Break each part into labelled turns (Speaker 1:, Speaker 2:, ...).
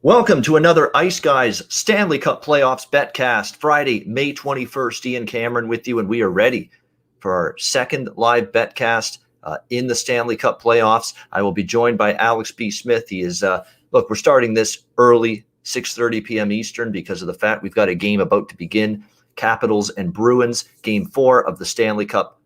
Speaker 1: Welcome to another Ice Guys Stanley Cup Playoffs Betcast. Friday, May 21st, Ian Cameron with you, and we are ready for our second live Betcast in the Stanley Cup Playoffs. I will be joined by Alex B. Smith. He is, we're starting this early, 6:30 p.m. Eastern, because of the fact we've got a game about to begin. Capitals and Bruins, Game 4 of the Stanley Cup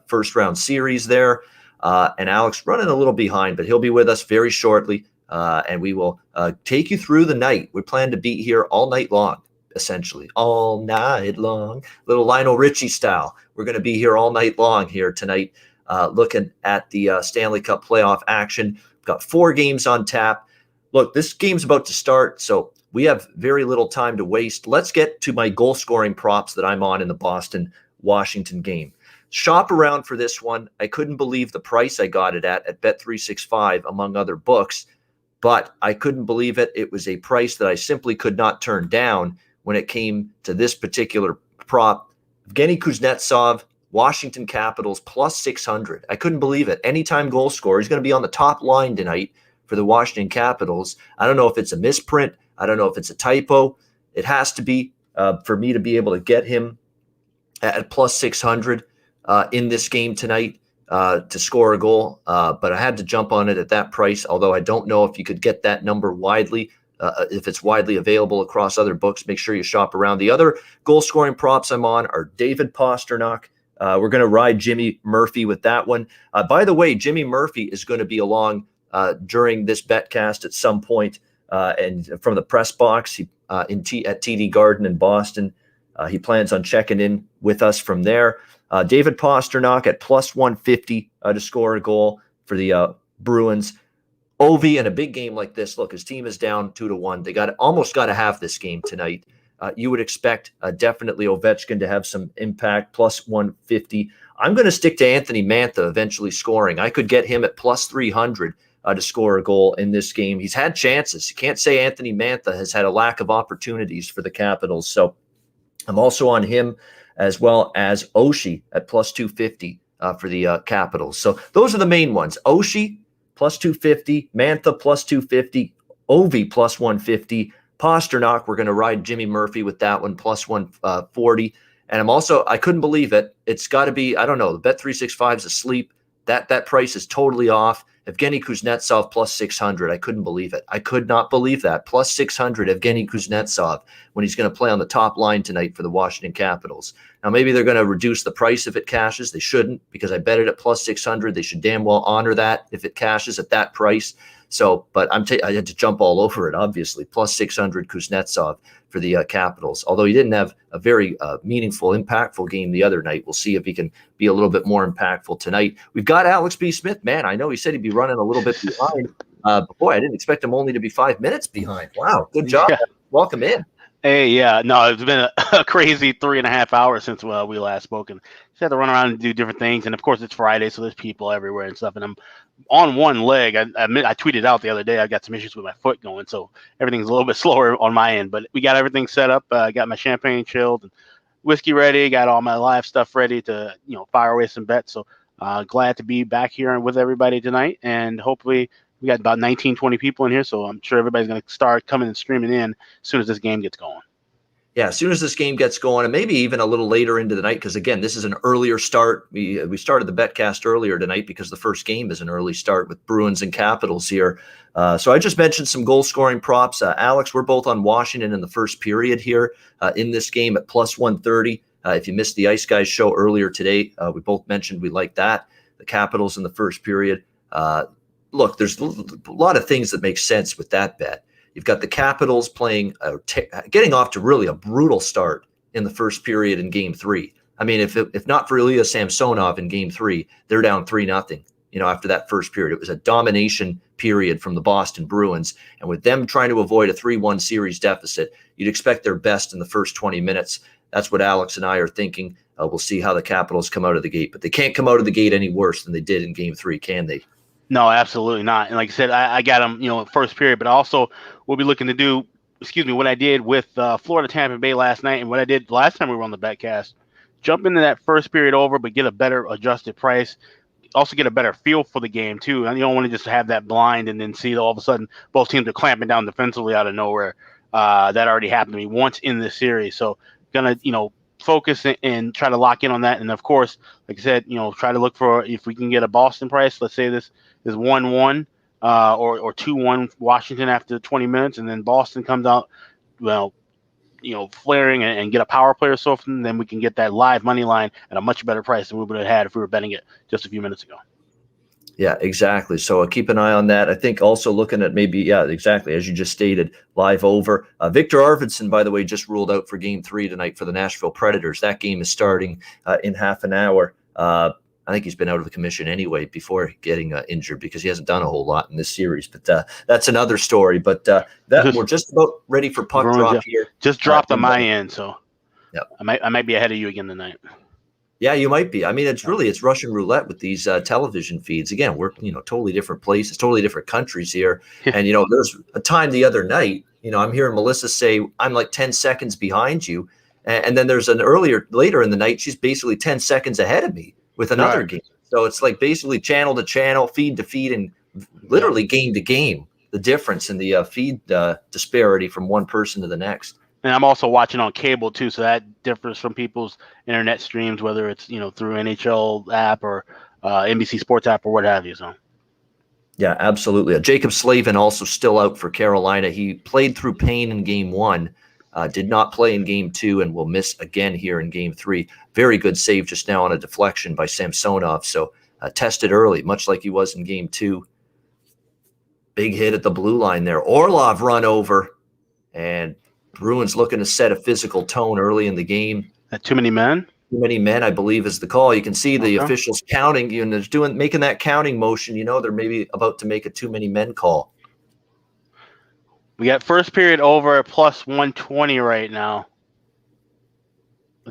Speaker 1: first-round series there. And Alex running a little behind, but he'll be with us very shortly. And we will take you through the night. We plan to be here all night long, essentially. All night long. Little Lionel Richie style. We're going to be here all night long here tonight, looking at the Stanley Cup playoff action. We've got 4 games on tap. Look, this game's about to start, so we have very little time to waste. Let's get to my goal-scoring props that I'm on in the Boston-Washington game. Shop around for this one. I couldn't believe the price I got it at Bet365, among other books. But I couldn't believe it. It was a price that I simply could not turn down when it came to this particular prop. Evgeny Kuznetsov, Washington Capitals, plus 600. I couldn't believe it. Anytime goal scorer. He's going to be on the top line tonight for the Washington Capitals. I don't know if it's a misprint. I don't know if it's a typo. It has to be for me to be able to get him at plus 600 in this game tonight. To score a goal, but I had to jump on it at that price, although I don't know if you could get that number widely, if it's widely available across other books. Make sure you shop around. The other goal-scoring props I'm on are David Pastrnak. We're going to ride Jimmy Murphy with that one. By the way, Jimmy Murphy is going to be along during this Betcast at some point, and from the press box at TD Garden in Boston. He plans on checking in with us from there. David Pastrnak at plus 150 to score a goal for the Bruins. Ovi in a big game like this. Look, his team is down 2-1. They almost got to have this game tonight. You would expect definitely Ovechkin to have some impact, plus 150. I'm going to stick to Anthony Mantha eventually scoring. I could get him at plus 300 to score a goal in this game. He's had chances. You can't say Anthony Mantha has had a lack of opportunities for the Capitals. So I'm also on him, as well as Oshie at plus 250 for the Capitals. So those are the main ones. Oshie, plus 250. Mantha, plus 250. Ovi, plus 150. Pastrnak, we're going to ride Jimmy Murphy with that one, plus 140. And I couldn't believe it. It's got to be, I don't know, the Bet365 is asleep. That price is totally off. Evgeny Kuznetsov, plus 600. I couldn't believe it. I could not believe that. Plus 600, Evgeny Kuznetsov, when he's going to play on the top line tonight for the Washington Capitals. Now, maybe they're going to reduce the price if it cashes. They shouldn't, because I bet it at plus 600. They should damn well honor that if it cashes at that price. So, but I had to jump all over it, obviously. Plus 600 Kuznetsov for the Capitals. Although he didn't have a very meaningful, impactful game the other night. We'll see if he can be a little bit more impactful tonight. We've got Alex B. Smith. Man, I know he said he'd be running a little bit behind. But boy, I didn't expect him only to be 5 minutes behind. Wow, good job. Yeah. Welcome in.
Speaker 2: Hey, yeah, no, it's been a crazy 3.5 hours since we last spoke, and just had to run around and do different things. And of course, it's Friday, so there's people everywhere and stuff. And I'm on one leg. I tweeted out the other day I got some issues with my foot going, so everything's a little bit slower on my end. But we got everything set up. I got my champagne chilled, and whiskey ready. Got all my live stuff ready to fire away some bets. So glad to be back here with everybody tonight, and hopefully. We got about 19, 20 people in here, so I'm sure everybody's going to start coming and streaming in as soon as this game gets going.
Speaker 1: Yeah, as soon as this game gets going, and maybe even a little later into the night, because, again, this is an earlier start. We started the Betcast earlier tonight because the first game is an early start with Bruins and Capitals here. So I just mentioned some goal-scoring props. Alex, we're both on Washington in the first period here in this game at plus 130. If you missed the Ice Guys show earlier today, we both mentioned we like that. The Capitals in the first period. Look, there's a lot of things that make sense with that bet. You've got the Capitals playing, getting off to really a brutal start in the first period in Game 3. I mean, if not for Ilya Samsonov in Game 3, they're down 3-0. After that first period, it was a domination period from the Boston Bruins, and with them trying to avoid a 3-1 series deficit, you'd expect their best in the first 20 minutes. That's what Alex and I are thinking. We'll see how the Capitals come out of the gate, but they can't come out of the gate any worse than they did in Game 3, can they?
Speaker 2: No, absolutely not. And like I said, I got them, first period, but also we'll be looking to do, what I did with Florida Tampa Bay last night and what I did last time we were on the Betcast. Jump into that first period over, but get a better adjusted price. also get a better feel for the game too. And you don't want to just have that blind and then see all of a sudden both teams are clamping down defensively out of nowhere. That already happened to me once in this series. So gonna, focus and try to lock in on that. And of course, like I said, try to look for if we can get a Boston price. Let's say this is 1-1 or 2-1 Washington after 20 minutes, and then Boston comes out, flaring and get a power play or something. Then we can get that live money line at a much better price than we would have had if we were betting it just a few minutes ago.
Speaker 1: Yeah, exactly. So keep an eye on that. I think also looking at maybe, exactly, as you just stated, live over. Victor Arvidsson, by the way, just ruled out for Game 3 tonight for the Nashville Predators. That game is starting in half an hour. I think he's been out of the commission anyway before getting injured because he hasn't done a whole lot in this series. But that's another story. But we're just about ready for puck drop here.
Speaker 2: Just dropped on my end, so
Speaker 1: yeah,
Speaker 2: I might be ahead of you again tonight.
Speaker 1: Yeah, you might be. I mean, it's Russian roulette with these television feeds. Again, we're totally different places, totally different countries here. And there's a time the other night. I'm hearing Melissa say I'm like 10 seconds behind you, and then there's later in the night she's basically 10 seconds ahead of me with another game. So it's like basically channel to channel, feed to feed, and literally game to game. The difference in the feed disparity from one person to the next.
Speaker 2: And I'm also watching on cable too, so that differs from people's internet streams, whether it's through NHL app or NBC Sports app or what have you. So,
Speaker 1: yeah, absolutely. Jacob Slavin also still out for Carolina. He played through pain in Game 1, did not play in Game 2, and will miss again here in Game 3. Very good save just now on a deflection by Samsonov. So tested early, much like he was in Game 2. Big hit at the blue line there. Orlov run over, and Bruins looking to set a physical tone early in the game.
Speaker 2: Too many men?
Speaker 1: Too many men, I believe, is the call. You can see the officials counting, they're making that counting motion. They're maybe about to make a too many men call.
Speaker 2: We got first period over at plus 120 right now.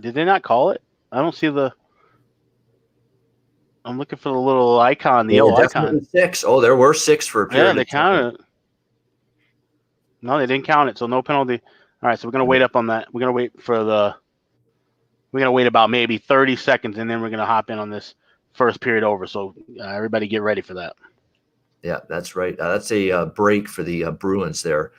Speaker 2: Did they not call it? I don't see I'm looking for the little icon, the yellow icon.
Speaker 1: 6. Oh, there were 6 for a period.
Speaker 2: Yeah, they counted it. No, they didn't count it, so no penalty. All right, so we're going to wait up on that. We're going to wait about maybe 30 seconds, and then we're going to hop in on this first period over. So everybody get ready for that. Yeah,
Speaker 1: that's right. That's a break for the Bruins there.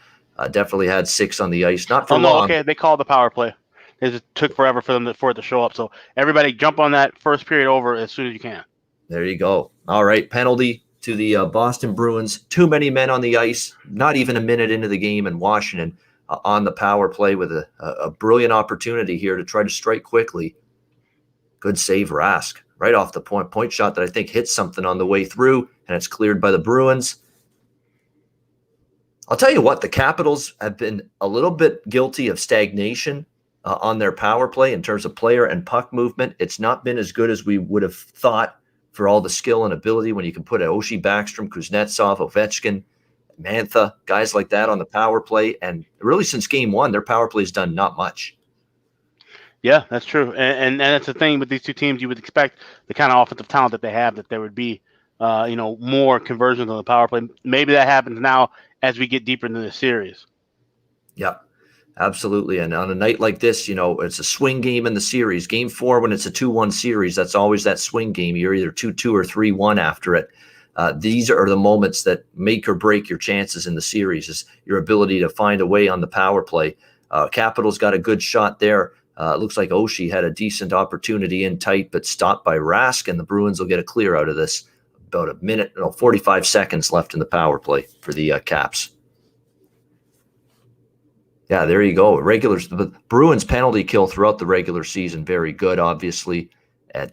Speaker 1: Definitely had 6 on the ice. Not for long.
Speaker 2: Okay, they called the power play. It just took forever for it to show up. So everybody jump on that first period over as soon as you can.
Speaker 1: There you go. All right, penalty to the Boston Bruins. Too many men on the ice. Not even a minute into the game, and Washington on the power play with a brilliant opportunity here to try to strike quickly. Good save, Rask. Right off the point shot that I think hit something on the way through, and it's cleared by the Bruins. I'll tell you what, the Capitals have been a little bit guilty of stagnation on their power play in terms of player and puck movement. It's not been as good as we would have thought for all the skill and ability when you can put Oshie, Backstrom, Kuznetsov, Ovechkin, Mantha, guys like that on the power play. And really since Game 1, their power play has done not much.
Speaker 2: Yeah, that's true. And that's the thing with these two teams. You would expect the kind of offensive talent that they have that there would be, more conversions on the power play. Maybe that happens now as we get deeper into the series.
Speaker 1: Yeah, absolutely. And on a night like this, it's a swing game in the series. Game 4, when it's a 2-1 series, that's always that swing game. You're either 2-2 or 3-1 after it. These are the moments that make or break your chances in the series, is your ability to find a way on the power play. Capitals got a good shot there. It looks like Oshie had a decent opportunity in tight, but stopped by Rask, and the Bruins will get a clear out of this. About 45 seconds left in the power play for the Caps. Yeah, there you go. The Bruins penalty kill throughout the regular season, very good, obviously.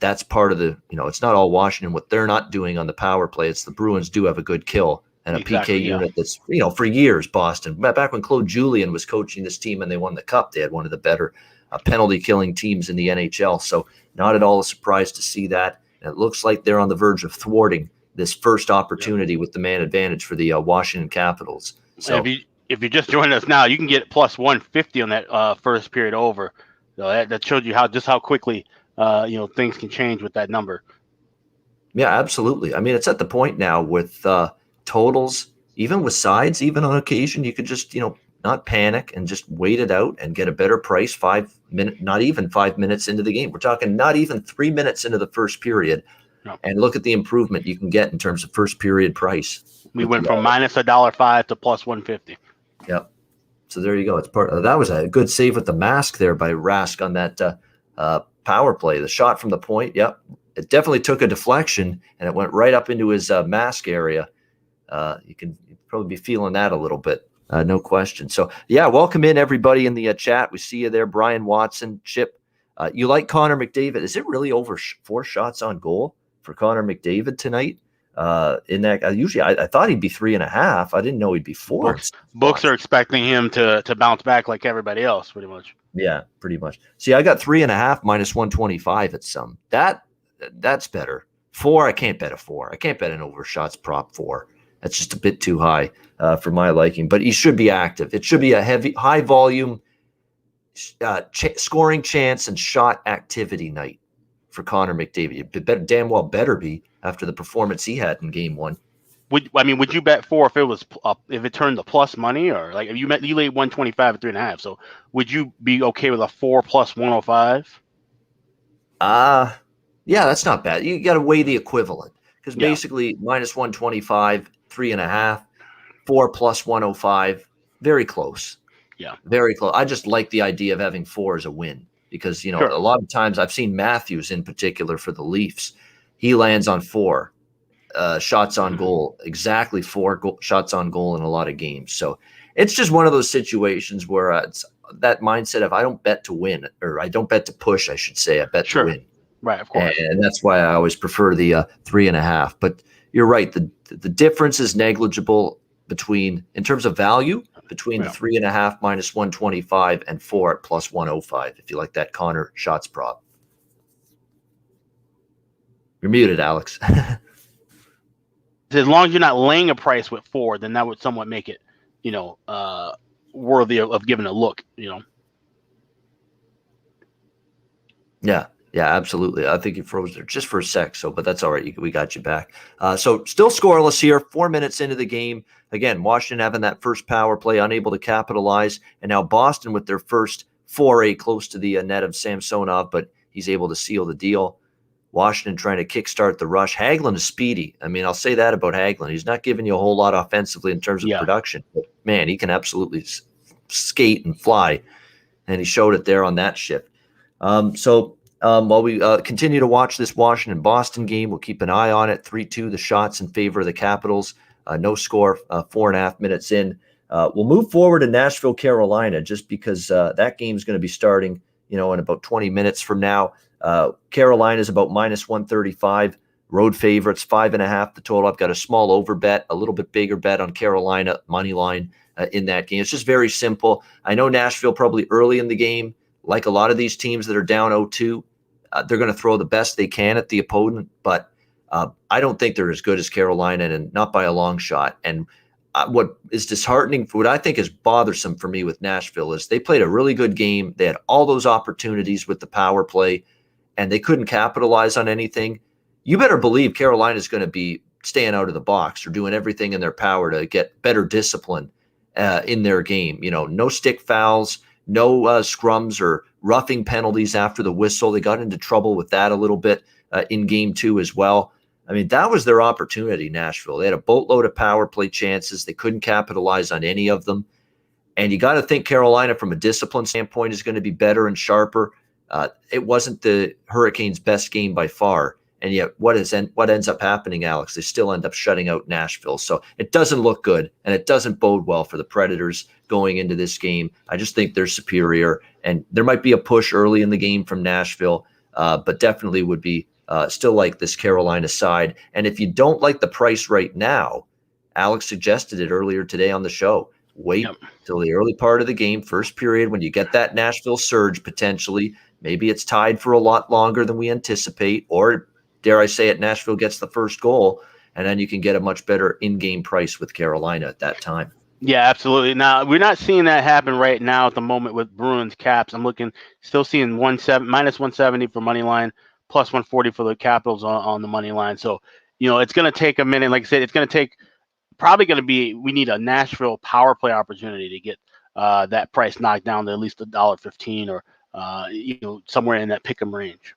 Speaker 1: That's part of it's not all Washington, what they're not doing on the power play. It's the Bruins do have a good kill and a PK unit that's, for years, Boston. Back when Claude Julien was coaching this team and they won the Cup, they had one of the better penalty killing teams in the NHL. So not at all a surprise to see that. And it looks like they're on the verge of thwarting this first opportunity with the man advantage for the Washington Capitals. So
Speaker 2: if you just joined us now, you can get plus 150 on that first period over. So that showed you how quickly things can change with that number.
Speaker 1: Yeah, absolutely. I mean, it's at the point now with totals, even with sides, even on occasion, you could just, not panic and just wait it out and get a better price 5 minutes, not even 5 minutes into the game. We're talking not even 3 minutes into the first period.
Speaker 2: No.
Speaker 1: And look at the improvement you can get in terms of first period price.
Speaker 2: We went from minus $1.05 to plus 150.
Speaker 1: Yep. So there you go. It's that was a good save with the mask there by Rask on that power play. The shot from the point. Yep. It definitely took a deflection and it went right up into his mask area. You can probably be feeling that a little bit. No question. So, yeah, welcome in everybody in the chat. We see you there, Brian Watson, Chip. You like Connor McDavid. Is it really over 4 shots on goal for Connor McDavid tonight? In that, usually I thought he'd be 3.5. I didn't know he'd be 4.
Speaker 2: Books are expecting him to bounce back like everybody else, pretty much.
Speaker 1: Yeah, pretty much. See, I got 3.5 minus 125 at some. That's better. 4, I can't bet a 4. I can't bet an overshots prop 4. That's just a bit too high for my liking. But he should be active. It should be a high volume scoring chance and shot activity night for Connor McDavid. Damn well better be after the performance he had in Game 1.
Speaker 2: Would you bet 4 if it was if it turned to plus money, or like if you laid 125 at 3.5? So would you be okay with a 4 plus 105?
Speaker 1: Yeah, that's not bad. You got to weigh the equivalent because basically minus 125, 3.5, 4 plus 105, very close.
Speaker 2: Yeah,
Speaker 1: very close. I just like the idea of having 4 as a win because sure. A lot of times I've seen Matthews in particular for the Leafs. He lands on 4 shots on goal, exactly 4 shots on goal in a lot of games. So it's just one of those situations where it's that mindset of I don't bet to win, or I don't bet to push, I should say. I bet to win.
Speaker 2: Right, of course.
Speaker 1: And that's why I always prefer the 3.5. But you're right. The difference is negligible in terms of value between the 3.5 minus 125 and 4 at plus 105. If you like that Connor shots prop. You're muted, Alex.
Speaker 2: As long as you're not laying a price with 4, then that would somewhat make it, worthy of giving a look,
Speaker 1: Yeah, absolutely. I think you froze there just for a sec. But that's all right. We got you back. So still scoreless here. 4 minutes into the game. Again, Washington having that first power play, unable to capitalize, and now Boston with their first foray close to the net of Samsonov, but he's able to seal the deal. Washington trying to kickstart the rush. Hagelin is speedy. I mean, I'll say that about Hagelin. He's not giving you a whole lot offensively in terms of production, but man, he can absolutely skate and fly, and he showed it there on that shift. While we continue to watch this Washington-Boston game, we'll keep an eye on it. 3-2, the shots in favor of the Capitals. No score, 4.5 minutes in. We'll move forward to Nashville, Carolina, just because that game's going to be starting, in about 20 minutes from now. Carolina is about minus 135. Road favorites, 5.5 the total. I've got a small over bet, a little bit bigger bet on Carolina money line in that game. It's just very simple. I know Nashville probably early in the game, like a lot of these teams that are down 0-2, they're going to throw the best they can at the opponent, but I don't think they're as good as Carolina, and not by a long shot. And what is disheartening, what I think is bothersome for me with Nashville, is they played a really good game. They had all those opportunities with the power play, and they couldn't capitalize on anything. You better believe Carolina is going to be staying out of the box or doing everything in their power to get better discipline in their game. No stick fouls, no scrums or roughing penalties after the whistle. They got into trouble with that a little bit in Game 2 as well. I mean, that was their opportunity, Nashville. They had a boatload of power play chances. They couldn't capitalize on any of them. And you got to think Carolina, from a discipline standpoint, is going to be better and sharper. It wasn't the Hurricanes' best game by far. And yet what ends up happening, Alex? They still end up shutting out Nashville. So it doesn't look good, and it doesn't bode well for the Predators going into this game. I just think they're superior, and there might be a push early in the game from Nashville, but definitely would be still like this Carolina side. And if you don't like the price right now, Alex suggested it earlier today on the show. Wait till the early part of the game, first period, when you get that Nashville surge potentially. Maybe it's tied for a lot longer than we anticipate, or dare I say it, Nashville gets the first goal, and then you can get a much better in-game price with Carolina at that time.
Speaker 2: Yeah, absolutely. Now, we're not seeing that happen right now at the moment with Bruins Caps. I'm still seeing minus 170 for money line, plus 140 for the Capitals on the money line. So, it's going to take a minute. Like I said, it's going to take we need a Nashville power play opportunity to get that price knocked down to at least $1.15 or, somewhere in that pick 'em range.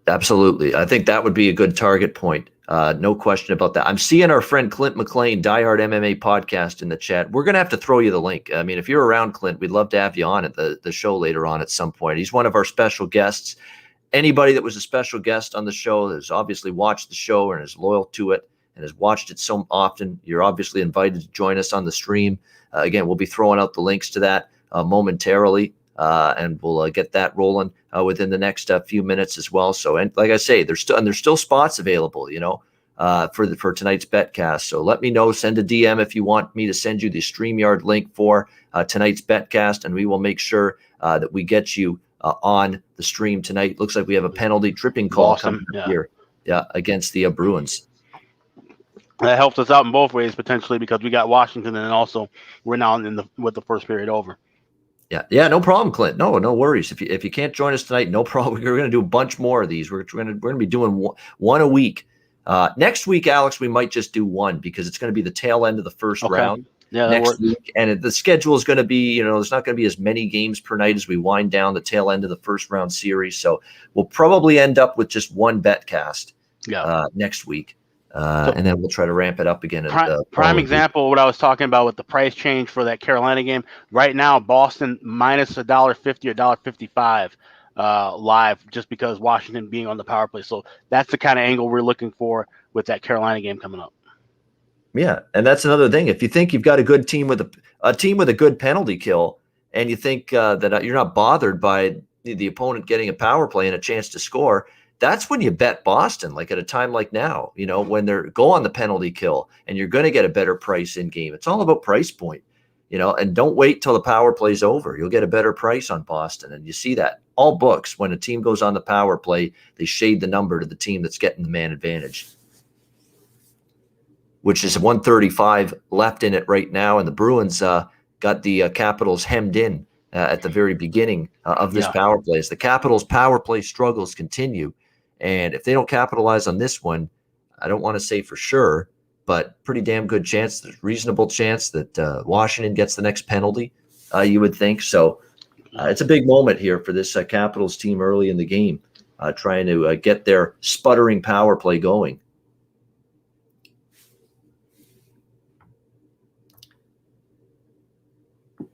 Speaker 1: Absolutely. I think that would be a good target point. No question about that. I'm seeing our friend Clint McLean, Diehard MMA Podcast, in the chat. We're going to have to throw you the link. I mean, if you're around, Clint, we'd love to have you on at the show later on at some point. He's one of our special guests. Anybody that was a special guest on the show has obviously watched the show and is loyal to it and has watched it so often, you're obviously invited to join us on the stream. Again, we'll be throwing out the links to that momentarily, and we'll get that rolling within the next few minutes as well. So, and like I say, there's still spots available, for tonight's Betcast. So let me know. Send a DM if you want me to send you the StreamYard link for tonight's Betcast, and we will make sure that we get you on the stream tonight. Looks like we have a penalty tripping call coming up here, against the Bruins.
Speaker 2: That helps us out in both ways potentially, because we got Washington, and also we're now with the first period over.
Speaker 1: Yeah, no problem, Clint. No worries. If you can't join us tonight, no problem. We're going to do a bunch more of these. We're going to be doing one a week. Next week, Alex, we might just do one, because it's going to be the tail end of the first round.
Speaker 2: Yeah,
Speaker 1: next week, and the schedule is going to be, there's not going to be as many games per night as we wind down the tail end of the first round series. So we'll probably end up with just one Betcast next week, and then we'll try to ramp it up again.
Speaker 2: Prime example, what I was talking about with the price change for that Carolina game. Right now, Boston minus $1.50 or $1.55 live, just because Washington being on the power play. So that's the kind of angle we're looking for with that Carolina game coming up.
Speaker 1: Yeah, and that's another thing. If you think you've got a good team with a team with a good penalty kill, and you think that you're not bothered by the opponent getting a power play and a chance to score, that's when you bet Boston. Like at a time like now, when they're go on the penalty kill, and you're going to get a better price in game. It's all about price point, and don't wait till the power play's over. You'll get a better price on Boston, and you see that all books. When a team goes on the power play, they shade the number to the team that's getting the man advantage, which is 135 left in it right now. And the Bruins got the Capitals hemmed in at the very beginning of this power play. As the Capitals' power play struggles continue, and if they don't capitalize on this one, I don't want to say for sure, but pretty damn good chance, there's reasonable chance that Washington gets the next penalty, you would think. So it's a big moment here for this Capitals team early in the game, trying to get their sputtering power play going.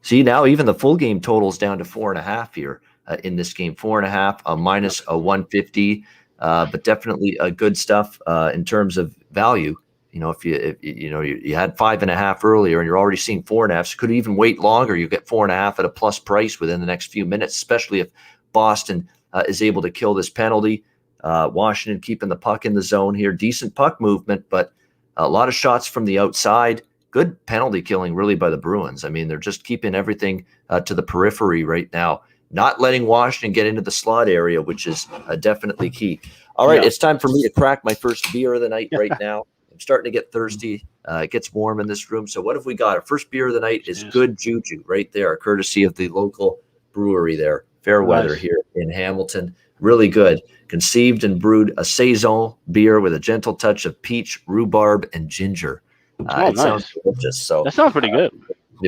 Speaker 1: See, now even the full game total is down to 4.5 here in this game. 4.5 minus a 150, but definitely good stuff in terms of value. If you had 5.5 earlier and you're already seeing 4.5, so could even wait longer. You get 4.5 at a plus price within the next few minutes, especially if Boston is able to kill this penalty. Washington keeping the puck in the zone here, decent puck movement, but a lot of shots from the outside. Good penalty killing, really, by the Bruins. I mean, they're just keeping everything to the periphery right now, not letting Washington get into the slot area, which is definitely key. All right, It's time for me to crack my first beer of the night right now. I'm starting to get thirsty. It gets warm in this room. So what have we got? Our first beer of the night is Good Juju right there, courtesy of the local brewery there. Fairweather here in Hamilton. Really good. Conceived and brewed a Saison beer with a gentle touch of peach, rhubarb, and ginger. It sounds delicious. So
Speaker 2: that sounds pretty good.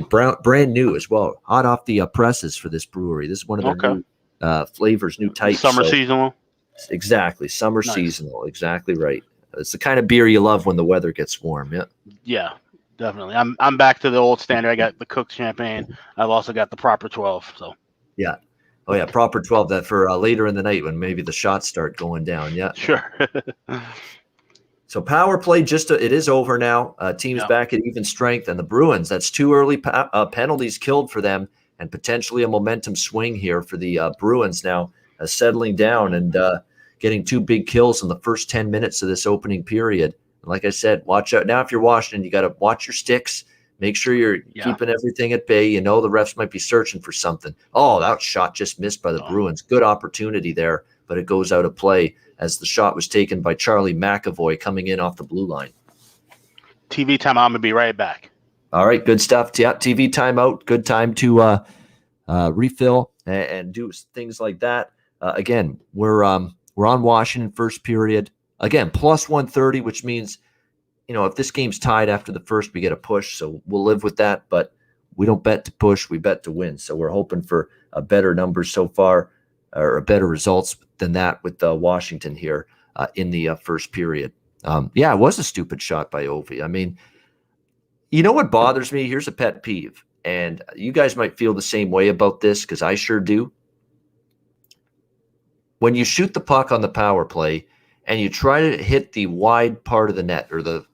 Speaker 1: Brand new as well, hot off the presses for this brewery. This is one of their new flavors, new types.
Speaker 2: Summer seasonal.
Speaker 1: Exactly, summer seasonal. Exactly right. It's the kind of beer you love when the weather gets warm.
Speaker 2: Yeah, definitely. I'm back to the old standard. I got the cooked champagne. I've also got the proper 12. So
Speaker 1: proper 12. That for later in the night when maybe the shots start going down. Yeah,
Speaker 2: sure.
Speaker 1: So power play it is over now. Teams back at even strength, and the Bruins, that's 2 early penalties killed for them, and potentially a momentum swing here for the Bruins now, settling down and getting 2 big kills in the first 10 minutes of this opening period. And like I said, watch out. Now if you're Washington, you got to watch your sticks. Make sure you're keeping everything at bay. The refs might be searching for something. Oh, that shot just missed by the Bruins. Good opportunity there, but it goes out of play as the shot was taken by Charlie McAvoy coming in off the blue line.
Speaker 2: TV timeout. I'm going to be right back.
Speaker 1: All right, good stuff. TV timeout. Good time to refill and do things like that. Again, we're on Washington first period. Again, plus 130, which means, if this game's tied after the first, we get a push. So we'll live with that, but we don't bet to push. We bet to win. So we're hoping for a better number so far. or better results than that with Washington here in the first period. Yeah, it was a stupid shot by Ovi. I mean, you know what bothers me? Here's a pet peeve, and you guys might feel the same way about this because I sure do. When you shoot the puck on the power play and you try to hit the wide part of the net or the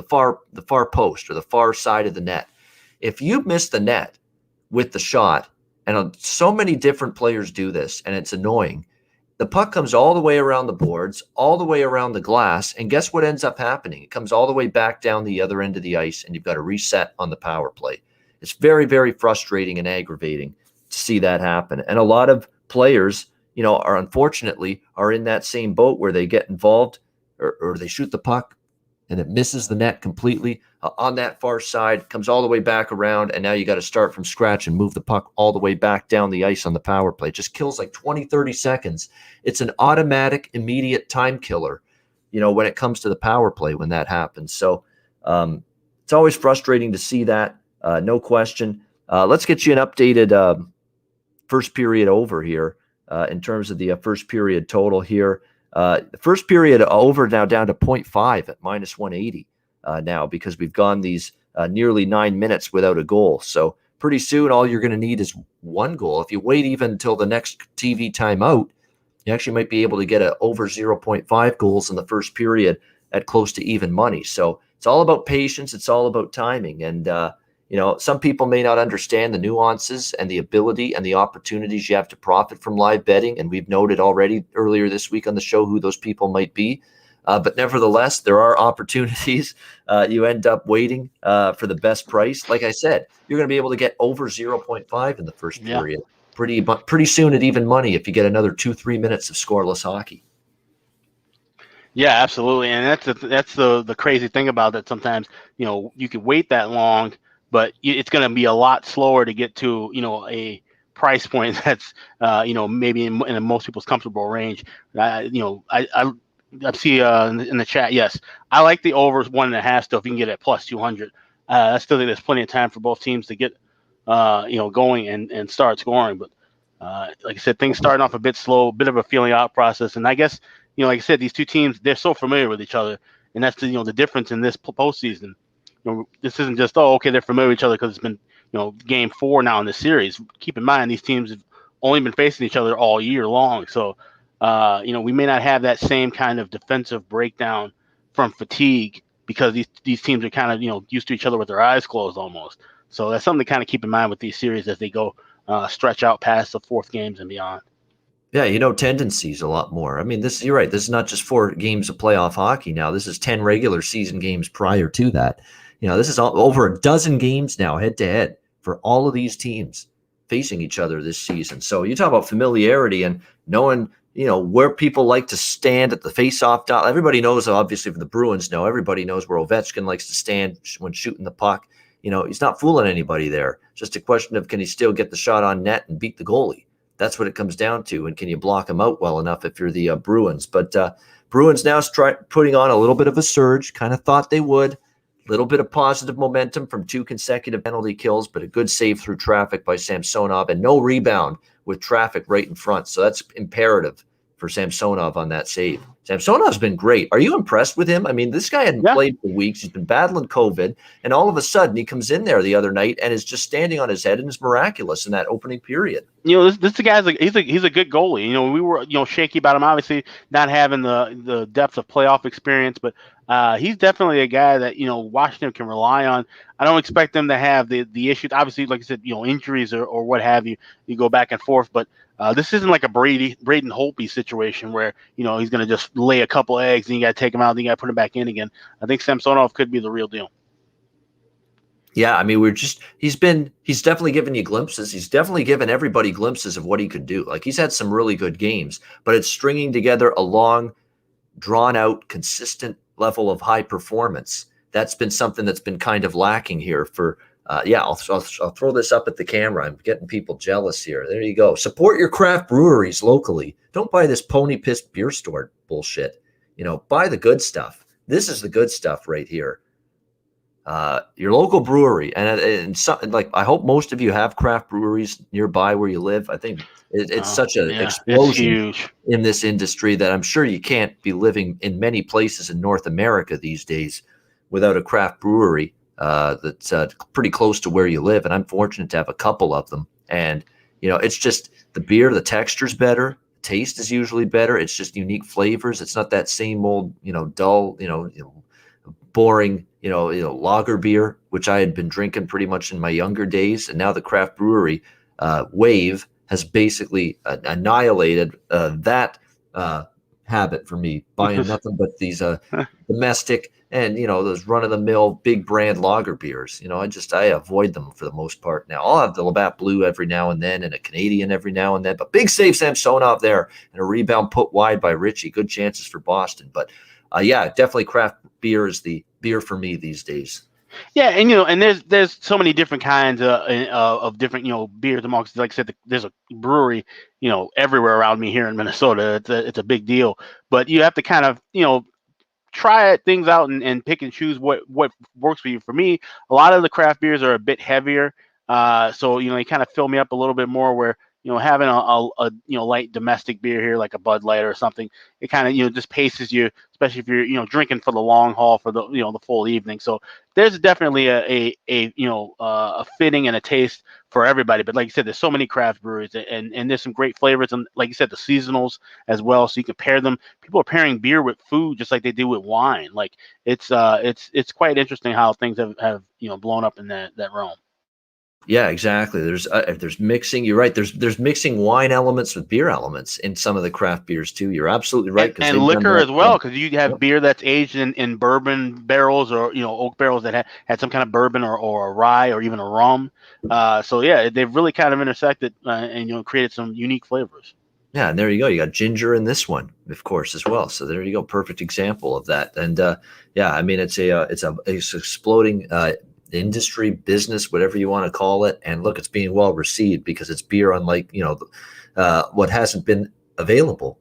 Speaker 1: far post or the far side of the net, if you miss the net with the shot, and so many different players do this, and it's annoying, the puck comes all the way around the boards, all the way around the glass, and guess what ends up happening? It comes all the way back down the other end of the ice, and you've got to reset on the power play. It's very, very frustrating and aggravating to see that happen. And a lot of players, are unfortunately are in that same boat where they get involved or they shoot the puck and it misses the net completely on that far side, comes all the way back around, and now you got to start from scratch and move the puck all the way back down the ice on the power play. It just kills like 20, 30 seconds. It's an automatic, immediate time killer, when it comes to the power play when that happens. So it's always frustrating to see that, no question. Let's get you an updated first period over here in terms of the first period total here. The first period over now down to 0.5 at minus 180 now because we've gone these nearly 9 minutes without a goal. So pretty soon all you're going to need is one goal. If you wait even until the next TV timeout, you actually might be able to get over 0.5 goals in the first period at close to even money. So it's all about patience. It's all about timing. And, some people may not understand the nuances and the ability and the opportunities you have to profit from live betting. And we've noted already earlier this week on the show who those people might be. But nevertheless, there are opportunities. You end up waiting for the best price. Like I said, you're going to be able to get over 0.5 in the first period. Pretty soon at even money if you get another 2-3 minutes of scoreless hockey.
Speaker 2: Yeah, absolutely. And that's the crazy thing about it. Sometimes, you can wait that long, but it's going to be a lot slower to get to, a price point that's, maybe in most people's comfortable range. I see in the chat, yes, I like the overs 1.5 still if you can get it at plus 200. I still think there's plenty of time for both teams to get, going and start scoring. But like I said, things starting off a bit slow, a bit of a feeling out process. And I guess, like I said, these two teams, they're so familiar with each other. And that's the difference in this postseason. This isn't just, they're familiar with each other because it's been, game 4 now in the series. Keep in mind, these teams have only been facing each other all year long. So, we may not have that same kind of defensive breakdown from fatigue because these teams are kind of, used to each other with their eyes closed almost. So that's something to kind of keep in mind with these series as they go stretch out past the 4th games and beyond.
Speaker 1: Yeah, tendencies a lot more. I mean, you're right. This is not just 4 games of playoff hockey now. This is 10 regular season games prior to that. This is over a dozen games now head-to-head for all of these teams facing each other this season. So you talk about familiarity and knowing, where people like to stand at the face-off dot. Everybody knows, obviously, for the Bruins, everybody knows where Ovechkin likes to stand when shooting the puck. He's not fooling anybody there. It's just a question of can he still get the shot on net and beat the goalie? That's what it comes down to. And can you block him out well enough if you're the Bruins? But Bruins now putting on a little bit of a surge, kind of thought they would. Little bit of positive momentum from 2 consecutive penalty kills, but a good save through traffic by Samsonov and no rebound with traffic right in front. So that's imperative for Samsonov on that save. Samsonov's been great. Are you impressed with him? I mean, this guy hadn't played for weeks. He's been battling COVID, and all of a sudden he comes in there the other night and is just standing on his head and is miraculous in that opening period.
Speaker 2: This guy's he's a good goalie. We were shaky about him, obviously not having the depth of playoff experience, but he's definitely a guy that Washington can rely on. I don't expect them to have the issues. Obviously, like I said, injuries or what have you. You go back and forth, but this isn't like a Braden Holtby situation where he's going to just lay a couple eggs and you got to take him out and you got to put him back in again. I think Samsonov could be the real deal.
Speaker 1: Yeah, I mean, he's definitely given you glimpses. He's definitely given everybody glimpses of what he could do. Like, he's had some really good games, but it's stringing together a long, drawn out, consistent level of high performance. That's been something that's been kind of lacking here for, I'll throw this up at the camera. I'm getting people jealous here. There you go. Support your craft breweries locally. Don't buy this pony piss beer store bullshit. Buy the good stuff. This is the good stuff right here. your local brewery, and something like, I hope most of you have craft breweries nearby where you live. I think it's such an
Speaker 2: It's
Speaker 1: explosion
Speaker 2: huge.
Speaker 1: in this industry that I'm sure you can't be living in many places in North America these days without a craft brewery that's pretty close to where you live. And I'm fortunate to have a couple of them. And, it's just the beer, the texture's better. Taste is usually better. It's just unique flavors. It's not that same old, dull, boring, lager beer, which I had been drinking pretty much in my younger days. And now the craft brewery wave has basically annihilated that habit for me, buying nothing but these domestic and, those run-of-the-mill big brand lager beers. I avoid them for the most part now. I'll have the Labatt Blue every now and then and a Canadian every now and then, but big save Samsonov there and a rebound put wide by Richie. Good chances for Boston. But definitely craft beer is the beer for me these days.
Speaker 2: Yeah, and and there's so many different kinds of different beers amongst. Like I said, there's a brewery everywhere around me here in Minnesota. It's a big deal, but you have to kind of try things out and pick and choose what works for you. For me, a lot of the craft beers are a bit heavier, so you kind of fill me up a little bit more. Where having a light domestic beer here like a Bud Light or something, it kind of just paces you, especially if you're drinking for the long haul for the the full evening. So there's definitely a fitting and a taste for everybody. But like you said, there's so many craft breweries and there's some great flavors, and like you said, the seasonals as well. So you can pair them. People are pairing beer with food just like they do with wine. Like it's quite interesting how things have blown up in that realm.
Speaker 1: Yeah, exactly. There's mixing. You're right. There's mixing wine elements with beer elements in some of the craft beers too. You're absolutely right.
Speaker 2: And liquor as well, because you have beer that's aged in bourbon barrels or oak barrels that had some kind of bourbon or a rye or even a rum. So yeah, they've really kind of intersected and created some unique flavors.
Speaker 1: Yeah, and there you go. You got ginger in this one, of course, as well. So there you go. Perfect example of that. And I mean, it's exploding industry, business, whatever you want to call it. And look, it's being well received because it's beer unlike what hasn't been available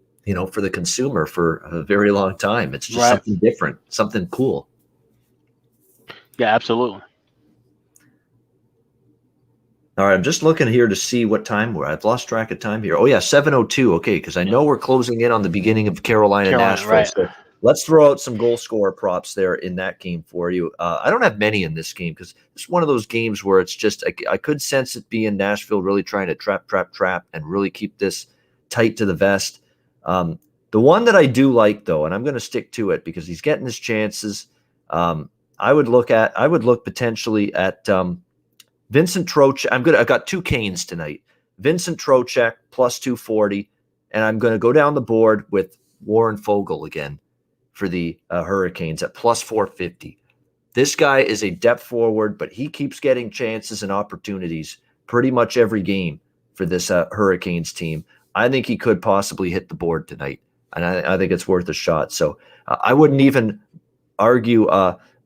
Speaker 1: for the consumer for a very long time. It's just something different, something cool.
Speaker 2: Yeah, absolutely.
Speaker 1: All right, I'm just looking here to see what time we're. I've lost track of time here. Oh yeah, 7:02. Okay, because I know we're closing in on the beginning of Carolina Nashville.
Speaker 2: Right.
Speaker 1: So let's throw out some goal scorer props there in that game for you. I don't have many in this game because it's one of those games where it's just I could sense it being Nashville really trying to trap, and really keep this tight to the vest. The one that I do like though, and I'm going to stick to it because he's getting his chances. I would look potentially at Vincent Trocheck. I've got two Canes tonight. Vincent Trocheck plus 240, and I'm going to go down the board with Warren Foegele again for the Hurricanes at plus 450. This guy is a depth forward, but he keeps getting chances and opportunities pretty much every game for this Hurricanes team. I think he could possibly hit the board tonight, and I think it's worth a shot. So I wouldn't even argue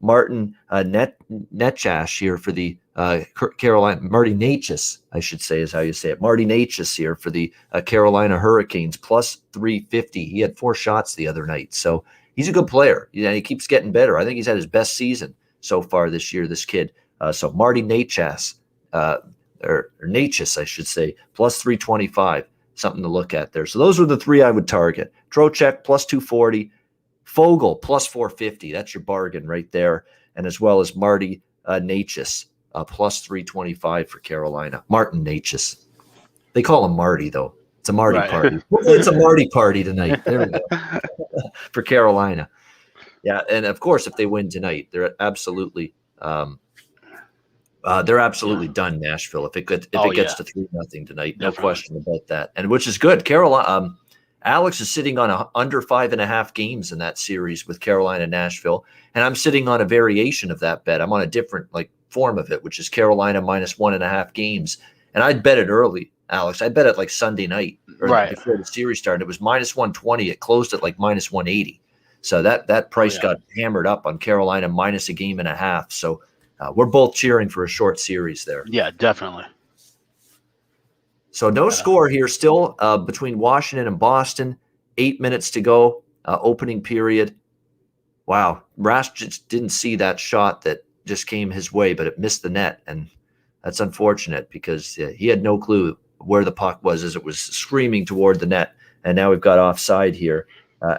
Speaker 1: Martin Necas here for the Carolina. Marty Necas, I should say, is how you say it. Marty Necas here for the Carolina Hurricanes, plus 350. He had 4 shots the other night, so he's a good player. He keeps getting better. I think he's had his best season so far this year, this kid. So Marty Necas, or Necas, I should say, plus 325. Something to look at there. So those are the 3 I would target. Trocheck, plus 240. Foegele, plus 450. That's your bargain right there. And as well as Marty Necas, plus 325 for Carolina. Martin Necas. They call him Marty, though. It's a Marty party. Hopefully it's a Marty party tonight. There we go. For Carolina. Yeah, and of course, if they win tonight, they're absolutely done, Nashville. If it gets to 3-0 tonight, no question about that. And which is good. Carolina. Alex is sitting on under 5.5 games in that series with Carolina Nashville, and I'm sitting on a variation of that bet. I'm on a different form of it, which is Carolina minus 1.5 games, and I'd bet it early, Alex. I bet it Sunday night or before the series started. It was minus 120. It closed at minus 180. So that price got hammered up on Carolina minus 1.5 games. So we're both cheering for a short series there.
Speaker 2: Yeah, definitely.
Speaker 1: So no score here still between Washington and Boston. 8 minutes to go, opening period. Wow, Rask just didn't see that shot that just came his way, but it missed the net. And that's unfortunate because he had no clue where the puck was as it was screaming toward the net. And now we've got offside here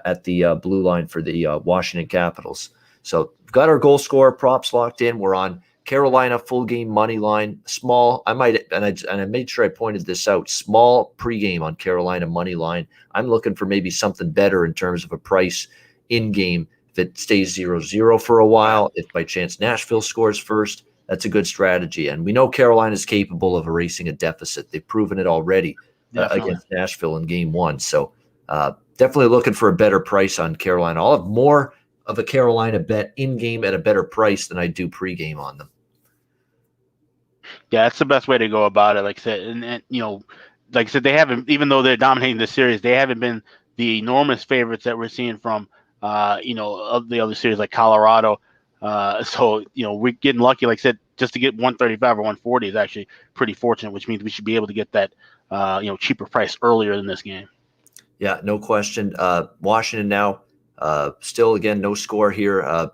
Speaker 1: at the blue line for the Washington Capitals. So we've got our goal scorer props locked in. We're on Carolina full game money line. Small, I made sure I pointed this out. Small pregame on Carolina money line. I'm looking for maybe something better in terms of a price in game. If it stays 0-0 for a while, if by chance Nashville scores first, that's a good strategy. And we know Carolina is capable of erasing a deficit. They've proven it already against Nashville in game 1. So definitely looking for a better price on Carolina. I'll have more of a Carolina bet in game at a better price than I do pregame on them.
Speaker 2: Yeah, that's the best way to go about it. Like I said, and like I said, they haven't, even though they're dominating the series, they haven't been the enormous favorites that we're seeing from, of the other series like Colorado. So we're getting lucky. Like I said, just to get 135 or 140 is actually pretty fortunate, which means we should be able to get that, cheaper price earlier in this game.
Speaker 1: Yeah, no question. Washington now. Still, again, no score here.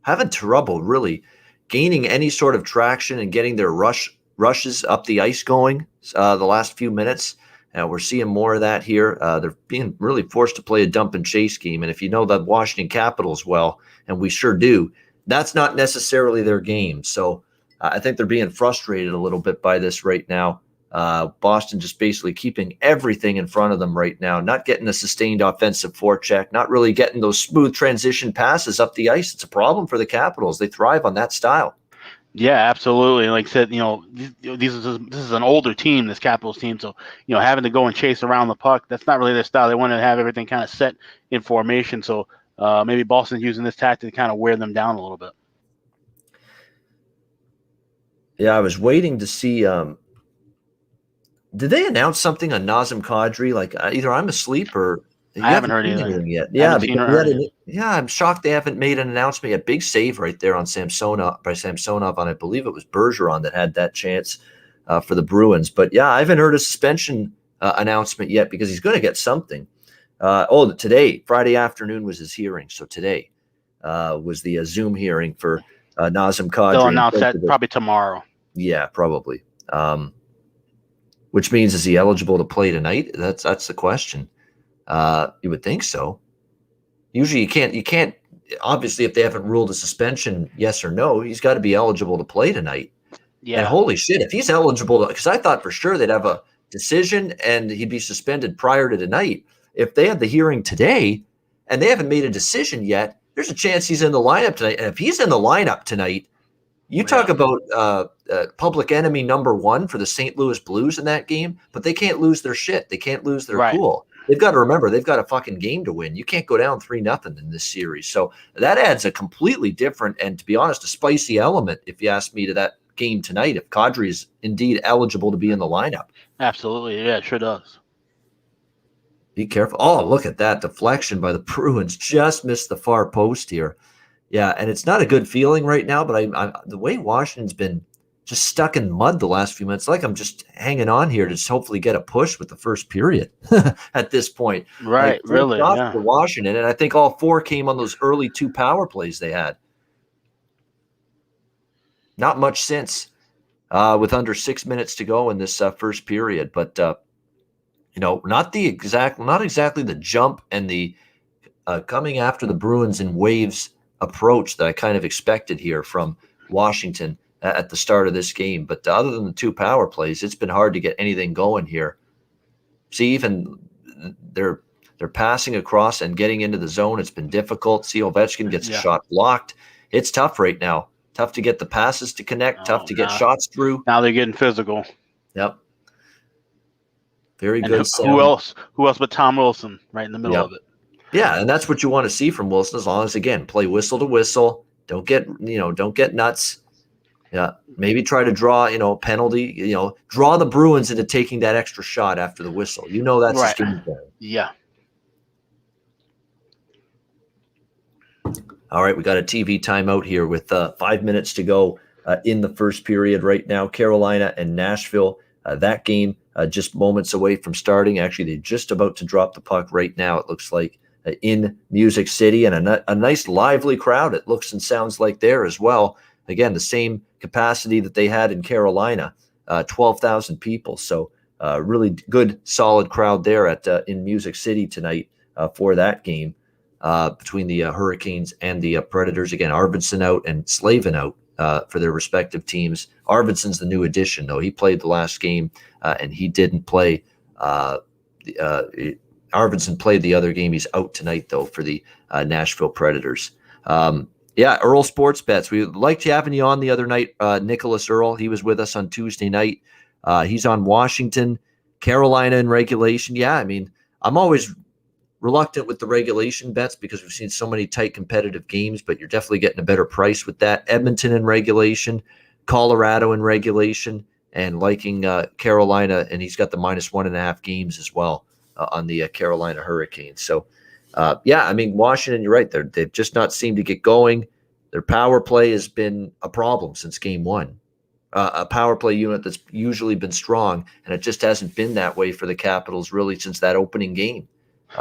Speaker 1: Having trouble really gaining any sort of traction and getting their rushes up the ice going the last few minutes. We're seeing more of that here. They're being really forced to play a dump and chase game. And if you know the Washington Capitals well, and we sure do, that's not necessarily their game. So I think they're being frustrated a little bit by this right now. Boston just basically keeping everything in front of them right now, not getting a sustained offensive forecheck, not really getting those smooth transition passes up the ice. It's a problem for the Capitals. They thrive on that style.
Speaker 2: Yeah, absolutely. Like I said, this is an older team, this Capitals team. So, having to go and chase around the puck, that's not really their style. They want to have everything kind of set in formation. So maybe Boston's using this tactic to kind of wear them down a little bit.
Speaker 1: Yeah, I was waiting to see did they announce something on Nazem Kadri? Like either I'm asleep or
Speaker 2: I haven't heard anything
Speaker 1: yet. Yeah, I'm shocked they haven't made an announcement yet. Big save right there on Samsonov on I believe it was Bergeron that had that chance for the Bruins. But yeah, I haven't heard a suspension announcement yet because he's going to get something. Today, Friday afternoon was his hearing. So today was the Zoom hearing for Nazem Kadri.
Speaker 2: They'll announce that probably tomorrow.
Speaker 1: Yeah, probably. Which means, is he eligible to play tonight? That's the question. You would think so. Usually you can't, obviously, if they haven't ruled a suspension, yes or no, he's got to be eligible to play tonight. Yeah. And holy shit, if he's eligible to, because I thought for sure they'd have a decision and he'd be suspended prior to tonight. If they have the hearing today and they haven't made a decision yet, there's a chance he's in the lineup tonight. And if he's in the lineup tonight, you talk about public enemy number one for the St. Louis Blues in that game, but they can't lose their shit. They can't lose their cool. They've got to remember they've got a fucking game to win. You can't go down 3-0 in this series. So that adds a completely different and, to be honest, a spicy element, if you ask me, to that game tonight, if Kadri is indeed eligible to be in the lineup.
Speaker 2: Absolutely. Yeah, it sure does.
Speaker 1: Be careful. Oh, look at that deflection by the Bruins. Just missed the far post here. Yeah, and it's not a good feeling right now, but I the way Washington's been just stuck in mud the last few minutes, like I'm just hanging on here to just hopefully get a push with the first period at this point.
Speaker 2: Right,
Speaker 1: like,
Speaker 2: really. Yeah.
Speaker 1: For Washington, and I think all four came on those early 2 power plays they had. Not much since with under 6 minutes to go in this first period, but not exactly the jump and the coming after the Bruins in waves approach that I kind of expected here from Washington at the start of this game. But other than the 2 power plays, it's been hard to get anything going here. See, even they're passing across and getting into the zone. It's been difficult. See, Ovechkin gets a shot blocked. It's tough right now. Tough to get the passes to connect. Tough to get shots through.
Speaker 2: Now they're getting physical.
Speaker 1: Yep. Very good.
Speaker 2: Who else but Tom Wilson right in the middle of it?
Speaker 1: Yeah, and that's what you want to see from Wilson, as long as, again, play whistle to whistle. Don't get nuts. Yeah, maybe try to draw, penalty, draw the Bruins into taking that extra shot after the whistle. That's his game plan.
Speaker 2: Yeah.
Speaker 1: All right, we got a TV timeout here with 5 minutes to go in the first period right now. Carolina and Nashville, that game just moments away from starting. Actually, they're just about to drop the puck right now, it looks like, in Music City, and a nice lively crowd, it looks and sounds like there as well. again, the same capacity that they had in Carolina, 12,000 people. So really good, solid crowd there in Music City tonight for that game between the Hurricanes and the Predators. Again, Arvidsson out and Slavin out for their respective teams. Arvidsson's the new addition, though. He played the last game, and he didn't play. Arvidsson played the other game. He's out tonight, though, for the Nashville Predators. Earl Sports Bets. We liked having you on the other night, Nicholas Earl. He was with us on Tuesday night. He's on Washington, Carolina in regulation. Yeah, I mean, I'm always reluctant with the regulation bets because we've seen so many tight competitive games, but you're definitely getting a better price with that. Edmonton in regulation, Colorado in regulation, and liking Carolina, and he's got the -1.5 games as well on the Carolina Hurricanes. So, I mean, Washington, you're right. They've just not seemed to get going. Their power play has been a problem since game one. A power play unit that's usually been strong, and it just hasn't been that way for the Capitals really since that opening game.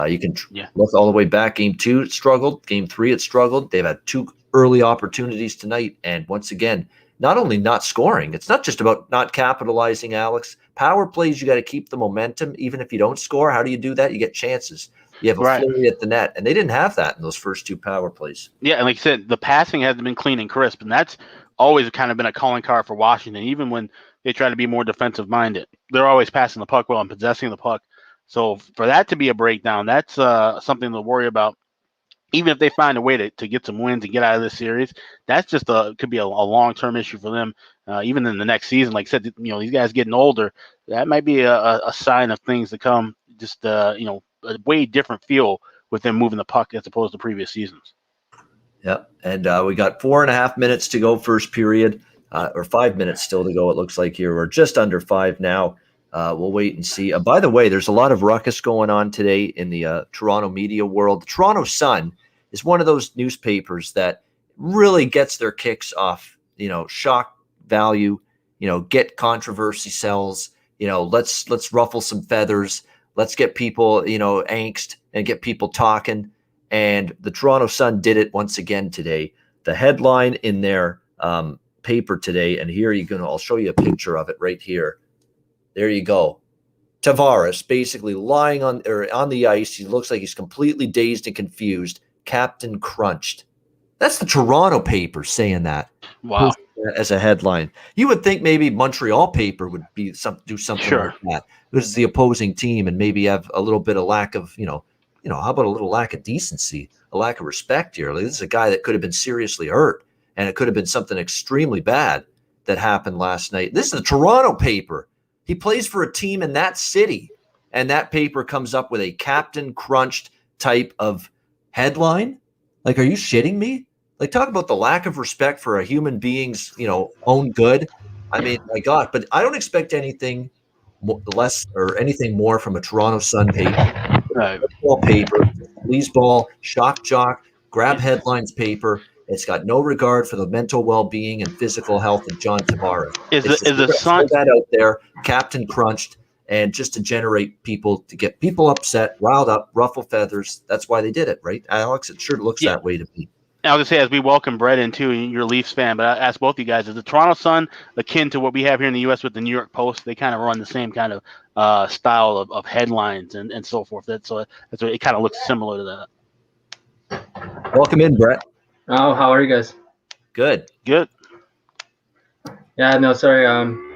Speaker 1: You can look all the way back. Game 2, it struggled. Game 3, it struggled. They've had 2 early opportunities tonight, and once again, not only not scoring, it's not just about not capitalizing, Alex. Power plays, you got to keep the momentum. Even if you don't score, how do you do that? You get chances. You have a flurry at the net, and they didn't have that in those first 2 power plays. Yeah,
Speaker 2: and like you said, the passing hasn't been clean and crisp, and that's always kind of been a calling card for Washington. Even when they try to be more defensive-minded, they're always passing the puck well and possessing the puck. So for that to be a breakdown, that's something to worry about. Even if they find a way to get some wins and get out of this series, that's just could be a long-term issue for them. Even in the next season, like I said, these guys getting older, that might be a sign of things to come. Just a way different feel with them moving the puck as opposed to previous seasons.
Speaker 1: Yep, and we got 4.5 minutes to go first period, or 5 minutes still to go. It looks like here we're just under 5 now. We'll wait and see. By the way, there's a lot of ruckus going on today in the Toronto media world. The Toronto Sun is one of those newspapers that really gets their kicks off, shock value, get controversy sells, let's ruffle some feathers. Let's get people, angst and get people talking. And the Toronto Sun did it once again today. The headline in their paper today, and here I'll show you a picture of it right here. There you go. Tavares basically lying on the ice. He looks like he's completely dazed and confused. Captain crunched. That's the Toronto paper saying that.
Speaker 2: Wow.
Speaker 1: As a headline. You would think maybe Montreal paper would do something like that. This is the opposing team and maybe have a little bit of lack of, how about a little lack of decency, a lack of respect here? Like, this is a guy that could have been seriously hurt, and it could have been something extremely bad that happened last night. This is the Toronto paper. He plays for a team in that city, and that paper comes up with a captain crunched type of headline. Like, are you shitting me? Like, talk about the lack of respect for a human being's, own good. I mean, my God, but I don't expect anything less or anything more from a Toronto Sun paper. Football paper, sleazeball, shock jock, grab headlines paper. It's got no regard for the mental well-being and physical health of John Tavares.
Speaker 2: Is the Sun
Speaker 1: that out there, Captain Crunched, and just to generate people, to get people upset, riled up, ruffle feathers. That's why they did it, right, Alex? It sure looks that way to me.
Speaker 2: I was going to say, as we welcome Brett into your Leafs fan, but I ask both you guys, is the Toronto Sun akin to what we have here in the U.S. with the New York Post? They kind of run the same kind of style of headlines and so forth. That's what it kind of looks similar to that.
Speaker 1: Welcome in, Brett.
Speaker 3: Oh, how are you guys?
Speaker 2: Good.
Speaker 3: Yeah, no, sorry.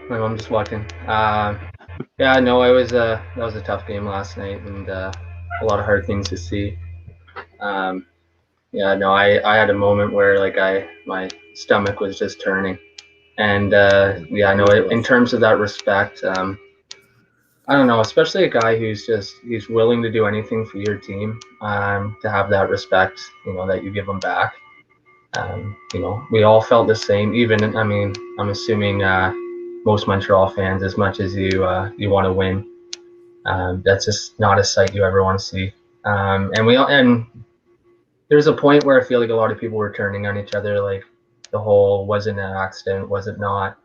Speaker 3: My mom just walked in. That was a tough game last night, and a lot of hard things to see. I had a moment where my stomach was just turning, and in terms of that respect, I don't know, especially a guy he's willing to do anything for your team, to have that respect, that you give him back. We all felt the same. I'm assuming most Montreal fans, as much as you want to win, that's just not a sight you ever want to see. And there's a point where I feel like a lot of people were turning on each other, like the whole was it an accident, was it not?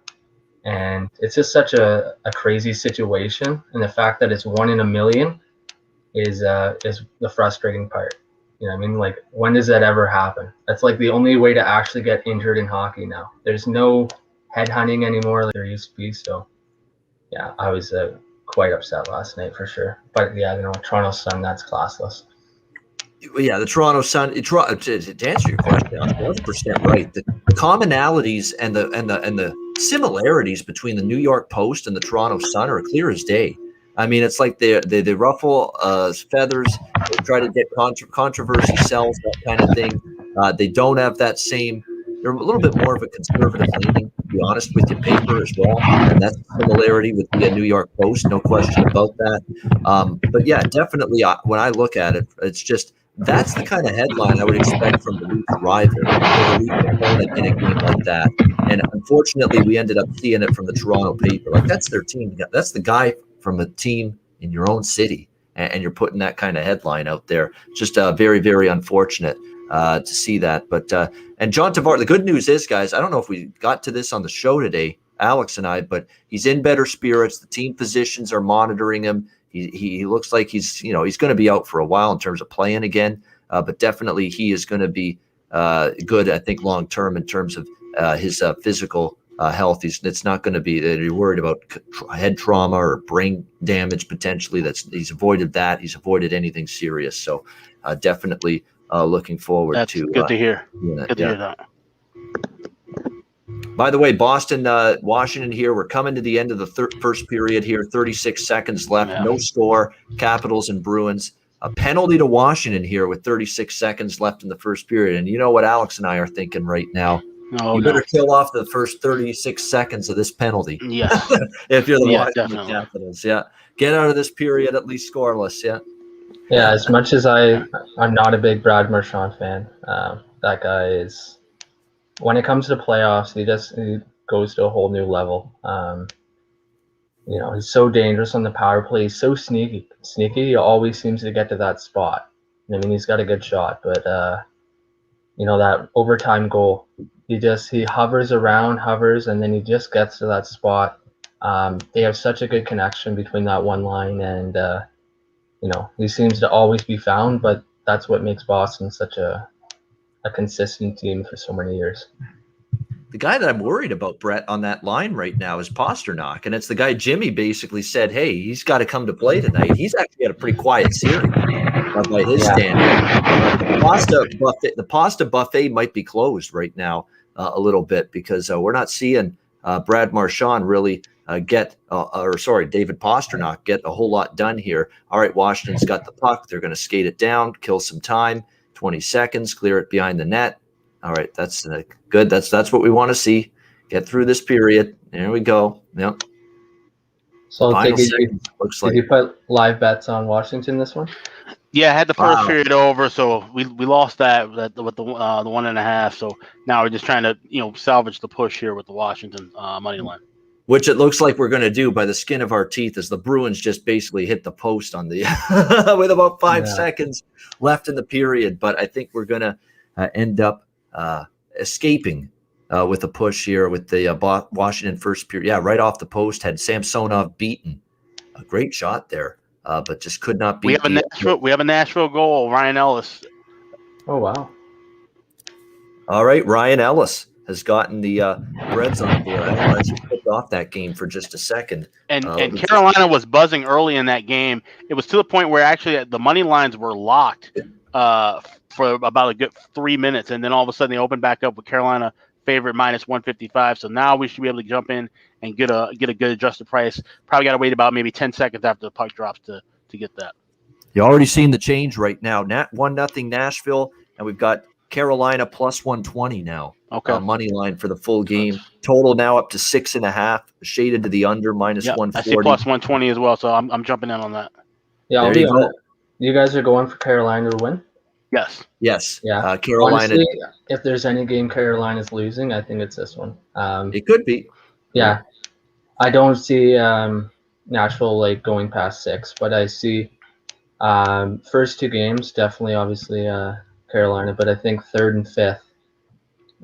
Speaker 3: And it's just such a crazy situation, and the fact that it's 1 in a million is the frustrating part. You know what I mean? Like, when does that ever happen? That's like the only way to actually get injured in hockey now. There's no headhunting anymore like there used to be. So, yeah, I was quite upset last night for sure. But yeah, Toronto Sun, that's classless.
Speaker 1: Yeah, the Toronto Sun. To answer your question, I'm 100% right. The commonalities and the similarities between the New York Post and the Toronto Sun are clear as day. I mean, it's like they ruffle feathers, they try to get controversy sells, that kind of thing. They don't have that same. They're a little bit more of a conservative leaning, to be honest with you, paper as well, and that's a similarity with the New York Post, no question about that. But yeah, definitely, when I look at it, it's just that's the kind of headline I would expect from the weak rival or the weak opponent in a game like that. And unfortunately, we ended up seeing it from the Toronto paper. Like, that's their team. That's the guy from a team in your own city, and you're putting that kind of headline out there. Just very, very unfortunate to see that. But and John Tavares, the good news is, guys, I don't know if we got to this on the show today, Alex and I, but he's in better spirits. The team physicians are monitoring him. He looks like he's going to be out for a while in terms of playing again, but definitely he is going to be good, I think, long term in terms of his physical health. It's not going to be that you're worried about head trauma or brain damage potentially. He's avoided that. He's avoided anything serious. So definitely looking forward
Speaker 2: That's
Speaker 1: to.
Speaker 2: Good to hear. Good to hear that.
Speaker 1: By the way, Boston, Washington here. We're coming to the end of the first period here. 36 seconds left. Yeah. No score. Capitals and Bruins. A penalty to Washington here with 36 seconds left in the first period. And you know what Alex and I are thinking right now? You better kill off the first 36 seconds of this penalty.
Speaker 2: Yeah.
Speaker 1: If you're the Washington
Speaker 2: definitely.
Speaker 1: Capitals. Yeah. Get out of this period at least scoreless. Yeah.
Speaker 3: Yeah, as much as I'm not a big Brad Marchand fan. That guy is, when it comes to playoffs, he goes to a whole new level. He's so dangerous on the power play. He's so sneaky. He always seems to get to that spot. I mean, he's got a good shot, but that overtime goal, he hovers, and then he just gets to that spot. They have such a good connection between that one line, and he seems to always be found. But that's what makes Boston such a consistent team for so many years.
Speaker 1: The guy that I'm worried about, Brett, on that line right now is Pasternak, and it's the guy Jimmy basically said, hey, he's got to come to play tonight. He's actually had a pretty quiet series by his standard. The pasta buffet might be closed right now a little bit because we're not seeing Brad Marchand really David Pasternak get a whole lot done here. All right, Washington's got the puck. They're going to skate it down, kill some time, 20 seconds, clear it behind the net. All right, that's good. That's what we want to see. Get through this period. There we go. Yep.
Speaker 3: So did you put live bets on Washington this one?
Speaker 2: Yeah, I had the first period over, so we lost that with the 1.5. So now we're just trying to salvage the push here with the Washington money line.
Speaker 1: Which it looks like we're going to do by the skin of our teeth, as the Bruins just basically hit the post on the with about 5 seconds left in the period. But I think we're going to end up escaping with a push here with the Washington first period. Yeah, right off the post, had Samsonov beaten. A great shot there, but just could not beat.
Speaker 2: We have a Nashville goal, Ryan Ellis.
Speaker 3: Oh, wow.
Speaker 1: All right, Ryan Ellis has gotten the Reds on board. I realized he picked off that game for just a second.
Speaker 2: And Carolina was buzzing early in that game. It was to the point where actually the money lines were locked for about a good 3 minutes, and then all of a sudden they opened back up with Carolina favorite minus 155. So now we should be able to jump in and get a good adjusted price. Probably got to wait about maybe 10 seconds after the puck drops to get that.
Speaker 1: You already seen the change right now. 1-0 Nashville, and we've got Carolina plus 120 now.
Speaker 2: Okay.
Speaker 1: Money line for the full game. Total now up to 6.5. Shaded to the under minus 140.
Speaker 2: I see plus 120 as well, so I'm jumping in on that.
Speaker 3: Yeah, I'll be honest. You guys are going for Carolina to win?
Speaker 1: Yes.
Speaker 3: Yeah.
Speaker 1: Carolina.
Speaker 3: Honestly, if there's any game Carolina's losing, I think it's this one.
Speaker 1: It could be.
Speaker 3: Yeah. I don't see Nashville going past 6, but I see first 2 games definitely, obviously Carolina, but I think 3rd and 5th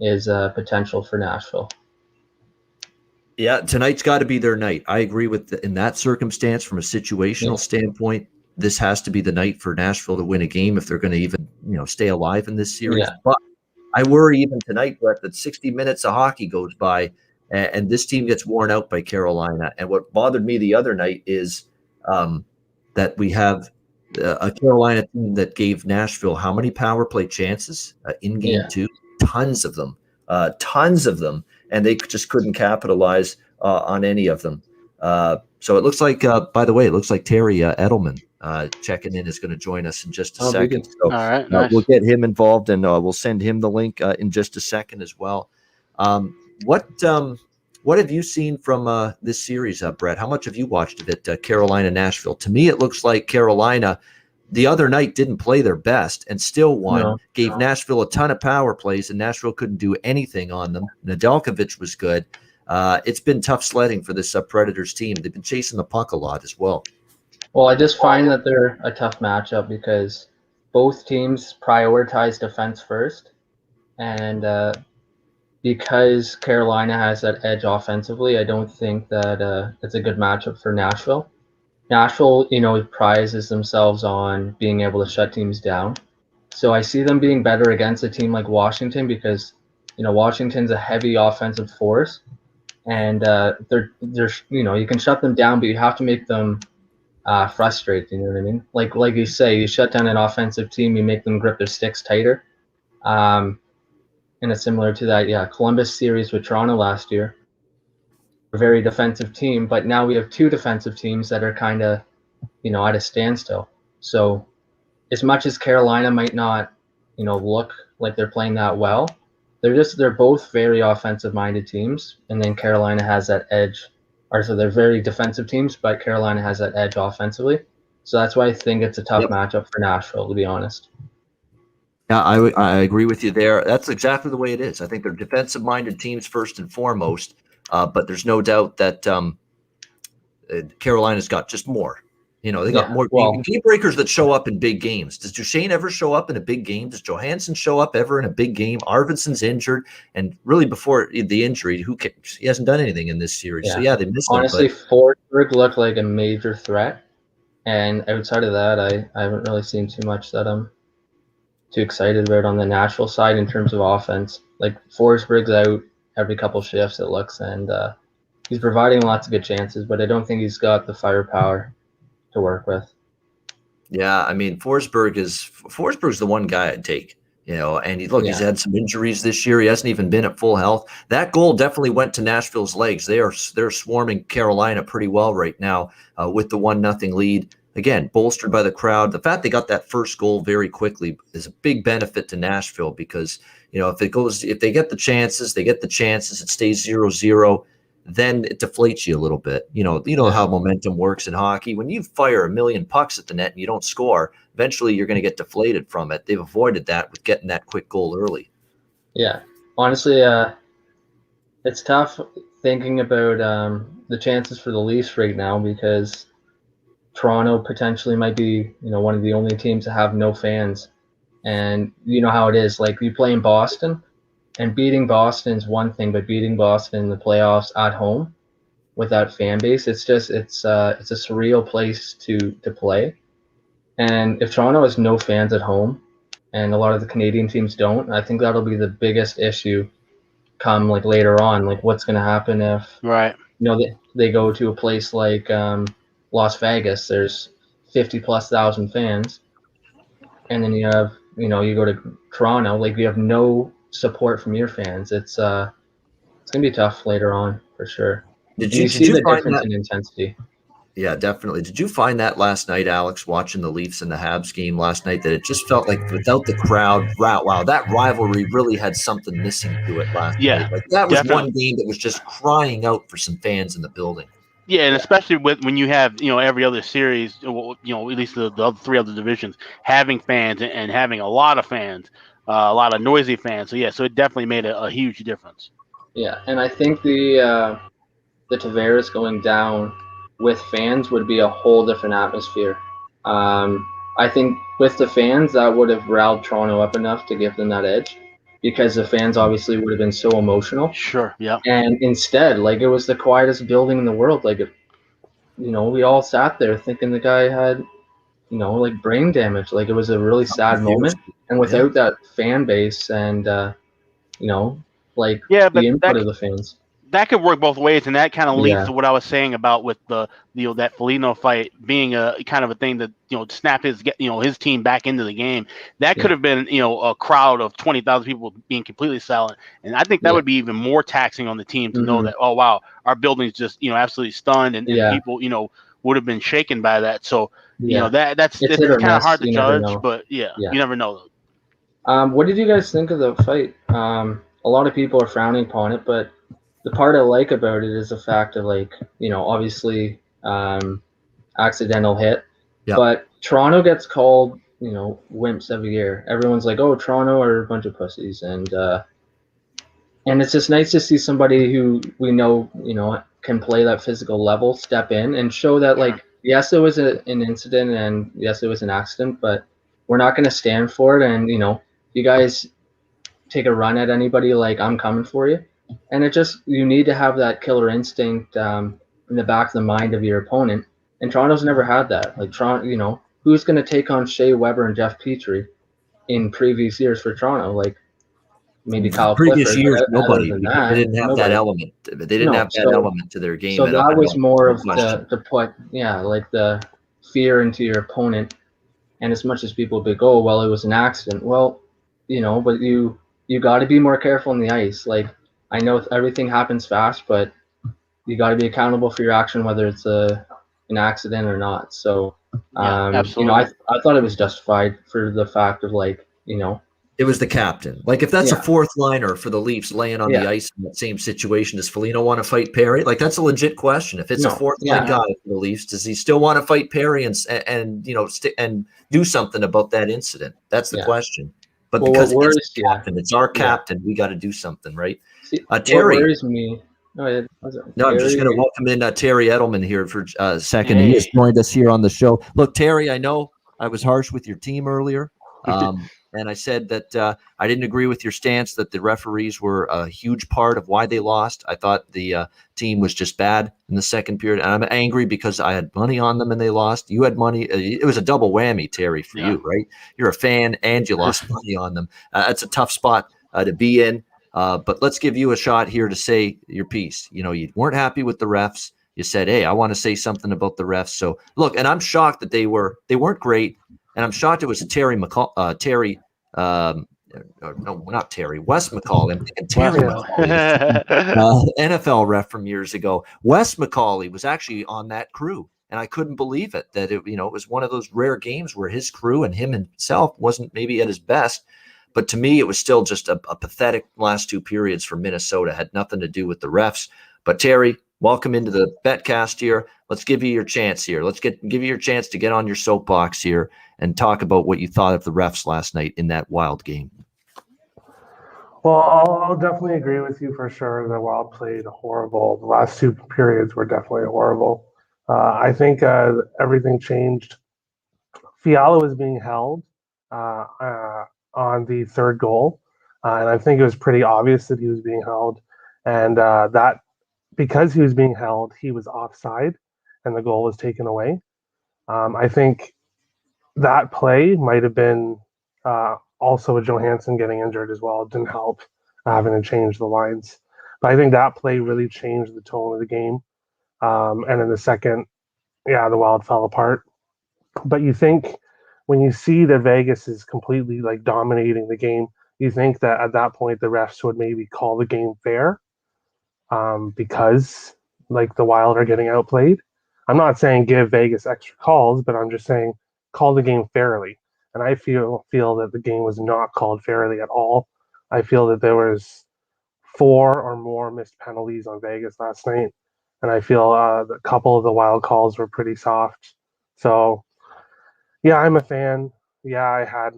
Speaker 3: is potential for Nashville.
Speaker 1: Yeah, tonight's got to be their night. I agree with in that circumstance from a situational standpoint. this has to be the night for Nashville to win a game if they're going to even, stay alive in this series.
Speaker 3: Yeah.
Speaker 1: But I worry even tonight, Brett, that 60 minutes of hockey goes by and this team gets worn out by Carolina. And what bothered me the other night is that we have a Carolina team that gave Nashville how many power play chances in game two? Tons of them. And they just couldn't capitalize on any of them. So it looks like, by the way, Terry Edelman checking in is going to join us in just a second. So
Speaker 2: all right, nice.
Speaker 1: We'll get him involved, and we'll send him the link in just a second as well. What have you seen from this series, Brett? How much have you watched of it, Carolina-Nashville? To me, it looks like Carolina the other night didn't play their best and still won, gave Nashville a ton of power plays, and Nashville couldn't do anything on them. Nedeljkovic was good. It's been tough sledding for this Predators team. They've been chasing the puck a lot as well.
Speaker 3: Well, I just find that they're a tough matchup because both teams prioritize defense first. And because Carolina has that edge offensively, I don't think that it's a good matchup for Nashville. Nashville, prizes themselves on being able to shut teams down. So I see them being better against a team like Washington because, Washington's a heavy offensive force. And they're you can shut them down, but you have to make them frustrated. You know what I mean? Like you say, you shut down an offensive team, you make them grip their sticks tighter. And it's similar to that, Columbus series with Toronto last year. A very defensive team, but now we have two defensive teams that are kind of, at a standstill. So as much as Carolina might not, look like they're playing that well, they're both very offensive-minded teams, and then Carolina has that edge. So they're very defensive teams, but Carolina has that edge offensively. So that's why I think it's a tough matchup for Nashville, to be honest.
Speaker 1: Yeah, I agree with you there. That's exactly the way it is. I think they're defensive-minded teams first and foremost, but there's no doubt that Carolina's got just more. They got more game breakers that show up in big games. Does Duchesne ever show up in a big game? Does Johansson show up ever in a big game? Arvidsson's injured, and really before the injury, who cares? He hasn't done anything in this series.
Speaker 3: Yeah.
Speaker 1: So they missed him.
Speaker 3: Honestly, Forsberg looked like a major threat, and outside of that, I haven't really seen too much that I'm too excited about on the Nashville side in terms of offense. Like Forsberg's out every couple shifts, it looks, and he's providing lots of good chances, but I don't think he's got the firepower to work with.
Speaker 1: Yeah, I mean, Forsberg's the one guy I'd take, and he's had some injuries this year. He hasn't even been at full health. That goal definitely went to Nashville's legs. They're swarming Carolina pretty well right now with the 1-0 lead. Again, bolstered by the crowd. The fact they got that first goal very quickly is a big benefit to Nashville because, if they get the chances, it stays 0-0. Then it deflates you a little bit. You know how momentum works in hockey. When you fire a million pucks at the net and you don't score, eventually you're going to get deflated from it. They've avoided that with getting that quick goal early. Yeah,
Speaker 3: honestly, it's tough thinking about the chances for the Leafs right now because Toronto potentially might be, one of the only teams to have no fans. And you know how it is. Like you play in Boston. And beating Boston is one thing, but beating Boston in the playoffs at home with that fan base, it's a surreal place to play. And if Toronto has no fans at home, and a lot of the Canadian teams don't, I think that'll be the biggest issue come later on. What's going to happen if they go to a place like Las Vegas, there's 50,000+ fans, and then you have you go to Toronto, you have no support from your fans. It's gonna be tough later on for sure. Did you see the difference in intensity?
Speaker 1: Yeah, definitely. Did you find that last night, Alex, watching the Leafs and the Habs game last night, that it just felt like without the crowd, wow, that rivalry really had something missing to it last night. That was definitely one game that was just crying out for some fans in the building.
Speaker 2: Yeah, and especially when you have every other series, at least the other three other divisions having fans and having a lot of fans. A lot of noisy fans. So it definitely made a huge difference.
Speaker 3: Yeah, and I think the Tavares going down with fans would be a whole different atmosphere. I think with the fans, that would have riled Toronto up enough to give them that edge because the fans obviously would have been so emotional.
Speaker 2: Sure, yeah.
Speaker 3: And instead, it was the quietest building in the world. We all sat there thinking the guy had like brain damage. Like, it was a really sad moment, and without that fan base and like
Speaker 2: Yeah, but
Speaker 3: the input of the fans.
Speaker 2: that could work both ways, and that kind of leads
Speaker 3: Yeah.
Speaker 2: to what I was saying about with the that Foligno fight being a kind of a thing that snap his his team back into the game. That could have been a crowd of 20,000 people being completely silent, and I think that would be even more taxing on the team to know that, oh wow, our building's just absolutely stunned, and people would have been shaken by that. So that's
Speaker 3: it's
Speaker 2: kind of hard to judge, but you never know.
Speaker 3: What did you guys think of the fight? A lot of people are frowning upon it, but the part I like about it is the fact of, like, obviously accidental hit, but Toronto gets called, wimps every year. Everyone's like, oh, Toronto are a bunch of pussies, and it's just nice to see somebody who we know, can play that physical level step in and show that, like, yes, it was an incident, and yes, it was an accident, but we're not going to stand for it. And you guys take a run at anybody, like, I'm coming for you. And you need to have that killer instinct in the back of the mind of your opponent. And Toronto's never had that. Like, Toronto, who's going to take on Shea Weber and Jeff Petrie in previous years for Toronto? Like, maybe Kyle
Speaker 1: previous
Speaker 3: Clifford,
Speaker 1: years, nobody.
Speaker 3: They
Speaker 1: didn't have that element. They didn't have that element to their game.
Speaker 3: So that was more of the put, like, the fear into your opponent. And as much as people would go, well, it was an accident. Well, but you got to be more careful on the ice. Like, I know everything happens fast, but you got to be accountable for your action, whether it's an accident or not. So,
Speaker 2: absolutely.
Speaker 3: I thought it was justified for the fact of, like,
Speaker 1: it was the captain. Like, if that's a fourth liner for the Leafs laying on the ice in that same situation, does Foligno want to fight Perry? Like, that's a legit question. If it's a fourth line guy for the Leafs, does he still want to fight Perry and and do something about that incident? That's the question. But because it's the captain, it's our captain, we got to do something, right? Terry.
Speaker 3: What worries me.
Speaker 1: I'm just going to welcome in Terry Edelman here for a second. He has joined us here on the show. Look, Terry, I know I was harsh with your team earlier. And I said that I didn't agree with your stance that the referees were a huge part of why they lost. I thought the team was just bad in the second period. And I'm angry because I had money on them and they lost. You had money. It was a double whammy, Terry, for you, right? You're a fan and you lost money on them. That's a tough spot to be in. But let's give you a shot here to say your piece. You weren't happy with the refs. You said, hey, I want to say something about the refs. So, look, and I'm shocked that they weren't great. And I'm shocked it was Wes McCall. I'm thinking Terry McCall, NFL ref from years ago. Wes McCauley was actually on that crew, and I couldn't believe it. That it was one of those rare games where his crew and him himself wasn't maybe at his best. But to me, it was still just a pathetic last two periods for Minnesota. It had nothing to do with the refs. But Terry, welcome into the Betcast here. Let's give you your chance here. Let's give you your chance to get on your soapbox here and talk about what you thought of the refs last night in that Wild game.
Speaker 4: Well, I'll definitely agree with you for sure. The Wild played horrible. The last two periods were definitely horrible. I think everything changed. Fiala was being held on the third goal, and I think it was pretty obvious that he was being held, and that because he was being held, he was offside, and the goal was taken away. I think that play might have been also with Johansson getting injured as well. It didn't help having to change the lines. But I think that play really changed the tone of the game. And in the second, the Wild fell apart. But you think when you see that Vegas is completely like dominating the game, you think that at that point the refs would maybe call the game fair because like the Wild are getting outplayed. I'm not saying give Vegas extra calls, but I'm just saying call the game fairly. And I feel that the game was not called fairly at all. I feel that there was 4 or more missed penalties on Vegas last night. And I feel a couple of the Wild calls were pretty soft. So, I'm a fan. I had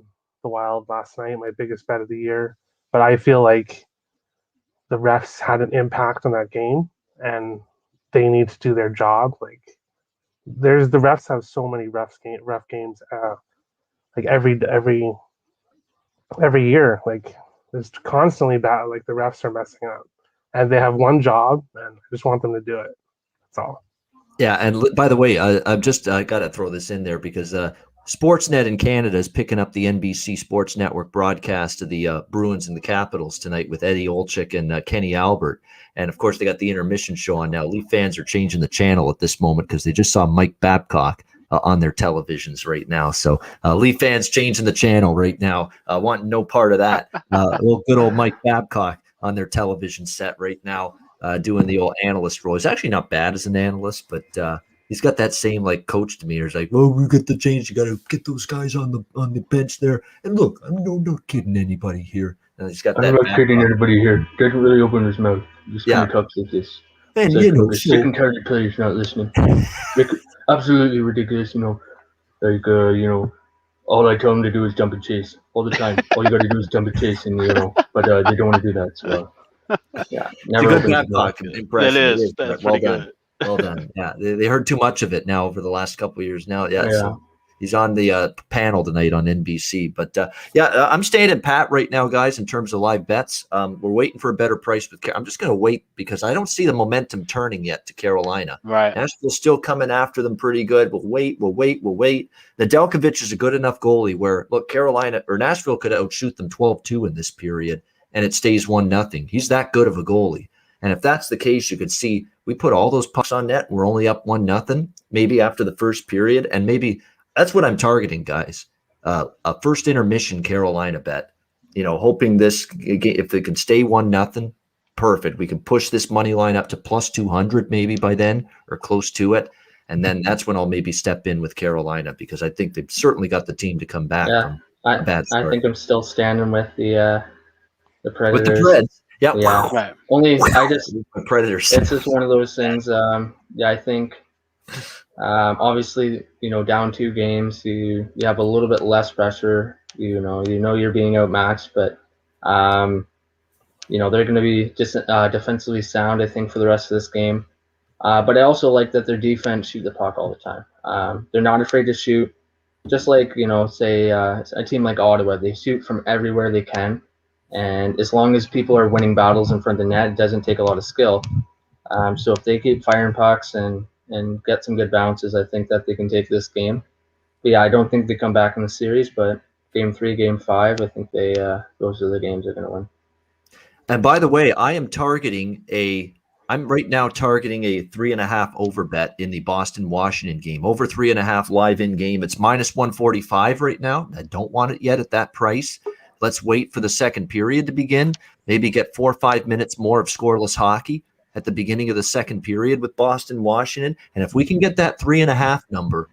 Speaker 4: the Wild last night, my biggest bet of the year. But I feel like the refs had an impact on that game, and they need to do their job. Like, the refs have so many ref games, like every year. Like, there's constantly bad. Like, the refs are messing up, and they have one job, and I just want them to do it. That's all.
Speaker 1: Yeah, and by the way, I've just got to throw this in there because Sportsnet in Canada is picking up the NBC Sports Network broadcast of the Bruins and the Capitals tonight with Eddie Olczyk and Kenny Albert. And, of course, they got the intermission show on now. Leaf fans are changing the channel at this moment because they just saw Mike Babcock on their televisions right now. So Leaf fans changing the channel right now, wanting no part of that. Little good old Mike Babcock on their television set right now, doing the old analyst role. He's actually not bad as an analyst, but he's got that same like coach demeanor. It's like, well, we get the change. You got to get those guys on the bench there. And look, I'm not kidding anybody here. He's got that.
Speaker 3: I'm not kidding anybody here. Doesn't really open his mouth. Just kind of talks like this.
Speaker 1: And
Speaker 3: sick and tired of players not listening. Absolutely ridiculous. All I tell them to do is jump and chase all the time. All you got to do is jump and chase, and but they don't want to do that. So yeah, never
Speaker 1: it's a good Babcock impression.
Speaker 2: It is. That's
Speaker 1: well
Speaker 2: pretty
Speaker 1: done.
Speaker 2: good.
Speaker 1: Well done. Yeah, they heard too much of it now over the last couple of years. Now, yeah.
Speaker 3: Yeah.
Speaker 1: So he's on the panel tonight on NBC. But I'm staying in pat right now, guys, in terms of live bets. We're waiting for a better price with. I'm just going to wait because I don't see the momentum turning yet to Carolina.
Speaker 2: Right.
Speaker 1: Nashville's still coming after them pretty good. We'll wait. Nedeljkovic is a good enough goalie where look, Carolina or Nashville could outshoot them 12-2 in this period, and it stays 1-0. He's that good of a goalie. And if that's the case, you could see we put all those pucks on net. We're only up 1-0, maybe after the first period. And maybe that's what I'm targeting, guys. A first intermission Carolina bet, hoping this, if they can stay 1-0, perfect. We can push this money line up to plus 200 maybe by then or close to it. And then that's when I'll maybe step in with Carolina because I think they've certainly got the team to come back from a bad start.
Speaker 3: I think I'm still standing with the Predators.
Speaker 1: With the Preds. Yeah.
Speaker 2: Right.
Speaker 3: Only I just
Speaker 1: Predators.
Speaker 3: It's just one of those things. I think obviously down 2 games, you have a little bit less pressure. You know you're being outmatched, but they're going to be just defensively sound. I think for the rest of this game. But I also like that their defense shoot the puck all the time. They're not afraid to shoot. Just like say a team like Ottawa, they shoot from everywhere they can. And as long as people are winning battles in front of the net, it doesn't take a lot of skill. So if they keep firing pucks and get some good bounces, I think that they can take this game. But yeah, I don't think they come back in the series, but game 3, game 5, I think those are the games they're going to win.
Speaker 1: And by the way, I'm right now targeting a 3.5 over bet in the Boston-Washington game. Over 3.5 live in game. It's minus 145 right now. I don't want it yet at that price. Let's wait for the second period to begin. Maybe get 4 or 5 minutes more of scoreless hockey at the beginning of the second period with Boston, Washington. And if we can get that 3.5 number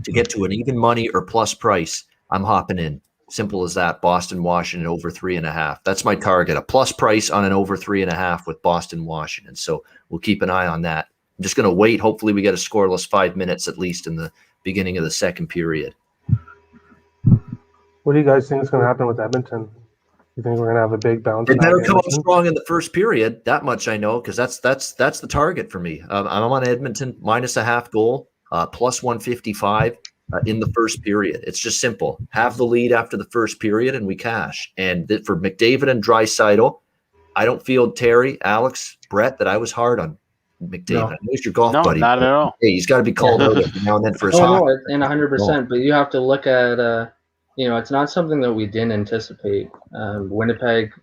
Speaker 1: to get to an even money or plus price, I'm hopping in. Simple as that. Boston, Washington over 3.5. That's my target. A plus price on an over 3.5 with Boston, Washington. So we'll keep an eye on that. I'm just going to wait. Hopefully we get a scoreless 5 minutes at least in the beginning of the second period.
Speaker 4: What do you guys think is going to happen with Edmonton? You think we're going to have a big bounce?
Speaker 1: They better come up strong in the first period. That much I know because that's the target for me. I'm on Edmonton minus a half goal, plus 155 in the first period. It's just simple. Have the lead after the first period and we cash. And for McDavid and Draisaitl, I don't feel Terry, Alex, Brett that I was hard on McDavid.
Speaker 3: No.
Speaker 1: I know he's your golf buddy.
Speaker 2: Not at all.
Speaker 1: Hey, he's got to be called out every now and then for his hockey.
Speaker 3: No, and 100%. But you have to look at it's not something that we didn't anticipate. Winnipeg,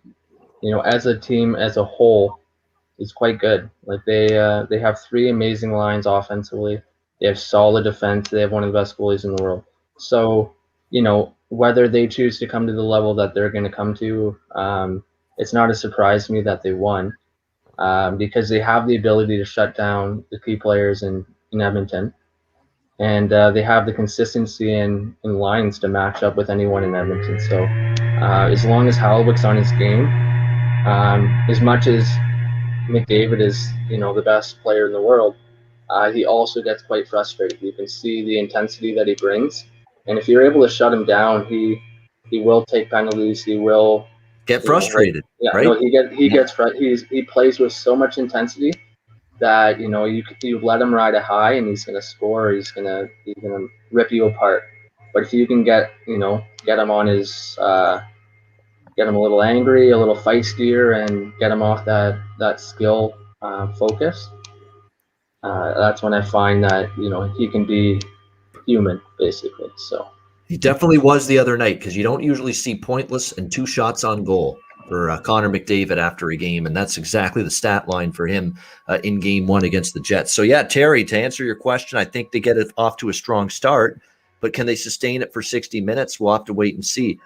Speaker 3: as a team as a whole, is quite good. Like they have 3 amazing lines offensively. They have solid defense. They have one of the best goalies in the world. So, whether they choose to come to the level that they're going to come to, it's not a surprise to me that they won because they have the ability to shut down the key players in Edmonton. And they have the consistency in lines to match up with anyone in Edmonton. So as long as Hellebuyck's on his game, as much as McDavid is, the best player in the world, he also gets quite frustrated. You can see the intensity that he brings. And if you're able to shut him down, he will take penalties. He will
Speaker 1: get frustrated. Right?
Speaker 3: No, he plays with so much intensity that you let him ride a high and he's gonna score. He's gonna rip you apart. But if you can get him on his get him a little angry, a little feistier, and get him off that skill focus, that's when I find that he can be human, basically. So
Speaker 1: He definitely was the other night, because you don't usually see pointless and 2 shots on goal for Connor McDavid after a game, and that's exactly the stat line for him in Game 1 against the Jets. So, yeah, Terry, to answer your question, I think they get it off to a strong start, but can they sustain it for 60 minutes? We'll have to wait and see.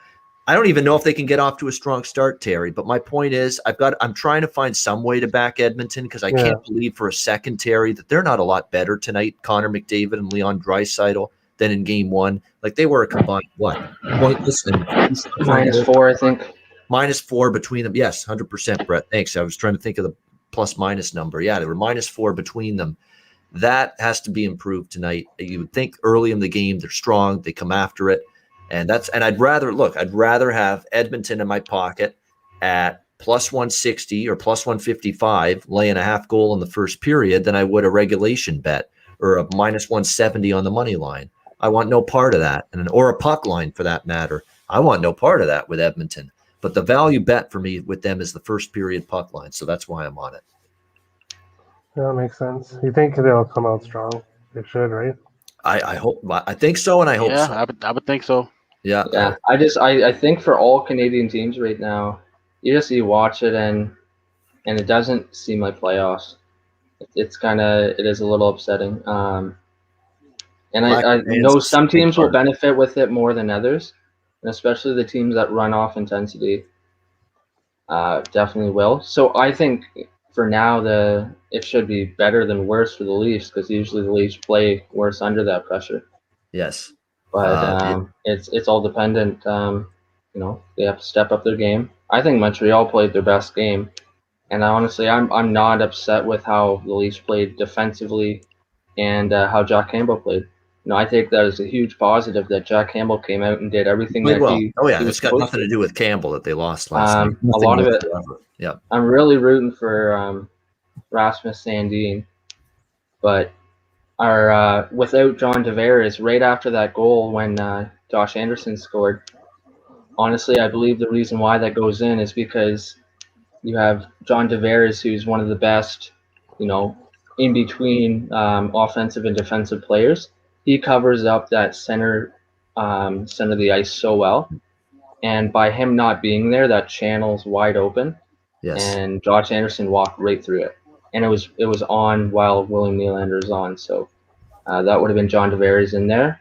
Speaker 1: I don't even know if they can get off to a strong start, Terry, but my point is I'm trying to find some way to back Edmonton, because I can't believe for a second, Terry, that they're not a lot better tonight, Connor McDavid and Leon Draisaitl, than in Game 1. Like, they were a combined, pointless and
Speaker 3: -4, I think.
Speaker 1: -4 between them. Yes, 100%, Brett. Thanks. I was trying to think of the plus-minus number. Yeah, they were -4 between them. That has to be improved tonight. You would think early in the game they're strong, they come after it, and I'd rather have Edmonton in my pocket at +160 or +155, laying a half goal in the first period, than I would a regulation bet or a -170 on the money line. I want no part of that, or a puck line for that matter. I want no part of that with Edmonton. But the value bet for me with them is the first period puck line, so that's why I'm on it.
Speaker 4: Yeah, that makes sense. You think they'll come out strong? They should, right?
Speaker 1: I hope. I think so, and I hope so.
Speaker 2: I would think so.
Speaker 1: Yeah.
Speaker 3: Yeah. I think for all Canadian teams right now, you watch it and it doesn't seem like playoffs. It is a little upsetting. And I know some teams will benefit with it more than others, and especially the teams that run off intensity definitely will. So I think for now it should be better than worse for the Leafs, because usually the Leafs play worse under that pressure.
Speaker 1: Yes.
Speaker 3: But it's all dependent. They have to step up their game. I think Montreal played their best game, and I'm not upset with how the Leafs played defensively and how Jack Campbell played. I take that as a huge positive that Jack Campbell came out and did everything that he.
Speaker 1: Oh yeah, it's got nothing to do with Campbell that they lost last night.
Speaker 3: A lot of it.
Speaker 1: Yeah.
Speaker 3: I'm really rooting for Rasmus Sandin, but without John Tavares, right after that goal when Josh Anderson scored, honestly, I believe the reason why that goes in is because you have John Tavares, who's one of the best, in between offensive and defensive players. He covers up that center of the ice so well, and by him not being there, that channel's wide open.
Speaker 1: Yes.
Speaker 3: And Josh Anderson walked right through it, and it was on while William Nylander's on. So that would have been John Tavares in there.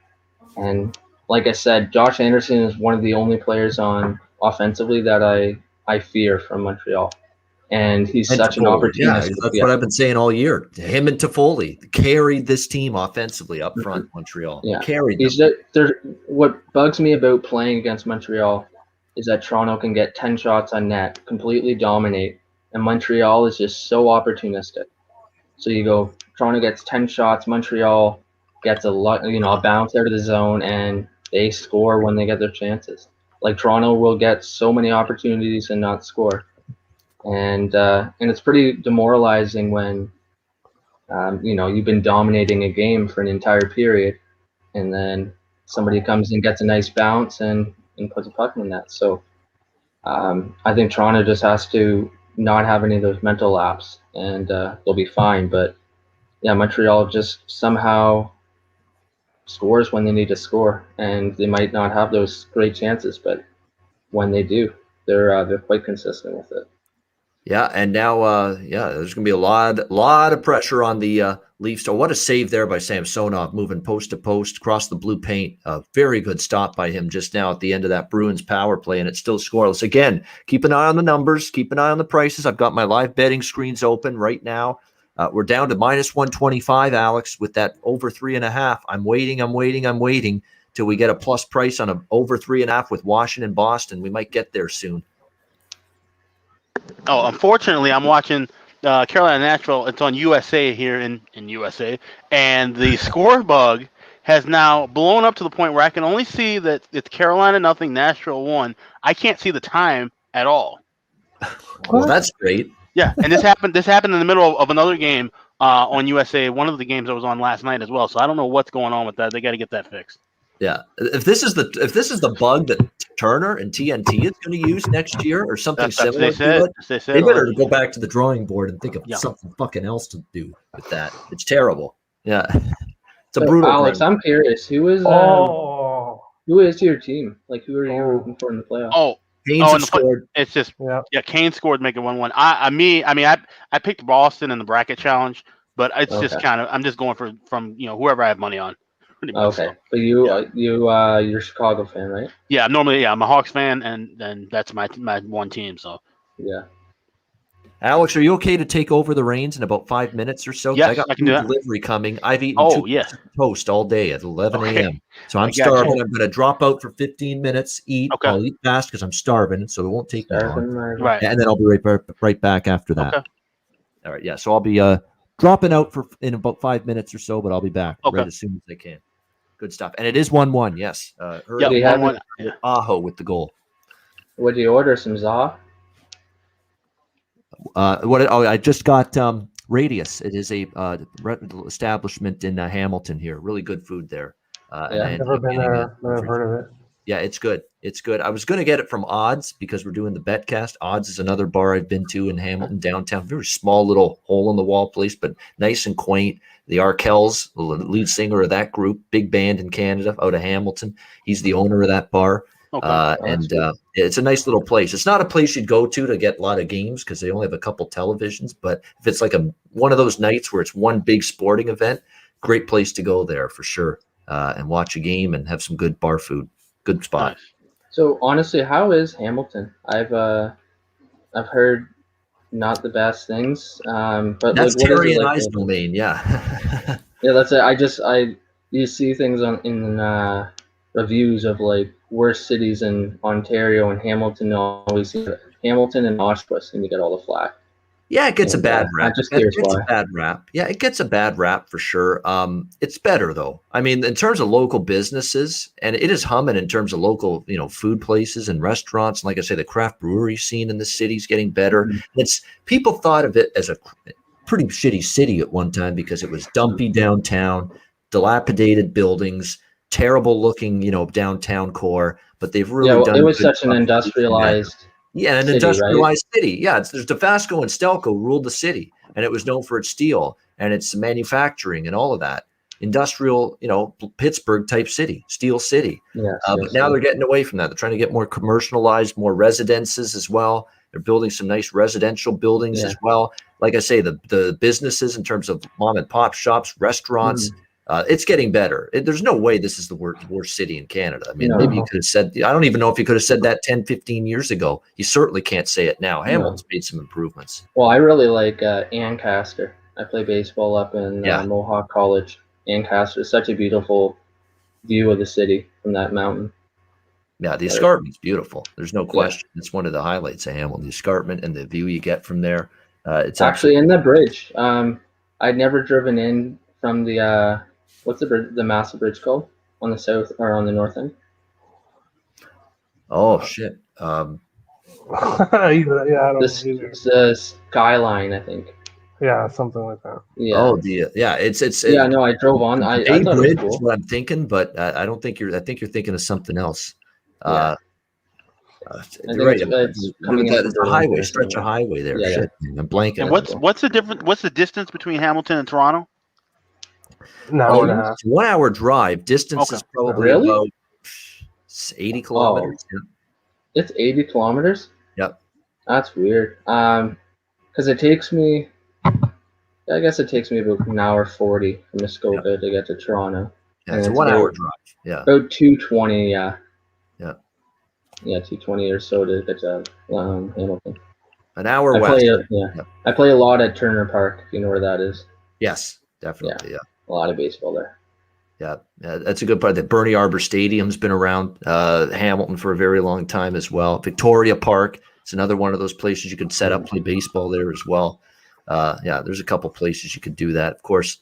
Speaker 3: And like I said, Josh Anderson is one of the only players on offensively that I fear from Montreal. And he's such an opportunist.
Speaker 1: Yeah, that's what I've been saying all year. Him and Toffoli carried this team offensively up front, Montreal.
Speaker 3: Yeah.
Speaker 1: Carried them.
Speaker 3: What bugs me about playing against Montreal is that Toronto can get 10 shots on net, completely dominate, and Montreal is just so opportunistic. So you go, Toronto gets 10 shots, Montreal gets a bounce out of the zone, and they score when they get their chances. Like Toronto will get so many opportunities and not score. And it's pretty demoralizing when you've been dominating a game for an entire period, and then somebody comes and gets a nice bounce and puts a puck in that. So I think Toronto just has to not have any of those mental lapses, and they'll be fine. But yeah, Montreal just somehow scores when they need to score, and they might not have those great chances, but when they do, they're quite consistent with it.
Speaker 1: Yeah, and now, there's going to be a lot of pressure on the Leafs. So what a save there by Samsonov, moving post to post across the blue paint. A very good stop by him just now at the end of that Bruins power play, and it's still scoreless. Again, keep an eye on the numbers, keep an eye on the prices. I've got my live betting screens open right now. We're down to -125, Alex, with that over 3.5. I'm waiting till we get a plus price on a over 3.5 with Washington, Boston. We might get there soon.
Speaker 2: Oh, unfortunately, I'm watching Carolina Nashville. It's on USA here in USA, and the score bug has now blown up to the point where I can only see that it's Carolina 0, Nashville 1. I can't see the time at all.
Speaker 1: Well, that's great.
Speaker 2: Yeah, and this happened in the middle of another game on USA, one of the games that was on last night as well. So I don't know what's going on with that. They got to get that fixed.
Speaker 1: Yeah, if this is the bug that Turner and TNT is going to use next year or something similar to it, they better go back to the drawing board and think of something fucking else to do with that. It's terrible. Yeah. It's a brutal
Speaker 3: Alex,
Speaker 1: game.
Speaker 3: I'm curious. Who is your team? Like, who are you rooting for in the playoffs?
Speaker 1: Canes have scored.
Speaker 2: It's just
Speaker 4: Yeah.
Speaker 2: Kane scored, make it 1-1. I picked Boston in the bracket challenge, but it's just kind of I'm just going from whoever I have money on. Pretty much,
Speaker 3: Okay,
Speaker 2: so.
Speaker 3: but you're a Chicago fan, right?
Speaker 2: Yeah, normally I'm a Hawks fan, and that's my one team. So
Speaker 3: Yeah.
Speaker 1: Alex, are you okay to take over the reins in about 5 minutes or so?
Speaker 2: Yes,
Speaker 1: I got
Speaker 2: I can do that.
Speaker 1: delivery coming. I've eaten toast all day at 11 a.m. So I'm starving. I'm going to drop out for 15 minutes, eat.
Speaker 2: Okay.
Speaker 1: I'll eat fast because I'm starving, so it won't take me long.
Speaker 2: Right.
Speaker 1: And then I'll be right back after that.
Speaker 2: Okay.
Speaker 1: All right, yeah. So I'll be dropping out in about 5 minutes or so, but I'll be back right as soon as I can. Good stuff. And it is 1-1, yes.
Speaker 2: 1-1.
Speaker 1: Aho with the goal.
Speaker 3: What do you order? Some za?
Speaker 1: I just got Radius. It is a establishment in Hamilton here. Really good food there.
Speaker 4: I've never been there, but I've heard of it.
Speaker 1: Yeah, it's good. It's good. I was going to get it from Odds because we're doing the Betcast. Odds is another bar I've been to in Hamilton, downtown. Very small little hole-in-the-wall place, but nice and quaint. The Arkells, the lead singer of that group, big band in Canada out of Hamilton. He's the owner of that bar. It's a nice little place. It's not a place you'd go to get a lot of games because they only have a couple televisions. But if it's like one of those nights where it's one big sporting event, great place to go there for sure and watch a game and have some good bar food. Good spot.
Speaker 2: Nice.
Speaker 3: So honestly, how is Hamilton? I've heard not the best things. But
Speaker 1: that's
Speaker 3: like,
Speaker 1: Terry and I's domain. Yeah.
Speaker 3: Yeah, that's it. You see things in reviews of like worst cities in Ontario, and Hamilton always see Hamilton and Oshawa seem to get all the flack.
Speaker 1: Yeah, it gets a bad rap.
Speaker 3: I'm just curious why.
Speaker 1: A bad rap. Yeah, it gets a bad rap for sure. It's better though. I mean, in terms of local businesses, and it is humming in terms of local, food places and restaurants. And like I say, the craft brewery scene in the city is getting better. Mm-hmm. People thought of it as a pretty shitty city at one time because it was dumpy downtown, dilapidated buildings, terrible looking, downtown core. But they've really done.
Speaker 3: It was such an industrialized.
Speaker 1: Yeah, an
Speaker 3: city,
Speaker 1: industrialized city. Yeah, there's Dofasco and Stelco ruled the city, and it was known for its steel and its manufacturing and all of that. Industrial, Pittsburgh type city, steel city.
Speaker 3: Yeah,
Speaker 1: but now they're getting away from that. They're trying to get more commercialized, more residences as well. They're building some nice residential buildings as well. Like I say, the businesses in terms of mom and pop shops, restaurants. It's getting better. There's no way this is the worst city in Canada. I mean, maybe you could have said, I don't even know if you could have said that 10, 15 years ago. You certainly can't say it now. Hamilton's made some improvements.
Speaker 3: Well, I really like Ancaster. I play baseball up in Mohawk College. Ancaster is such a beautiful view of the city from that mountain.
Speaker 1: Yeah, the escarpment's beautiful. There's no question. It's one of the highlights of Hamilton, the escarpment and the view you get from there. It's
Speaker 3: actually in the bridge. I'd never driven in from the what's the massive bridge called on the south or on the north end?
Speaker 1: Oh shit!
Speaker 4: I don't know.
Speaker 3: The skyline, I think.
Speaker 4: Yeah, something like that.
Speaker 3: Yeah.
Speaker 1: Oh, it's.
Speaker 3: Yeah, no, I drove on. I thought
Speaker 1: bridge
Speaker 3: it was cool.
Speaker 1: is what I'm thinking, but I don't think you're. I think you're thinking of something else.
Speaker 3: I think
Speaker 1: right.
Speaker 3: it's coming in
Speaker 1: a highway, stretch of highway there.
Speaker 3: Yeah,
Speaker 1: shit, I'm blanking.
Speaker 2: And what's the difference? What's the distance between Hamilton and Toronto?
Speaker 4: An hour and a half.
Speaker 1: 1 hour drive. Distance is probably about 80 kilometers.
Speaker 3: Oh. It's 80 kilometers?
Speaker 1: Yep.
Speaker 3: That's weird. Because it takes me, I guess it takes me about an hour 40 from Muskoka to get to Toronto.
Speaker 1: Yeah, it's a 1 hour drive. Yeah.
Speaker 3: About 220, yeah.
Speaker 1: Yeah.
Speaker 3: Yeah, 220 or so to get to Hamilton.
Speaker 1: An hour west.
Speaker 3: I play a lot at Turner Park, if you know where that is.
Speaker 1: Yes, definitely. Yeah.
Speaker 3: A lot of baseball there.
Speaker 1: Yeah, that's a good part. The Bernie Arbor Stadium's been around Hamilton for a very long time as well. Victoria Park, it's another one of those places you could set up, play baseball there as well. There's a couple places you could do that. Of course,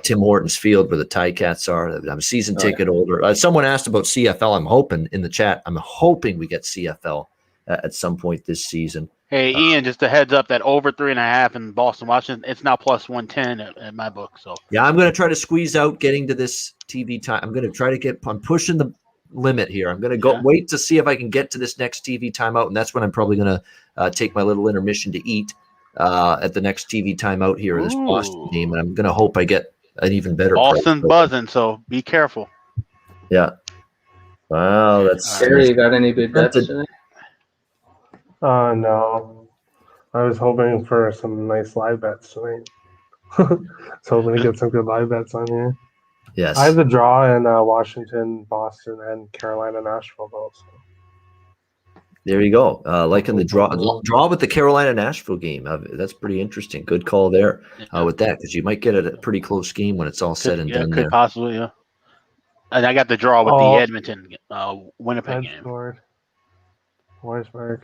Speaker 1: Tim Hortons Field where the Ticats are. I'm a season ticket holder. Someone asked about CFL. I'm hoping in the chat. I'm hoping we get CFL at some point this season.
Speaker 2: Hey, Ian, just a heads up that over 3.5 in Boston, Washington, it's now plus 110 at my book. So
Speaker 1: yeah, I'm going to try to squeeze out getting to this TV time. I'm going to try to I'm pushing the limit here. I'm going to wait to see if I can get to this next TV timeout, and that's when I'm probably going to take my little intermission to eat at the next TV timeout here, this Boston game, and I'm going to hope I get an even better
Speaker 2: Boston
Speaker 1: price.
Speaker 2: buzzing, so be careful.
Speaker 1: Yeah. Wow, that's
Speaker 3: Gary, you got any big bets tonight?
Speaker 4: No. I was hoping for some nice live bets tonight. So hoping to get some good live bets on here.
Speaker 1: yes.
Speaker 4: I have the draw in Washington, Boston, and Carolina, Nashville, though. So.
Speaker 1: There you go. Liking the draw with the Carolina Nashville game. That's pretty interesting. Good call there with that, because you might get a pretty close game when it's all said and done.
Speaker 2: Could
Speaker 1: there.
Speaker 2: possibly, yeah. And I got the draw with the Edmonton Winnipeg game.
Speaker 4: Weisberg.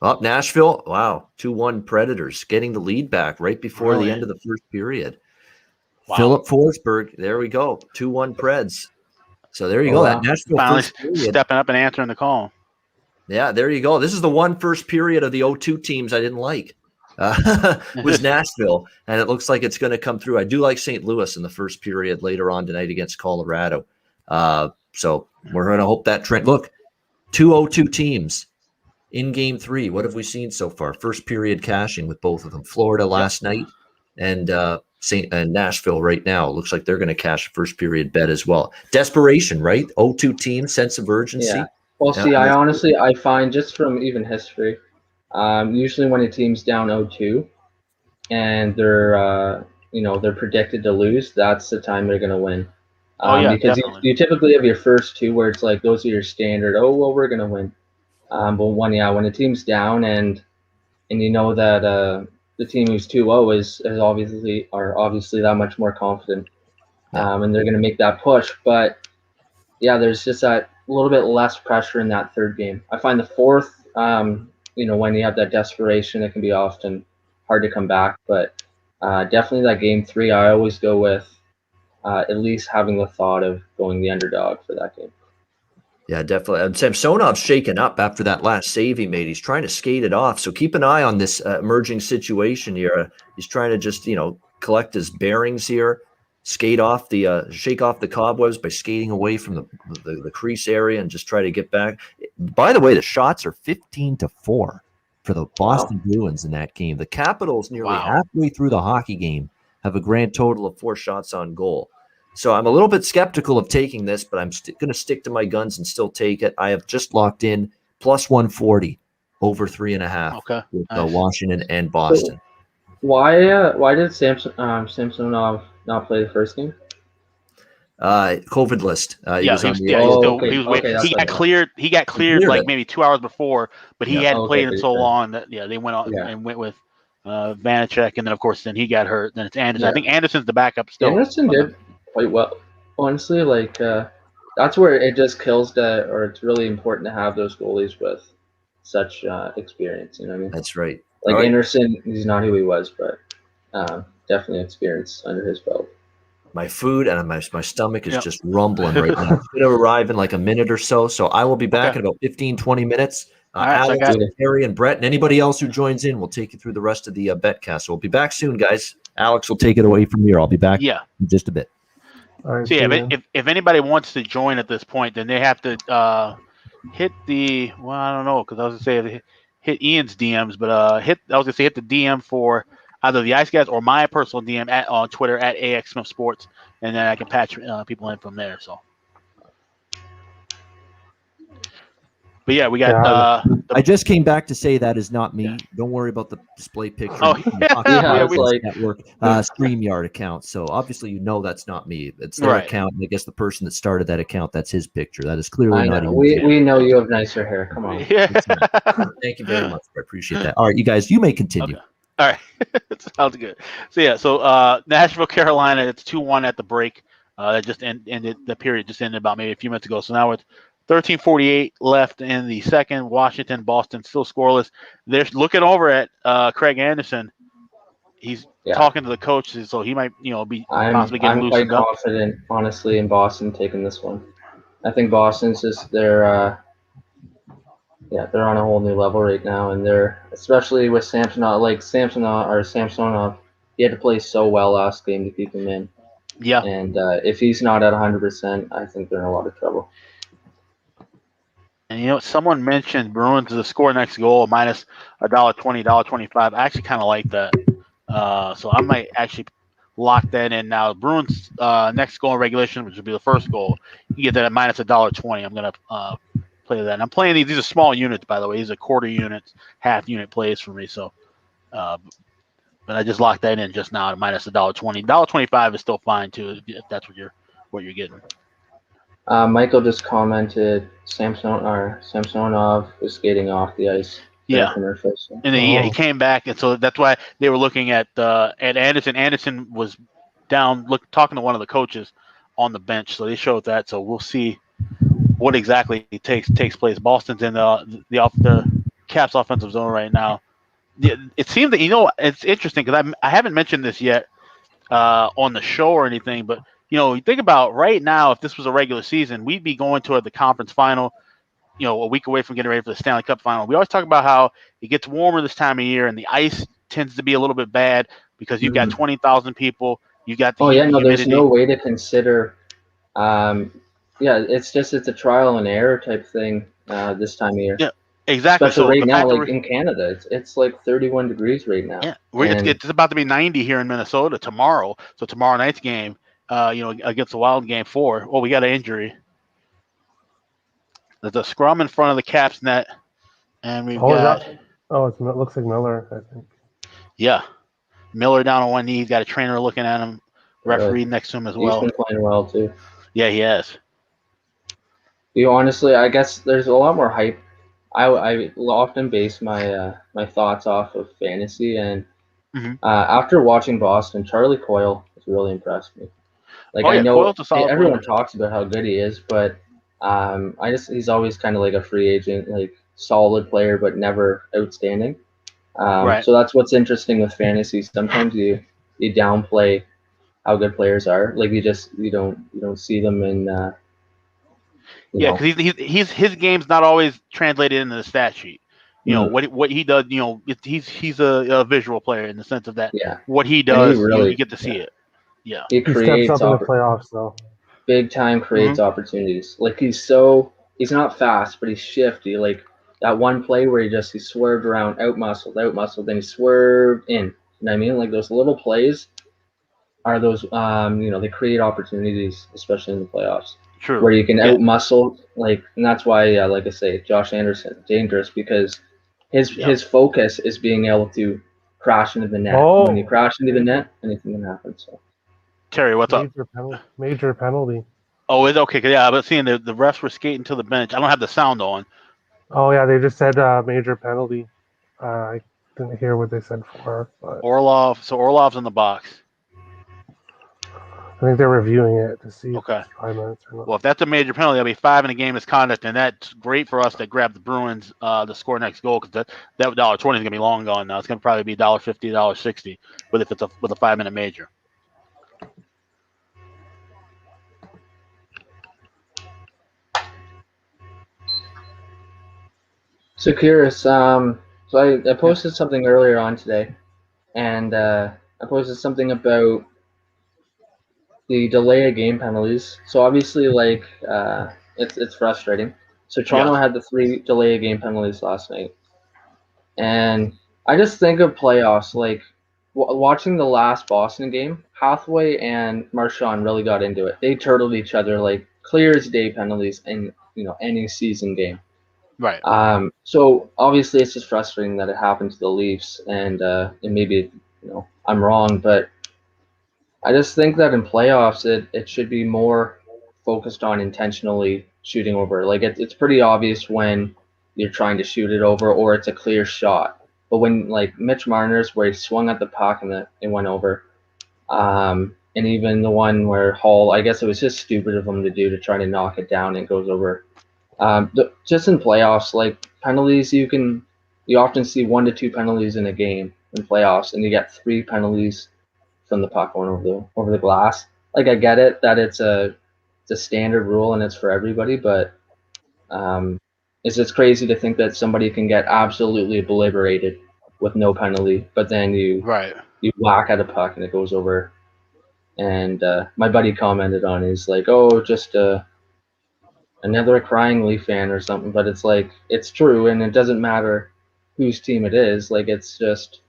Speaker 1: Up Nashville. Wow. 2-1 Predators getting the lead back right before the end of the first period. Wow. Philip Forsberg. There we go. 2-1 Preds. So there you go. That Nashville
Speaker 2: finally
Speaker 1: first period.
Speaker 2: Stepping up and answering the call.
Speaker 1: Yeah, there you go. This is the one first period of the 0-2 teams I didn't like. Was Nashville, and it looks like it's going to come through. I do like St. Louis in the first period later on tonight against Colorado. So we're going to hope that trend. Look, 2 0-2 teams in Game 3. What have we seen so far? First period cashing with both of them. Florida last night and Nashville right now. It looks like they're going to cash a first period bet as well. Desperation, right? 0-2 team, sense of urgency.
Speaker 3: Yeah. Well, see, I find just from even history, usually when a team's down 0-2 and they're predicted to lose, that's the time they're going to win. Because you typically have your first two where it's like those are your standard. Oh well, we're going to win. But when a team's down and you know that the team who's 2-0 is obviously that much more confident, and they're going to make that push. But yeah, there's just that a little bit less pressure in that third game. I find the fourth, when you have that desperation, it can be often hard to come back. But definitely that Game 3, I always go with at least having the thought of going the underdog for that game.
Speaker 1: Yeah, definitely. And Samsonov's shaken up after that last save he made. He's trying to skate it off. So keep an eye on this emerging situation here. He's trying to just, collect his bearings here, shake off the cobwebs by skating away from the crease area and just try to get back. By the way, the shots are 15-4 for the Boston Bruins in that game. The Capitals nearly halfway through the hockey game have a grand total of 4 shots on goal. So I'm a little bit skeptical of taking this, but I'm going to stick to my guns and still take it. I have just locked in plus 140 over 3.5 with Washington and Boston.
Speaker 3: Why did Samsonov not play the first game?
Speaker 1: COVID list.
Speaker 2: He got cleared. He got cleared like maybe 2 hours before, but he hadn't played in so long that they went on and went with Vanacek, and then of course he got hurt. Then it's Anderson. I think Anderson's the backup still.
Speaker 3: Anderson did quite well. Honestly, that's where it just kills or it's really important to have those goalies with such experience. You know what I mean?
Speaker 1: That's right.
Speaker 3: Anderson, he's not who he was, but definitely experience under his belt.
Speaker 1: My food and my stomach is just rumbling right now. It's going to arrive in like a minute or so. So I will be back in about 15-20 minutes. Alex, Harry, and Brett, and anybody else who joins in will take you through the rest of the Betcast. So we'll be back soon, guys. Alex will take it away from here. I'll be back in just a bit.
Speaker 2: Right, so if anybody wants to join at this point, then they have to hit the I don't know, because I was gonna say hit Ian's DMs, but hit the DM for either the Ice Guys or my personal DM on Twitter at AXSmithSports, and then I can patch people in from there. So, but yeah, we got.
Speaker 1: I just came back to say that is not me. Yeah. Don't worry about the display picture. Network StreamYard account. So obviously, that's not me. It's their account. And I guess the person that started that account, that's his picture. That is clearly not.
Speaker 3: We know you have nicer hair. Come on.
Speaker 2: Yeah.
Speaker 1: Thank you very much. I appreciate that. All right, you guys, you may continue.
Speaker 2: Okay. All right, sounds good. So Nashville, Carolina, it's 2-1 at the break. That just ended. The period just ended about maybe a few minutes ago. So now it's 13:48 left in the second. Washington, Boston still scoreless. They're looking over at Craig Anderson. He's talking to the coaches, so he might, be possibly getting loosened up.
Speaker 3: I'm quite confident, honestly, in Boston taking this one. I think Boston's just they're on a whole new level right now, and they're especially with Samsonov. He had to play so well last game to keep him in.
Speaker 2: Yeah.
Speaker 3: And if he's not at 100%, I think they're in a lot of trouble.
Speaker 2: And someone mentioned Bruins to score next goal minus $1.20, $1.25. I actually kind of like that. So I might actually lock that in now. Bruins next goal in regulation, which would be the first goal, you get that at minus $1.20. I'm gonna play that. And I'm playing these. These are small units, by the way. These are quarter units, half unit plays for me. So, but I just locked that in just now at minus $1.20. $1.25 is still fine too if that's what you're getting.
Speaker 3: Michael just commented Samsonov is skating off the ice.
Speaker 2: Yeah.
Speaker 3: Commercial, so.
Speaker 2: And then, he came back, and so that's why they were looking at Anderson. Anderson was down, talking to one of the coaches on the bench, so they showed that. So we'll see what exactly takes place. Boston's in the Caps offensive zone right now. It seems that it's interesting because I haven't mentioned this yet on the show or anything, but you think about right now, if this was a regular season, we'd be going toward the conference final. A week away from getting ready for the Stanley Cup final. We always talk about how it gets warmer this time of year, and the ice tends to be a little bit bad because you've got 20,000 people. You got the
Speaker 3: there's no way to consider. It's a trial and error type thing this time of year.
Speaker 2: Yeah, exactly.
Speaker 3: Especially right now, like in Canada, it's like 31 degrees right now.
Speaker 2: Yeah, it's about to be 90 here in Minnesota tomorrow. So tomorrow night's game, against the Wild, game 4. Well, we got an injury. There's a scrum in front of the Caps net, and we've got.
Speaker 4: It looks like Miller, I think.
Speaker 2: Yeah, Miller down on one knee. He's got a trainer looking at him, referee next to him as well.
Speaker 3: He's been playing well too.
Speaker 2: Yeah, he has.
Speaker 3: Honestly, I guess there's a lot more hype. I often base my my thoughts off of fantasy, and after watching Boston, Charlie Coyle has really impressed me. I know everyone talks about how good he is, but he's always kind of like a free agent, like solid player, but never outstanding. Right. So that's what's interesting with fantasy. Sometimes you downplay how good players are. Like you don't see them in.
Speaker 2: Because his game's not always translated into the stat sheet. What he does. He's a visual player in the sense of that. Yeah. What he does, you get to see it. Yeah.
Speaker 3: He creates
Speaker 4: steps up in the playoffs though.
Speaker 3: Big time creates opportunities. Like he's not fast, but he's shifty. Like that one play where he swerved around, out muscled, then he swerved in. You know what I mean? Like those little plays are those they create opportunities, especially in the playoffs.
Speaker 2: True.
Speaker 3: Where you can out muscle, and that's why like I say, Josh Anderson dangerous because his focus is being able to crash into the net. When you crash into the net, anything can happen. So
Speaker 2: Terry, what's up?
Speaker 4: Major penalty.
Speaker 2: Oh, it's okay. Yeah, but seeing the refs were skating to the bench. I don't have the sound on.
Speaker 4: Oh yeah, they just said major penalty. I didn't hear what they said for. But
Speaker 2: Orlov's in the box.
Speaker 4: I think they're reviewing it to see.
Speaker 2: Okay.
Speaker 4: If it's 5 minutes or not.
Speaker 2: Well, if that's a major penalty, that'll be 5 in a game misconduct, and that's great for us to grab the Bruins to score next goal because that $1.20 is gonna be long gone now. It's gonna probably be $1.50, $1.60, but if it's with a 5-minute major.
Speaker 3: So curious. So I posted something earlier on today, and I posted something about the delay of game penalties. So obviously, it's frustrating. So Toronto had the 3 delay of game penalties last night, and I just think of playoffs like watching the last Boston game. Hathaway and Marchand really got into it. They turtled each other like clear as day penalties in any season game.
Speaker 2: Right.
Speaker 3: So obviously it's just frustrating that it happened to the Leafs, and maybe I'm wrong, but I just think that in playoffs it should be more focused on intentionally shooting over. Like it's pretty obvious when you're trying to shoot it over or it's a clear shot. But when like Mitch Marner's where he swung at the puck and it went over, and even the one where Hall, I guess it was just stupid of him to do to try to knock it down and it goes over. Just in playoffs, like penalties, you often see 1 to 2 penalties in a game in playoffs, and you get 3 penalties from the puck going over the glass. Like I get it that it's a standard rule and it's for everybody, but it's just crazy to think that somebody can get absolutely obliterated with no penalty, but then you whack at a puck and it goes over. And my buddy commented on it. He's like, oh, just another crying Leaf fan or something, but it's like it's true, and it doesn't matter whose team it is. Like it's just,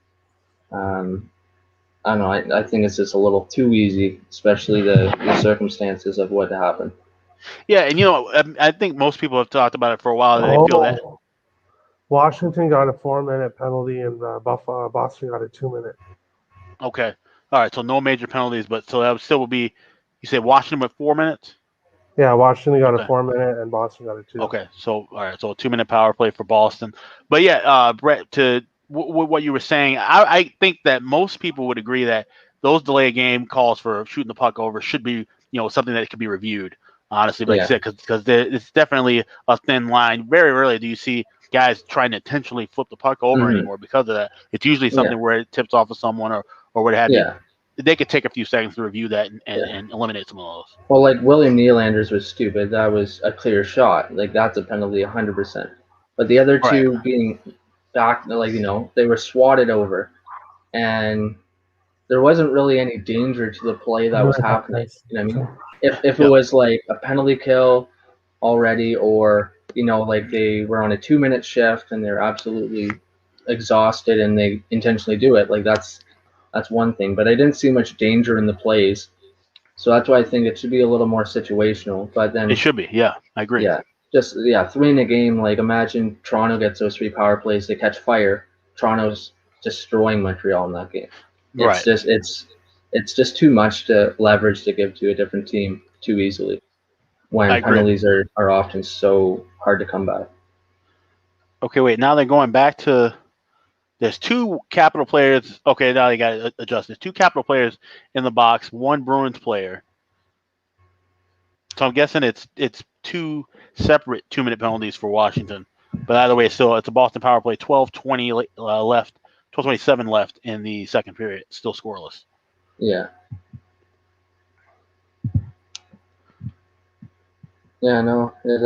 Speaker 3: I I don't know. I think it's just a little too easy, especially the circumstances of what happened.
Speaker 2: Yeah, and I think most people have talked about it for a while. They feel that.
Speaker 4: Washington got a 4-minute penalty, and Boston got a 2-minute.
Speaker 2: Okay, all right. So no major penalties, but so that still will be. You said Washington with 4 minutes.
Speaker 4: Yeah, Washington got a 4-minute, and Boston got a 2.
Speaker 2: Okay, so all right, so a 2-minute power play for Boston. But yeah, Brett, to what you were saying, I think that most people would agree that those delay game calls for shooting the puck over should be something that could be reviewed. Honestly, like you said, because it's definitely a thin line. Very rarely do you see guys trying to intentionally flip the puck over anymore because of that. It's usually something where it tips off of someone or what have you. They could take a few seconds to review that and eliminate some of those.
Speaker 3: Well, like William Nylander's was stupid. That was a clear shot. Like that's a penalty 100%. But the other two being back, like they were swatted over, and there wasn't really any danger to the play that was happening. You know what I mean? If it was like a penalty kill already, or like they were on a 2-minute shift and they're absolutely exhausted and they intentionally do it, like that's one thing. But I didn't see much danger in the plays, so that's why I think it should be a little more situational. But then
Speaker 2: it should be, yeah, I agree.
Speaker 3: Yeah, just 3 in a game. Like imagine Toronto gets those 3 power plays, they catch fire. Toronto's destroying Montreal in that game. It's just too much to leverage to give to a different team too easily when penalties are often so hard to come by.
Speaker 2: Okay, wait. Now they're going back to. There's 2 Capital players. Okay, now they got to adjust. There's 2 Capital players in the box. 1 Bruins player. So I'm guessing it's 2 separate 2-minute penalties for Washington. But either way, it's a Boston power play. 12:20 left. 12:27 left in the second period. Still scoreless.
Speaker 3: Yeah. Yeah, no. Read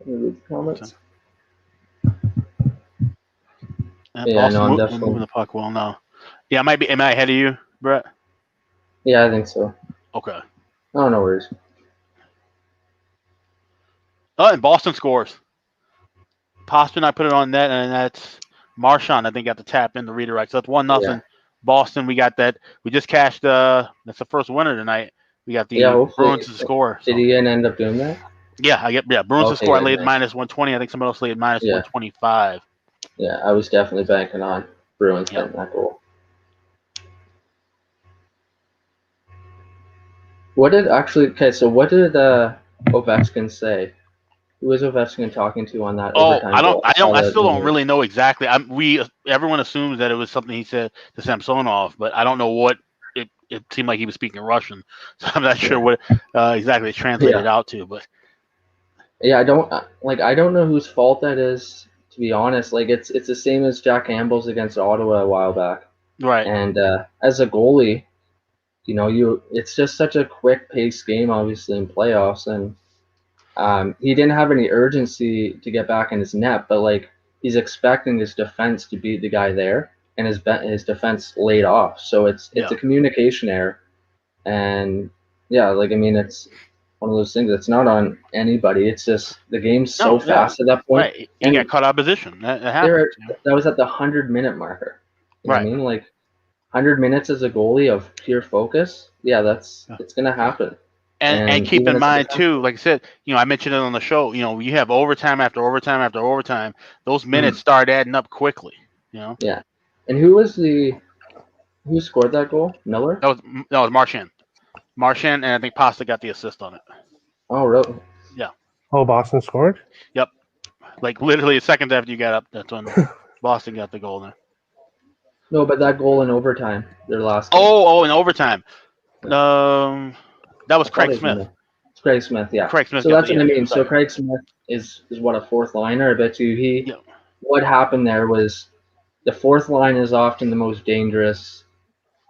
Speaker 3: the comments.
Speaker 2: Yeah, no, I'm definitely moving the puck well now. Yeah, am I ahead of you, Brett?
Speaker 3: Yeah, I think so.
Speaker 2: Okay.
Speaker 3: Oh, no worries.
Speaker 2: Oh, and Boston scores. Postman, I put it on net, and that's Marchand, I think, got the tap in the redirect. So that's 1-0. Yeah. Boston, we got that. We just cashed. That's the first winner tonight. We got the Bruins to score.
Speaker 3: Did he end up doing that?
Speaker 2: Yeah, Bruins to score. I laid -120. I think somebody else laid -125.
Speaker 3: Yeah, I was definitely banking on Bruins getting that goal. What did Ovechkin say? Who was Ovechkin talking to on that overtime goal?
Speaker 2: I still don't really know exactly. Everyone assumes that it was something he said to Samsonov, but I don't know what it seemed like he was speaking Russian, so I'm not sure what exactly it's translated out to. But
Speaker 3: I don't know whose fault that is, to be honest. Like it's the same as Jack Campbell's against Ottawa a while back.
Speaker 2: Right.
Speaker 3: And as a goalie, it's just such a quick-paced game, obviously, in playoffs, and he didn't have any urgency to get back in his net, but like he's expecting his defense to beat the guy there, and his defense laid off. So it's a communication error, and it's one of those things that's not on anybody. It's just the game's so fast at that point.
Speaker 2: Right. You got caught out of position. That happens.
Speaker 3: That was at the 100-minute marker. You know what I mean? Like 100 minutes as a goalie of pure focus. Yeah, it's gonna happen.
Speaker 2: And keep in mind too, like I said, I mentioned it on the show. You have overtime after overtime after overtime. Those minutes start adding up quickly.
Speaker 3: Yeah. And who scored that goal? Miller?
Speaker 2: That was Marchand. Marchand, and I think Pasta got the assist on it.
Speaker 3: Oh, really?
Speaker 2: Yeah.
Speaker 4: Oh, Boston scored?
Speaker 2: Yep. Like literally a second after you got up, that's when Boston got the goal there.
Speaker 3: No, but that goal in overtime, their last game.
Speaker 2: Oh, in overtime. That was Craig Smith.
Speaker 3: It's Craig Smith, yeah.
Speaker 2: Craig Smith.
Speaker 3: So that's what I mean. So Craig Smith is what, a fourth liner? I bet you what happened there was the fourth line is often the most dangerous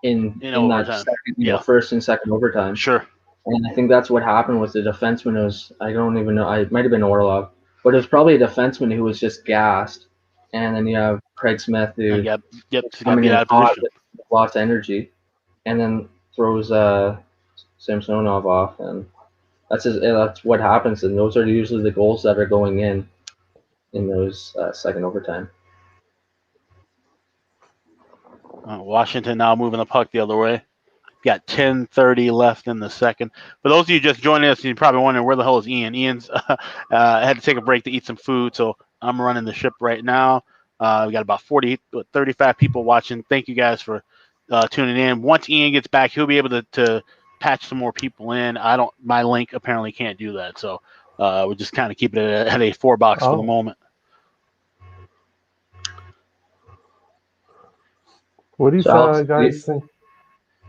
Speaker 3: in that second, first and second overtime.
Speaker 2: Sure.
Speaker 3: And I think that's what happened with the defenseman. I don't even know. It might have been Orlov, but it was probably a defenseman who was just gassed. And then you have Craig Smith who coming in hot with lots of energy, and then throws Samsonov off, and that's what happens. And those are usually the goals that are going in those second overtime.
Speaker 2: Washington now moving the puck the other way. Got 10:30 left in the second. For those of you just joining us, you're probably wondering where the hell is Ian. Ian's had to take a break to eat some food, so I'm running the ship right now. We got about 35 people watching. Thank you guys for tuning in. Once Ian gets back, he'll be able to patch some more people in. My link apparently can't do that, so we're just kind of keeping it at a 4-box for the moment.
Speaker 4: What do you guys think?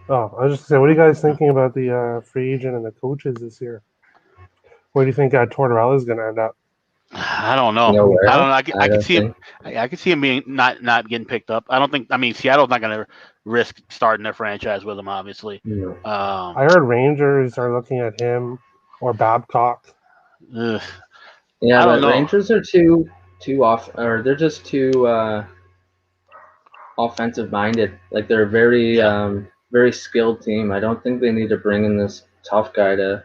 Speaker 4: Oh, I was just saying, what are you guys thinking about the free agent and the coaches this year? Where do you think Tortorella is going to end up?
Speaker 2: I don't know.
Speaker 3: Nowhere.
Speaker 2: I don't know. I could see him. I could see him being not getting picked up. I don't think. I mean, Seattle's not going to risk starting their franchise with him. Obviously.
Speaker 3: No.
Speaker 4: I heard Rangers are looking at him or Babcock.
Speaker 3: Yeah,
Speaker 2: I don't know.
Speaker 3: Rangers are too off, or they're just too offensive minded. Like they're a very skilled team. I don't think they need to bring in this tough guy to.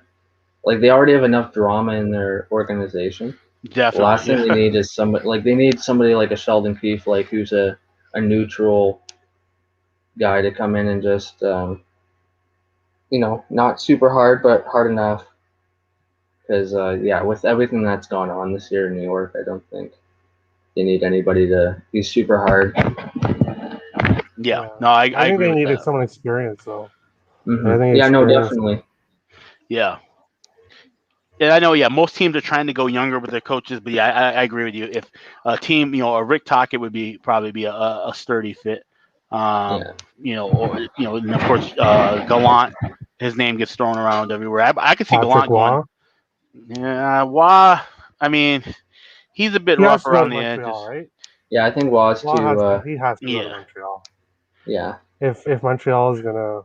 Speaker 3: Like they already have enough drama in their organization.
Speaker 2: Definitely.
Speaker 3: The last thing they need is somebody like they need somebody like a Sheldon Keefe, like who's a neutral guy to come in and just not super hard but hard enough. Because with everything that's gone on this year in New York, I don't think they need anybody to be super hard.
Speaker 2: Yeah. No, I
Speaker 4: think
Speaker 2: agree
Speaker 4: they
Speaker 2: with
Speaker 4: needed
Speaker 2: that.
Speaker 4: someone experienced though.
Speaker 3: Mm-hmm. Yeah, no, definitely.
Speaker 2: Yeah. Yeah, I know. Yeah, most teams are trying to go younger with their coaches, but yeah, I agree with you. If a team, a Rick Tocchet would probably be a sturdy fit. And of course, Gallant, his name gets thrown around everywhere. I could see
Speaker 4: Patrick
Speaker 2: Gallant going. Yeah, Waugh. I mean, he's a bit rough around the edges.
Speaker 4: Right?
Speaker 3: Yeah, I think Waugh's too.
Speaker 4: He has to go to Montreal.
Speaker 3: Yeah.
Speaker 4: If Montreal is gonna.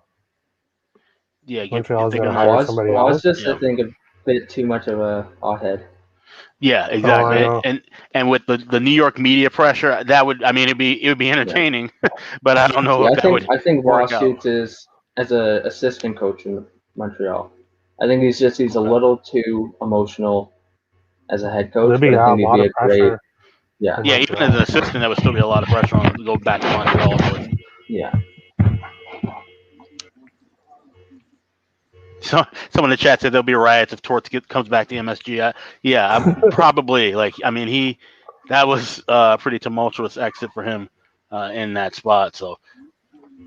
Speaker 2: Yeah,
Speaker 4: Montreal's gonna hire somebody else.
Speaker 3: Waugh's just I think a bit too much of a hothead.
Speaker 2: Yeah, exactly. And with the New York media pressure, that would it would be entertaining, but I don't know if that would.
Speaker 3: I think Waugh
Speaker 2: work out.
Speaker 3: suits as an assistant coach in Montreal. I think he's a little too emotional as a head coach.
Speaker 4: There'd be
Speaker 3: but I think
Speaker 4: a lot of pressure.
Speaker 3: Yeah,
Speaker 2: even as an assistant, there would still be a lot of pressure on him to go back to Montreal.
Speaker 3: Yeah.
Speaker 2: So someone in the chat said there'll be riots if Torts comes back to MSG. I'm probably that was a pretty tumultuous exit for him in that spot. So, all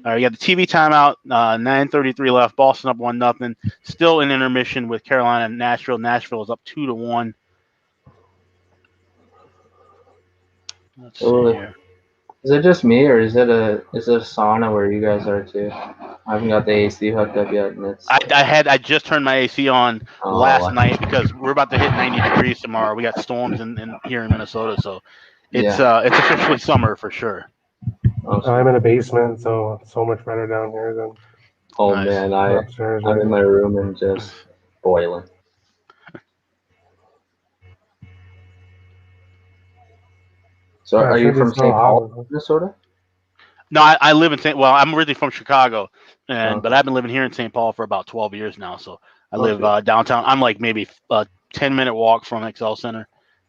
Speaker 2: right, we got the TV timeout. 9:33 left. Boston up 1-0. Still in intermission with Carolina and Nashville. Nashville is up 2-1. Let's see here.
Speaker 3: Is it just me, or is it a sauna where you guys are too? I haven't got the AC hooked up yet. And
Speaker 2: I just turned my AC on last night because we're about to hit 90 degrees tomorrow. We got storms in here in Minnesota, so it's officially summer for sure.
Speaker 4: I'm in a basement, so it's so much better down here than.
Speaker 3: Oh nice. Man, I'm in my room and just boiling. So are you from St. Paul, Minnesota?
Speaker 2: No, I live in St. Well, I'm originally from Chicago, but I've been living here in St. Paul for about 12 years now. So I live downtown. I'm like maybe a 10-minute walk from Excel Center.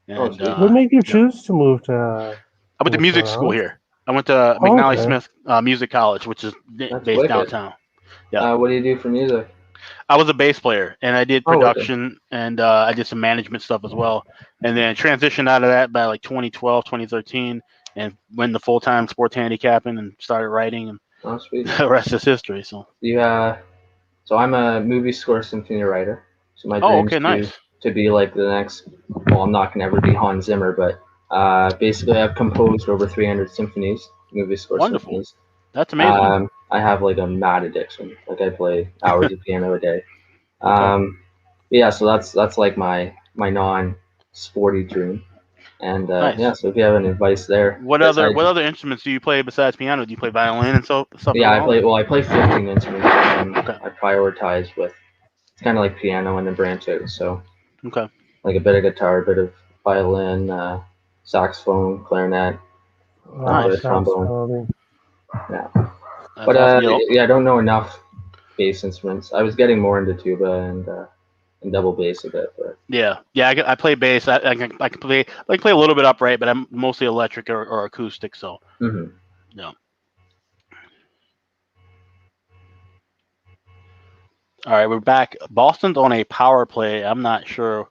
Speaker 2: And,
Speaker 4: what made you choose to move to?
Speaker 2: I went to music school here. I went to McNally Smith Music College, which is based downtown. Yeah.
Speaker 3: What do you do for music?
Speaker 2: I was a bass player, and I did production, and I did some management stuff as well. And then transitioned out of that by like 2012, 2013, and went into full-time sports handicapping and started writing, and the rest is history. So
Speaker 3: so I'm a movie score symphony writer. So my dream is to be like the next. Well, I'm not gonna ever be Hans Zimmer, but basically I've composed over 300 symphonies, movie score symphonies.
Speaker 2: That's amazing.
Speaker 3: I have like a mad addiction. Like I play hours of piano a day. So that's like my non-sporty dream. And
Speaker 2: nice.
Speaker 3: So if you have any advice there.
Speaker 2: What other instruments do you play besides piano? Do you play violin and stuff?
Speaker 3: Yeah, I play 15 instruments. And I prioritize with it's kind of like piano and then branch out. So like a bit of guitar, a bit of violin, saxophone, clarinet, a bit of trombone. Yeah. But I don't know enough bass instruments. I was getting more into tuba and double bass a bit. But
Speaker 2: I play bass. I can play a little bit upright, but I'm mostly electric or acoustic. So
Speaker 3: yeah.
Speaker 2: All right, we're back. Boston's on a power play. I'm not sure.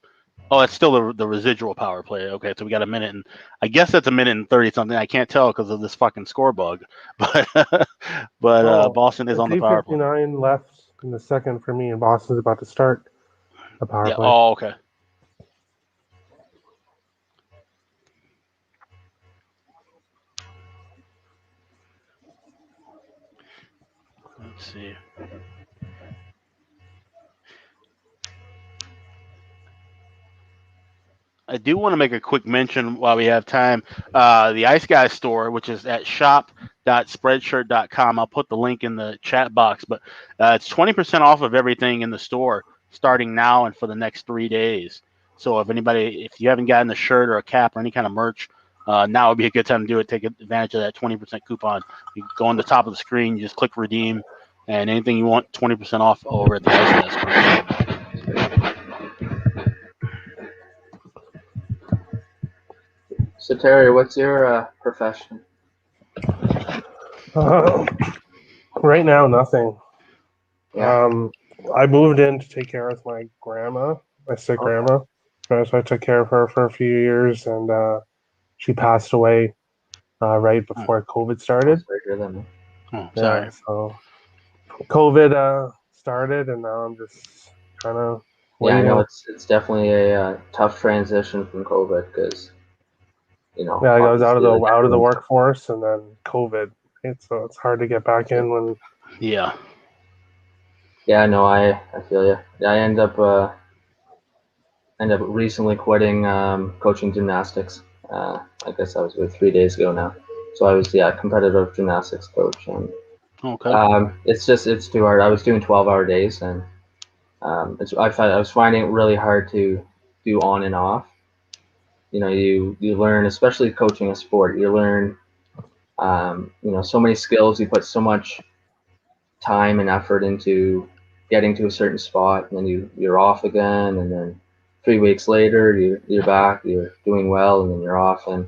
Speaker 2: Oh, it's still the residual power play. Okay, so we got a minute, and I guess that's a minute and 30 something. I can't tell because of this fucking score bug. But Boston is on the power play.
Speaker 4: 8:59 left in the second for me, and Boston's about to start a power play.
Speaker 2: Oh, okay. Let's see. I do want to make a quick mention while we have time. The Ice Guys store, which is at shop.spreadshirt.com. I'll put the link in the chat box, but it's 20% off of everything in the store starting now and for the next 3 days. So if you haven't gotten a shirt or a cap or any kind of merch, now would be a good time to do it. Take advantage of that 20% coupon. You go on the top of the screen, you just click redeem, and anything you want, 20% off over at the Ice Guys store.
Speaker 3: So Terry, what's your profession?
Speaker 4: Right now, nothing.
Speaker 3: Yeah.
Speaker 4: I moved in to take care of my grandma, my sick grandma. So I took care of her for a few years, and she passed away right before COVID started.
Speaker 3: Sorry to hear that, man.
Speaker 2: Oh, sorry.
Speaker 4: Yeah, so COVID started, and now I'm just trying to.
Speaker 3: Yeah, I know it's definitely a tough transition from COVID because
Speaker 4: Yeah, I was out of the workforce, and then COVID. Right? So it's hard to get back in when.
Speaker 2: Yeah.
Speaker 3: Yeah, no, I feel you. I end up recently quitting coaching gymnastics. I guess that was 3 days ago now. So I was competitive gymnastics coach, and
Speaker 2: Okay.
Speaker 3: it's too hard. I was doing 12-hour days, and I was finding it really hard to do on and off. You know, you learn, especially coaching a sport, you learn so many skills. You put so much time and effort into getting to a certain spot, and then you're off again, and then 3 weeks later you're back, you're doing well, and then you're off. And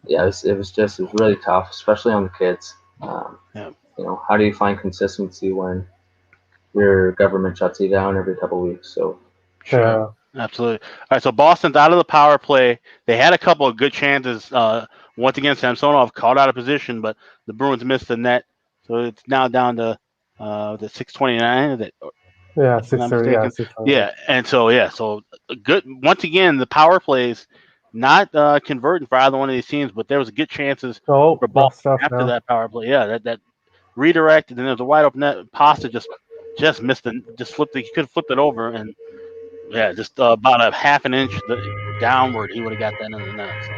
Speaker 3: yeah, it was really tough, especially on the kids. You know, how do you find consistency when your government shuts you down every couple of weeks? So
Speaker 2: sure. Absolutely. All right, so Boston's out of the power play. They had a couple of good chances. Once again, Samsonov caught out of position, but the Bruins missed the net. So it's now down to the 6:29.
Speaker 4: Yeah, 6:30.
Speaker 2: Yeah, and so good. Once again, the power plays not converting for either one of these teams, but there was good chances for Boston after that power play. Yeah, that redirected, and there was a wide open net. Pasta just missed it, just flipped it. He could have flipped it over, and yeah, just about a half an inch downward, he would have got that in the net. So.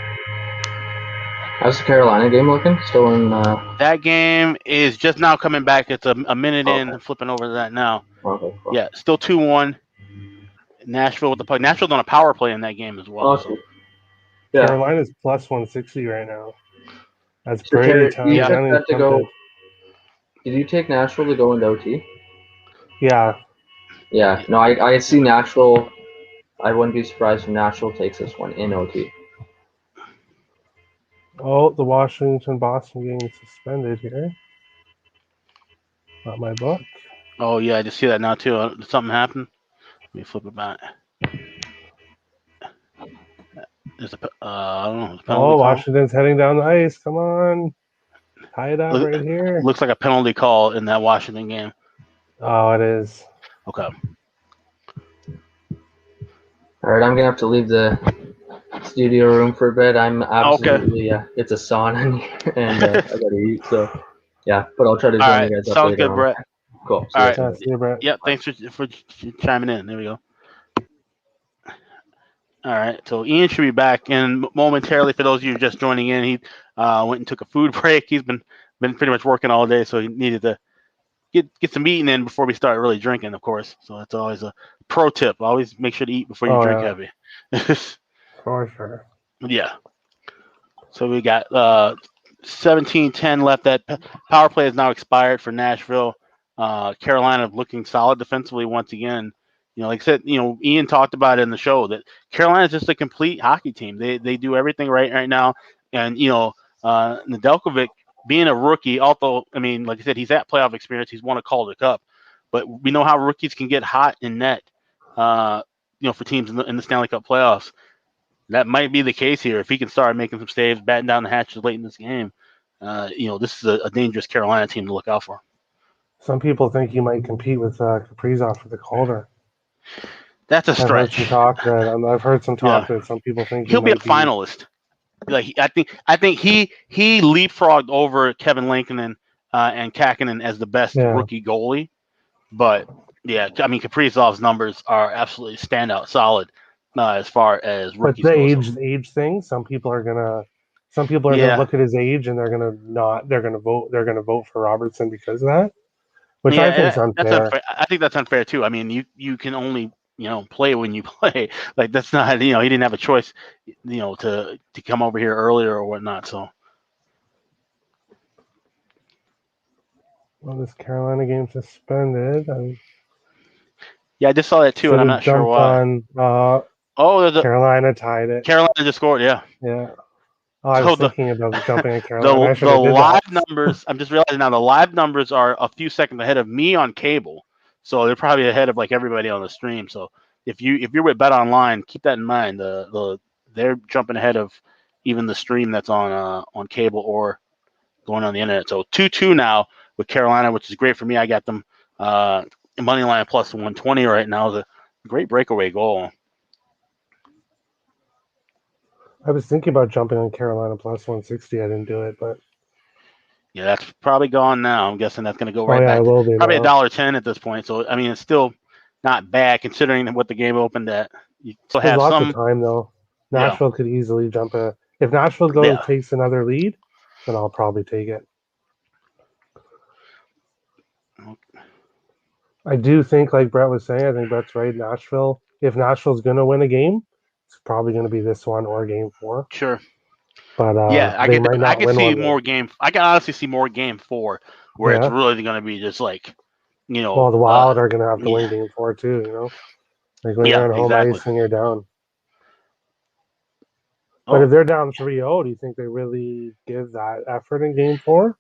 Speaker 3: How's the Carolina game looking? Still in?
Speaker 2: That game is just now coming back. It's a minute in, flipping over to that now.
Speaker 3: Okay, cool.
Speaker 2: Yeah, still 2-1. Nashville with the puck. Nashville's on a power play in that game as well.
Speaker 3: Awesome. Yeah.
Speaker 4: Carolina's plus 160 right now. That's pretty tough.
Speaker 3: Did you take Nashville to go into OT?
Speaker 4: Yeah.
Speaker 3: Yeah. No, I see Nashville. I wouldn't be surprised if Nashville takes this one in OT.
Speaker 4: Oh, the Washington-Boston game is suspended here. Not my book.
Speaker 2: Oh, yeah, I just see that now, too. Did something happen? Let me flip it back. There's I don't know.
Speaker 4: Oh, Washington's heading down the ice. Come on. Tie it up right here.
Speaker 2: Looks like a penalty call in that Washington game.
Speaker 4: Oh, it is.
Speaker 2: Okay.
Speaker 3: All right, I'm going to have to leave the studio room for a bit. I'm absolutely, it's a sauna in here, and I got to eat. So, yeah, but I'll try to join you guys up
Speaker 2: sounds
Speaker 3: later
Speaker 2: good, Brett.
Speaker 3: Cool.
Speaker 2: All right.
Speaker 4: See you, Brett.
Speaker 2: Yeah, thanks for chiming in. There we go. All right, so Ian should be back in momentarily. For those of you just joining in, he went and took a food break. He's been pretty much working all day, so he needed to get some eating in before we start really drinking, of course. So that's always a pro tip. Always make sure to eat before you drink heavy.
Speaker 4: For sure.
Speaker 2: Yeah. So we got 17:10 left. That power play is now expired for Nashville. Carolina looking solid defensively once again. You know, like I said, Ian talked about it in the show that Carolina is just a complete hockey team. They do everything right now. And, Nedeljkovic being a rookie, although, I mean, like I said, he's at playoff experience. He's won a Calder Cup. but we know how rookies can get hot in net, for teams in the Stanley Cup playoffs. That might be the case here. If he can start making some saves, batting down the hatches late in this game, this is a dangerous Carolina team to look out for.
Speaker 4: Some people think he might compete with Kaprizov for the Calder.
Speaker 2: That's a stretch.
Speaker 4: I've heard some talk that some people think
Speaker 2: he'll be a finalist. Like I think he leapfrogged over Kevin Lankinen and Kakinen as the best rookie goalie. But yeah, I mean Kaprizov's numbers are absolutely standout, solid as far as rookies.
Speaker 4: But the age thing, some people are gonna look at his age and they're gonna vote for Robertson because of that. Which I think is unfair.
Speaker 2: That's unfair. I think that's unfair too. I mean, you can only play when you play. Like that's not he didn't have a choice, to come over here earlier or whatnot. So.
Speaker 4: Well, this Carolina game suspended.
Speaker 2: Yeah, I just saw that too, and I'm not sure why.
Speaker 4: Carolina tied it.
Speaker 2: Carolina just scored. Yeah.
Speaker 4: Yeah. Oh, I was thinking about jumping at Carolina.
Speaker 2: The live numbers, I'm just realizing now, the live numbers are a few seconds ahead of me on cable. So they're probably ahead of like everybody on the stream. So if you're with Bet Online, keep that in mind. They're jumping ahead of even the stream that's on cable or going on the internet. So 2-2 now with Carolina, which is great for me. I got them money line plus 120 right now. Is a great breakaway goal.
Speaker 4: I was thinking about jumping on Carolina plus 160. I didn't do it, but
Speaker 2: yeah, that's probably gone now. I'm guessing that's going to go right back.
Speaker 4: It will be
Speaker 2: probably $1.10 at this point. So I mean, it's still not bad considering what the game opened at. You still have
Speaker 4: lots of time though. Nashville could easily jump if Nashville takes another lead, then I'll probably take it.
Speaker 2: Okay.
Speaker 4: I do think, like Brett was saying, I think Brett's right. If Nashville's going to win a game, it's probably going to be this one or Game 4.
Speaker 2: Sure.
Speaker 4: But
Speaker 2: I can see more game. I can honestly see more Game 4 where it's really going to be just like,
Speaker 4: Well, the Wild are going to have to win Game 4 too. Like when you're on home ice and you're down. But if they're down 3-0, do you think they really give that effort in Game 4?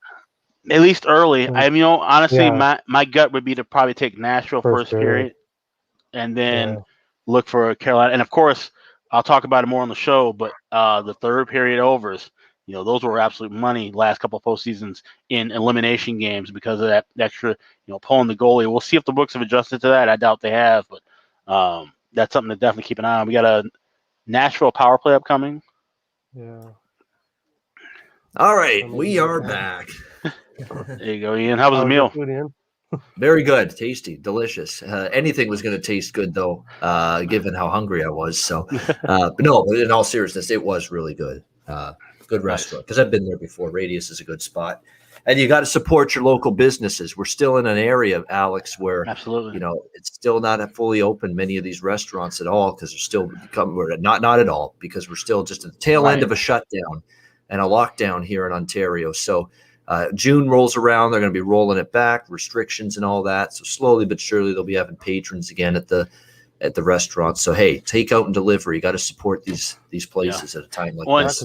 Speaker 2: At least early. Honestly, my gut would be to probably take Nashville first period, and then look for Carolina. And of course, I'll talk about it more on the show. But the third period overs, those were absolute money last couple of postseasons in elimination games because of that extra, pulling the goalie. We'll see if the books have adjusted to that. I doubt they have, but that's something to definitely keep an eye on. We got a Nashville power play upcoming.
Speaker 4: Yeah.
Speaker 1: All right, we are back.
Speaker 2: There you go, Ian. How was the meal?
Speaker 1: Very good, tasty, delicious. Anything was going to taste good, though, given how hungry I was. So, but no, in all seriousness, it was really good. Good restaurant, because I've been there before. Radius is a good spot. And you got to support your local businesses. We're still in an area, Alex, where
Speaker 2: absolutely,
Speaker 1: it's still not fully open. Many of these restaurants at all, because they're still not at all, because we're still just at the tail end of a shutdown and a lockdown here in Ontario. So June rolls around, they're going to be rolling it back, restrictions and all that. So slowly but surely, they'll be having patrons again at the restaurant. So hey, takeout and delivery, you got to support these places at a time like this.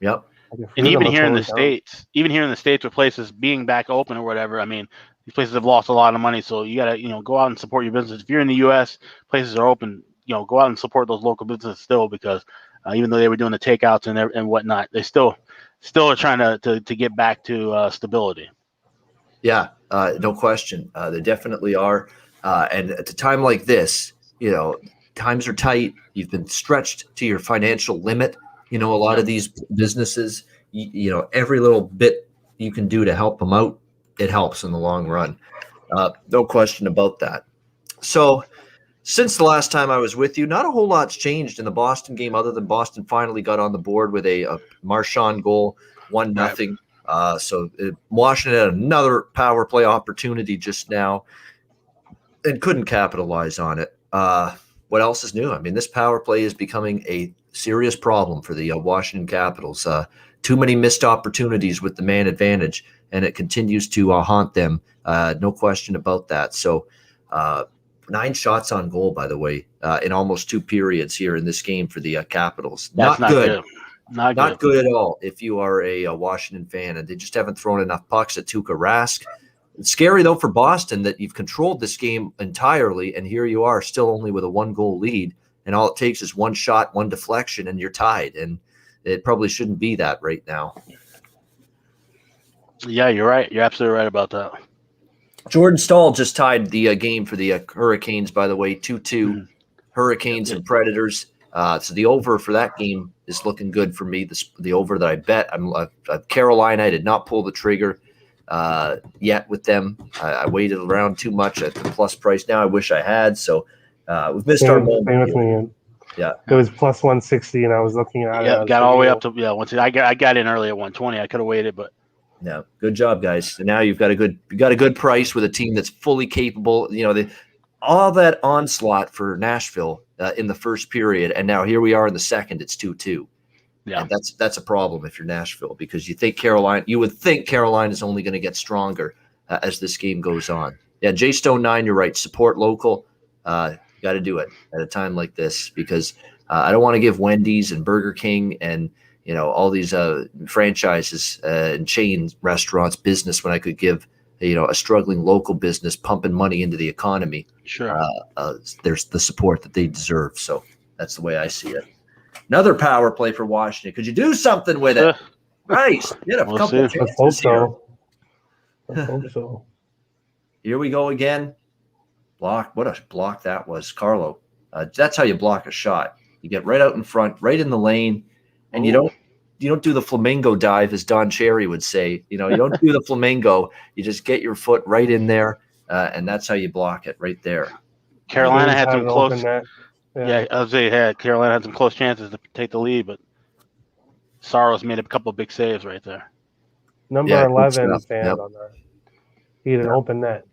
Speaker 1: Yep.
Speaker 2: And even here in the States, with places being back open or whatever, I mean, these places have lost a lot of money. So you got to, go out and support your business. If you're in the U.S., places are open, go out and support those local businesses still, because even though they were doing the takeouts and whatnot, they still are trying to get back to stability.
Speaker 1: Yeah, no question. They definitely are. And at a time like this, times are tight. You've been stretched to your financial limit. A lot of these businesses, every little bit you can do to help them out, it helps in the long run. No question about that. So since the last time I was with you, not a whole lot's changed in the Boston game, other than Boston finally got on the board with a Marchand goal, 1-0. So Washington had another power play opportunity just now and couldn't capitalize on it. What else is new? I mean, this power play is becoming a serious problem for the Washington Capitals. Too many missed opportunities with the man advantage, and it continues to haunt them. No question about that. So 9 shots on goal, by the way, in almost 2 periods here in this game for the Capitals.
Speaker 2: That's not good.
Speaker 1: Not good at all if you are a Washington fan, and they just haven't thrown enough pucks at Tuukka Rask. It's scary, though, for Boston that you've controlled this game entirely, and here you are still only with a 1-goal lead, and all it takes is one shot, one deflection, and you're tied. And it probably shouldn't be that right now.
Speaker 2: Yeah, you're right. You're absolutely right about that.
Speaker 1: Jordan Stahl just tied the game for the Hurricanes, by the way, 2-2. Hurricanes and Predators. So the over for that game is looking good for me. The over that I bet. I've Carolina. I did not pull the trigger yet with them. I waited around too much at the plus price. Now I wish I had. So we've missed our moment.
Speaker 4: Same with me.
Speaker 1: Yeah,
Speaker 4: it was plus 160, and I was looking at it.
Speaker 2: Yeah, got all the way up to I got in early at 120. I could have waited, but
Speaker 1: yeah, good job, guys. And now you got a good price with a team that's fully capable. All that onslaught for Nashville in the first period, and now here we are in the second. It's 2-2. Yeah, and that's a problem if you're Nashville, because you would think Carolina is only going to get stronger as this game goes on. Yeah, J Stone 9, you're right. Support local. Got to do it at a time like this, because I don't want to give Wendy's and Burger King and all these franchises and chain restaurants business when I could give a struggling local business pumping money into the economy.
Speaker 2: Sure,
Speaker 1: there's the support that they deserve. So that's the way I see it. Another power play for Washington. Could you do something with it? Nice. Get a couple chances
Speaker 4: Let's hope so.
Speaker 1: here.
Speaker 4: Let's hope so.
Speaker 1: Here we go again. Block. What a block that was, Carlo. That's how you block a shot. You get right out in front, right in the lane, and you don't do the flamingo dive, as Don Cherry would say. You don't do the flamingo. You just get your foot right in there, and that's how you block it right there.
Speaker 2: Carolina had some close.
Speaker 4: Yeah,
Speaker 2: I was saying, Carolina had some close chances to take the lead, but Saros made a couple of big saves right there.
Speaker 4: Number 11 stand on there. He had an open net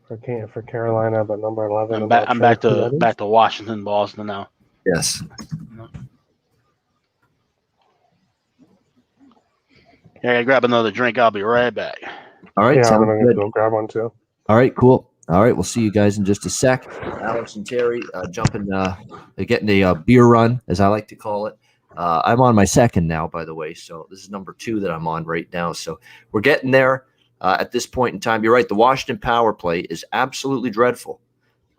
Speaker 4: for Carolina, but number 11.
Speaker 2: I'm back to Washington, Boston now.
Speaker 1: Yes.
Speaker 2: Yeah, I grab another drink. I'll be right back.
Speaker 1: All right.
Speaker 4: Yeah, I'm going to go grab one too.
Speaker 1: All right, cool. All right, we'll see you guys in just a sec. Alex and Terry getting a beer run, as I like to call it. I'm on my second now, by the way, so this is number 2 that I'm on right now. So we're getting there at this point in time. You're right. The Washington power play is absolutely dreadful.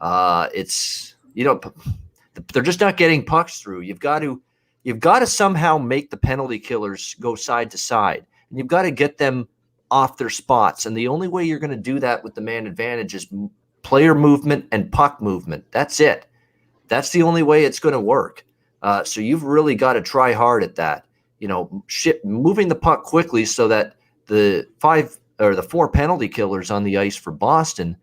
Speaker 1: It's they're just not getting pucks through. You've got to somehow make the penalty killers go side to side, and you've got to get them off their spots. And the only way you're going to do that with the man advantage is player movement and puck movement. That's it. That's the only way it's going to work. So you've really got to try hard at that. Moving the puck quickly so that the 4 penalty killers on the ice for Boston,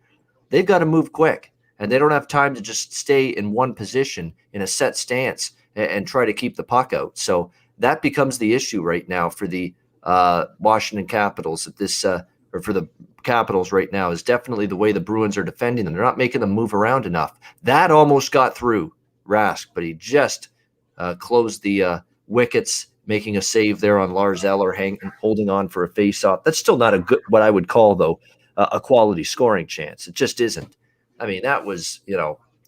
Speaker 1: they've got to move quick, and they don't have time to just stay in one position in a set stance and try to keep the puck out. So that becomes the issue right now for the Washington Capitals or for the Capitals right now, is definitely the way the Bruins are defending them. They're not making them move around enough. That almost got through Rask, but he just closed the wickets, making a save there on Lars Eller, holding on for a face-off. That's still not what I would call, though, a quality scoring chance. It just isn't. I mean, that was,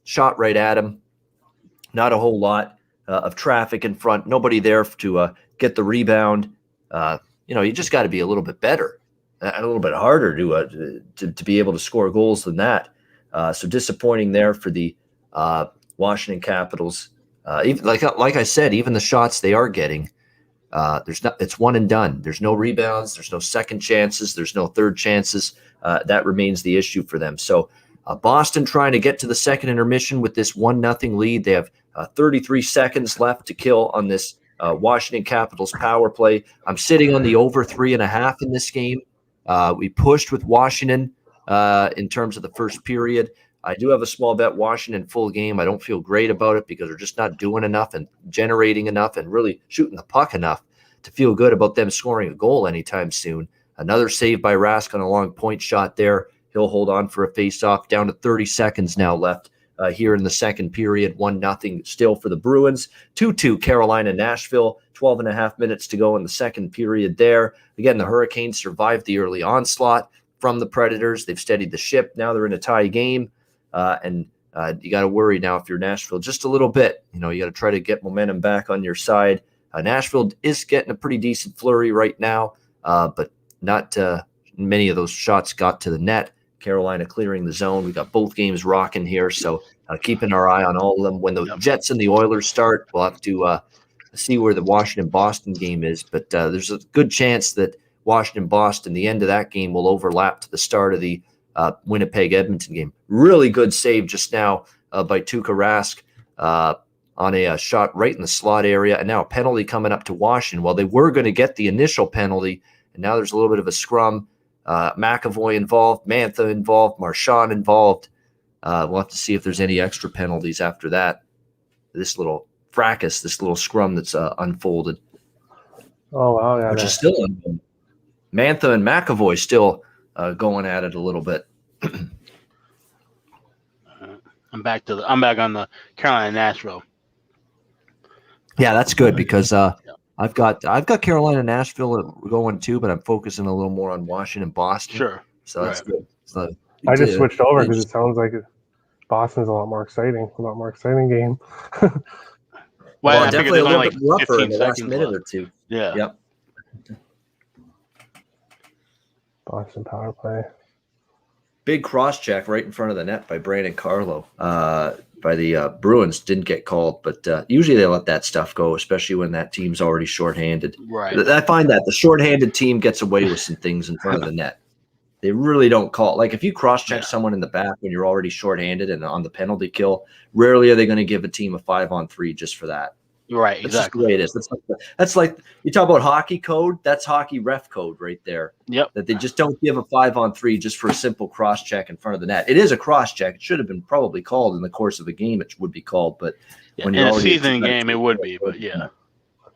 Speaker 1: shot right at him. Not a whole lot of traffic in front. Nobody there to get the rebound. You just got to be a little bit better, a little bit harder to be able to score goals than that. So disappointing there for the Washington Capitals. Even like I said, even the shots they are getting, it's one and done. There's no rebounds. There's no second chances. There's no third chances. That remains the issue for them. So Boston trying to get to the second intermission with this 1-0 lead. They have 33 seconds left to kill on this Washington Capitals power play. I'm sitting on the over 3.5 in this game. We pushed with Washington in terms of the first period. I do have a small bet Washington full game. I don't feel great about it because they're just not doing enough and generating enough and really shooting the puck enough to feel good about them scoring a goal anytime soon. Another save by Rask on a long point shot there. He'll hold on for a face-off. Down to 30 seconds now left here in the second period. 1-0 still for the Bruins. 2-2 Carolina, Nashville. 12.5 minutes to go in the second period there. Again, the Hurricanes survived the early onslaught from the Predators. They've steadied the ship. Now they're in a tie game. And you got to worry now if you're Nashville just a little bit. You got to try to get momentum back on your side. Nashville is getting a pretty decent flurry right now, but not many of those shots got to the net. Carolina clearing the zone. We got both games rocking here, so keeping our eye on all of them. When the Jets and the Oilers start, we'll have to see where the Washington-Boston game is, but there's a good chance that Washington-Boston, the end of that game, will overlap to the start of the Winnipeg-Edmonton game. Really good save just now by Tuukka Rask on a shot right in the slot area, and now a penalty coming up to Washington. Well, they were going to get the initial penalty, and now there's a little bit of a scrum. McAvoy involved, Mantha involved, Marchand involved. We'll have to see if there's any extra penalties after that. This little fracas, this little scrum that's unfolded.
Speaker 4: Oh, wow. Yeah,
Speaker 1: which is still unfolded. Mantha and McAvoy still going at it a little bit.
Speaker 2: I'm back on the Carolina Nashville.
Speaker 1: Yeah, that's good because I've got Carolina Nashville going too, but I'm focusing a little more on Washington Boston.
Speaker 2: Sure.
Speaker 1: So that's good. So
Speaker 4: I just switched over because it sounds like Boston's a lot more exciting game.
Speaker 1: Well, definitely a little bit rougher in the last minute or two.
Speaker 2: Yeah.
Speaker 1: Yep.
Speaker 4: Boston power play.
Speaker 1: Big cross check right in front of the net by Brandon Carlo. By the Bruins didn't get called, but usually they let that stuff go, especially when that team's already shorthanded.
Speaker 2: Right.
Speaker 1: I find that the shorthanded team gets away with some things in front of the net. They really don't call. Like if you cross-check someone in the back when you're already shorthanded and on the penalty kill, rarely are they going to give a team a 5-on-3 just for that.
Speaker 2: Right,
Speaker 1: That's
Speaker 2: exactly.
Speaker 1: just the way it is. That's like you talk about hockey code. That's hockey ref code right there.
Speaker 2: Yep.
Speaker 1: That they just don't give a 5-on-3 just for a simple cross check in front of the net. It is a cross check. It should have been probably called in the course of a game. It would be called, but when
Speaker 2: in
Speaker 1: you're
Speaker 2: a season game, it would be. But
Speaker 1: yeah.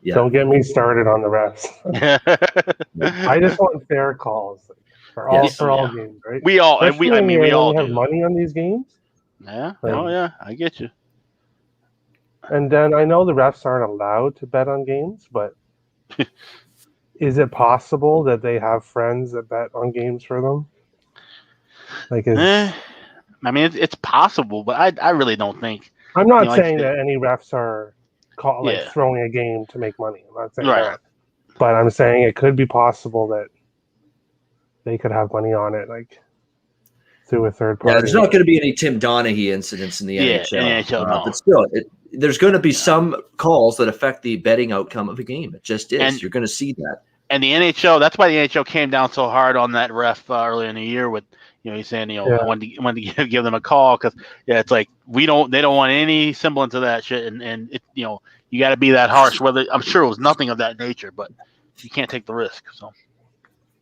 Speaker 4: Don't get me started on the refs. I just want fair calls for all games, right?
Speaker 2: We all
Speaker 4: have
Speaker 2: do.
Speaker 4: money on these games.
Speaker 2: Yeah. Oh yeah, I get you.
Speaker 4: And then I know the refs aren't allowed to bet on games, but is it possible that they have friends that bet on games for them? Like,
Speaker 2: I mean, it's possible, but I really don't think.
Speaker 4: I'm not saying that any refs are throwing a game to make money. I'm not saying that, but I'm saying it could be possible that they could have money on it, like through a third party.
Speaker 1: Yeah, there's not going to be any Tim Donaghy incidents in the NHL.
Speaker 2: No.
Speaker 1: But still, there's going to be some calls that affect the betting outcome of a game. It just is. And you're going to see that.
Speaker 2: And the NHL, that's why the NHL came down so hard on that ref earlier in the year with, he's saying, I wanted to give them a call because, it's like they don't want any semblance of that shit. And it, you got to be that harsh. Whether I'm sure it was nothing of that nature, but you can't take the risk. So.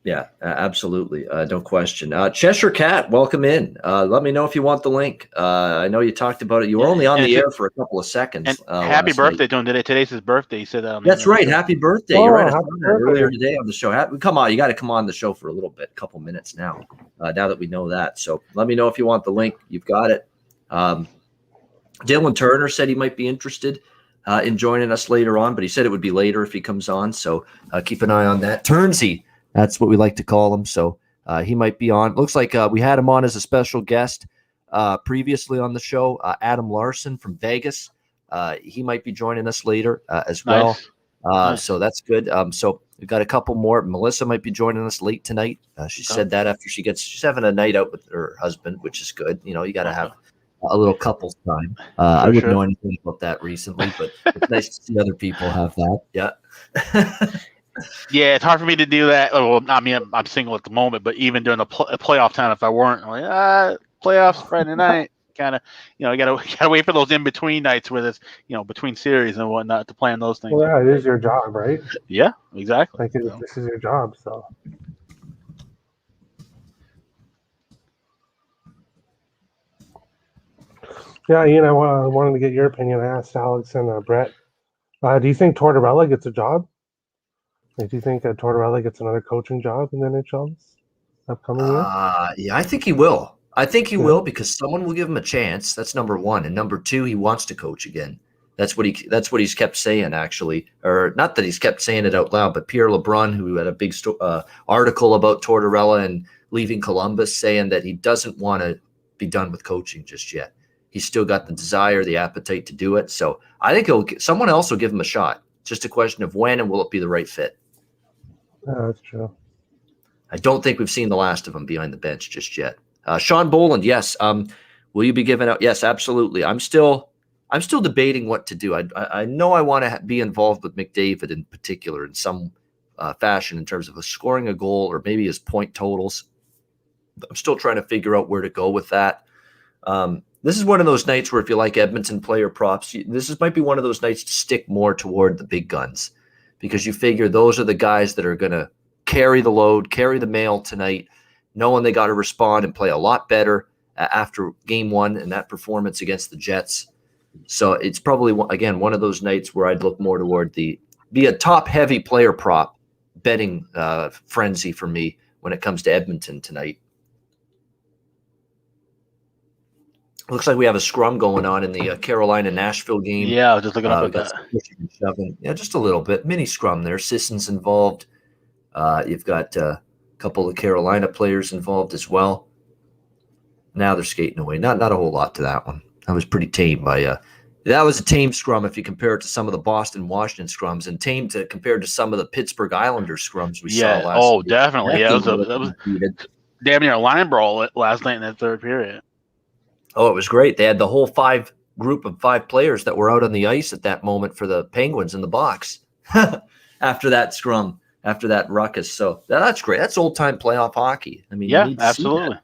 Speaker 1: Yeah, absolutely. No question. Cheshire Cat, welcome in. Let me know if you want the link. I know you talked about it. You were only on the air for a couple of seconds. And
Speaker 2: happy birthday to him today. Today's his birthday. He said that.
Speaker 1: That's right. Happy birthday. You're right. Earlier today on the show. Come on. You got to come on the show for a little bit, a couple minutes now, now that we know that. So let me know if you want the link. You've got it. Dylan Turner said he might be interested in joining us later on, but he said it would be later if he comes on. So keep an eye on that. Turnsy. That's what we like to call him. So he might be on. Looks like we had him on as a special guest previously on the show. Adam Larson from Vegas. He might be joining us later as well. Nice. So that's good. So we've got a couple more. Melissa might be joining us late tonight. She said that after she's having a night out with her husband, which is good. You got to have a little couples time. I wouldn't know anything about that recently, but it's nice to see other people have that. Yeah.
Speaker 2: Yeah, it's hard for me to do that. Well, I mean, I'm single at the moment, but even during the playoff time, if I weren't, I'm like, playoffs Friday night, kind of, you gotta wait for those in between nights where it's, between series and whatnot to plan those things.
Speaker 4: Well, yeah, it is your job, right?
Speaker 2: Yeah, exactly.
Speaker 4: Like this is your job, so. Yeah, I wanted to get your opinion. I asked Alex and Brett. Do you think Tortorella gets a job? Do you think Tortorella gets another coaching job in the NHL this upcoming year?
Speaker 1: Yeah, I think he will. I think he will because someone will give him a chance. That's number one. And number two, he wants to coach again. That's what he's kept saying, actually. Or not that he's kept saying it out loud, but Pierre LeBrun, who had a big article about Tortorella and leaving Columbus, saying that he doesn't want to be done with coaching just yet. He's still got the desire, the appetite to do it. So I think someone else will give him a shot. Just a question of when and will it be the right fit.
Speaker 4: Yeah, that's true.
Speaker 1: I don't think we've seen the last of him behind the bench just yet. Sean Boland, yes. Will you be giving out? Yes, absolutely. I'm still debating what to do. I know I want to be involved with McDavid in particular in some fashion in terms of scoring a goal or maybe his point totals. I'm still trying to figure out where to go with that. This is one of those nights where if you like Edmonton player props, might be one of those nights to stick more toward the big guns because you figure those are the guys that are going to carry the load, carry the mail tonight, knowing they got to respond and play a lot better after game one and that performance against the Jets. So it's probably, again, one of those nights where I'd look more toward be a top-heavy player prop betting frenzy for me when it comes to Edmonton tonight. Looks like we have a scrum going on in the Carolina-Nashville game.
Speaker 2: Yeah, I was just looking up at that.
Speaker 1: Yeah, just a little bit. Mini scrum there. Sisson's involved. You've got a couple of Carolina players involved as well. Now they're skating away. Not a whole lot to that one. That was pretty tame that was a tame scrum if you compare it to some of the Boston-Washington scrums and tame compared to some of the Pittsburgh Islanders scrums we saw last week.
Speaker 2: Definitely. That was damn near a line brawl last night in that third period.
Speaker 1: Oh, it was great. They had the whole group of 5 players that were out on the ice at that moment for the Penguins in the box after that scrum, after that ruckus. So that's great. That's old-time playoff hockey. I mean,
Speaker 2: yeah, absolutely.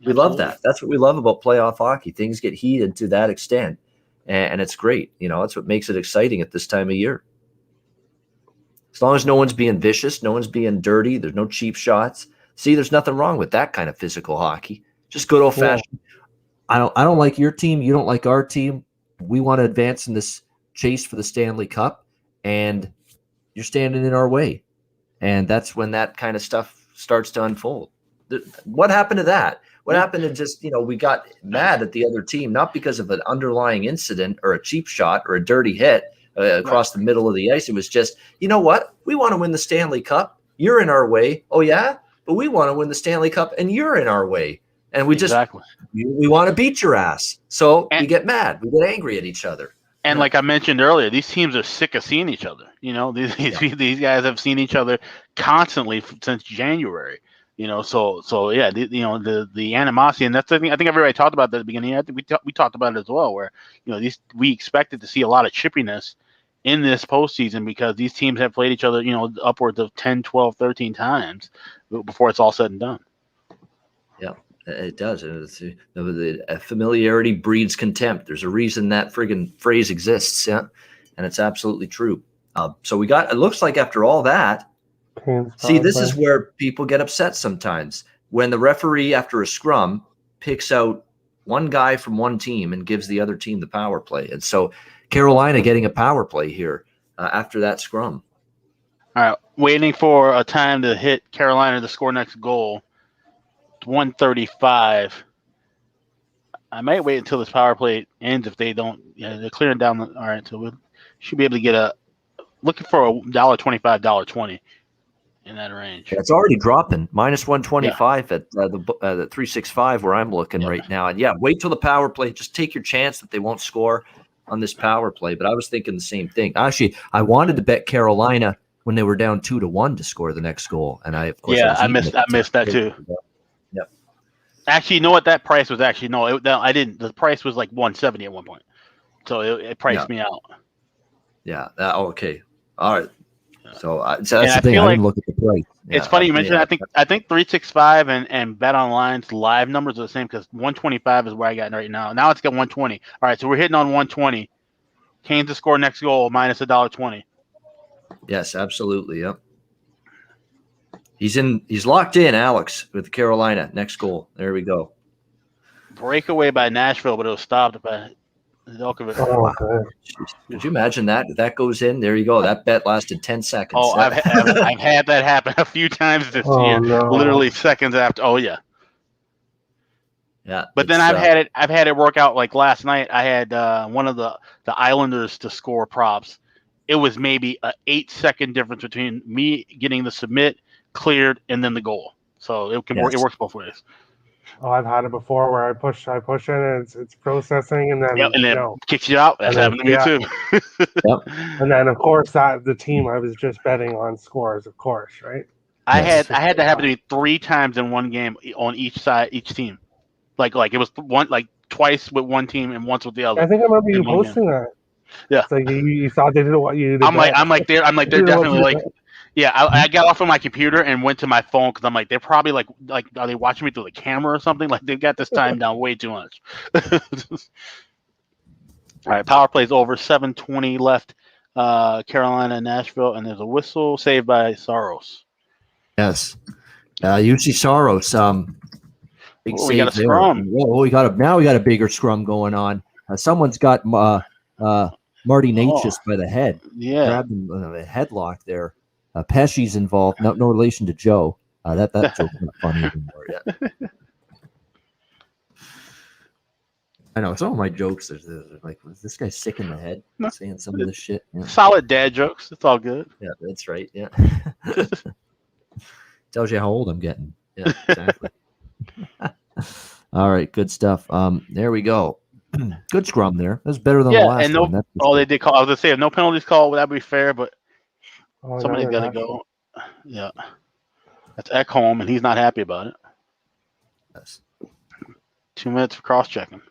Speaker 1: We love that. That's what we love about playoff hockey. Things get heated to that extent, and it's great. That's what makes it exciting at this time of year. As long as no one's being vicious, no one's being dirty, there's no cheap shots. See, there's nothing wrong with that kind of physical hockey. Just good old-fashioned. I don't like your team. You don't like our team. We want to advance in this chase for the Stanley Cup, and you're standing in our way. And that's when that kind of stuff starts to unfold. What happened to that? What happened to just, we got mad at the other team, not because of an underlying incident or a cheap shot or a dirty hit across the middle of the ice. It was just, you know what? We want to win the Stanley Cup. You're in our way. Oh, yeah? But we want to win the Stanley Cup, and you're in our way. And we we want to beat your ass. So we get mad. We get angry at each other.
Speaker 2: And like I mentioned earlier, these teams are sick of seeing each other. These guys have seen each other constantly since January. So yeah, the animosity, and that's the thing. I think everybody talked about that at the beginning. I think we talked about it as well, where we expected to see a lot of chippiness in this postseason because these teams have played each other, upwards of 10, 12, 13 times before it's all said and done.
Speaker 1: Yeah. It does. The familiarity breeds contempt. There's a reason that friggin' phrase exists, yeah, and it's absolutely true. So it looks like after all that, see, this is where people get upset sometimes. When the referee, after a scrum, picks out one guy from one team and gives the other team the power play. And so Carolina getting a power play here after that scrum.
Speaker 2: All right, waiting for a time to hit Carolina to score next goal. 135. I might wait until this power play ends if they don't. They're clearing down. All right, so we should be able to get looking for $1.25, $1.20 in that range.
Speaker 1: Yeah, it's already dropping minus 125 at the 365 where I'm looking right now. And wait till the power play. Just take your chance that they won't score on this power play. But I was thinking the same thing. Actually, I wanted to bet Carolina when they were down 2-1 to score the next goal, and I
Speaker 2: missed that too.
Speaker 1: Yep.
Speaker 2: Actually, you know what? That price was actually I didn't. The price was like 170 at one point, so it priced me out.
Speaker 1: Yeah. Okay. All right. So that's the thing. I didn't look at the price.
Speaker 2: It's funny you mentioned. I think 365 and Bet Online's live numbers are the same because 125 is where I got right now. Now it's got 120. All right, so we're hitting on 120. Kane to score next goal minus $1.20.
Speaker 1: Yes, absolutely. Yep. He's locked in, Alex, with Carolina. Next goal. There we go.
Speaker 2: Breakaway by Nashville, but it was stopped by Zelkovic.
Speaker 4: Oh, okay.
Speaker 1: Could you imagine that? If that goes in, there you go. That bet lasted 10 seconds.
Speaker 2: Oh, I've had that happen a few times this year.
Speaker 4: No.
Speaker 2: Literally seconds after. Oh yeah.
Speaker 1: Yeah.
Speaker 2: But then I've had it work out. Like last night, I had one of the Islanders to score props. It was maybe an 8-second difference between me getting the submit, cleared, and then the goal. So it can work. It works both ways.
Speaker 4: Oh, I've had it before where I push in and it's processing and then
Speaker 2: kicks you out. That's happened to me too.
Speaker 1: Yep.
Speaker 4: And then of course the team I was just betting on scores, of course, right?
Speaker 2: I
Speaker 1: Yes.
Speaker 2: had that happen to me 3 times in one game on each team. Like it was twice with one team and once with the other.
Speaker 4: I think I remember you
Speaker 2: in one game.
Speaker 4: posting that.
Speaker 2: Yeah.
Speaker 4: It's like you thought they didn't want you to
Speaker 2: I'm like they're
Speaker 4: They didn't want
Speaker 2: definitely
Speaker 4: you to
Speaker 2: like,
Speaker 4: bet.
Speaker 2: yeah. I got off of my computer and went to my phone because I'm like, they're probably like are they watching me through the camera or something? Like they've got this time down way too much. All right, power play's over. 7:20 left. Carolina, Nashville, and there's a whistle saved by Saros.
Speaker 1: Yes. UC Saros. Big
Speaker 2: Oh, we
Speaker 1: save
Speaker 2: got a
Speaker 1: there.
Speaker 2: scrum.
Speaker 1: Whoa, we got a bigger scrum going on. Someone's got Marty Natchez by the head.
Speaker 2: Yeah.
Speaker 1: Grabbed him a headlock there. Pesci's involved. No relation to Joe. That joke's not funny anymore. Yeah. I know some of my jokes are like, was this guy sick in the head saying some of this shit? Yeah.
Speaker 2: Solid dad jokes. It's all good.
Speaker 1: Yeah, that's right. Yeah. Tells you how old I'm getting. Yeah, exactly. All right, good stuff. There we go. Good scrum there. That's better than the last
Speaker 2: and
Speaker 1: one.
Speaker 2: they did call. I was gonna say if no penalties called, would that be fair? But
Speaker 4: Oh,
Speaker 2: somebody's
Speaker 4: no,
Speaker 2: got to
Speaker 4: they're
Speaker 2: go. Yeah, that's Ekholm, and he's not happy about it.
Speaker 1: Yes.
Speaker 2: 2 minutes for cross checking.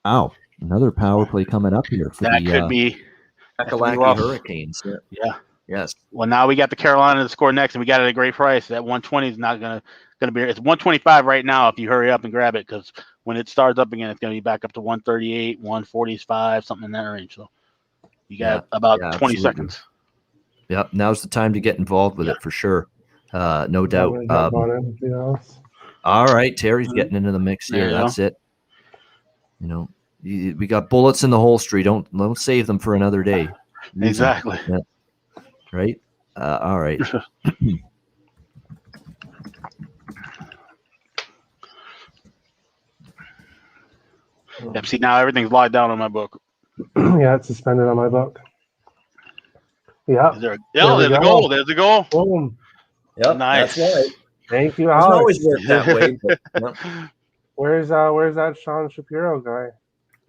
Speaker 1: Wow, another power play coming up here for
Speaker 2: That
Speaker 1: the
Speaker 2: could be
Speaker 1: Kakalaki
Speaker 2: rough.
Speaker 1: Hurricanes. Yeah.
Speaker 2: Yeah.
Speaker 1: Yes.
Speaker 2: Well, now we got the Carolina to score next, and we got it at a great price. That 120 is not gonna be. It's 125 right now. If you hurry up and grab it, because when it starts up again, it's gonna be back up to 138, 145, something in that range. So you got about 20
Speaker 1: absolutely.
Speaker 2: seconds.
Speaker 1: Yep. Now's the time to get involved with it for sure. No doubt.
Speaker 4: gonna jump on it, you know.
Speaker 1: All right, Terry's getting into the mix
Speaker 2: There
Speaker 1: here.
Speaker 2: you
Speaker 1: That's it. You know, we got bullets in the holster. Don't save them for another day. Use them.
Speaker 2: Exactly.
Speaker 1: Yeah. Right. All right.
Speaker 2: Yep. See, now everything's locked down on my book.
Speaker 4: Yeah, it's suspended on my book. Yeah.
Speaker 2: Is there there's a goal. There's a goal.
Speaker 4: Boom.
Speaker 1: Yep.
Speaker 2: Nice.
Speaker 1: That's right.
Speaker 4: Thank you,
Speaker 1: It doesn't
Speaker 4: Alex.
Speaker 1: always work that way. But,
Speaker 4: Where's that Sean Shapiro guy?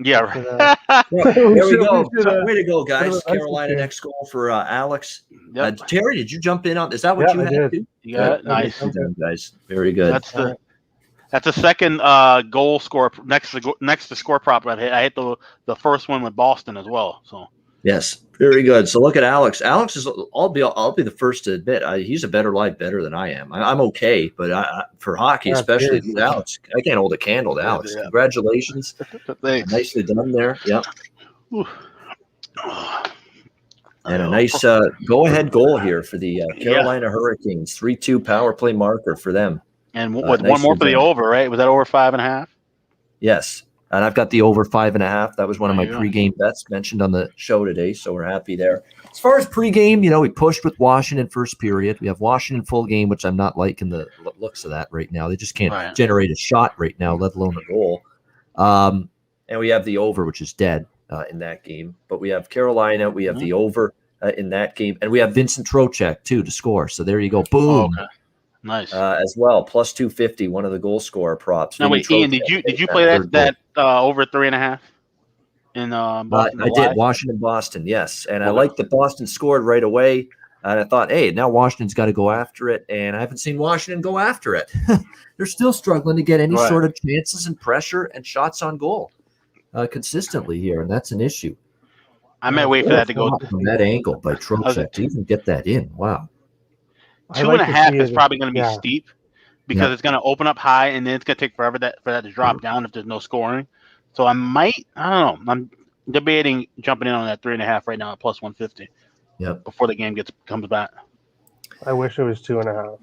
Speaker 2: Yeah. Right.
Speaker 1: yeah, there we
Speaker 4: should-
Speaker 1: go.
Speaker 4: we should,
Speaker 1: Way to go, guys.
Speaker 4: put it-
Speaker 1: Carolina next goal for Alex.
Speaker 2: Yep.
Speaker 1: Terry, did you jump in on? Is that what
Speaker 4: Yeah,
Speaker 1: you
Speaker 4: I
Speaker 1: had?
Speaker 4: did.
Speaker 1: Too?
Speaker 2: You got it. Nice.
Speaker 1: Well done, guys. Very good.
Speaker 2: That's the second goal score next to score prop I hit the first one with Boston as well. So
Speaker 1: Yes, very good. So look at Alex. Alex is. I'll be the first to admit he's a better live bettor than I am. I'm okay, but for hockey, especially with Alex, I can't hold a candle to Alex.
Speaker 2: Yeah.
Speaker 1: Congratulations,
Speaker 2: thanks.
Speaker 1: nicely done there. Yep,
Speaker 2: Whew.
Speaker 1: and a nice go-ahead goal here for the Carolina Hurricanes. 3-2 power play marker for them.
Speaker 2: And with
Speaker 1: nicely
Speaker 2: one more for the
Speaker 1: done.
Speaker 2: over, right? Was that over 5.5?
Speaker 1: Yes. And I've got the over 5.5. That was one of my
Speaker 2: There you go.
Speaker 1: pregame bets mentioned on the show today. So we're happy there. As far as pregame, we pushed with Washington first period. We have Washington full game, which I'm not liking the looks of that right now. They just can't generate a shot right now, let alone a goal. And we have the over, which is dead in that game. But we have Carolina. We have the over in that game. And we have Vincent Trocheck, too, to score. So there you go. Boom.
Speaker 2: Oh, okay. Nice.
Speaker 1: As well, plus 250, one of the goal scorer props.
Speaker 2: Now wait, Ian, did you play that over 3.5 in Boston?
Speaker 1: I did Boston, yes, and I liked that Boston scored right away, and I thought, hey, now Washington's got to go after it, and I haven't seen Washington go after it. They're still struggling to get any sort of chances and pressure and shots on goal consistently here, and that's an issue.
Speaker 2: I might wait for that to go
Speaker 1: from that angle by Trocheck to even get that in. Wow.
Speaker 2: 2.5 is probably going to be steep because it's going to open up high and then it's going to take forever for that to drop down if there's no scoring. So I don't know. I'm debating jumping in on that 3.5 right now at plus 150.
Speaker 1: Yep.
Speaker 2: Before the game comes back.
Speaker 4: I wish it was 2.5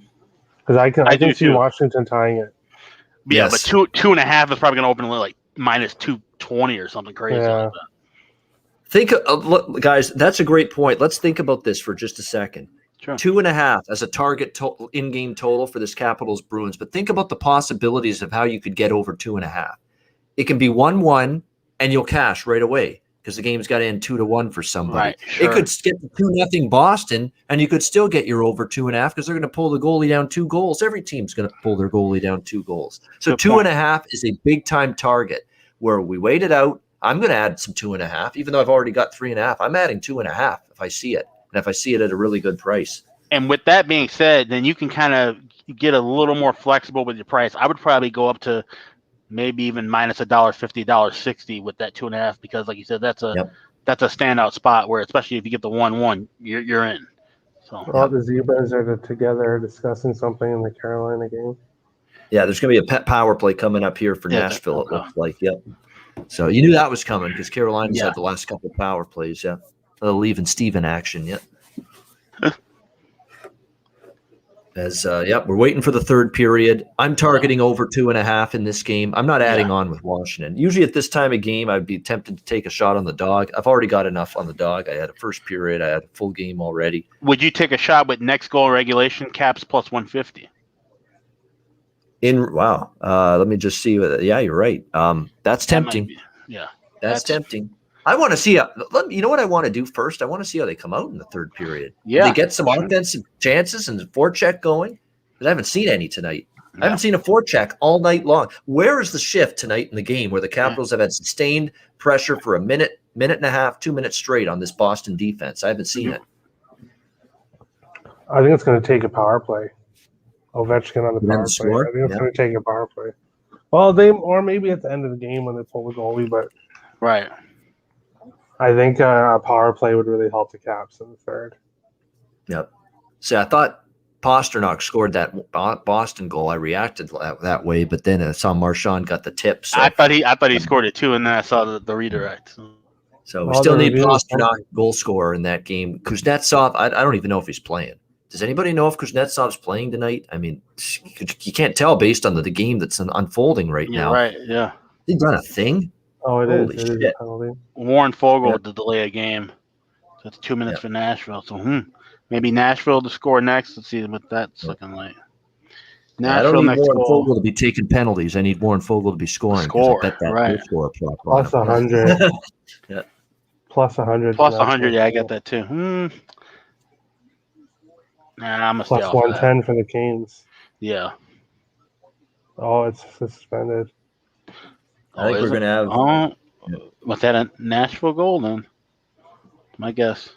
Speaker 4: because I can see Washington tying it.
Speaker 2: Yeah, but 2.5 is probably going to open like minus 220 or something crazy like that.
Speaker 1: Think, look, guys, that's a great point. Let's think about this for just a second.
Speaker 2: Sure.
Speaker 1: 2.5 as a target in-game total for this Capitals Bruins. But think about the possibilities of how you could get over 2.5. It can be 1-1 and you'll cash right away because the game's got to end 2-1 for somebody.
Speaker 2: Right, sure.
Speaker 1: It could get to 2-0 Boston and you could still get your over 2.5 because they're going to pull the goalie down 2 goals. Every team's going to pull their goalie down 2 goals. So 2.5 is a big-time target where we wait it out. I'm going to add some 2.5, even though I've already got 3.5. I'm adding 2.5 if I see it. And if I see it at a really good price.
Speaker 2: And with that being said, then you can kind of get a little more flexible with your price. I would probably go up to maybe even minus $1.50, $1.60 with that 2.5, because like you said, that's a standout spot where, especially if you get the 1-1, you're in. So
Speaker 4: Well, the Zebras are together discussing something in the Carolina game.
Speaker 1: Yeah, there's going to be a power play coming up here for Nashville, it looks like. Yep. So you knew that was coming because Carolina's had the last couple of power plays. Yeah. Leaving Steven action. Yep. We're waiting for the third period. I'm targeting over 2.5 in this game. I'm not adding on with Washington. Usually at this time of game, I'd be tempted to take a shot on the dog. I've already got enough on the dog. I had a first period. I had a full game already.
Speaker 2: Would you take a shot with next goal regulation, Caps plus 150?
Speaker 1: Let me just see. Yeah, you're right. That's tempting. That's tempting. I want to see you know what I want to do first? I want to see how they come out in the third period.
Speaker 2: Yeah.
Speaker 1: They get some offensive chances and the forecheck going. Because I haven't seen any tonight. I haven't seen a forecheck all night long. Where is the shift tonight in the game where the Capitals have had sustained pressure for a minute and a half, 2 minutes straight on this Boston defense? I haven't seen it.
Speaker 4: I think it's going to take a power play. Ovechkin on the power play.
Speaker 1: Score?
Speaker 4: I think it's going to take a power play. Well, maybe at the end of the game when they pull the goalie, but
Speaker 2: right.
Speaker 4: I think a power play would really help the Caps in the third.
Speaker 1: Yep. See, I thought Pasternak scored that Boston goal. I reacted that way, but then I saw Marchand got the tip. So.
Speaker 2: I thought he scored it too, and then I saw the redirect.
Speaker 1: So we still need Pasternak goal scorer in that game. Kuznetsov, I don't even know if he's playing. Does anybody know if Kuznetsov's playing tonight? I mean, you can't tell based on the game that's unfolding right now.
Speaker 2: Right, yeah.
Speaker 1: He's done a thing.
Speaker 4: Oh, it
Speaker 1: Holy
Speaker 4: is. It
Speaker 1: shit.
Speaker 4: is a penalty.
Speaker 2: Warren Fogle to delay a game. So it's 2 minutes for Nashville. So maybe Nashville to score next. Let's see what that's looking like.
Speaker 1: Nashville, I don't need Warren Fogle to be taking penalties. I need Warren Fogle to be scoring.
Speaker 2: Score,
Speaker 1: I bet that
Speaker 2: right.
Speaker 1: Score
Speaker 4: plus 100.
Speaker 1: Yeah.
Speaker 4: Plus 100.
Speaker 2: Plus 100. Yeah, I got that too. Nah, I'm
Speaker 4: plus 110 for the Canes.
Speaker 2: Yeah.
Speaker 4: Oh, it's suspended.
Speaker 1: I think we're going to have.
Speaker 2: Was that a Nashville goal then? My guess.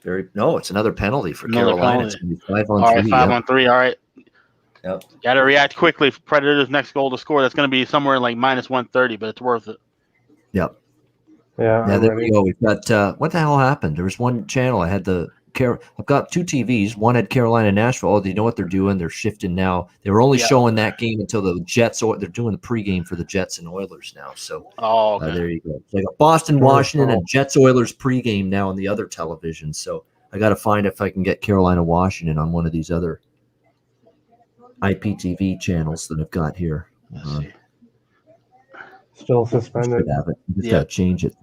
Speaker 1: It's another penalty for Carolina. It's going to be 5-on-3.
Speaker 2: All right, 5-on-3. All right.
Speaker 1: Yep.
Speaker 2: Got to react quickly. Predators' next goal to score. That's going to be somewhere like minus 130, but it's worth it.
Speaker 1: Yep.
Speaker 4: Yeah.
Speaker 1: There we go. We've got what the hell happened? There was one channel. I had I've got two TVs. One had Carolina and Nashville. Oh, they know what they're doing. They're shifting now. They were only showing that game until the Jets. They're doing the pregame for the Jets and Oilers now. So there you go. So I got Boston, Washington, and Jets Oilers pregame now on the other television. So I got to find if I can get Carolina, Washington on one of these other IPTV channels that I've got here.
Speaker 4: Still suspended.
Speaker 1: Just got to change it.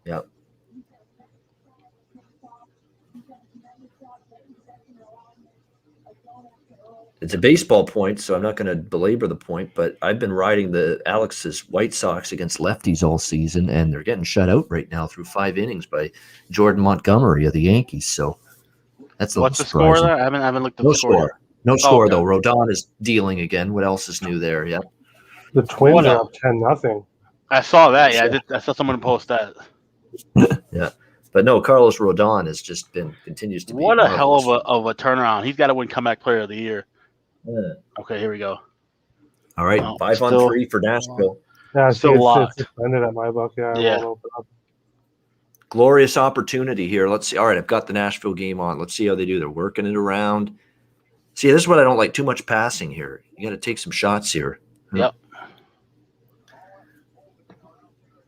Speaker 1: Yep. It's a baseball point, so I'm not going to belabor the point, but I've been riding the Alex's White Sox against lefties all season, and they're getting shut out right now through 5 innings by Jordan Montgomery of the Yankees. So that's
Speaker 2: what's the score there? I haven't looked at the score.
Speaker 1: No score, though. Rodon is dealing again. What else is new there? Yeah.
Speaker 4: The Twins are up 10-0.
Speaker 2: I saw that. Yeah, I saw someone post that.
Speaker 1: Yeah. But no, Carlos Rodon has just continues to be.
Speaker 2: What a hell of a turnaround. He's got to win comeback player of the year.
Speaker 1: Yeah.
Speaker 2: Okay, here we go.
Speaker 1: All right, 5-on-3 for Nashville.
Speaker 4: Yeah,
Speaker 2: still locked.
Speaker 4: It's suspended at my book.
Speaker 2: Yeah.
Speaker 1: Glorious opportunity here. Let's see. All right, I've got the Nashville game on. Let's see how they do. They're working it around. See, this is what I don't like. Too much passing here. You got to take some shots here.
Speaker 2: Yep.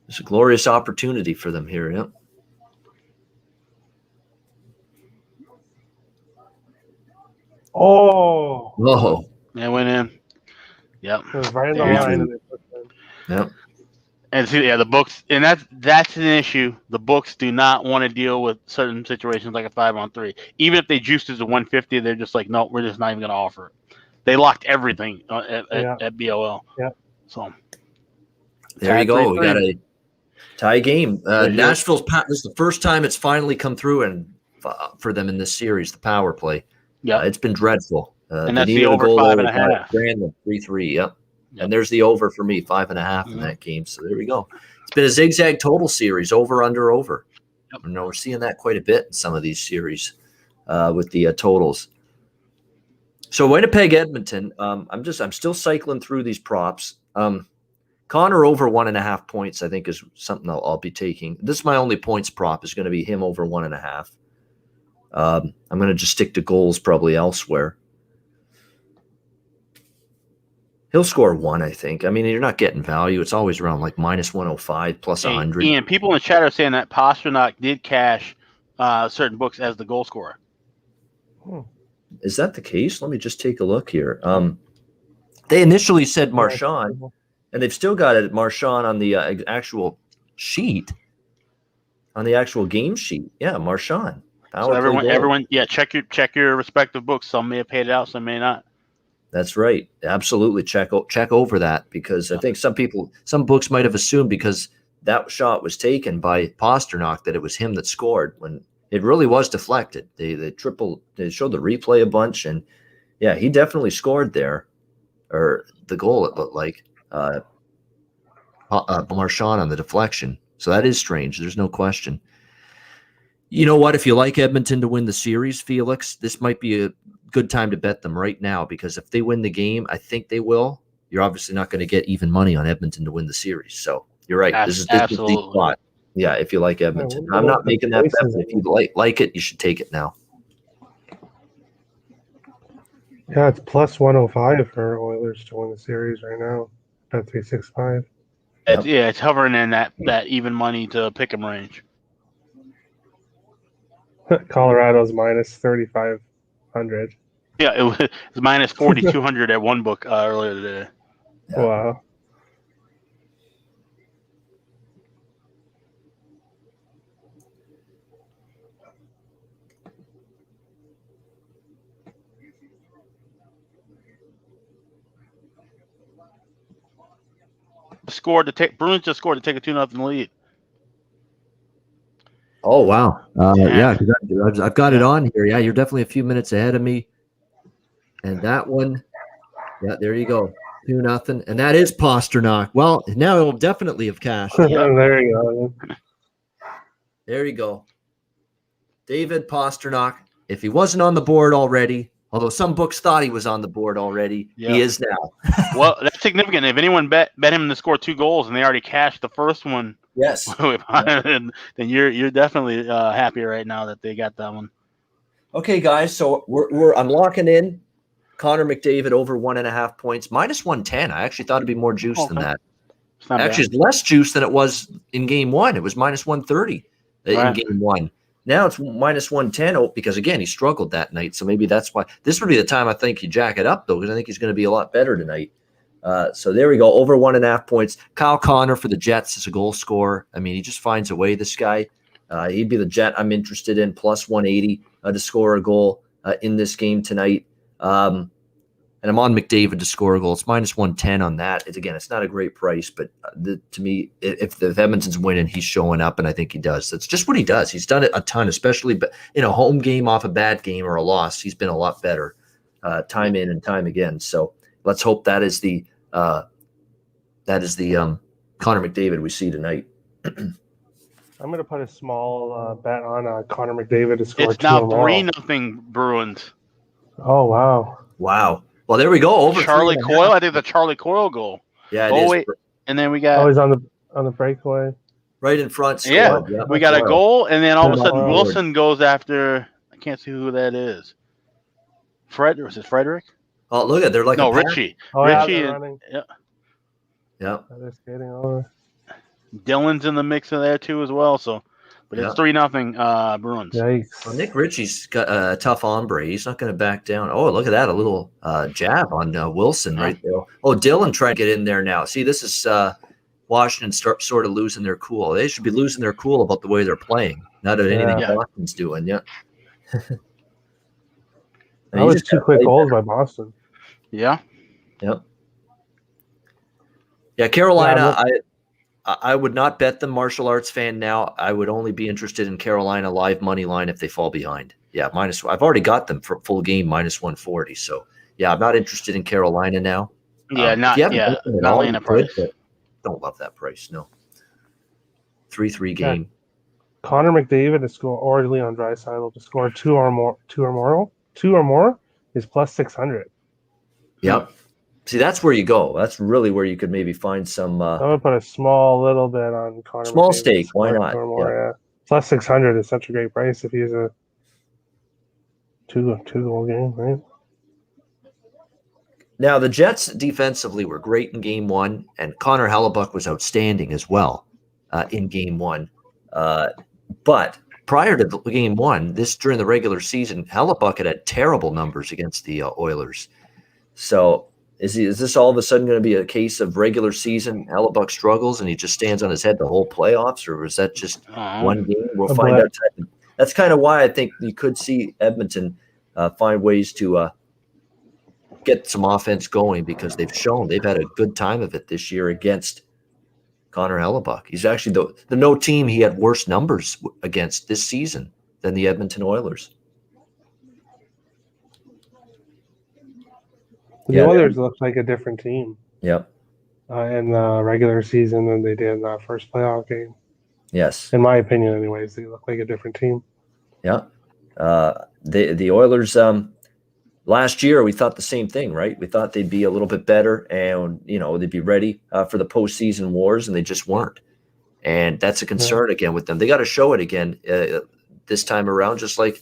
Speaker 1: It's a glorious opportunity for them here. Yep.
Speaker 4: Oh.
Speaker 2: They went in. Yep.
Speaker 4: It was right in the line. And they put them.
Speaker 1: Yep.
Speaker 2: And see, the books, and that's an issue. The books do not want to deal with certain situations like a 5-on-3. Even if they juiced it to 150, they're just like, no, we're just not even going to offer it. They locked everything at BOL.
Speaker 4: Yeah.
Speaker 2: So
Speaker 1: there you go. We got a tie game. Nashville's. This is the first time it's finally come through and for them in this series. The power play.
Speaker 2: Yeah,
Speaker 1: it's been dreadful.
Speaker 2: And that's the over 5.5.
Speaker 1: 3-3. Yep. And there's the over for me, 5.5 in that game. So there we go. It's been a zigzag total series, over, under, over. We're seeing that quite a bit in some of these series with the totals. So Winnipeg, Edmonton. I'm still cycling through these props. Connor over 1.5 points, I think, is something I'll be taking. This is my only points prop, is going to be him over 1.5. I'm going to just stick to goals probably elsewhere. He'll score 1, I think. I mean, you're not getting value. It's always around like minus 105 plus 100.
Speaker 2: Ian, people in the chat are saying that Pastrnak did cash certain books as the goal scorer.
Speaker 1: Is that the case? Let me just take a look here. They initially said Marchand, and they've still got it Marchand on the actual sheet, on the actual game sheet. Yeah, Marchand.
Speaker 2: So everyone, check your respective books. Some may have paid it out, some may not.
Speaker 1: That's right. Absolutely. Check over that, because I think some books might have assumed because that shot was taken by Pastrnak that it was him that scored when it really was deflected. They showed the replay a bunch, and yeah, he definitely scored there, or the goal it looked like Marchand on the deflection. So that is strange. There's no question. You know what? If you like Edmonton to win the series, Felix, this might be a good time to bet them right now, because if they win the game, I think they will. You're obviously not going to get even money on Edmonton to win the series. So you're right. This is the spot. Yeah, if you like Edmonton. I'm not making that bet, but if you like it, you should take it now.
Speaker 4: Yeah, it's plus 105 for Oilers to win the series right now. Bet 365.
Speaker 2: It's hovering in that even money to pick 'em range.
Speaker 4: Colorado's minus 3,500.
Speaker 2: Yeah, it was minus 4,200 at one book earlier today.
Speaker 1: Yeah.
Speaker 4: Wow.
Speaker 2: Bruins just scored to take a 2-0 lead.
Speaker 1: Oh, wow. Yeah, because I've got it on here. Yeah, you're definitely a few minutes ahead of me. And that one, yeah, there you go. 2-0. And that is Pastrnak. Well, now it will definitely have cashed.
Speaker 4: There you go.
Speaker 1: There you go. David Pastrnak. If he wasn't on the board already, although some books thought he was on the board already, he is now.
Speaker 2: Well, that's significant. If anyone bet him to score 2 goals and they already cashed the first one,
Speaker 1: yes,
Speaker 2: then you're definitely happy right now that they got that one.
Speaker 1: Okay, guys. So I'm locking in Connor McDavid over 1.5 points, minus 110. I actually thought it'd be more juice than that. Actually, it's less juice than it was in game 1. It was minus 130 in game 1. Now it's minus 110 because, again, he struggled that night. So maybe that's why. This would be the time I think you jack it up, though, because I think he's going to be a lot better tonight. So there we go, over 1.5 points. Kyle Connor for the Jets is a goal scorer. I mean, he just finds a way, this guy. He'd be the Jet I'm interested in, plus 180 to score a goal in this game tonight. And I'm on McDavid to score a goal. It's minus 110 on that. It's not a great price, but to me, if Edmonton's winning, he's showing up, and I think he does. That's just what he does. He's done it a ton, especially in a home game off a bad game or a loss. He's been a lot better time in and time again. So let's hope that is the Connor McDavid we see tonight.
Speaker 4: I'm going to put a small bet on Connor McDavid to score.
Speaker 2: It's now 3-0 Bruins.
Speaker 4: Oh, wow.
Speaker 1: Wow. Well, there we go. Over
Speaker 2: Charlie Coyle. I think the Charlie Coyle goal.
Speaker 1: Yeah, it is.
Speaker 2: Wait. And then we got.
Speaker 4: Oh, he's on the breakaway.
Speaker 1: Right in front. Score.
Speaker 2: Yeah. We got a goal, and then all of a sudden Wilson goes after. I can't see who that is. Was it Frederick?
Speaker 1: Oh, look at they're like
Speaker 2: Richie.
Speaker 4: Oh,
Speaker 2: Richie.
Speaker 4: Yeah. They're skating over.
Speaker 2: Dylan's in the mix in there too as well. So, but it's 3-0 Bruins.
Speaker 4: Yikes.
Speaker 1: Well, Nick Ritchie's got a tough hombre. He's not going to back down. Oh, look at that. A little jab on Wilson right there. Oh, Dylan trying to get in there now. See, this is Washington sort of losing their cool. They should be losing their cool about the way they're playing, not at anything Boston's doing. Yeah.
Speaker 4: That was 2 quick goals by Boston.
Speaker 2: Yeah.
Speaker 1: Yep. Yeah, Carolina, I would not bet them. Martial arts fan now. I would only be interested in Carolina live money line if they fall behind. Yeah, I've already got them for full game minus 140. So yeah, I'm not interested in Carolina now.
Speaker 2: Yeah, not laying a price.
Speaker 1: Don't love that price. No. 3-3 game.
Speaker 4: Connor McDavid to score, or Leon Draisaitl to score two or more is plus 600.
Speaker 1: Yep. See, that's where you go. That's really where you could maybe find some
Speaker 4: I would put a small little bit on Connor
Speaker 1: small
Speaker 4: McDavid
Speaker 1: stake.
Speaker 4: to
Speaker 1: Why
Speaker 4: score
Speaker 1: not?
Speaker 4: two or more. Yeah. Plus 600 is such a great price if he's a two goal game, right?
Speaker 1: Now, the Jets defensively were great in game one, and Connor Hellebuck was outstanding as well in game one. But prior to game one, during the regular season, Hellebuck had terrible numbers against the Oilers. So is this all of a sudden going to be a case of regular season Hellebuck struggles and he just stands on his head the whole playoffs, or was that just one game? We'll find out. That's kind of why I think you could see Edmonton find ways to get some offense going, because they've had a good time of it this year against Connor Hellebuck. He's actually the no team he had worse numbers against this season than the Edmonton Oilers.
Speaker 4: The Oilers looked like a different team.
Speaker 1: Yep.
Speaker 4: In the regular season than they did in that first playoff game.
Speaker 1: Yes.
Speaker 4: In my opinion, anyways, they look like a different team.
Speaker 1: Yeah. The Oilers, last year, we thought the same thing, right? We thought they'd be a little bit better and, they'd be ready for the postseason wars, and they just weren't. And that's a concern again with them. They got to show it again this time around, just like,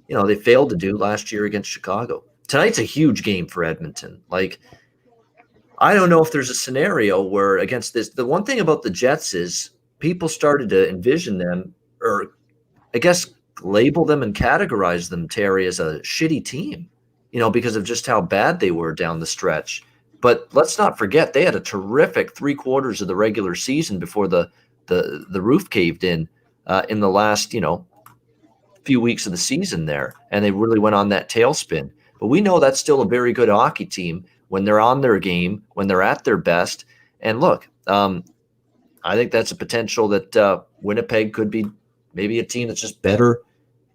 Speaker 1: they failed to do last year against Chicago. Tonight's a huge game for Edmonton. Like, I don't know if there's a scenario where against this, the one thing about the Jets is people started to envision them, or I guess label them and categorize them, Terry, as a shitty team, because of just how bad they were down the stretch. But let's not forget, they had a terrific 3/4 of the regular season before the roof caved in the last, few weeks of the season there. And they really went on that tailspin. But we know that's still a very good hockey team when they're on their game, when they're at their best. And look, I think that's a potential that Winnipeg could be maybe a team that's just better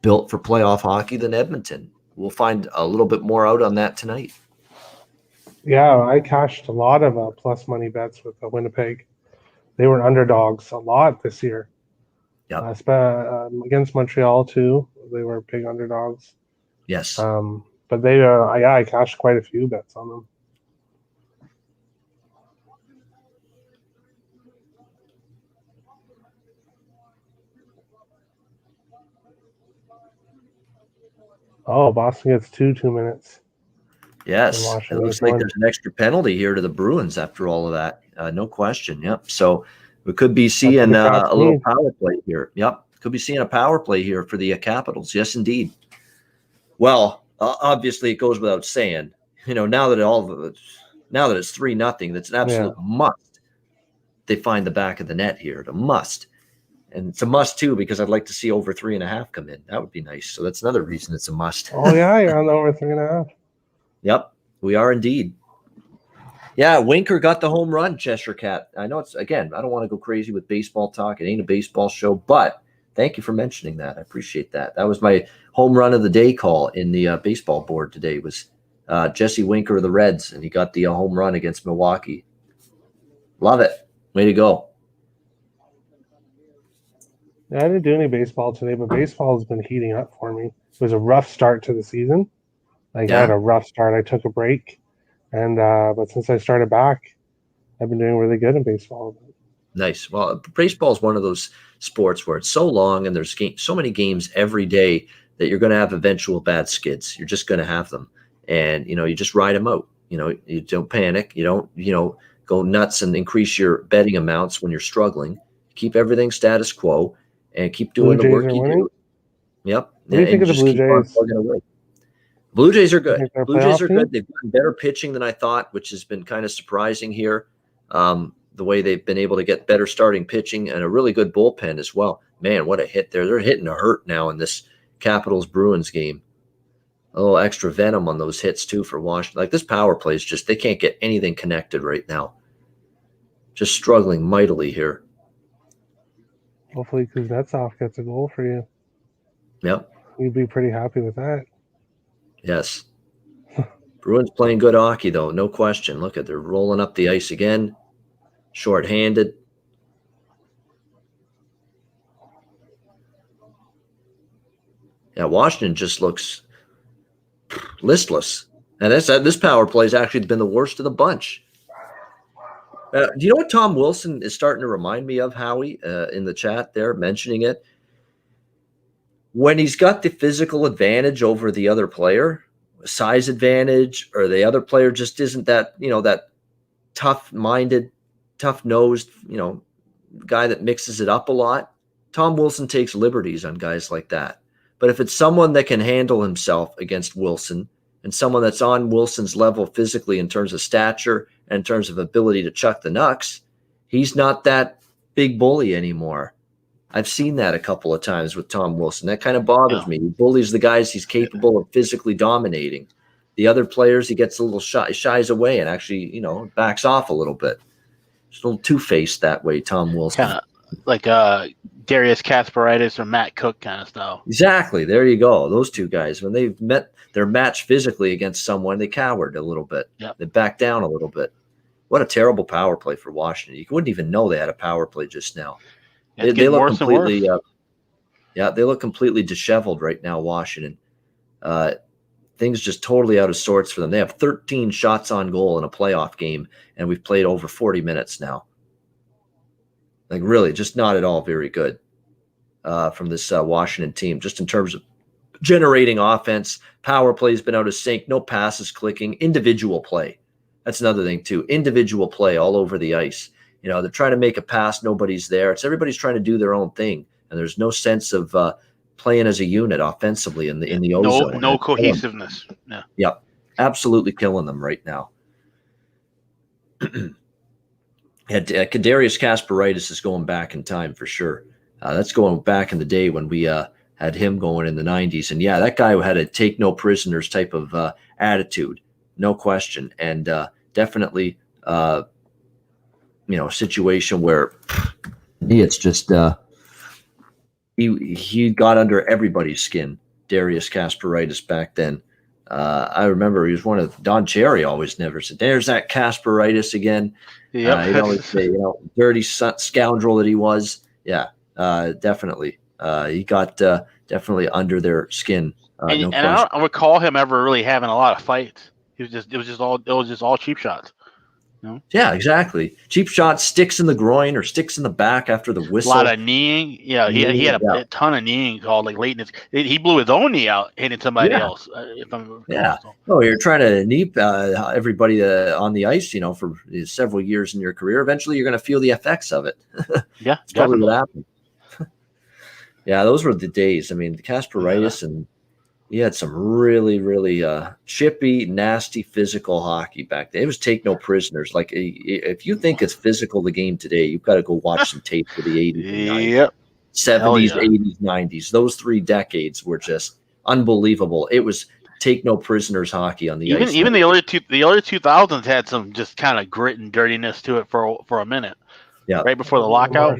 Speaker 1: built for playoff hockey than Edmonton. We'll find a little bit more out on that tonight.
Speaker 4: Yeah, I cashed a lot of plus money bets with Winnipeg. They were underdogs a lot this year.
Speaker 1: Yeah.
Speaker 4: Against Montreal too, they were big underdogs.
Speaker 1: Yes.
Speaker 4: But they, I cashed quite a few bets on them. Oh, Boston gets 2 minutes.
Speaker 1: Yes, it looks like there's an extra penalty here to the Bruins after all of that. No question. Yep. So we could be seeing a little power play here. Yep. Could be seeing a power play here for the Capitals. Yes, indeed. Well, obviously it goes without saying, now that it's 3-0, that's an absolute must. They find the back of the net here. It's a must. And it's a must too, because I'd like to see over 3.5 come in. That would be nice. So that's another reason it's a must.
Speaker 4: Oh yeah, you're on the over 3.5.
Speaker 1: Yep, we are indeed. Yeah, Winker got the home run, Cheshire Cat. I know I don't want to go crazy with baseball talk. It ain't a baseball show, but thank you for mentioning that. I appreciate that. That was my home run of the day call in the baseball board today, was Jesse Winker of the Reds, and he got the home run against Milwaukee. Love it. Way to go.
Speaker 4: Yeah, I didn't do any baseball today, but baseball has been heating up for me. It was a rough start to the season. I had a rough start. I took a break, and but since I started back, I've been doing really good in baseball.
Speaker 1: Nice. Well, baseball is one of those sports where it's so long and there's so many games every day that you're going to have eventual bad skids. You're just going to have them, and you just ride them out. You don't panic. You don't go nuts and increase your betting amounts when you're struggling. Keep everything status quo and keep doing the work you do. Yep.
Speaker 4: What do you think of the Blue Jays?
Speaker 1: Blue Jays are good. Blue Jays are good. They've gotten better pitching than I thought, which has been kind of surprising here. The way they've been able to get better starting pitching and a really good bullpen as well. Man, what a hit there. They're hitting a hurt now in this Capitals-Bruins game. A little extra venom on those hits, too, for Washington. Like, this power play is just, they can't get anything connected right now. Just struggling mightily here.
Speaker 4: Hopefully Kuznetsov gets a goal for you.
Speaker 1: Yep.
Speaker 4: You'd be pretty happy with that.
Speaker 1: Yes. Bruins playing good hockey, though, no question. Look at, they're rolling up the ice again. Short-handed. Yeah, Washington just looks listless. And this power play has actually been the worst of the bunch. Do you know what Tom Wilson is starting to remind me of, Howie, in the chat there, mentioning it? When he's got the physical advantage over the other player, size advantage, or the other player just isn't that, that tough-minded, tough-nosed, guy that mixes it up a lot, Tom Wilson takes liberties on guys like that. But if it's someone that can handle himself against Wilson and someone that's on Wilson's level physically in terms of stature and in terms of ability to chuck the knucks, he's not that big bully anymore. I've seen that a couple of times with Tom Wilson. That kind of bothers me. He bullies the guys he's capable of physically dominating. The other players, he gets a little shy, shies away and actually, backs off a little bit. Just a little two-faced that way, Tom Wilson.
Speaker 2: Kind of like Darius Kasparaitis or Matt Cook kind of style.
Speaker 1: Exactly. There you go. Those two guys, when they've met their match physically against someone, they cowered a little bit.
Speaker 2: Yep.
Speaker 1: They backed down a little bit. What a terrible power play for Washington. You wouldn't even know they had a power play just now. They look completely they look completely disheveled right now, Washington. Things just totally out of sorts for them. They have 13 shots on goal in a playoff game, and we've played over 40 minutes now. Like, really, just not at all very good from this Washington team, just in terms of generating offense. Power play's been out of sync, no passes clicking, individual play. That's another thing, too. Individual play all over the ice. They're trying to make a pass, nobody's there. Everybody's trying to do their own thing, and there's no sense of playing as a unit offensively in the ozone.
Speaker 2: No cohesiveness. Yeah.
Speaker 1: Yep. Absolutely killing them right now. Kadarius Kasparaitis is going back in time for sure. That's going back in the day when we had him going in the 90s. And yeah, that guy had a take no prisoners type of attitude, no question. And definitely, a situation where it's just he got under everybody's skin, Darius Kasparaitis back then. I remember he was one of Don Cherry always never said, "There's that Kasparaitis again."
Speaker 2: Yep.
Speaker 1: He'd always say, dirty scoundrel that he was. Yeah, definitely. He got definitely under their skin.
Speaker 2: And I don't recall him ever really having a lot of fights. It was just all cheap shots.
Speaker 1: Yeah, exactly. Cheap shots, sticks in the groin or sticks in the back after the whistle.
Speaker 2: A lot of kneeing. Yeah, he had a ton of kneeing called like late in he blew his own knee out hitting somebody else.
Speaker 1: Oh, you're trying to knee everybody on the ice, for several years in your career. Eventually, you're going to feel the effects of it.
Speaker 2: Yeah,
Speaker 1: that's probably what happened. Yeah, those were the days. I mean, Kasparaitis and he had some really, really chippy, nasty, physical hockey back then. It was take no prisoners. Like, if you think it's physical, the game today, you've got to go watch some tape for the 80s, and 90s,
Speaker 2: yep.
Speaker 1: 70s, 80s, 90s. Those 3 decades were just unbelievable. It was take no prisoners hockey on the ice.
Speaker 2: Even the early 2000s had some just kind of grit and dirtiness to it for a minute.
Speaker 1: Yeah,
Speaker 2: right before the lockout.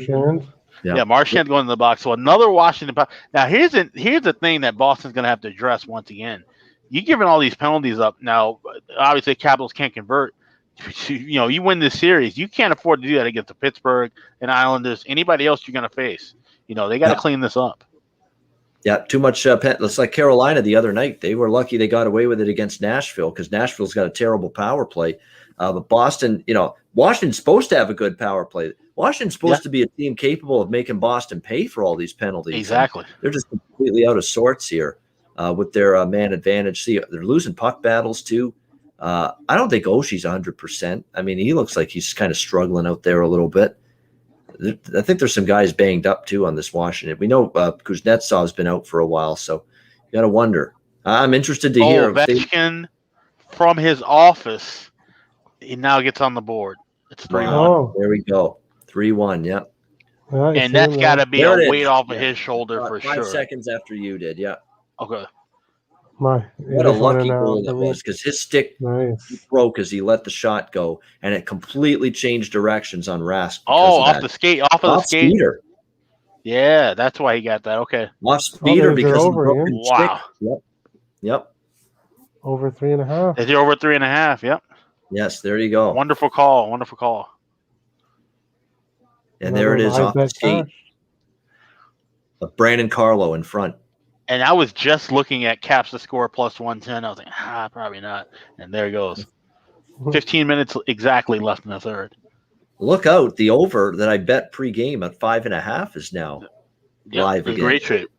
Speaker 1: Yeah,
Speaker 2: Marchand going in the box. So another Washington. Now here's the thing that Boston's going to have to address once again. You're giving all these penalties up now. Obviously, Capitals can't convert. You win this series. You can't afford to do that against the Pittsburgh and Islanders. Anybody else you're going to face. They got to clean this up.
Speaker 1: Yeah, too much. It's like Carolina the other night. They were lucky they got away with it against Nashville because Nashville's got a terrible power play. But Boston, Washington's supposed to have a good power play. Washington's supposed to be a team capable of making Boston pay for all these penalties.
Speaker 2: Exactly.
Speaker 1: And they're just completely out of sorts here with their man advantage. See, they're losing puck battles too. I don't think Oshie's 100%. I mean, he looks like he's kind of struggling out there a little bit. I think there's some guys banged up too on this Washington. We know Kuznetsov's been out for a while, so you got to wonder. I'm interested to hear.
Speaker 2: Ovechkin from his office, he now gets on the board. It's 3-1.
Speaker 4: Oh.
Speaker 1: There we go. 3-1, yep.
Speaker 4: Yeah,
Speaker 2: and that's got to be a weight off of his shoulder for
Speaker 1: 5
Speaker 2: sure.
Speaker 1: 5 seconds after you did, yeah.
Speaker 2: Okay.
Speaker 1: What a lucky goal that was, because his stick broke as he let the shot go, and it completely changed directions on Rask.
Speaker 2: Off the skate, off of the skate.
Speaker 1: Speeder.
Speaker 2: Yeah, that's why he got that. Okay.
Speaker 1: Off speeder because of the broken
Speaker 2: wow.
Speaker 1: Stick. Yep.
Speaker 4: Over 3.5.
Speaker 2: Is he over 3.5? Yep.
Speaker 1: Yes, there you go.
Speaker 2: Wonderful call.
Speaker 1: And there it is off the skate. Brandon Carlo in front.
Speaker 2: And I was just looking at Caps to score plus 110. I was like, probably not. And there it goes. 15 minutes exactly left in the third.
Speaker 1: Look out. The over that I bet pregame at 5.5 is now live again.
Speaker 2: Great shape.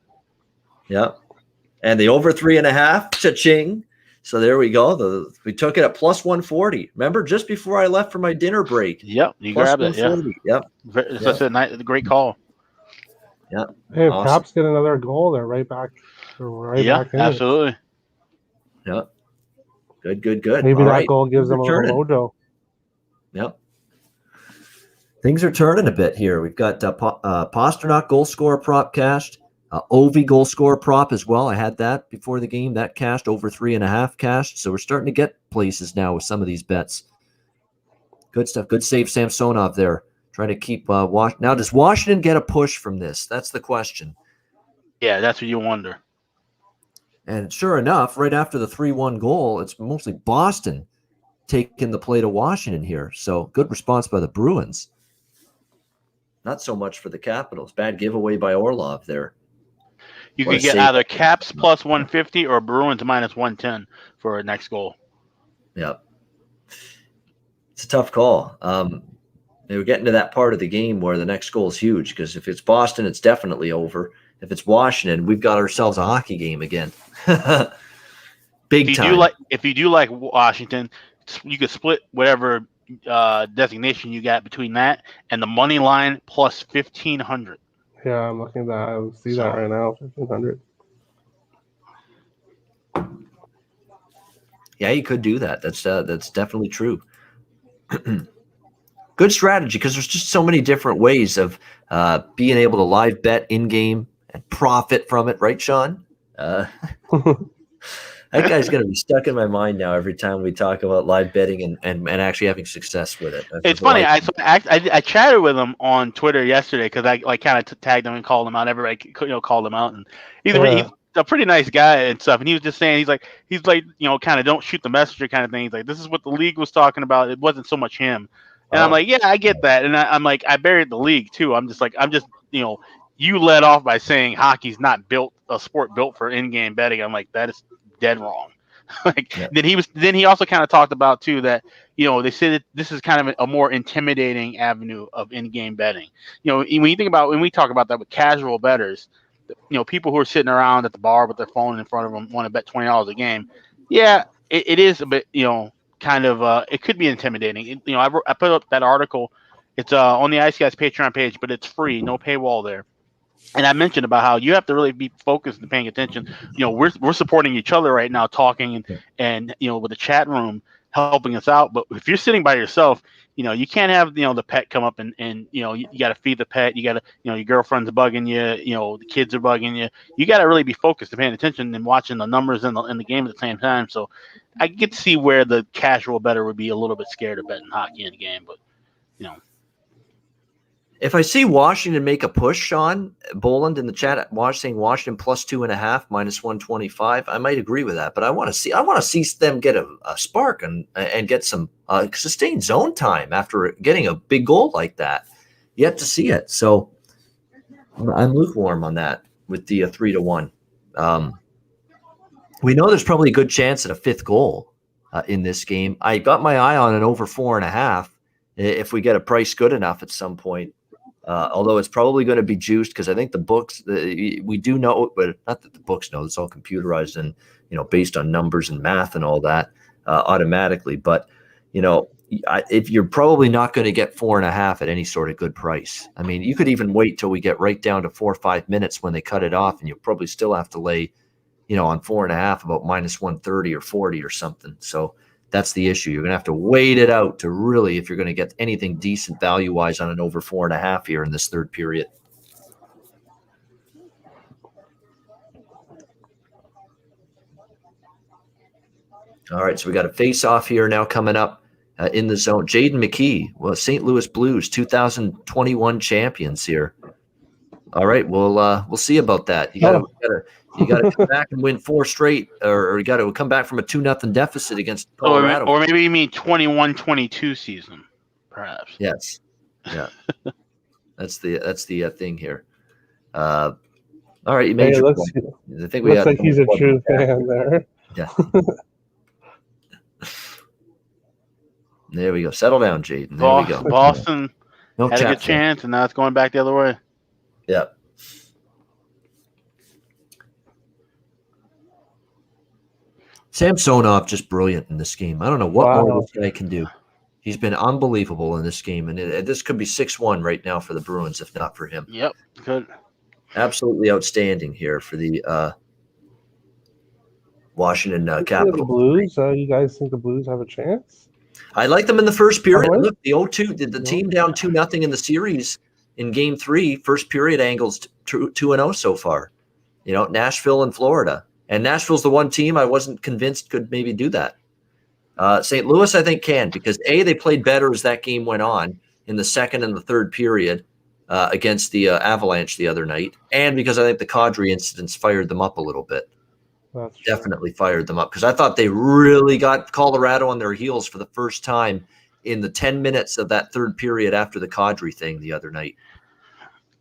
Speaker 1: Yep. And the over 3.5, cha-ching. So there we go. We took it at plus 140. Remember, just before I left for my dinner break.
Speaker 2: Yep. You
Speaker 1: plus
Speaker 2: grabbed it. Yeah.
Speaker 1: Yep.
Speaker 2: Such a great call.
Speaker 1: Yeah.
Speaker 4: Hey,
Speaker 1: Awesome.
Speaker 4: Caps get another goal, they're right back. Back in
Speaker 2: absolutely.
Speaker 1: Yeah. Good.
Speaker 4: Maybe
Speaker 1: All
Speaker 4: that
Speaker 1: right.
Speaker 4: goal gives them a little mojo.
Speaker 1: Yep. Things are turning a bit here. We've got Pasternak goal scorer prop cashed, Ovi goal scorer prop as well. I had that before the game. That cashed over 3.5 cashed. So we're starting to get places now with some of these bets. Good stuff. Good save, Samsonov there. Trying to keep now. Does Washington get a push from this? That's the question.
Speaker 2: Yeah, that's what you wonder.
Speaker 1: And sure enough, right after the 3-1 goal, it's mostly Boston taking the play to Washington here. So good response by the Bruins. Not so much for the Capitals. Bad giveaway by Orlov there.
Speaker 2: You could get either Caps plus 150 or Bruins minus 110 for a next goal.
Speaker 1: Yep. It's a tough call. They were getting to that part of the game where the next goal is huge, because if it's Boston, it's definitely over. If it's Washington, we've got ourselves a hockey game again. Big time.
Speaker 2: If you do like Washington, you could split whatever designation you got between that and the money line plus 1,500.
Speaker 4: Yeah, I'm looking at that. I see that right now, 1,500.
Speaker 1: Yeah, you could do that. That's definitely true. Good strategy, because there's just so many different ways of being able to live bet in game and profit from it, right, Sean? That guy's going to be stuck in my mind now every time we talk about live betting and actually having success with it.
Speaker 2: It's funny. I chatted with him on Twitter yesterday because I kind of tagged him and called him out. Everybody called him out, and he's a pretty nice guy and stuff. And he was just saying he's like kind of don't shoot the messenger kind of thing. He's like, this is what the league was talking about. It wasn't so much him. And I'm like, yeah, I get that. And I'm like, I buried the league too. I'm just you led off by saying hockey's not a sport built for in-game betting. I'm like, that is dead wrong. Then he also kind of talked about too that they said that this is kind of a more intimidating avenue of in-game betting. When we talk about that with casual bettors, people who are sitting around at the bar with their phone in front of them want to bet $20 a game. Yeah, it is a bit kind of it could be intimidating. I put up that article. It's on the Ice Guys Patreon page, but it's free, no paywall there. And I mentioned about how you have to really be focused and paying attention. We're supporting each other right now, talking and with the chat room helping us out. But if you're sitting by yourself, you can't have the pet come up and you got to feed the pet. You got to your girlfriend's bugging you. The kids are bugging you. You got to really be focused and paying attention and watching the numbers in the game at the same time. So I get to see where the casual bettor would be a little bit scared of betting hockey in the game, but
Speaker 1: If I see Washington make a push, Sean Boland in the chat, saying Washington plus 2.5 minus 125, I might agree with that. But I want to see them get a spark and get some sustained zone time after getting a big goal like that. Yet to see it, so I'm lukewarm on that with the 3-1. We know there's probably a good chance at a fifth goal in this game. I got my eye on an over 4.5 if we get a price good enough at some point. Although it's probably going to be juiced, because I think the books, we do know, but not that the books know, it's all computerized and, based on numbers and math and all that automatically. But, if you're probably not going to get 4.5 at any sort of good price. I mean, you could even wait till we get right down to 4 or 5 minutes when they cut it off, and you'll probably still have to lay, on 4.5 about minus 130 or 40 or something. So that's the issue. You're going to have to wait it out to really, if you're going to get anything decent value-wise on an over 4.5 here in this third period. All right, so we got a face-off here now coming up in the zone. Jaden McKee, St. Louis Blues, 2021 champions here. All right, we'll see about that. You got to come back and win 4 straight, or you got to come back from a 2-0 deficit against Colorado.
Speaker 2: Or maybe you mean 21-22 season, perhaps.
Speaker 1: Yes, yeah, that's the thing here. All right, you made your point. I think we
Speaker 4: looks like he's a true fan there.
Speaker 1: Yeah. There we go. Settle down, Jaden. There we go.
Speaker 2: Boston
Speaker 1: No
Speaker 2: had a good chance, and now it's going back the other way.
Speaker 1: Yeah. Samsonov just brilliant in this game. I don't know what more this guy can do. He's been unbelievable in this game, and this could be 6-1 right now for the Bruins if not for him.
Speaker 2: Yep, good.
Speaker 1: Absolutely outstanding here for the Washington Capitals.
Speaker 4: The Blues, you guys think the Blues have a chance?
Speaker 1: I like them in the first period. Look, the 0-2, the team down 2-0 in the series in Game 3, first period angles 2-0 so far. You know, Nashville and Florida. And Nashville's the one team I wasn't convinced could maybe do that. St. Louis, I think, can because, A, they played better as that game went on in the second and the third period against the Avalanche the other night, and because I think the Kadri incidents fired them up a little bit. Definitely fired them up because I thought they really got Colorado on their heels for the first time in the 10 minutes of that third period after the Kadri thing the other night.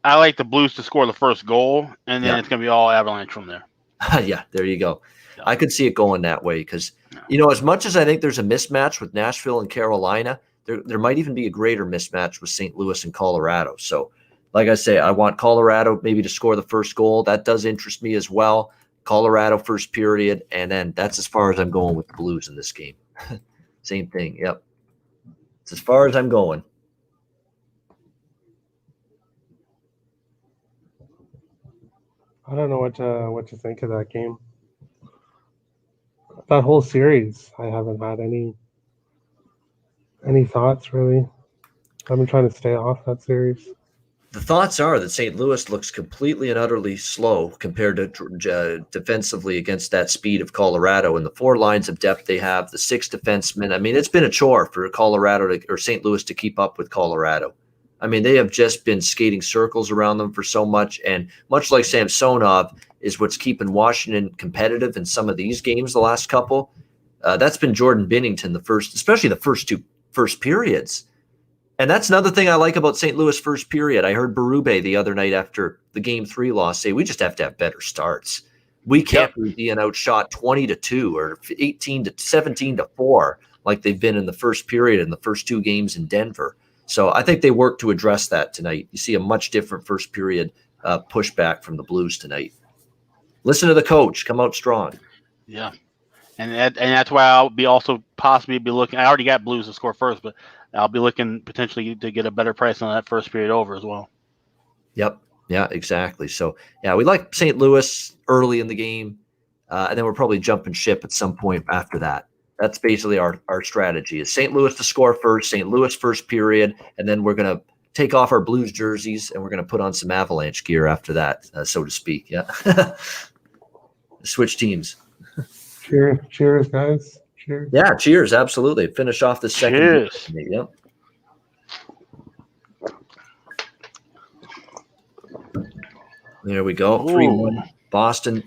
Speaker 2: I like the Blues to score the first goal, and then it's going to be all Avalanche from there.
Speaker 1: Yeah, there you go. I could see it going that way because, you know, as much as I think there's a mismatch with Nashville and Carolina, there might even be a greater mismatch with St. Louis and Colorado. So, like I say, I want Colorado maybe to score the first goal. That does interest me as well. Colorado first period, and then that's as far as I'm going with the Blues in this game. Same thing, yep. It's as far as I'm going.
Speaker 4: I don't know what to think of that game. That whole series, I haven't had any thoughts really. I've been trying to stay off that series.
Speaker 1: The thoughts are that St. Louis looks completely and utterly slow compared to defensively against that speed of Colorado and the 4 lines of depth they have, the 6 defensemen. I mean, it's been a chore for Colorado or St. Louis to keep up with Colorado. I mean, they have just been skating circles around them for so much, and much like Samsonov is what's keeping Washington competitive in some of these games the last couple. That's been Jordan Binnington especially the first periods. And that's another thing I like about St. Louis first period. I heard Berube the other night after the Game 3 loss say, we just have to have better starts. We can't be being outshot 20-2 or 17-4 like they've been in the first period in the first 2 games in Denver. So I think they worked to address that tonight. You see a much different first period pushback from the Blues tonight. Listen to the coach. Come out strong.
Speaker 2: Yeah. And that's why I'll be also possibly be looking. I already got Blues to score first, but I'll be looking potentially to get a better price on that first period over as well.
Speaker 1: Yep. Yeah, exactly. So, yeah, we like St. Louis early in the game, and then we're probably jumping ship at some point after that. That's basically our strategy is St. Louis to score first, St. Louis first period, and then we're going to take off our Blues jerseys and we're going to put on some Avalanche gear after that, so to speak. Yeah. Switch teams.
Speaker 4: Cheers, guys. Cheers.
Speaker 1: Yeah, cheers. Absolutely. Finish off the second.
Speaker 2: Cheers.
Speaker 1: Yep. There we go. 3-1. Boston.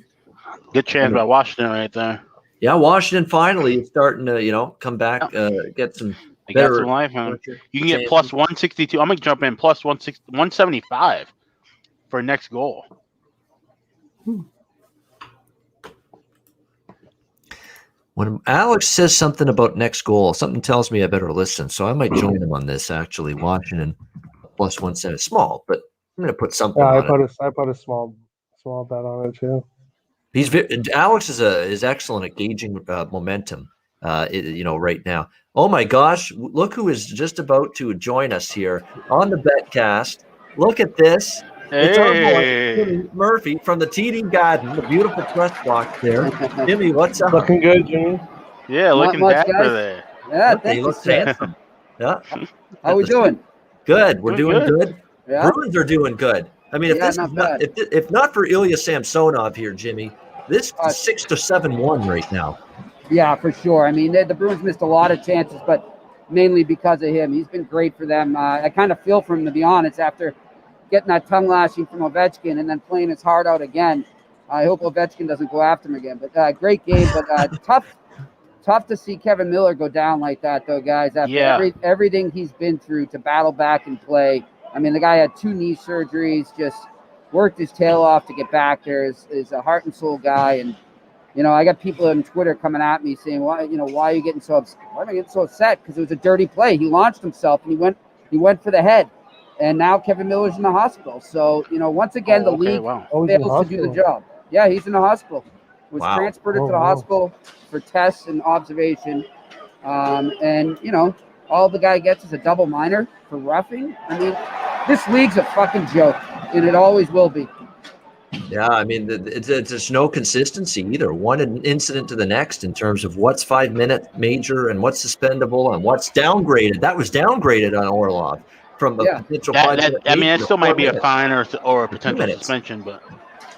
Speaker 2: Good chance by Washington right there.
Speaker 1: Yeah, Washington finally is starting to, come back, get some
Speaker 2: better. Got some life. You can get plus 162. I'm going to jump in plus 175 for next goal.
Speaker 1: When Alex says something about next goal, something tells me I better listen. So I might join him on this, actually. Washington plus 170. Small, but I'm going to put something on it.
Speaker 4: I put a small bet on it, too.
Speaker 1: Alex is excellent at gauging momentum, right now. Oh my gosh! Look who is just about to join us here on the Betcast. Look at this!
Speaker 2: Hey.
Speaker 1: It's our boy Jimmy Murphy from the TD Garden, the beautiful press box there. Jimmy, what's up?
Speaker 4: Looking good, Jimmy.
Speaker 2: Yeah, looking dapper there.
Speaker 5: Yeah,
Speaker 1: thank you. Look handsome. Yeah.
Speaker 5: How we doing?
Speaker 1: Good. We're doing good.
Speaker 5: Yeah.
Speaker 1: Bruins are doing good. I mean, if not for Ilya Samsonov here, Jimmy, this is 6-7-1 right now.
Speaker 5: Yeah, for sure. I mean, the Bruins missed a lot of chances, but mainly because of him. He's been great for them. I kind of feel for him, to be honest, after getting that tongue lashing from Ovechkin and then playing his heart out again. I hope Ovechkin doesn't go after him again. But great game, but tough to see Kevin Miller go down like that, though, guys. After everything he's been through to battle back and play. I mean, the guy had 2 knee surgeries, just worked his tail off to get back there. Is a heart and soul guy, and I got people on Twitter coming at me saying, why are you getting so upset? Why am I getting so upset? Because it was a dirty play. He launched himself and he went for the head, and now Kevin Miller's in the hospital. So once again the league fails to do the job. Yeah, he's in the hospital. Was transported to the hospital for tests and observation, and all the guy gets is a double minor for roughing. I mean, this league's a fucking joke, and it always will be.
Speaker 1: Yeah, I mean, there's no consistency either. One incident to the next in terms of what's 5-minute major and what's suspendable and what's downgraded. That was downgraded on Orlov from a potential 5-minute.
Speaker 2: I mean, it still might be a fine or a potential suspension, but.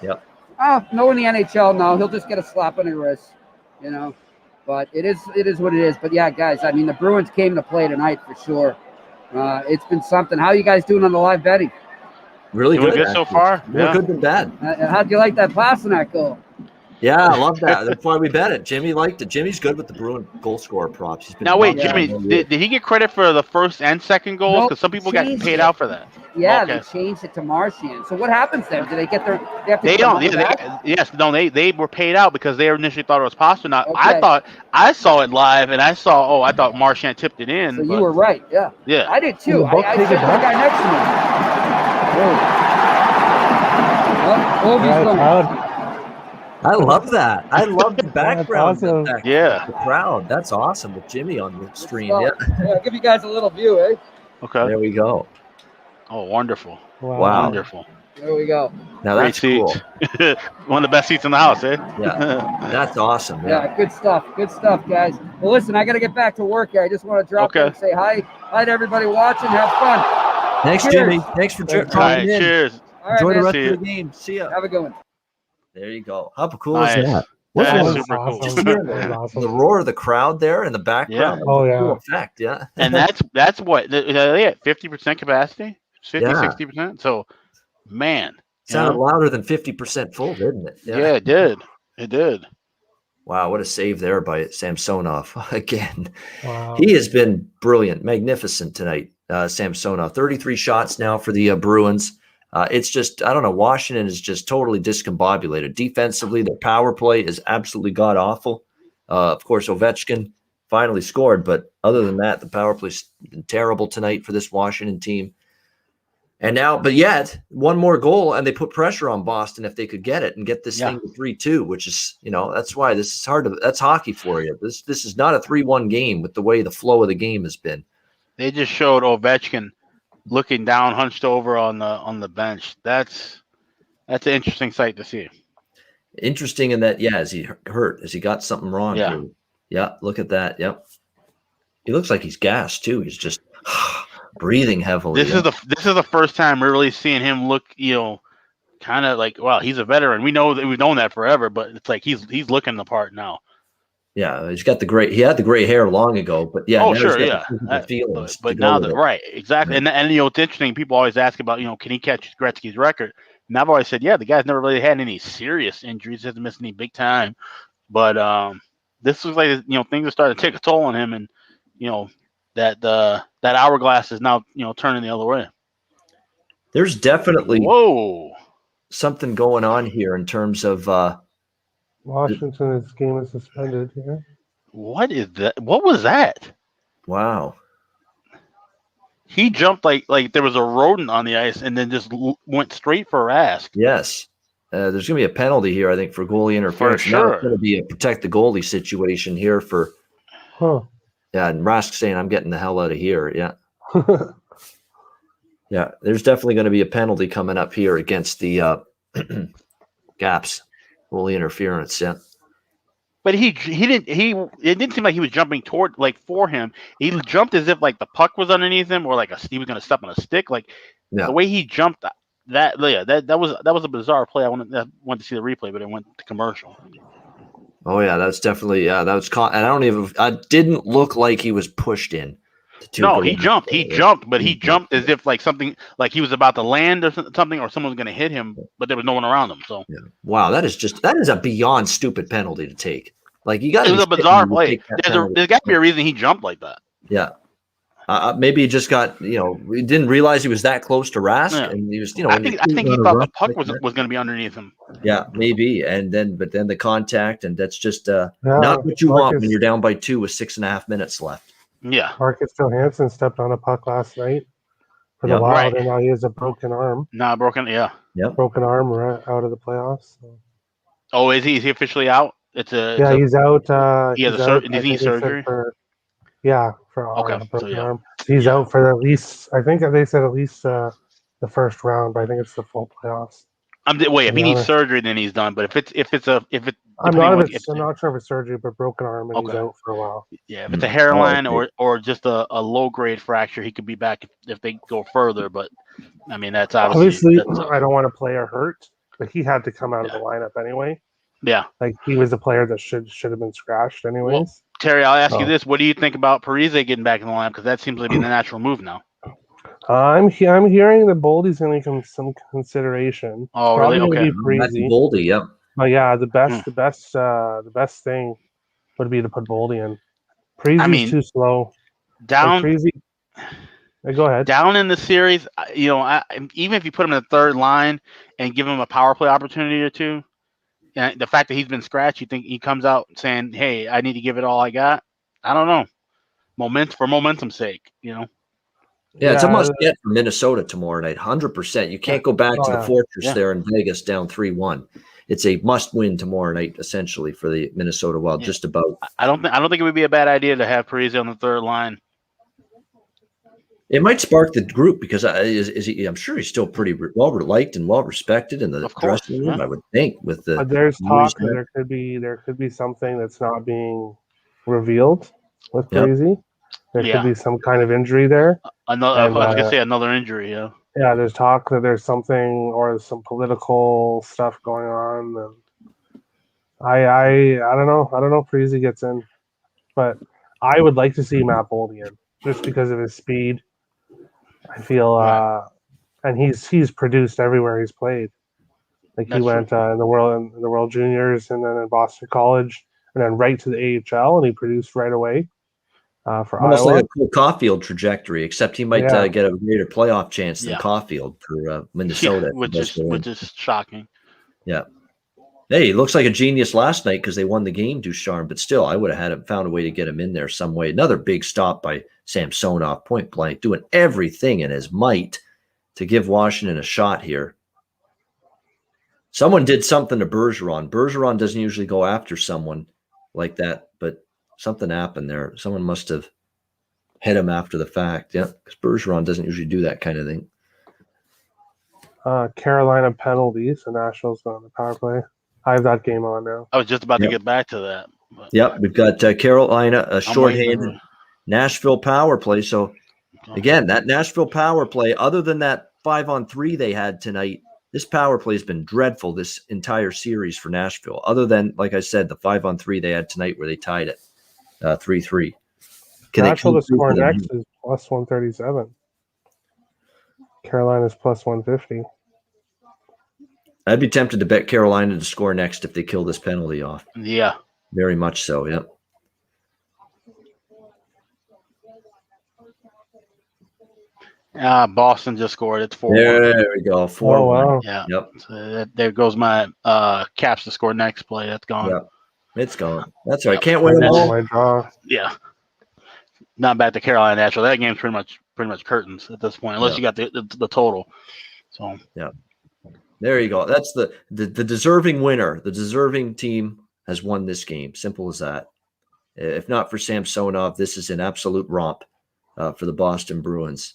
Speaker 1: Yep.
Speaker 5: No, in the NHL, no. He'll just get a slap on the wrist, But it is what it is. But yeah, guys, I mean, the Bruins came to play tonight for sure. It's been something. How are you guys doing on the live betting?
Speaker 1: Really good
Speaker 2: so far.
Speaker 1: More good than bad.
Speaker 5: How'd you like that Pasternak goal?
Speaker 1: Yeah, I love that. That's why we bet it. Jimmy liked it. Jimmy's good with the Bruin goal scorer props.
Speaker 2: Now wait, Jimmy, did he get credit for the first and second goals? Because some people got paid out for that.
Speaker 5: Yeah, they changed it to Marchand. So what happens then? Do they get their?
Speaker 2: They don't. They were paid out because they initially thought it was Pasternak. Okay. I saw it live and I thought Marchand tipped it in.
Speaker 5: So you were right. Yeah.
Speaker 2: Yeah.
Speaker 5: I did too. I said the guy next to me.
Speaker 1: I love that. I love the background.
Speaker 4: Awesome.
Speaker 1: The crowd. That's awesome with Jimmy on the stream. Yeah.
Speaker 5: I'll give you guys a little view, eh?
Speaker 2: Okay.
Speaker 1: There we go.
Speaker 2: Oh, wonderful.
Speaker 1: Wow.
Speaker 2: Wonderful.
Speaker 5: There we go.
Speaker 1: Now that's cool.
Speaker 2: One of the best seats in the house, eh?
Speaker 1: Yeah. That's awesome.
Speaker 5: Yeah, good stuff. Good stuff, guys. Well, listen, I got to get back to work here. I just want to drop in and say hi. Hi to everybody watching. Have fun.
Speaker 1: Thanks,
Speaker 5: cheers.
Speaker 1: Jimmy. Thanks for joining in.
Speaker 2: Cheers.
Speaker 1: Enjoy the rest of the game. See ya.
Speaker 5: Have a good one.
Speaker 1: There you go. How cool is that?
Speaker 2: That's super cool.
Speaker 1: The roar of the crowd there in the background.
Speaker 4: Yeah. Oh, yeah.
Speaker 1: Cool effect, yeah.
Speaker 2: And that's what they had 50% capacity, 60%. So, man,
Speaker 1: sounded louder than 50% full, didn't it?
Speaker 2: Yeah, it did. It did.
Speaker 1: Wow, what a save there by Samsonov again.
Speaker 4: Wow.
Speaker 1: He has been brilliant, magnificent tonight. Samsonov, 33 shots now for the Bruins. It's just, I don't know, Washington is just totally discombobulated. Defensively, their power play is absolutely god-awful. Of course, Ovechkin finally scored, but other than that, the power play's been terrible tonight for this Washington team. And now, but yet, one more goal, and they put pressure on Boston if they could get it and get this thing to 3-2, which is, that's why this is hard to, that's hockey for you. This is not a 3-1 game with the way the flow of the game has been.
Speaker 2: They just showed Ovechkin looking down, hunched over on the bench. That's an interesting sight to see.
Speaker 1: Interesting in that, is he hurt? Has he got something wrong? Yeah, look at that. Yep. He looks like he's gassed too. He's just breathing heavily.
Speaker 2: This is the first time we're really seeing him look, kind of like, well, he's a veteran. We've known that forever, but it's like he's looking the part now.
Speaker 1: Yeah, he had the gray hair long ago, but feelings.
Speaker 2: But now exactly. And it's interesting. People always ask about, can he catch Gretzky's record? And I've always said, the guy's never really had any serious injuries, hasn't missed any big time. But this looks like things are starting to take a toll on him, and that hourglass is now turning the other way.
Speaker 1: There's definitely something going on here in terms of.
Speaker 4: Washington's game is suspended here.
Speaker 2: What is that? What was that?
Speaker 1: Wow.
Speaker 2: He jumped like there was a rodent on the ice and then just went straight for Rask.
Speaker 1: Yes. There's going to be a penalty here, I think, for goalie interference.
Speaker 2: For sure.
Speaker 1: Now it's going to be a protect the goalie situation here for. Yeah, and Rask saying, I'm getting the hell out of here. Yeah. Yeah, there's definitely going to be a penalty coming up here against the Gaps. Goalie interference, yeah.
Speaker 2: But it didn't seem like he was jumping toward for him. He jumped as if the puck was underneath him or he was going to step on a stick. The way he jumped, that was a bizarre play. I wanted to see the replay, but it went to commercial.
Speaker 1: Oh yeah, that's definitely that was caught. And I didn't look like he was pushed in.
Speaker 2: No, he jumped, but he jumped as if something he was about to land or something, or someone was going to hit him, but there was no one around him. So
Speaker 1: wow, that is a beyond stupid penalty to take. You got.
Speaker 2: It was a bizarre play. There's got to be a reason he jumped like that.
Speaker 1: Yeah, Maybe he just got, he didn't realize he was that close to Rask,
Speaker 2: Yeah.
Speaker 1: and he was,
Speaker 2: I think he thought the puck was going to be underneath him.
Speaker 1: Yeah, maybe, but then the contact, and that's just not what you
Speaker 4: Marcus,
Speaker 1: want when you're down by 2 with 6.5 minutes left.
Speaker 2: Yeah,
Speaker 4: Marcus Johansson stepped on a puck last night for the Wild, and now he has a broken arm.
Speaker 2: Not broken,
Speaker 4: broken arm out of the playoffs. So.
Speaker 2: Oh, is he officially out? He's
Speaker 4: out.
Speaker 2: He has
Speaker 4: does
Speaker 2: he need surgery?
Speaker 4: For broken arm. He's out for at least. I think they said at least the first round, but I think it's the full playoffs.
Speaker 2: If he needs surgery, then he's done. But
Speaker 4: I'm not sure if it's surgery, but broken arm, and he's out for a while.
Speaker 2: Yeah, if it's a hairline or just a low grade fracture, he could be back if they go further. But I mean, that's obviously
Speaker 4: I don't want to play or hurt, but he had to come out of the lineup anyway.
Speaker 2: Yeah,
Speaker 4: like he was a player that should have been scratched anyways.
Speaker 2: Well, Terry, I'll ask you this: what do you think about Parise getting back in the lineup? Because that seems to be the natural move now.
Speaker 4: I'm hearing that Boldy's going to become some consideration.
Speaker 2: Oh, really? Okay.
Speaker 1: Boldy, yep.
Speaker 4: But yeah, the best thing would be to put Boldy in. Parise's too slow.
Speaker 2: Down.
Speaker 4: Go ahead.
Speaker 2: Down in the series, even if you put him in the third line and give him a power play opportunity or two, and the fact that he's been scratched, you think he comes out saying, "Hey, I need to give it all I got." I don't know. For momentum's sake,
Speaker 1: Yeah, it's a must get for Minnesota tomorrow night, 100%. You can't go back to the fortress there in Vegas down 3-1. It's a must win tomorrow night, essentially, for the Minnesota Wild. Just about.
Speaker 2: I don't think it would be a bad idea to have Parise on the third line.
Speaker 1: It might spark the group because I'm sure he's still pretty well liked and well respected in the dressing room. I would think with the.
Speaker 4: There's talk that there could be something that's not being revealed with Parise. There could be some kind of injury there.
Speaker 2: I was going to say another injury. Yeah.
Speaker 4: Yeah, there's talk that there's something or some political stuff going on. And I don't know. I don't know if Parise gets in, but I would like to see Matt Boldy in just because of his speed. I feel, and he's produced everywhere he's played. Like he went in the World Juniors, and then in Boston College, and then right to the AHL, and he produced right away. For
Speaker 1: almost
Speaker 4: Iowa.
Speaker 1: like a cool Caulfield trajectory, except he might get a greater playoff chance than Caulfield for Minnesota,
Speaker 2: which is shocking.
Speaker 1: Yeah. Hey, he looks like a genius last night because they won the game, Ducharme. But still, I would have found a way to get him in there some way. Another big stop by Samsonov, point blank, doing everything in his might to give Washington a shot here. Someone did something to Bergeron. Bergeron doesn't usually go after someone like that, but something happened there. Someone must have hit him after the fact. Yeah, because Bergeron doesn't usually do that kind of thing.
Speaker 4: Carolina penalties. The Nationals on the power play. I have that game on now.
Speaker 2: I was just about to get back to that.
Speaker 1: Yep, we've got Carolina, a shorthanded Nashville power play. So, again, that Nashville power play, other than that 5-on-3 they had tonight, this power play has been dreadful this entire series for Nashville, other than, like I said, the 5-on-3 they had tonight where they tied it 3-3.
Speaker 4: Nashville to score next is plus 137. Carolina's plus 150.
Speaker 1: I'd be tempted to bet Carolina to score next if they kill this penalty off.
Speaker 2: Yeah.
Speaker 1: Very much so, yeah.
Speaker 2: Boston just scored. It's 4-1.
Speaker 1: There we go. 4-1.
Speaker 4: Oh, wow.
Speaker 2: Yeah.
Speaker 1: Yep.
Speaker 2: So there goes my Caps to score next play. That's gone.
Speaker 1: Yep. It's gone. That's all right. Can't win them all.
Speaker 2: Yeah. Not back to Carolina Nashville. That game's pretty much curtains at this point, unless you got the total. So
Speaker 1: yeah. There you go. That's the deserving winner. The deserving team has won this game. Simple as that. If not for Samsonov, this is an absolute romp for the Boston Bruins.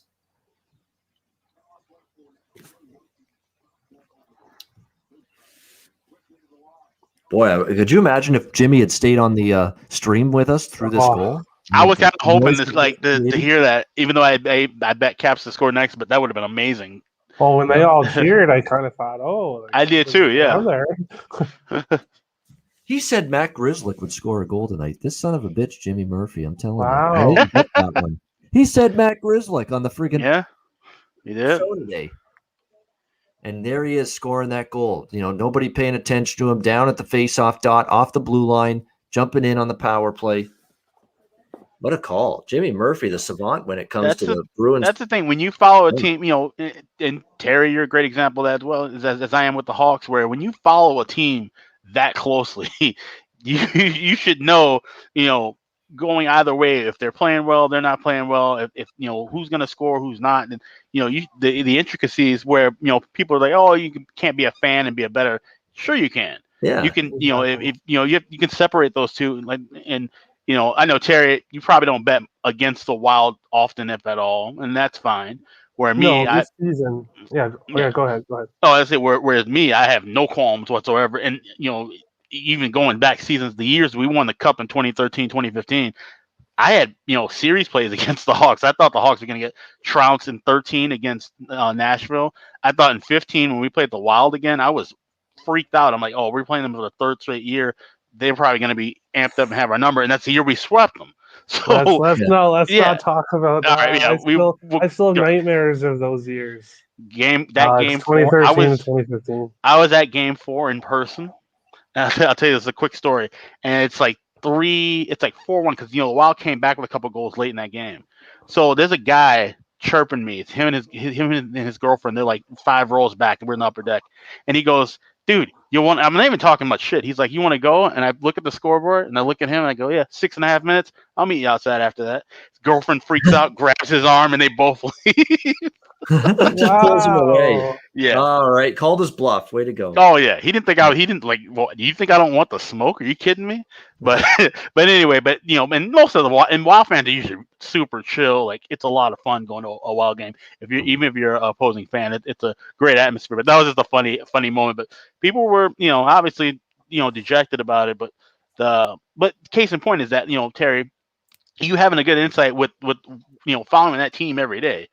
Speaker 1: Boy, could you imagine if Jimmy had stayed on the stream with us through this goal?
Speaker 2: I was kind of hoping to hear that, even though I bet Caps to score next, but that would have been amazing.
Speaker 4: Well, when they all cheered, I kind of thought,
Speaker 2: I did too, yeah.
Speaker 1: He said Matt Grzelcyk would score a goal tonight. This son of a bitch, Jimmy Murphy, I'm telling you. I didn't get that one. He said Matt Grzelcyk on the friggin'
Speaker 2: he did.
Speaker 1: show today. And there he is scoring that goal. You know, nobody paying attention to him down at the face-off dot, off the blue line, jumping in on the power play. What a call. Jimmy Murphy, the savant when it comes
Speaker 2: That's
Speaker 1: to the Bruins.
Speaker 2: That's the thing. When you follow a team, and Terry, you're a great example of that as well, as I am with the Hawks, where when you follow a team that closely, you should know, going either way, if they're playing well, they're not playing well, if who's going to score, who's not, and the intricacies where people are like, oh, you can't be a fan and be a better. Sure, you can.
Speaker 1: Yeah.
Speaker 2: You can, if you can separate those two, like, and I know Terry, you probably don't bet against the Wild often, if at all, and that's fine. Where me,
Speaker 4: this season, yeah. Go ahead.
Speaker 2: Oh, that's it. Whereas me, I have no qualms whatsoever, and even going back seasons, the years we won the Cup in 2013, 2015, I had series plays against the Hawks. I thought the Hawks were going to get trounced in 13 against Nashville. I thought in 15 when we played the Wild again, I was freaked out. I'm like, oh, we're playing them for the third straight year. They're probably going to be amped up and have our number, and that's the year we swept them. So
Speaker 4: let's not talk about that.
Speaker 2: All right,
Speaker 4: I still have nightmares of those years.
Speaker 2: Game
Speaker 4: 2013 to 2015.
Speaker 2: I was at Game 4 in person. I'll tell you this is a quick story, and it's like 4-1 because the Wild came back with a couple goals late in that game. So there's a guy chirping me. It's him and his girlfriend. They're like 5 rows back, and we're in the upper deck, and he goes, dude, I'm not even talking much shit. He's like, you want to go? And I look at the scoreboard and I look at him and I go, yeah, 6.5 minutes. I'll meet you outside after that. His girlfriend freaks out, grabs his arm, and they both leave.
Speaker 1: Just pulls him away.
Speaker 2: Yeah.
Speaker 1: All right. Called his bluff. Way to go.
Speaker 2: Oh yeah. He didn't like, well, do you think I don't want the smoke? Are you kidding me? But anyway, and most of the Wild fans are usually super chill. Like, it's a lot of fun going to a Wild game. Even if you're an opposing fan, it's a great atmosphere. But that was just a funny moment. But people were, obviously, dejected about it. But case in point is that, Terry, you having a good insight with following that team every day.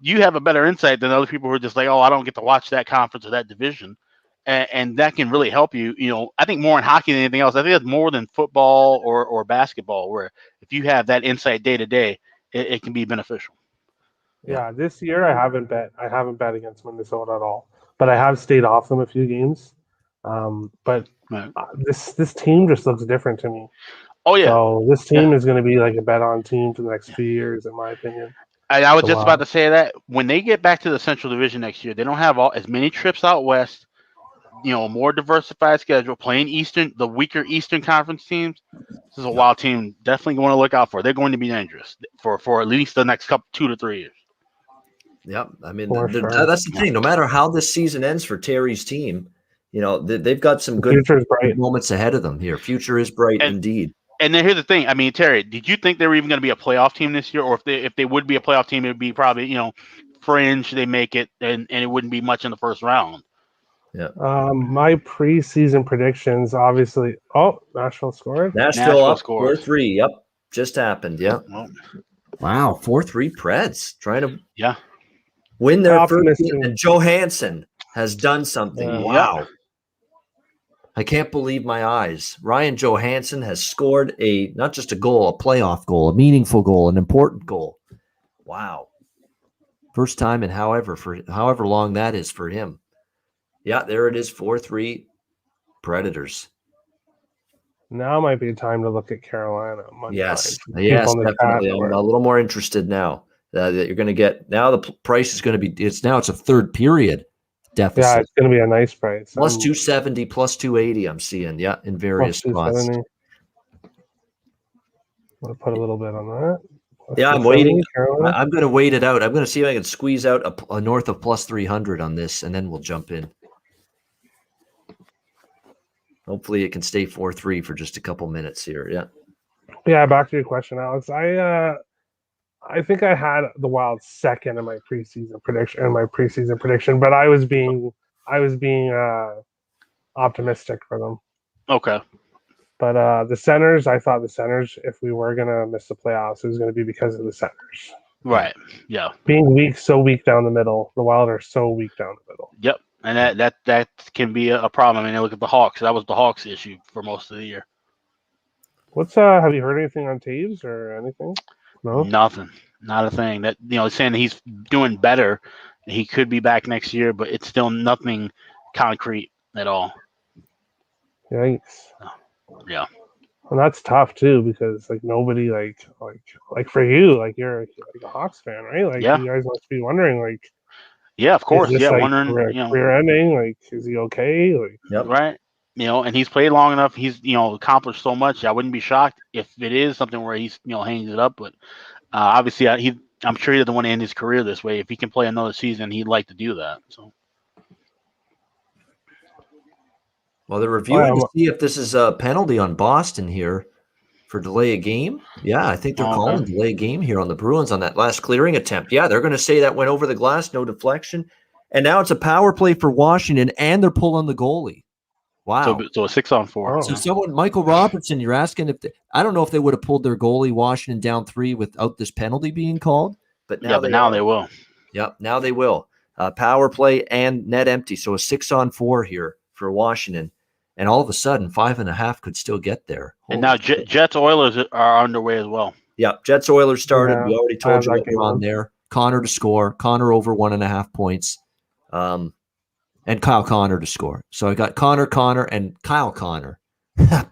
Speaker 2: You have a better insight than other people who are just like, oh, I don't get to watch that conference or that division. And that can really help you. I think more in hockey than anything else. I think it's more than football or basketball, where if you have that insight day to day, it can be beneficial.
Speaker 4: Yeah, this year I haven't bet against Minnesota at all, but I have stayed off them a few games. But
Speaker 2: right.
Speaker 4: This team just looks different to me.
Speaker 2: Oh yeah.
Speaker 4: So this team is going to be like a bet on team for the next few years, in my opinion.
Speaker 2: I was just about to say that when they get back to the Central Division next year, they don't have as many trips out west. More diversified schedule, playing the weaker Eastern Conference teams. This is a Wild team definitely going to look out for. They're going to be dangerous for at least the next 2 to 3 years.
Speaker 1: Yep. I mean,
Speaker 4: sure.
Speaker 1: That's the thing. No matter how this season ends for Terry's team, they've got some good moments ahead of them here. Future is bright indeed.
Speaker 2: And then here's the thing. I mean, Terry, did you think they were even going to be a playoff team this year? Or if they would be a playoff team, it would be probably, fringe, they make it, and it wouldn't be much in the first round.
Speaker 1: Yeah.
Speaker 4: My preseason predictions, obviously. Oh, Nashville scored.
Speaker 1: Nashville up 4-3. Yep. Just happened. Yep. Wow. 4-3 Preds trying to win their first game. And Johansson has done something. Wow. I can't believe my eyes. Ryan Johansson has scored not just a goal, a playoff goal, a meaningful goal, an important goal. Wow. First time in however long that is for him. Yeah, there it is, 4-3 Predators.
Speaker 4: Now might be time to look at Carolina.
Speaker 1: Yes, definitely. I'm a little more interested now that you're going to get. Now the price is going to be. It's a third period deficit.
Speaker 4: Yeah, it's going to be a nice price.
Speaker 1: Plus 270, plus 280. I'm seeing. Yeah, in various spots.
Speaker 4: I'm going to put a little bit on that.
Speaker 1: Yeah, I'm waiting. I'm going to wait it out. I'm going to see if I can squeeze out a north of plus 300 on this, and then we'll jump in. Hopefully, it can stay 4-3 for just a couple minutes here. Yeah.
Speaker 4: Yeah. Back to your question, Alex. I think I had the Wild second in my preseason prediction. But I was being optimistic for them.
Speaker 2: Okay.
Speaker 4: But the centers, I thought the centers, if we were gonna miss the playoffs, it was gonna be because of the centers.
Speaker 2: Right. Yeah.
Speaker 4: Being so weak down the middle. The Wild are so weak down the middle.
Speaker 2: Yep. And that can be a problem. I mean, look at the Hawks. That was the Hawks' issue for most of the year.
Speaker 4: Have you heard anything on Taves or anything? No?
Speaker 2: Nothing. Not a thing. That saying that he's doing better. He could be back next year, but it's still nothing concrete at all.
Speaker 4: Yikes.
Speaker 2: Yeah.
Speaker 4: And that's tough too, because like nobody like for you, like you're like a Hawks fan, right? Like
Speaker 2: Yeah.
Speaker 4: you guys must be wondering, like,
Speaker 2: Yeah, of course.
Speaker 4: is this
Speaker 2: Yeah,
Speaker 4: like
Speaker 2: wondering,
Speaker 4: career ending? Like, is he okay? Like,
Speaker 1: Yep.
Speaker 2: right? And he's played long enough. He's accomplished so much. I wouldn't be shocked if it is something where he's hangs it up. But obviously, I'm sure he doesn't want to end his career this way. If he can play another season, he'd like to do that. So.
Speaker 1: Well, they're reviewing to see if this is a penalty on Boston here for delay a game. Yeah, I think they're calling delay a game here on the Bruins on that last clearing attempt. Yeah, they're going to say that went over the glass, no deflection. And now it's a power play for Washington, and they're pulling the goalie. Wow.
Speaker 2: So a 6-on-4.
Speaker 4: Oh.
Speaker 1: So someone, Michael Robertson, you're asking I don't know if they would have pulled their goalie Washington down 3 without this penalty being called. But now
Speaker 2: they will.
Speaker 1: Yep, now they will. Power play and net empty. So a 6-on-4 here for Washington. And all of a sudden, 5.5 could still get there.
Speaker 2: And now Jets Oilers are underway as well.
Speaker 1: Yeah, Jets Oilers started.
Speaker 4: Yeah,
Speaker 1: we already told you what we're on there. Connor to score. Connor over 1.5 points. And Kyle Connor to score. So I got Connor, and Kyle Connor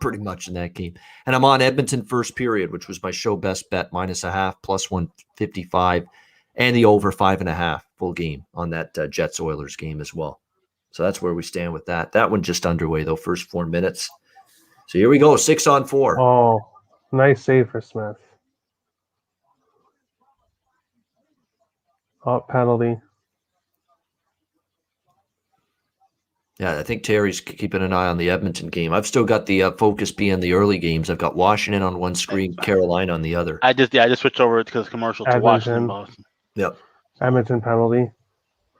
Speaker 1: pretty much in that game. And I'm on Edmonton first period, which was my show best bet, -0.5, plus 155, and the over 5.5 full game on that Jets Oilers game as well. So that's where we stand with that. That one just underway, though, first 4 minutes. So here we go, 6-on-4.
Speaker 4: Oh, nice save for Smith. Oh, penalty.
Speaker 1: Yeah, I think Terry's keeping an eye on the Edmonton game. I've still got the focus being the early games. I've got Washington on one screen, Carolina on the other.
Speaker 2: I just switched over because commercial to Washington, Boston.
Speaker 1: Yep.
Speaker 4: Edmonton penalty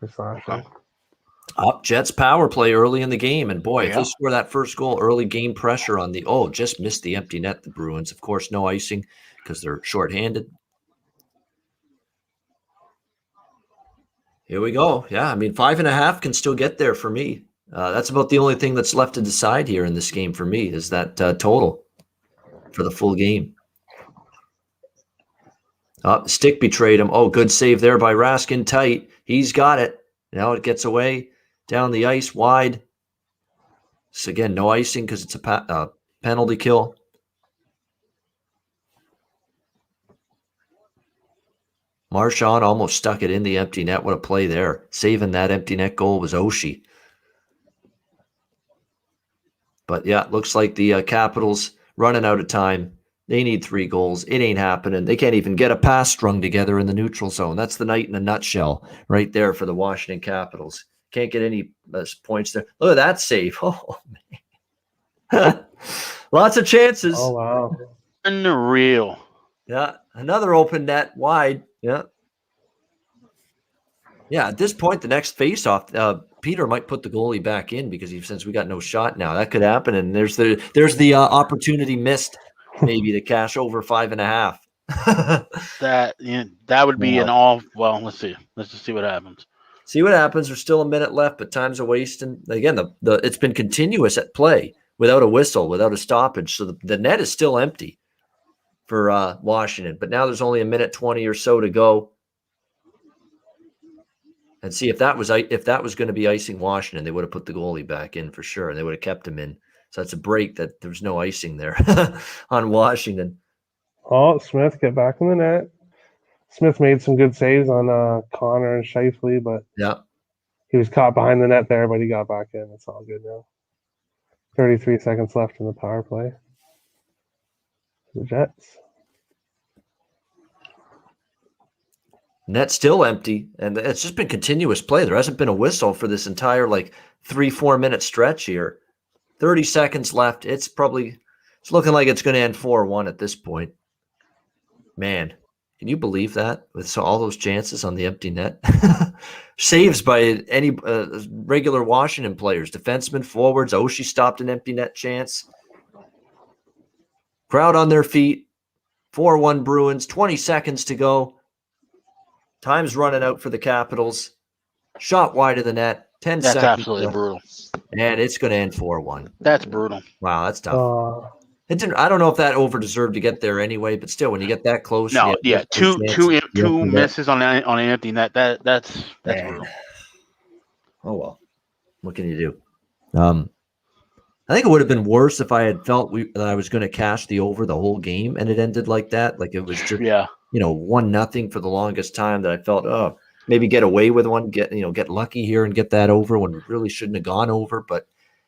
Speaker 4: for Sasha.
Speaker 2: Okay.
Speaker 1: Up Jets power play early in the game. And boy, if they score that first goal early, game pressure on just missed the empty net, the Bruins. Of course, no icing because they're shorthanded. Here we go. Yeah, I mean, 5.5 can still get there for me. That's about the only thing that's left to decide here in this game for me is that total for the full game. Stick betrayed him. Oh, good save there by Raskin. Tight. He's got it. Now it gets away down the ice wide. So again, no icing because it's a penalty kill. Marchand almost stuck it in the empty net. What a play there. Saving that empty net goal was Oshie. But yeah, it looks like the Capitals running out of time. They need 3 goals. It ain't happening. They can't even get a pass strung together in the neutral zone. That's the night in a nutshell right there for the Washington Capitals. Can't get any points there. Look at that save. Oh, man. Lots of chances.
Speaker 4: Oh, wow.
Speaker 2: Unreal.
Speaker 1: Yeah, another open net wide. Yeah. Yeah, at this point, the next faceoff, Peter might put the goalie back in because since we got no shot now, that could happen. And there's the opportunity missed, maybe to cash over 5.5.
Speaker 2: That would be an all. Well, let's see. Let's just see what happens.
Speaker 1: See what happens. There's still a minute left, but time's a wasting. Again, it's been continuous at play without a whistle, without a stoppage. So the net is still empty for Washington. But now there's only a minute 20 or so to go. And see if that was going to be icing Washington, they would have put the goalie back in for sure. They would have kept him in. So that's a break that there's no icing there on Washington.
Speaker 4: Oh, Smith get back in the net. Smith made some good saves on Connor and Scheifele, but
Speaker 1: yeah,
Speaker 4: he was caught behind the net there, but he got back in. It's all good now. 33 seconds left in the power play. The Jets.
Speaker 1: Net's still empty, and it's just been continuous play. There hasn't been a whistle for this entire 3-4 minute stretch here. 30 seconds left. It's looking like it's going to end 4-1 at this point. Man, can you believe that with all those chances on the empty net? Saves by any regular Washington players, defensemen, forwards. Oshie stopped an empty net chance. Crowd on their feet. 4-1 Bruins. 20 seconds to go. Time's running out for the Capitals. Shot wide of the net. 10 seconds.
Speaker 2: That's absolutely brutal.
Speaker 1: And it's going to end 4-1.
Speaker 2: That's brutal.
Speaker 1: Wow, that's tough. I don't know if that over deserved to get there anyway, but still, when you get that close,
Speaker 2: no, yeah, two misses on an empty net. That's brutal.
Speaker 1: Oh well, what can you do? I think it would have been worse if I had felt that I was going to cash the over the whole game and it ended like that. Like it was just, 1-0 for the longest time that I felt, oh, maybe get away with one, get lucky here and get that over when we really shouldn't have gone over. But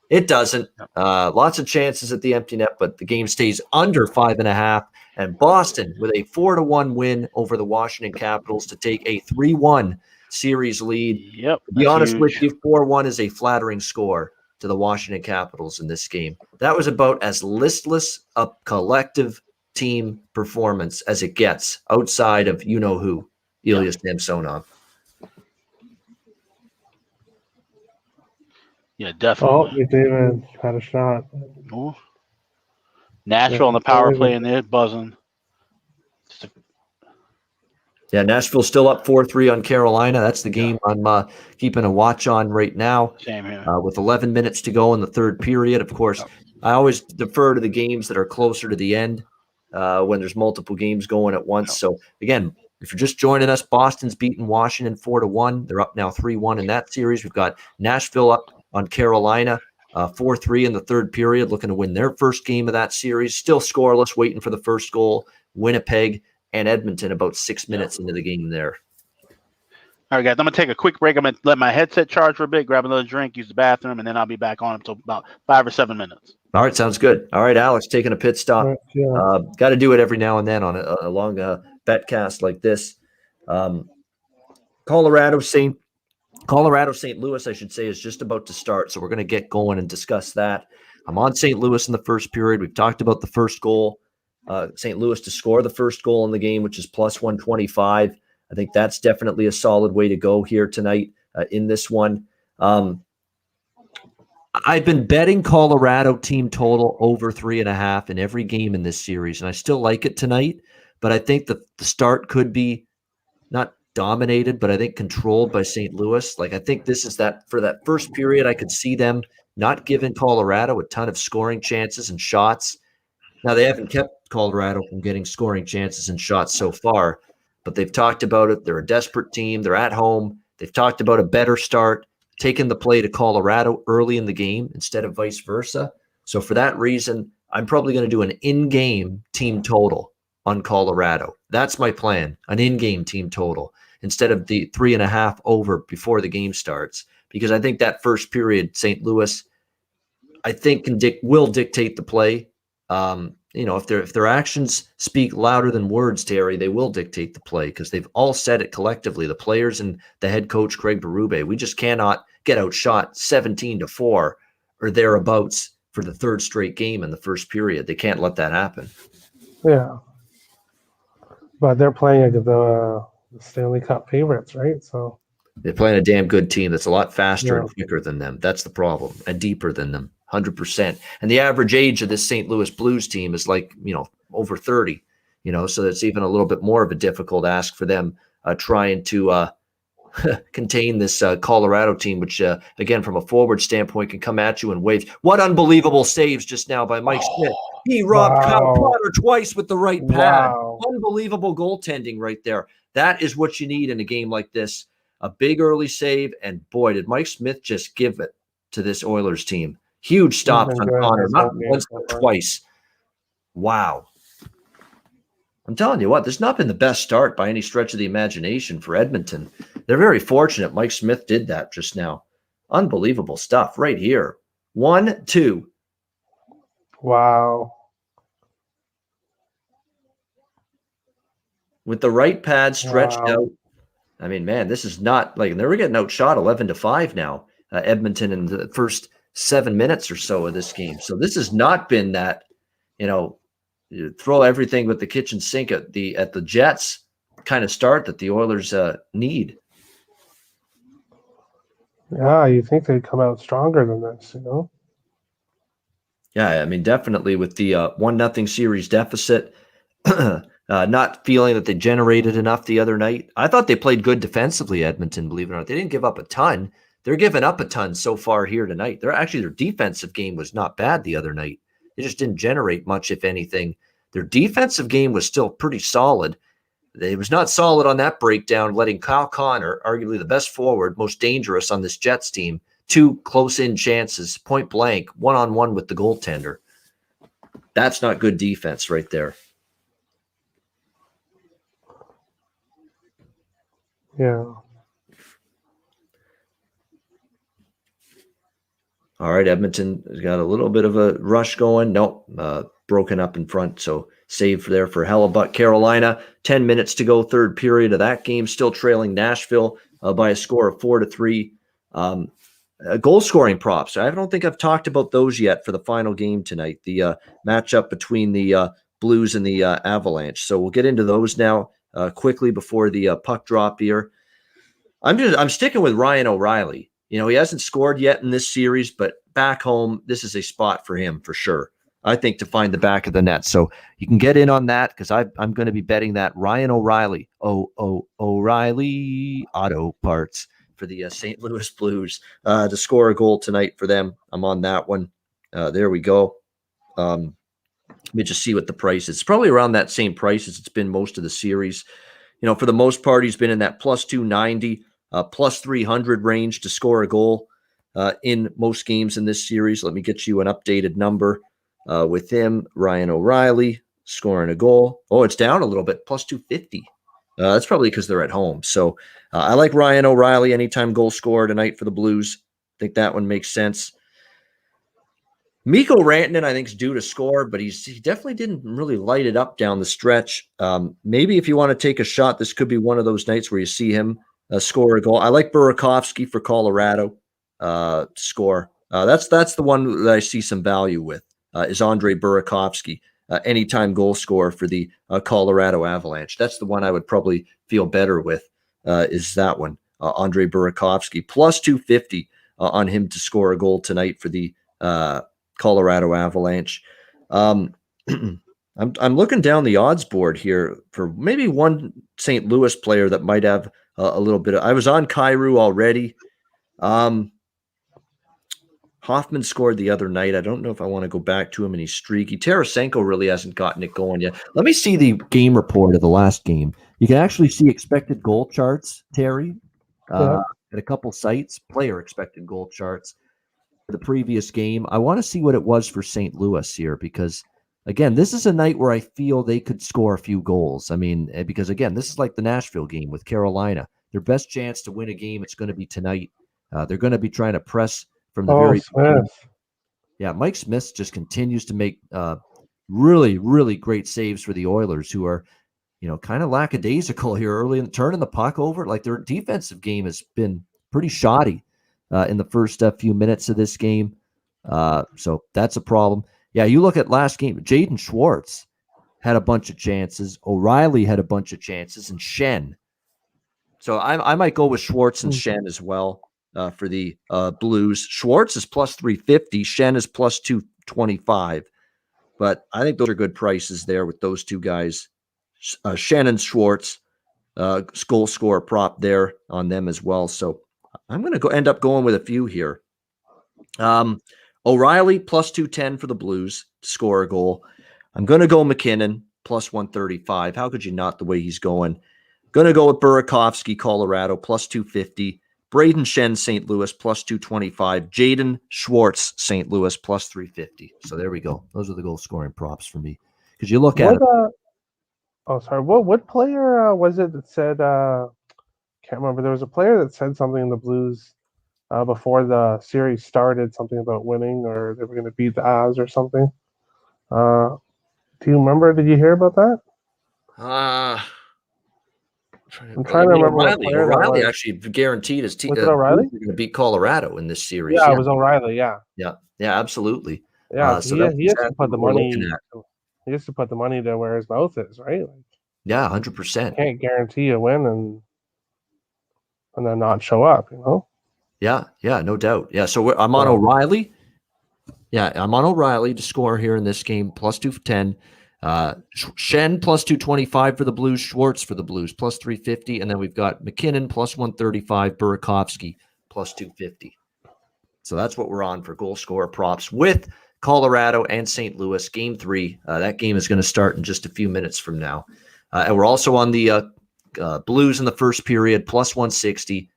Speaker 1: it doesn't. Lots of chances at the empty net, but the game stays under 5.5. And Boston with a 4-1 win over the Washington Capitals to take a 3-1 series lead.
Speaker 2: Yep.
Speaker 1: To be honest with you, 4-1 is a flattering score to the Washington Capitals in this game. That was about as listless a collective team performance as it gets outside of you-know-who, Ilya Samsonov.
Speaker 2: Yeah, definitely.
Speaker 4: Oh, McDavid had a shot.
Speaker 2: Ooh. Nashville on the power play and they're buzzing.
Speaker 1: Yeah, Nashville's still up 4-3 on Carolina. That's the game I'm keeping a watch on right now.
Speaker 2: Same here.
Speaker 1: With 11 minutes to go in the third period. Of course, I always defer to the games that are closer to the end when there's multiple games going at once. So, again, if you're just joining us, Boston's beaten Washington 4-1. They're up now 3-1 in that series. We've got Nashville up on Carolina 4-3 in the third period, looking to win their first game of that series. Still scoreless, waiting for the first goal. Winnipeg and Edmonton about 6 minutes into the game there.
Speaker 2: All right, guys, I'm going to take a quick break. I'm going to let my headset charge for a bit, grab another drink, use the bathroom, and then I'll be back on until about 5 or 7 minutes.
Speaker 1: All right, sounds good. All right, Alex, taking a pit stop. Got to do it every now and then on a long betcast like this. Colorado St. Louis, I should say, is just about to start, so we're going to get going and discuss that. I'm on St. Louis in the first period. We've talked about the first goal. St. Louis to score the first goal in the game, which is plus 125. I think that's definitely a solid way to go here tonight in this one. I've been betting Colorado team total over 3.5 in every game in this series, and I still like it tonight, but I think that the start could be not dominated, but I think controlled by St. Louis. Like, I think this is that for that first period, I could see them not giving Colorado a ton of scoring chances and shots. Now, they haven't kept Colorado from getting scoring chances and shots so far, but they've talked about it. They're a desperate team. They're at home. They've talked about a better start, taking the play to Colorado early in the game instead of vice versa. So for that reason, I'm probably going to do an in-game team total on Colorado. That's my plan, an in-game team total instead of the 3.5 over before the game starts, because I think that first period, St. Louis, I think will dictate the play. If their actions speak louder than words, Terry, they will dictate the play because they've all said it collectively. The players and the head coach, Craig Berube, we just cannot get outshot 17-4 or thereabouts for the third straight game in the first period. They can't let that happen.
Speaker 4: Yeah. But they're playing the Stanley Cup favorites, right? So
Speaker 1: they're playing a damn good team that's a lot faster and quicker than them. That's the problem. And deeper than them. 100%. And the average age of this St. Louis Blues team is over 30, so it's even a little bit more of a difficult ask for them trying to contain this Colorado team, which, again, from a forward standpoint, can come at you in waves. What unbelievable saves just now by Mike Smith. He robbed Kyle Potter twice with the right pad. Unbelievable goaltending right there. That is what you need in a game like this. A big early save, and boy, did Mike Smith just give it to this Oilers team. Huge stops on Connor, not once but twice. Wow. I'm telling you what, this has not been the best start by any stretch of the imagination for Edmonton. They're very fortunate Mike Smith did that just now. Unbelievable stuff right here. 1-2.
Speaker 4: Wow.
Speaker 1: With the right pad stretched out. I mean, man, this is not like they were getting outshot 11-5 now. Edmonton in the first 7 minutes or so of this game. So this has not been that, you throw everything with the kitchen sink at the Jets kind of start that the Oilers need.
Speaker 4: Yeah, you think they'd come out stronger than this,
Speaker 1: Yeah, I mean, definitely with the 1-0 series deficit, not feeling that they generated enough the other night. I thought they played good defensively, Edmonton, believe it or not. They didn't give up a ton. They're giving up a ton so far here tonight. Their defensive game was not bad the other night. They just didn't generate much, if anything. Their defensive game was still pretty solid. It was not solid on that breakdown, letting Kyle Connor, arguably the best forward, most dangerous on this Jets team, 2 close-in chances, point blank, one-on-one with the goaltender. That's not good defense right there.
Speaker 4: Yeah.
Speaker 1: All right, Edmonton has got a little bit of a rush going. Nope, broken up in front, so save there for Hellebuck. Carolina, 10 minutes to go, third period of that game, still trailing Nashville by a score of 4-3. Goal scoring props. I don't think I've talked about those yet for the final game tonight, the matchup between the Blues and the Avalanche. So we'll get into those now quickly before the puck drop here. I'm sticking with Ryan O'Reilly. He hasn't scored yet in this series, but back home, this is a spot for him for sure. I think to find the back of the net. So you can get in on that because I'm going to be betting that Ryan O'Reilly, O'Reilly Auto Parts for the St. Louis Blues to score a goal tonight for them. I'm on that one. There we go. Let me just see what the price is. It's probably around that same price as it's been most of the series. For the most part, he's been in that plus 290. Plus 300 range to score a goal in most games in this series. Let me get you an updated number with him. Ryan O'Reilly scoring a goal. Oh, it's down a little bit, plus 250. That's probably because they're at home. So I like Ryan O'Reilly, anytime goal scorer tonight for the Blues. I think that one makes sense. Mikko Rantanen, I think, is due to score, but he definitely didn't really light it up down the stretch. Maybe if you want to take a shot, this could be one of those nights where you see him score a goal. I like Burakovsky for Colorado to score. That's the one that I see some value with is Andre Burakovsky, anytime goal scorer for the Colorado Avalanche. That's the one I would probably feel better with is that one, Andre Burakovsky. Plus 250 on him to score a goal tonight for the Colorado Avalanche. I'm looking down the odds board here for maybe one St. Louis player that might have a little bit of, I was on Kyrou already. Hoffman scored the other night. I don't know if I want to go back to him, and he's streaky. Tarasenko really hasn't gotten it going yet. Let me see the game report of the last game. You can actually see expected goal charts, Terry, at a couple sites, player expected goal charts for the previous game. I want to see what it was for St. Louis here because, again, this is a night where I feel they could score a few goals. I mean, because, again, this is like the Nashville game with Carolina. Their best chance to win a game, it's going to be tonight. They're going to be trying to press from the very beginning. Yeah, Mike Smith just continues to make really, really great saves for the Oilers, who are, kind of lackadaisical here early in turning the puck over. Like, their defensive game has been pretty shoddy in the first few minutes of this game. So that's a problem. Yeah, you look at last game, Jaden Schwartz had a bunch of chances. O'Reilly had a bunch of chances, and Schenn. So I might go with Schwartz and Schenn as well for the Blues. Schwartz is plus 350. Schenn is plus 225. But I think those are good prices there with those two guys. Schenn and Schwartz, goal scorer prop there on them as well. So I'm going to end up going with a few here. O'Reilly plus 210 for the Blues to score a goal. I'm going to go McKinnon plus 135. How could you not, the way he's going? Going to go with Burakovsky, Colorado, plus 250. Braden Schenn, St. Louis, plus 225. Jaden Schwartz, St. Louis, plus 350. So there we go. Those are the goal scoring props for me. Because you look at it.
Speaker 4: What player was it that said, can't remember. There was a player that said something in the Blues before the series started, something about winning or they were going to beat the Avs or something. Do you remember? Did you hear about that? I'm trying to remember.
Speaker 1: O'Reilly actually guaranteed his team
Speaker 4: O'Reilly
Speaker 1: going to beat Colorado in this series.
Speaker 4: Yeah, it was O'Reilly. Yeah,
Speaker 1: absolutely.
Speaker 4: Yeah, so he has to put the money. He has to put the money to where his mouth is, right? Like,
Speaker 1: yeah, 100%.
Speaker 4: Can't guarantee a win and then not show up.
Speaker 1: Yeah, no doubt. Yeah, so I'm on O'Reilly. Yeah, I'm on O'Reilly to score here in this game, plus 210. Schenn plus 225 for the Blues, Schwartz for the Blues, plus 350. And then we've got McKinnon plus 135, Burakovsky plus 250. So that's what we're on for goal scorer props with Colorado and St. Louis, game 3. That game is going to start in just a few minutes from now. And we're also on the Blues in the first period, plus 160.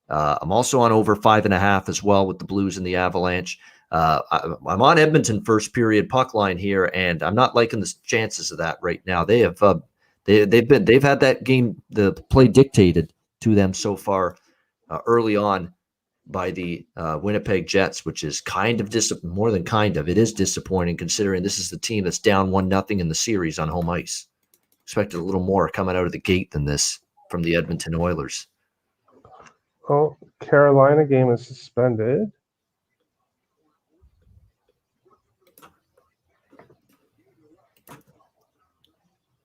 Speaker 1: I'm also on over 5.5 as well with the Blues and the Avalanche. I'm on Edmonton first period puck line here, and I'm not liking the chances of that right now. They have they've had that game, the play dictated to them so far early on by the Winnipeg Jets, which is more than kind of. It is disappointing considering this is the team that's down 1-0 in the series on home ice. Expected a little more coming out of the gate than this from the Edmonton Oilers.
Speaker 4: Oh, Carolina game is suspended.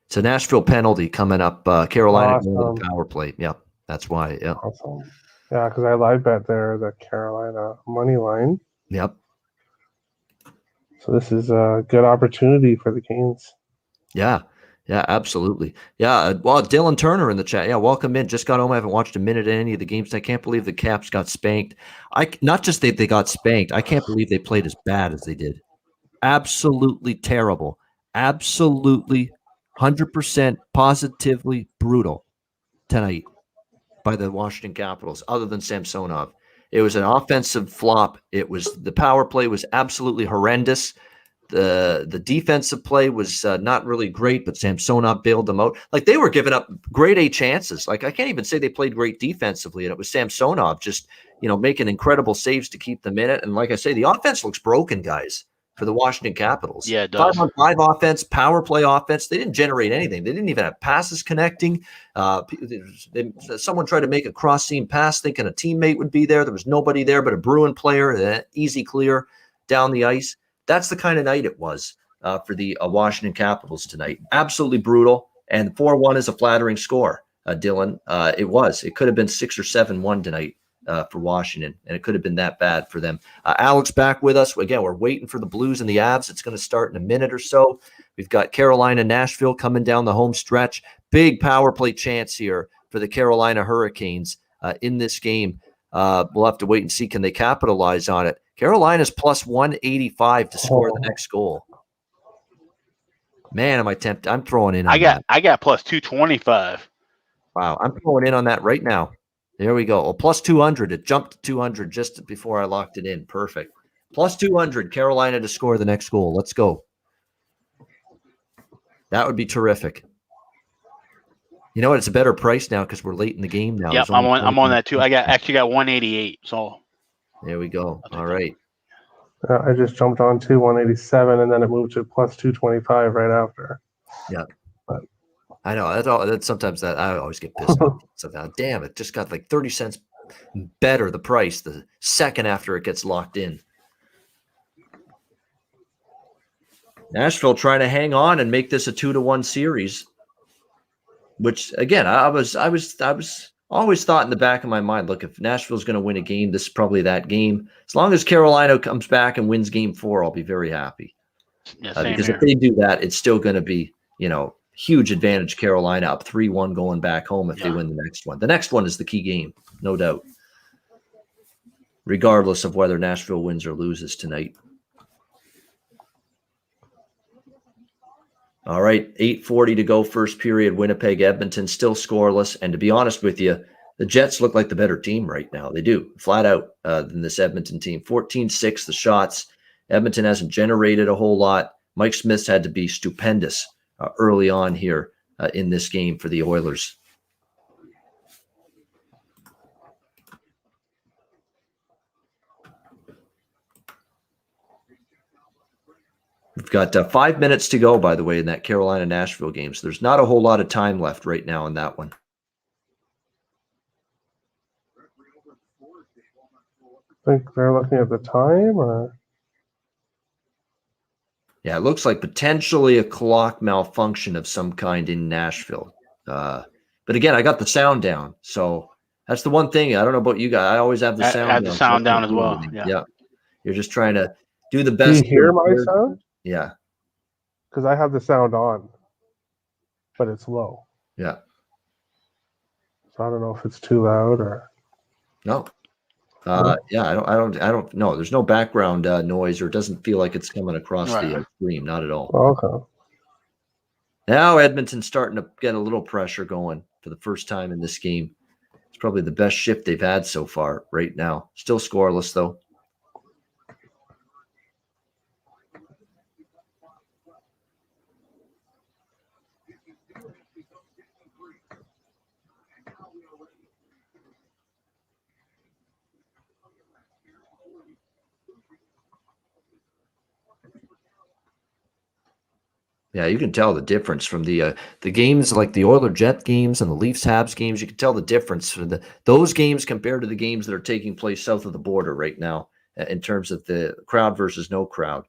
Speaker 1: It's a Nashville penalty coming up. Carolina
Speaker 4: Awesome.
Speaker 1: power play. Yeah, that's why. Yeah.
Speaker 4: Awesome. Yeah, because I live bet there the Carolina money line.
Speaker 1: Yep.
Speaker 4: So this is a good opportunity for the Canes.
Speaker 1: Yeah. Yeah, absolutely. Yeah. Well, Dylan Turner in the chat. Yeah, welcome in. Just got home. I haven't watched a minute of any of the games. I can't believe the Caps got spanked. Not just they got spanked. I can't believe they played as bad as they did. Absolutely terrible. Absolutely 100% positively brutal tonight by the Washington Capitals, other than Samsonov. It was an offensive flop. The power play was absolutely horrendous. The defensive play was not really great, but Samsonov bailed them out. Like, they were giving up grade A chances. Like, I can't even say they played great defensively, and it was Samsonov just, making incredible saves to keep them in it. And like I say, the offense looks broken, guys, for the Washington Capitals.
Speaker 2: Yeah, it does.
Speaker 1: 5-on-5 offense, power play offense. They didn't generate anything. They didn't even have passes connecting. Someone tried to make a cross-seam pass thinking a teammate would be there. There was nobody there but a Bruin player. Easy clear down the ice. That's the kind of night it was for the Washington Capitals tonight. Absolutely brutal. And 4-1 is a flattering score, Dylan. It was. It could have been 6 or 7-1 tonight for Washington, and it could have been that bad for them. Alex back with us. Again, we're waiting for the Blues and the Avs. It's going to start in a minute or so. We've got Carolina, Nashville coming down the home stretch. Big power play chance here for the Carolina Hurricanes in this game. We'll have to wait and see, can they capitalize on it. Carolina's plus 185 to score the next goal. Man, am I tempted? I'm throwing in on that.
Speaker 2: I got plus 225.
Speaker 1: Wow, I'm throwing in on that right now. There we go. Well, plus 200. It jumped to 200 just before I locked it in. Perfect. Plus 200, Carolina to score the next goal. Let's go. That would be terrific. You know what? It's a better price now because we're late in the game now.
Speaker 2: Yep, I'm on that too. I got 188. So
Speaker 1: there we go. All right.
Speaker 4: I just jumped on to 187, and then it moved to plus 225 right after.
Speaker 1: Yeah. I know. That's sometimes that I always get pissed off. So damn it, just got like 30 cents better the price the second after it gets locked in. Nashville trying to hang on and make this a 2-1 series. Which again, I was always thought in the back of my mind, look, if Nashville's going to win a game, this is probably that game. As long as Carolina comes back and wins game 4, I'll be very happy.
Speaker 2: Yeah,
Speaker 1: Because
Speaker 2: here.
Speaker 1: if they do that, it's still going to be, huge advantage Carolina up 3-1 going back home if they win the next one. The next one is the key game, no doubt. Regardless of whether Nashville wins or loses tonight. All right, 8:40 to go, first period. Winnipeg, Edmonton still scoreless. And to be honest with you, the Jets look like the better team right now. They do, flat out, than this Edmonton team. 14-6 the shots. Edmonton hasn't generated a whole lot. Mike Smith's had to be stupendous early on here in this game for the Oilers. We've got 5 minutes to go, by the way, in that Carolina-Nashville game. So there's not a whole lot of time left right now in that one.
Speaker 4: I think they're looking at the time, or?
Speaker 1: Yeah, it looks like potentially a clock malfunction of some kind in Nashville. But again, I got the sound down. So that's the one thing. I don't know about you guys. I always have the sound down.
Speaker 2: I have the sound down as well.
Speaker 1: Yeah. You're just trying to do the best.
Speaker 4: Do you hear my sound?
Speaker 1: Yeah.
Speaker 4: Because I have the sound on, but it's low.
Speaker 1: Yeah.
Speaker 4: So I don't know if it's too loud or.
Speaker 1: No. Yeah, I don't know. There's no background noise, or it doesn't feel like it's coming across the screen. Not at all.
Speaker 4: Okay.
Speaker 1: Now Edmonton's starting to get a little pressure going for the first time in this game. It's probably the best shift they've had so far right now. Still scoreless, though. Yeah, you can tell the difference from the games like the Oiler Jet games and the Leafs Habs games. You can tell the difference from those games compared to the games that are taking place south of the border right now in terms of the crowd versus no crowd.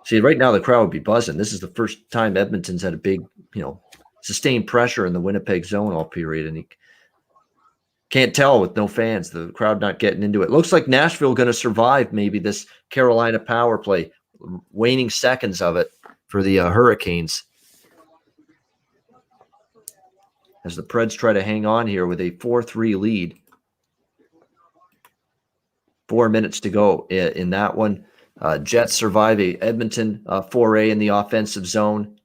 Speaker 1: See, right now the crowd would be buzzing. This is the first time Edmonton's had a big, sustained pressure in the Winnipeg zone all period, and you can't tell with no fans, the crowd not getting into it. Looks like Nashville going to survive maybe this Carolina power play, waning seconds of it for the Hurricanes, as the Preds try to hang on here with a 4-3 lead. 4 minutes to go in that one. Jets survive a Edmonton foray in the offensive zone.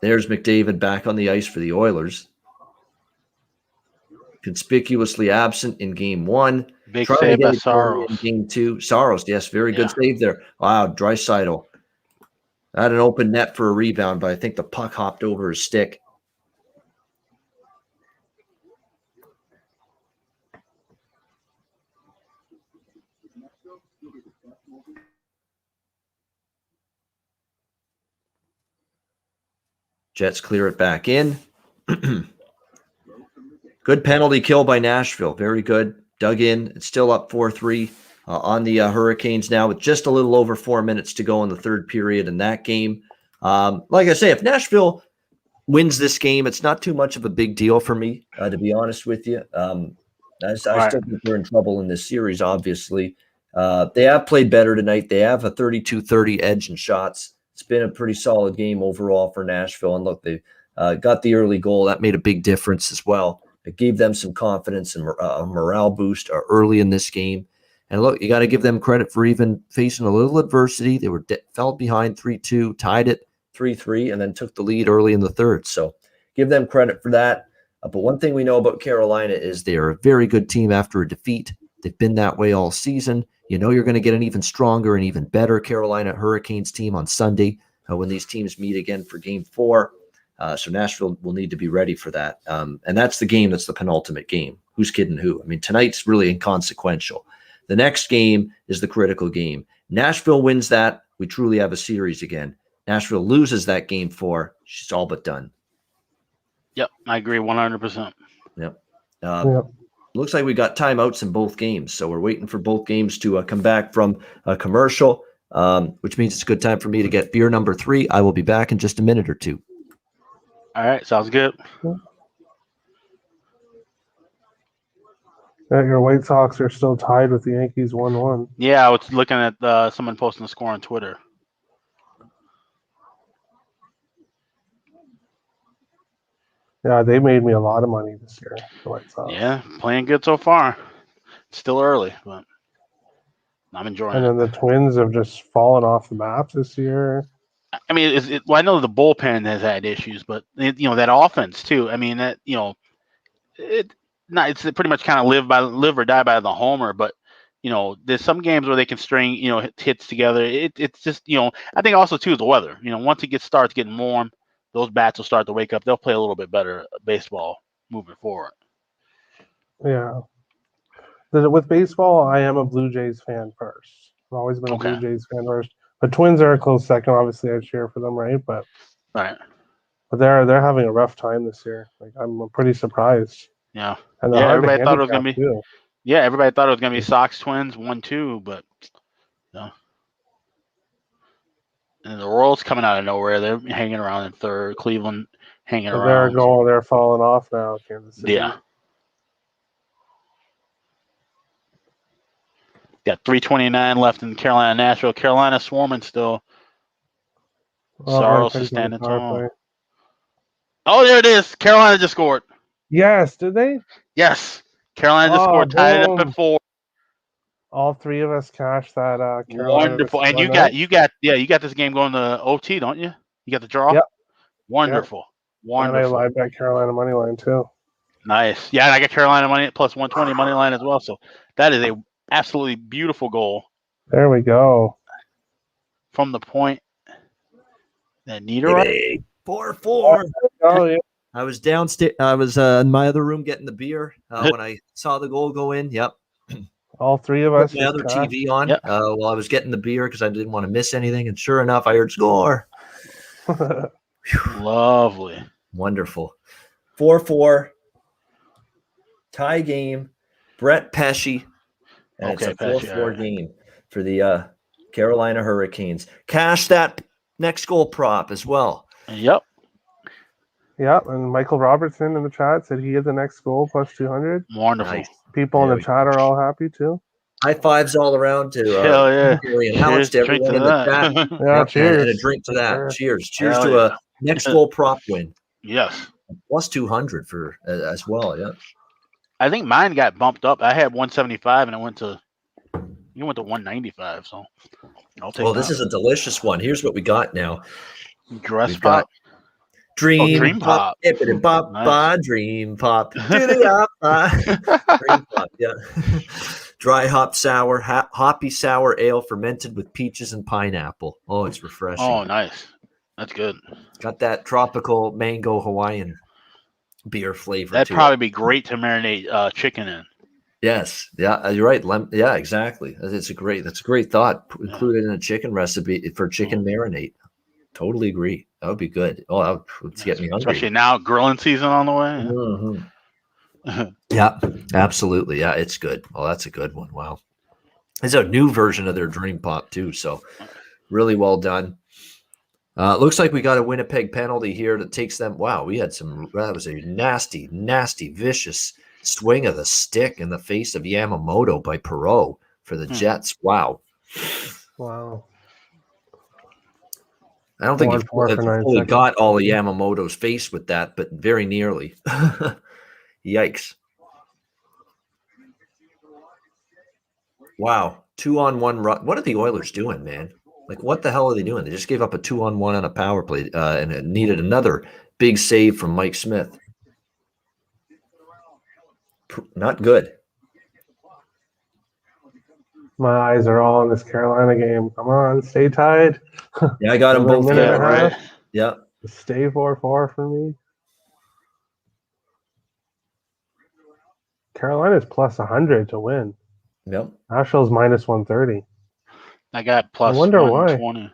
Speaker 1: There's McDavid back on the ice for the Oilers. Conspicuously absent in game 1.
Speaker 2: Big save by Saros.
Speaker 1: In game 2. Saros, yes, very good save there. Wow, Draisaitl. Had an open net for a rebound, but I think the puck hopped over his stick. Jets clear it back in. Good penalty kill by Nashville. Very good. Dug in. It's still up 4-3 on the Hurricanes now with just a little over 4 minutes to go in the third period in that game. Like I say, if Nashville wins this game, it's not too much of a big deal for me, to be honest with you. I still think they're in trouble in this series, obviously. They have played better tonight. They have a 32-30 edge in shots. It's been a pretty solid game overall for Nashville. And look, they got the early goal. That made a big difference as well. It gave them some confidence and a morale boost early in this game. And look, you got to give them credit for even facing a little adversity. They fell behind 3-2, tied it 3-3, and then took the lead early in the third. So give them credit for that. But one thing we know about Carolina is they are a very good team after a defeat. They've been that way all season. You know you're going to get an even stronger and even better Carolina Hurricanes team on Sunday when these teams meet again for Game 4. So Nashville will need to be ready for that. And that's the game that's the penultimate game. Who's kidding who? I mean, tonight's really inconsequential. The next game is the critical game. Nashville wins that, we truly have a series again. Nashville loses that Game 4, she's all but done.
Speaker 2: Yep, I agree 100%.
Speaker 1: Yep. Looks like we got timeouts in both games, so we're waiting for both games to come back from a commercial, which means it's a good time for me to get beer number 3. I will be back in just a minute or two.
Speaker 2: All right, sounds good.
Speaker 4: Your White Sox are still tied with the Yankees 1-1.
Speaker 2: Yeah, I was looking at someone posting the score on Twitter.
Speaker 4: Yeah, they made me a lot of money this year, the White Sox.
Speaker 2: Yeah, playing good so far. It's still early, but I'm enjoying it.
Speaker 4: And then the Twins have just fallen off the map this year.
Speaker 2: I mean, I know the bullpen has had issues, but that offense too. I mean, that it's pretty much kind of live or die by the homer. But there's some games where they can string hits together. It's just I think also too is the weather. Once it starts getting warm, those bats will start to wake up. They'll play a little bit better baseball moving forward.
Speaker 4: Yeah. With baseball, I am a Blue Jays fan first. I've always been a
Speaker 2: Okay.
Speaker 4: Blue Jays fan first. But Twins are a close second. Obviously, I cheer for them, right? But they're having a rough time this year. Like I'm pretty surprised.
Speaker 2: Yeah.
Speaker 4: And
Speaker 2: Everybody thought it was gonna be.
Speaker 4: too.
Speaker 2: Yeah, everybody thought it was gonna be Sox Twins 1-2, but And the Royals coming out of nowhere. They're hanging around in third. Cleveland hanging around.
Speaker 4: They're falling off now. Kansas City.
Speaker 2: Yeah. Got 3:29 left in Carolina, Nashville. Carolina swarming still. Saros is standing tall. Oh, there it is. Carolina just scored.
Speaker 4: Yes, did they?
Speaker 2: Yes. Carolina just scored. Tied it up at 4.
Speaker 4: All three of us cashed that. Carolina
Speaker 2: Wonderful. And you got this game going to OT, don't you? You got the draw?
Speaker 4: Yep.
Speaker 2: Wonderful. Wonderful.
Speaker 4: I live bet Carolina money line too.
Speaker 2: Nice. Yeah, and I got Carolina money plus 120 money line as well. So that is a absolutely beautiful goal
Speaker 4: There we go.
Speaker 2: from the point. That Niederreiter.
Speaker 1: 4-4.
Speaker 4: Oh yeah.
Speaker 1: I was downstairs. I was in my other room getting the beer when I saw the goal go in. Yep.
Speaker 4: All three of us.
Speaker 1: Put my other TV on
Speaker 2: Yep.
Speaker 1: while I was getting the beer because I didn't want to miss anything. And sure enough, I heard score.
Speaker 2: Lovely.
Speaker 1: Wonderful. 4-4. Tie game. Brett Pesce. And
Speaker 2: Okay,
Speaker 1: it's a
Speaker 2: Pesce,
Speaker 1: 4-4
Speaker 2: all right.
Speaker 1: game for the Carolina Hurricanes. Cash that next goal prop as well.
Speaker 2: Yep.
Speaker 4: Yeah, and Michael Robertson in the chat said he had the next goal plus 200.
Speaker 2: Wonderful.
Speaker 1: Nice.
Speaker 4: People in
Speaker 1: There
Speaker 4: the
Speaker 1: we
Speaker 4: chat are all happy too.
Speaker 1: High fives all around to
Speaker 2: Hell yeah.
Speaker 1: Gary and Alex, to
Speaker 2: Drink
Speaker 1: everyone in the chat.
Speaker 4: Yeah,
Speaker 1: Yep,
Speaker 4: cheers.
Speaker 1: and a drink to that.
Speaker 4: Sure.
Speaker 1: Cheers. Cheers
Speaker 2: Hell
Speaker 1: to
Speaker 2: yeah.
Speaker 1: a next goal prop win.
Speaker 2: Yes.
Speaker 1: Plus 200 for as well. Yeah.
Speaker 2: I think mine got bumped up. I had 175 and it went to 195. So I'll take
Speaker 1: Well,
Speaker 2: that.
Speaker 1: this is a delicious one. Here's what we got now.
Speaker 2: Dress
Speaker 1: We've got
Speaker 2: pop.
Speaker 1: Dream,
Speaker 2: Dream
Speaker 1: pop,
Speaker 2: Pop.
Speaker 1: hippity pop,
Speaker 2: Nice.
Speaker 1: dream pop, do the dream pop, yeah. Dry hop sour, hoppy sour ale fermented with peaches and pineapple. Oh, it's refreshing.
Speaker 2: Oh, nice. That's good.
Speaker 1: Got that tropical mango Hawaiian beer flavor.
Speaker 2: That'd
Speaker 1: to
Speaker 2: probably
Speaker 1: it.
Speaker 2: be great to marinate chicken in.
Speaker 1: Yes, yeah, you're right. Yeah, exactly. That's a great thought. Include it in a chicken recipe for chicken marinade. Totally agree. That would be good. Oh, it's getting me hungry.
Speaker 2: Especially now, grilling season on the way.
Speaker 1: Mhm. Yeah, absolutely. Yeah, it's good. Oh, that's a good one. Wow. It's a new version of their Dream Pop too. So really well done. Looks like we got a Winnipeg penalty here that takes them. Wow, we had that was a nasty, nasty, vicious swing of the stick in the face of Yamamoto by Perreault for the Jets. Wow.
Speaker 4: Wow.
Speaker 1: I don't think he
Speaker 4: 1-4 for 9
Speaker 1: fully
Speaker 4: seconds.
Speaker 1: got all of Yamamoto's face with that, but very nearly. Yikes. Wow. 2-on-1 run. What are the Oilers doing, man? Like, what the hell are they doing? They just gave up a 2-on-1 on a power play, and it needed another big save from Mike Smith. Not good.
Speaker 4: My eyes are all on this Carolina game. Come on, stay tied.
Speaker 1: Yeah, I got them
Speaker 4: Another
Speaker 1: both.
Speaker 4: minute
Speaker 1: Yeah,
Speaker 4: and a
Speaker 1: right.
Speaker 4: half.
Speaker 1: Yeah.
Speaker 4: Stay 4-4 for me. Carolina's plus 100 to win.
Speaker 1: Yep.
Speaker 4: Nashville's minus 130.
Speaker 2: I got plus
Speaker 4: I wonder why.
Speaker 2: 120.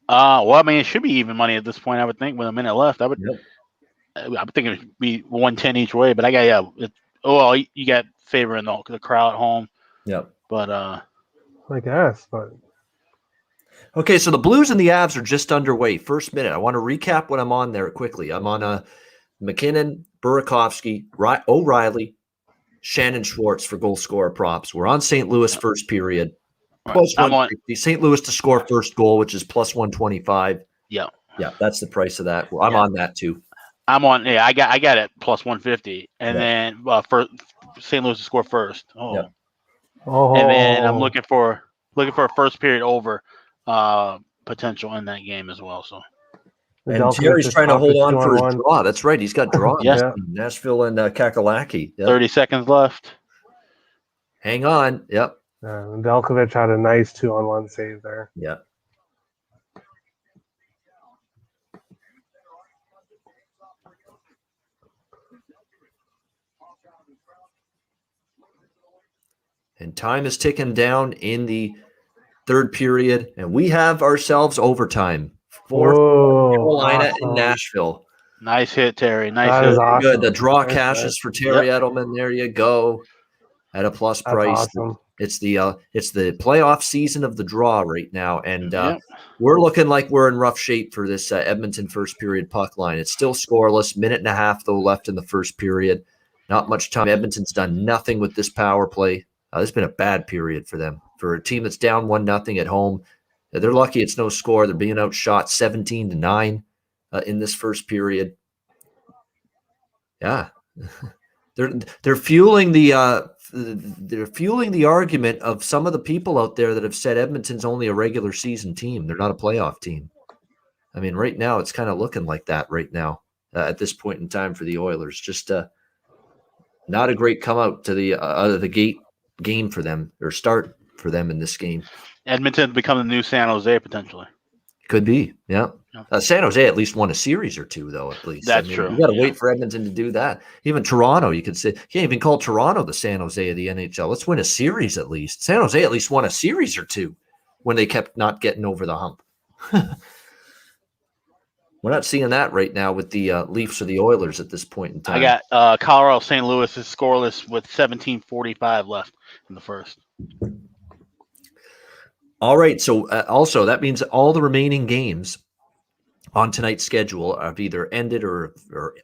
Speaker 2: Well, I mean, it should be even money at this point, I would think, with a minute left. I would think it would be 110 each way, but I got, you got favor in the crowd at home.
Speaker 1: Yep.
Speaker 2: But
Speaker 4: I guess, but
Speaker 1: Okay, so the Blues and the Avs are just underway. First minute. I want to recap what I'm on there quickly. I'm on McKinnon, Burakovsky, O'Reilly, Shannon Schwartz for goal scorer props. We're on St. Louis first period. Plus 150. St. Louis to score first goal, which is plus 125.
Speaker 2: Yeah.
Speaker 1: Yeah, that's the price of that. I'm on that too.
Speaker 2: I'm on. Yeah, I got it plus 150, and then for St. Louis to score first. Oh.
Speaker 1: Yeah.
Speaker 4: Oh.
Speaker 2: And then I'm looking for a first period over potential in that game as well. So.
Speaker 1: And Terry's trying to hold on for his draw. That's right. He's got draw.
Speaker 2: Yeah.
Speaker 1: Nashville and Kakalaki. Yep.
Speaker 2: 30 seconds left.
Speaker 1: Hang on. Yep.
Speaker 4: Delkovich had a nice 2-on-1 save there.
Speaker 1: Yeah. And time is ticking down in the third period, and we have ourselves overtime for Carolina and Nashville.
Speaker 2: Nice hit, Terry. Nice
Speaker 4: That
Speaker 2: hit.
Speaker 4: is awesome.
Speaker 1: Good. The draw cashes for Terry Edelman. There you go. At a plus price.
Speaker 4: Awesome.
Speaker 1: It's the playoff season of the draw right now, and we're looking like we're in rough shape for this Edmonton first period puck line. It's still scoreless. Minute and a half though left in the first period. Not much time. Edmonton's done nothing with this power play. This has been a bad period for them. For a team that's down 1-0 at home, they're lucky it's no score. They're being outshot 17-9 in this first period. Yeah, they're fueling the argument of some of the people out there that have said Edmonton's only a regular season team. They're not a playoff team. I mean, right now it's kind of looking like that right now. at this point in time for the Oilers. Just not a great come out to the gate game for them, or start for them in this game.
Speaker 2: Edmonton become the new San Jose potentially.
Speaker 1: Could be, yeah. San Jose at least won a series or two, though. At least
Speaker 2: That's true.
Speaker 1: You got to wait for Edmonton to do that. Even Toronto, you could say, you can't even call Toronto the San Jose of the NHL. Let's win a series at least. San Jose at least won a series or two when they kept not getting over the hump. We're not seeing that right now with the Leafs or the Oilers at this point in time.
Speaker 2: I got Colorado St. Louis is scoreless with 17:45 left in the first.
Speaker 1: All right. So also that means all the remaining games on tonight's schedule have either ended or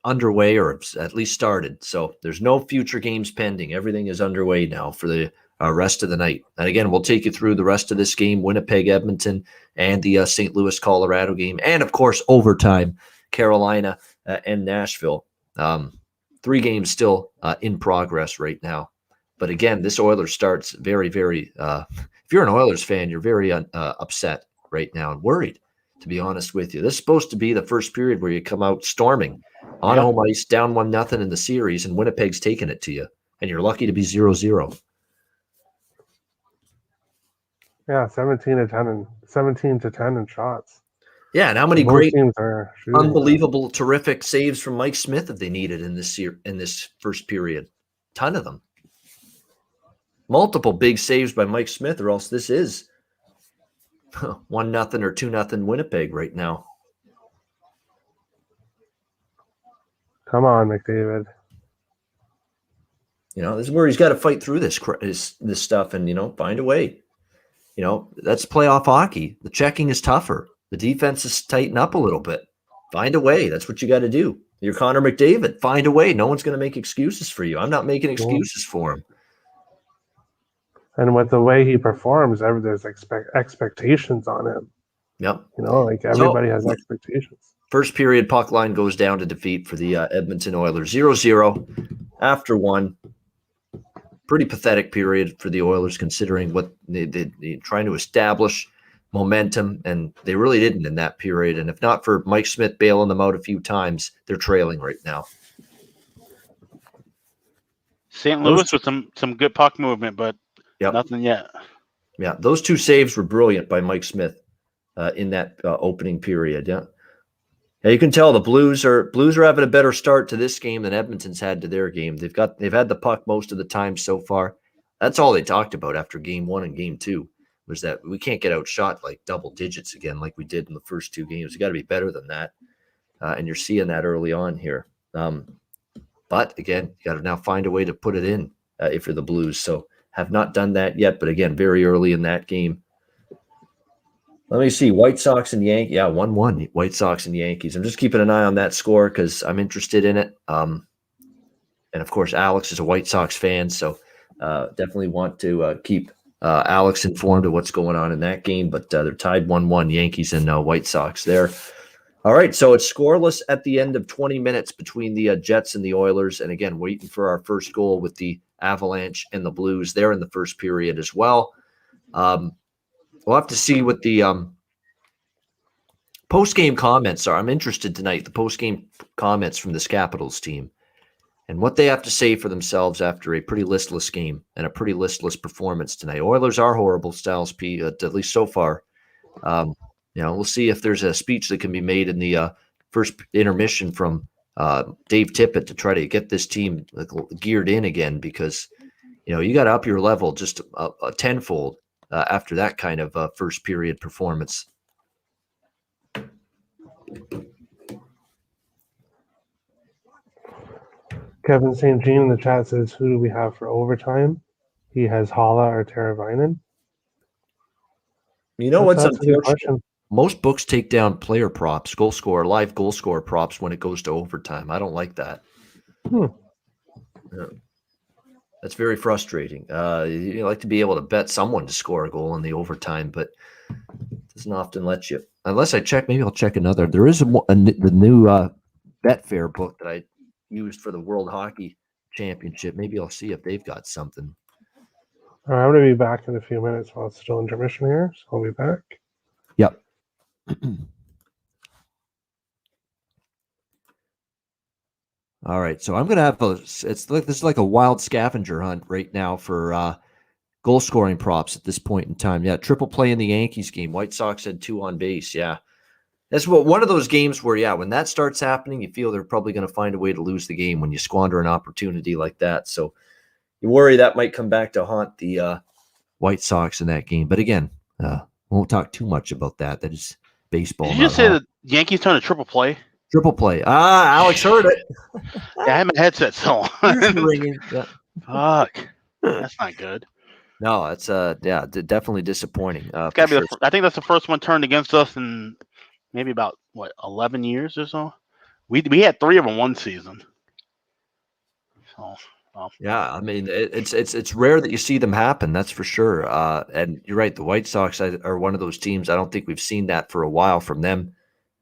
Speaker 1: underway or at least started. So there's no future games pending. Everything is underway now for the rest of the night. And again, we'll take you through the rest of this game, Winnipeg, Edmonton, and the St. Louis, Colorado game. And of course, overtime, Carolina and Nashville. 3 games still in progress right now. But again, this Oilers starts very, very, if you're an Oilers fan, you're very upset right now and worried, to be honest with you. This is supposed to be the first period where you come out storming on home ice, down 1-0 in the series, and Winnipeg's taking it to you. And you're lucky to be 0-0.
Speaker 4: Yeah, 17 to 10 in shots.
Speaker 1: Yeah, and how many
Speaker 4: Both
Speaker 1: great,
Speaker 4: teams are shooting.
Speaker 1: unbelievable, terrific saves from Mike Smith have they needed in this first period? Ton of them. Multiple big saves by Mike Smith, or else this is 1-0 or 2-0 Winnipeg right now.
Speaker 4: Come on, McDavid.
Speaker 1: This is where he's got to fight through this stuff and, find a way. That's playoff hockey. The checking is tougher. The defense is tighten up a little bit. Find a way. That's what you got to do. You're Connor McDavid. Find a way. No one's going to make excuses for you. I'm not making excuses for him.
Speaker 4: And with the way he performs, there's expectations on him.
Speaker 1: Yep.
Speaker 4: Everybody has expectations.
Speaker 1: First period puck line goes down to defeat for the Edmonton Oilers. 0-0 after one. Pretty pathetic period for the Oilers considering what they're trying to establish momentum, and they really didn't in that period. And if not for Mike Smith bailing them out a few times, they're trailing right now.
Speaker 2: St. Louis with some good puck movement, but nothing yet.
Speaker 1: Yeah, those 2 saves were brilliant by Mike Smith in that opening period. Yeah, you can tell the Blues are having a better start to this game than Edmonton's had to their game. They've had the puck most of the time so far. That's all they talked about after game 1 and game 2 was that we can't get outshot like double digits again like we did in the first 2 games. We got to be better than that, and you're seeing that early on here. But again, you got to now find a way to put it in if you're the Blues. So have not done that yet, but again, very early in that game. Let me see. White Sox and Yankees. Yeah, 1-1. White Sox and Yankees. I'm just keeping an eye on that score because I'm interested in it. And, of course, Alex is a White Sox fan, so definitely want to keep Alex informed of what's going on in that game. But they're tied 1-1, Yankees and White Sox there. All right, so it's scoreless at the end of 20 minutes between the Jets and the Oilers. And, again, waiting for our first goal with the Avalanche and the Blues. They're in the first period as well. We'll have to see what the post-game comments are. I'm interested tonight, the post-game comments from this Capitals team and what they have to say for themselves after a pretty listless game and a pretty listless performance tonight. Oilers are horrible, Styles P, at least so far. We'll see if there's a speech that can be made in the first intermission from Dave Tippett to try to get this team geared in again because, you got to up your level just a tenfold. After that kind of first period performance.
Speaker 4: Kevin St. Jean in the chat says, who do we have for overtime? He has Hala or Teravainen.
Speaker 1: What's unfortunate? Most books take down player props, live goal scorer props when it goes to overtime. I don't like that. Yeah. That's very frustrating. You like to be able to bet someone to score a goal in the overtime, but it doesn't often let you. Unless I check, maybe I'll check another. There is the new Betfair book that I used for the World Hockey Championship. Maybe I'll see if they've got something.
Speaker 4: All right, I'm going to be back in a few minutes while it's still intermission here, so I'll be back.
Speaker 1: Yep. All right, so I'm going to have this is like a wild scavenger hunt right now for goal scoring props at this point in time. Yeah, triple play in the Yankees game. White Sox had 2 on base. Yeah, that's one of those games where when that starts happening, you feel they're probably going to find a way to lose the game when you squander an opportunity like that. So you worry that might come back to haunt the White Sox in that game. But again, won't talk too much about that. That is baseball.
Speaker 2: Did you just say the Yankees turned a triple play?
Speaker 1: Triple play. Alex heard it.
Speaker 2: Yeah, I had my headset so on.
Speaker 1: Ringing. Yeah.
Speaker 2: Fuck. That's not good.
Speaker 1: No, it's definitely disappointing.
Speaker 2: It's gotta be I think that's the first one turned against us in maybe about 11 years or so. We had 3 of them one season. So
Speaker 1: yeah, I mean it's rare that you see them happen. That's for sure. And you're right. The White Sox are one of those teams. I don't think we've seen that for a while from them.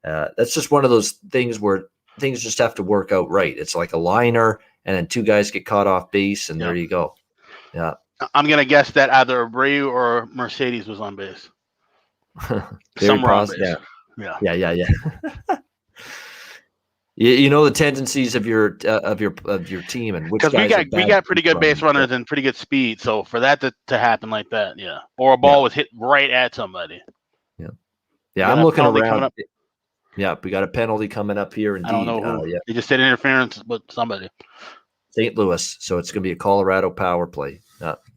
Speaker 1: That's just one of those things where things just have to work out right. It's like a liner, and then 2 guys get caught off base, and there you go. Yeah.
Speaker 2: I'm gonna guess that either Abreu or Mercedes was on base. Somewhere on base.
Speaker 1: Yeah. You know the tendencies of your team, and which guys
Speaker 2: we got pretty good base runners and pretty good speed. So for that to happen like that, or a ball was hit right at somebody.
Speaker 1: Yeah. I'm looking around. Yeah, we got a penalty coming up here. Indeed.
Speaker 2: I don't know who. They just did interference with somebody.
Speaker 1: St. Louis, so it's going to be a Colorado power play.